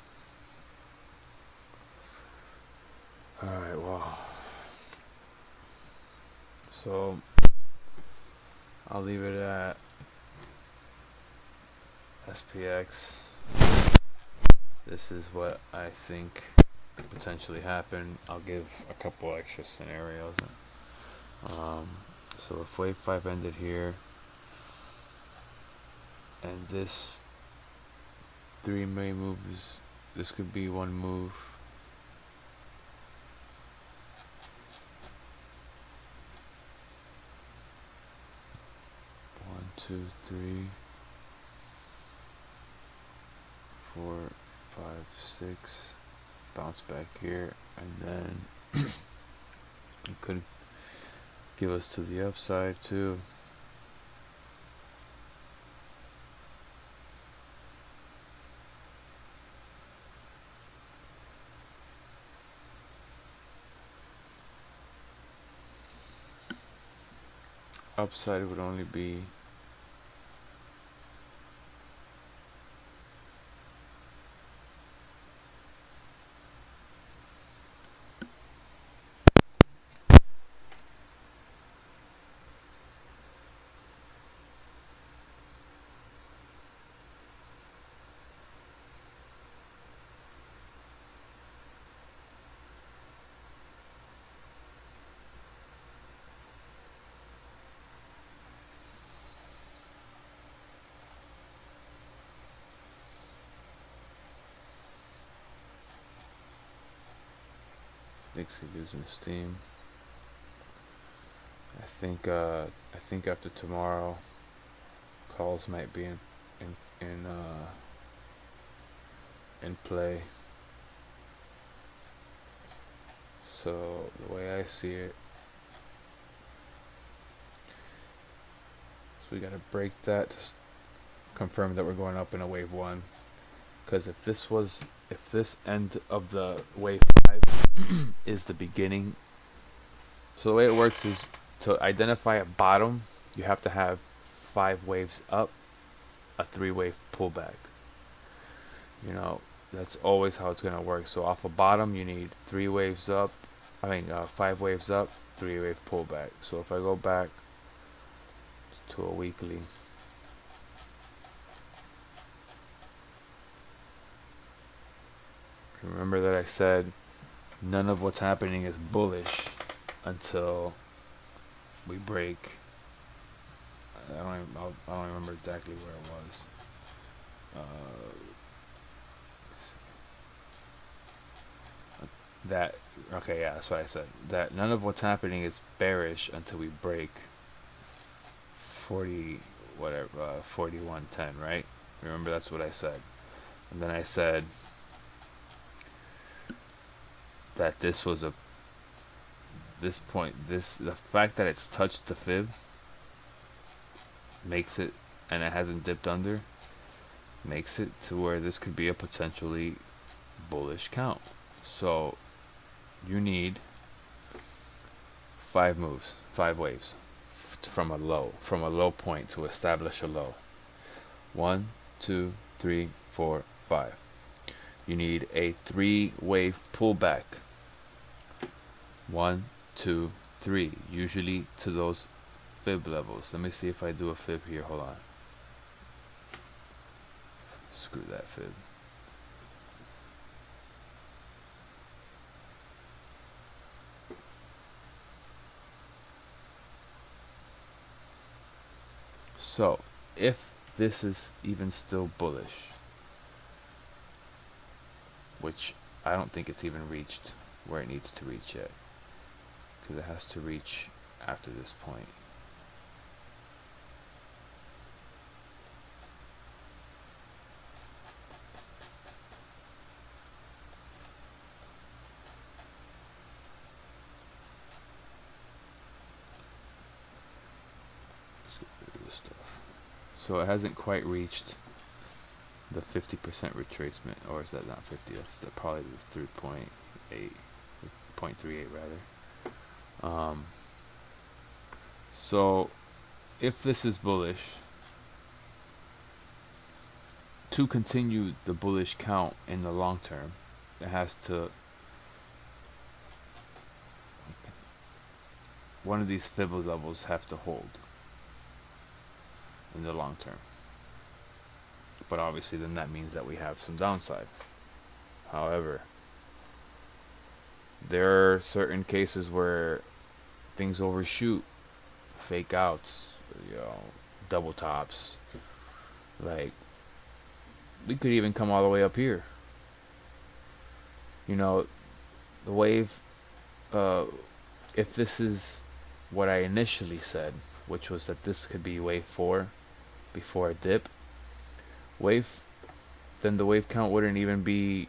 Alright, well. So, I'll leave it at SPX. This is what I think could potentially happen. I'll give a couple extra scenarios. So if wave 5 ended here, and this 3 may moves, this could be one move. One, two, three, 4, 5, 6. Bounce back here, and then it could give us to the upside too. Upside would only be Dixie losing steam. I think after tomorrow, calls might be in play. So the way I see it, so we gotta break that to confirm that we're going up in a wave 1. Because if this end of the wave 5 is the beginning, so the way it works is to identify a bottom, you have to have 5 waves up, a 3 wave pullback. You know, That's always how it's gonna work. So off a bottom, you need 3 waves up. 5 waves up, 3 wave pullback. So if I go back to a weekly, remember that I said none of what's happening is bullish until we break. I don't remember exactly where it was. That's what I said. That none of what's happening is bearish until we break 4110, right? Remember, that's what I said. And then I said that the fact that it's touched the fib makes it, and it hasn't dipped under, makes it to where this could be a potentially bullish count. So you need 5 moves, 5 waves from a low point to establish a low. 1, 2, 3, 4, 5. You need a 3 wave pullback. 1, 2, 3. Usually to those fib levels. Let me see if I do a fib here. Hold on. Screw that fib. So, if this is even still bullish, which I don't think it's even reached where it needs to reach yet, because it has to reach after this point. So it hasn't quite reached the 50% retracement, or is that not 50? That's probably the 3.8, 0.38 rather. So if this is bullish, to continue the bullish count in the long term, it has to, one of these fib levels have to hold in the long term. But obviously then that means that we have some downside. However, there are certain cases where things overshoot, fake outs, double tops. Like, we could even come all the way up here. The wave, if this is what I initially said, which was that this could be wave 4 before a dip, then the wave count wouldn't even be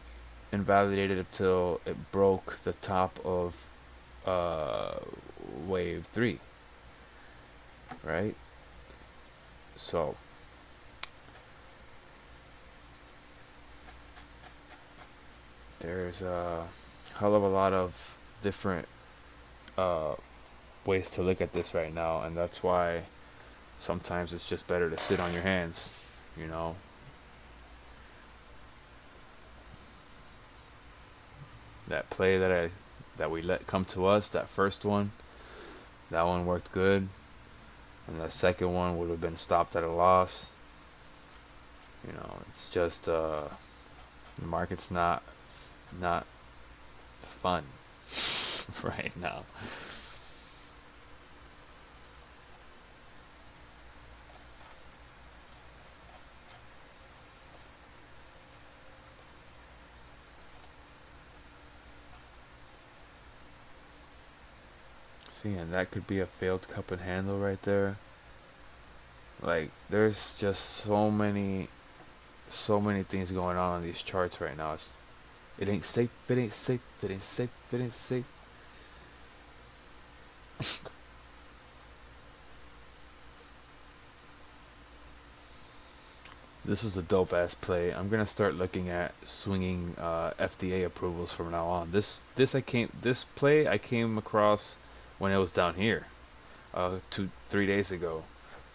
invalidated until it broke the top of wave 3, right? So there's a hell of a lot of different ways to look at this right now, and that's why sometimes it's just better to sit on your hands. That play that we let come to us, that first one, that one worked good, and the second one would have been stopped at a loss. It's just the market's not fun right now. See, and that could be a failed cup and handle right there. Like, there's just so many things going on these charts right now. It ain't safe, it ain't safe, it ain't safe, it ain't safe. This was a dope ass play. I'm gonna start looking at swinging FDA approvals from now on. This play I came across when it was down here 2-3 days ago,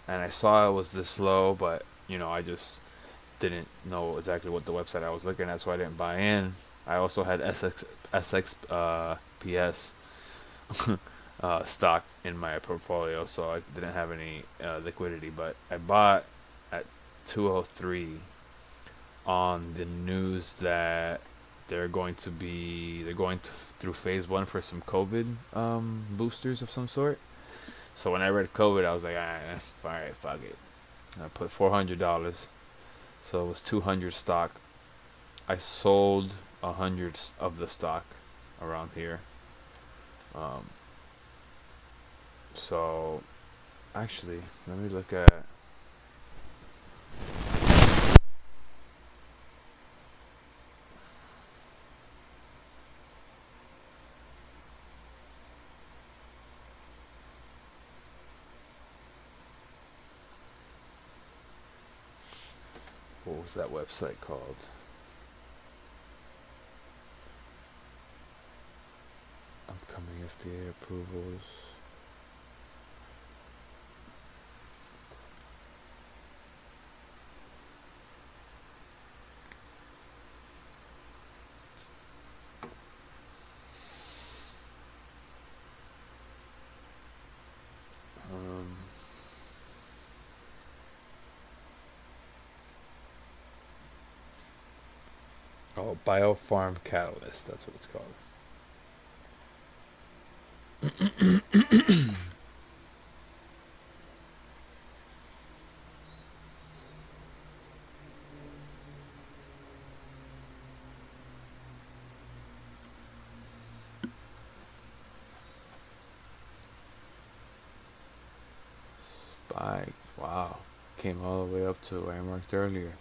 and I saw it was this low, but I just didn't know exactly what the website I was looking at, so I didn't buy in. I also had SXPS stock in my portfolio, so I didn't have any liquidity. But I bought at 203 on the news that they're going through phase 1 for some COVID boosters of some sort. So when I read COVID, I was like, all right, fuck it. I put $400, so it was 200 stock. I sold 100 of the stock around here. So actually, let me look at. What was that website called? Upcoming FDA approvals. Oh, Biofarm Catalyst. That's what it's called. Spike. Wow. Came all the way up to where I marked earlier.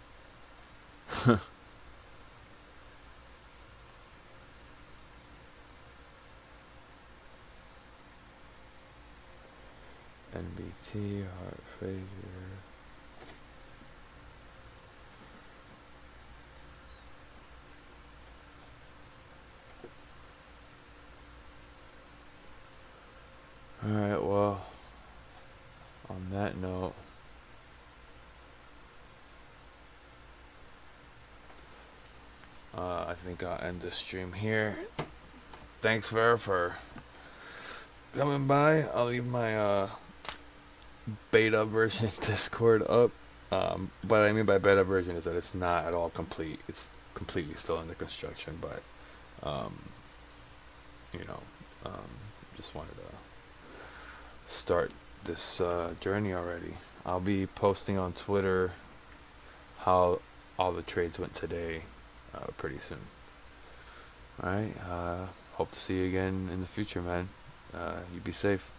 NBT, heart failure. Alright, well, on that note, I think I'll end the stream here. Thanks, Vera, for coming by. I'll leave my beta version Discord up. What I mean by beta version is that it's not at all complete. It's completely still under construction, but you know, just wanted to start this journey already. I'll be posting on Twitter how all the trades went today pretty soon. Alright, hope to see you again in the future, man. You be safe.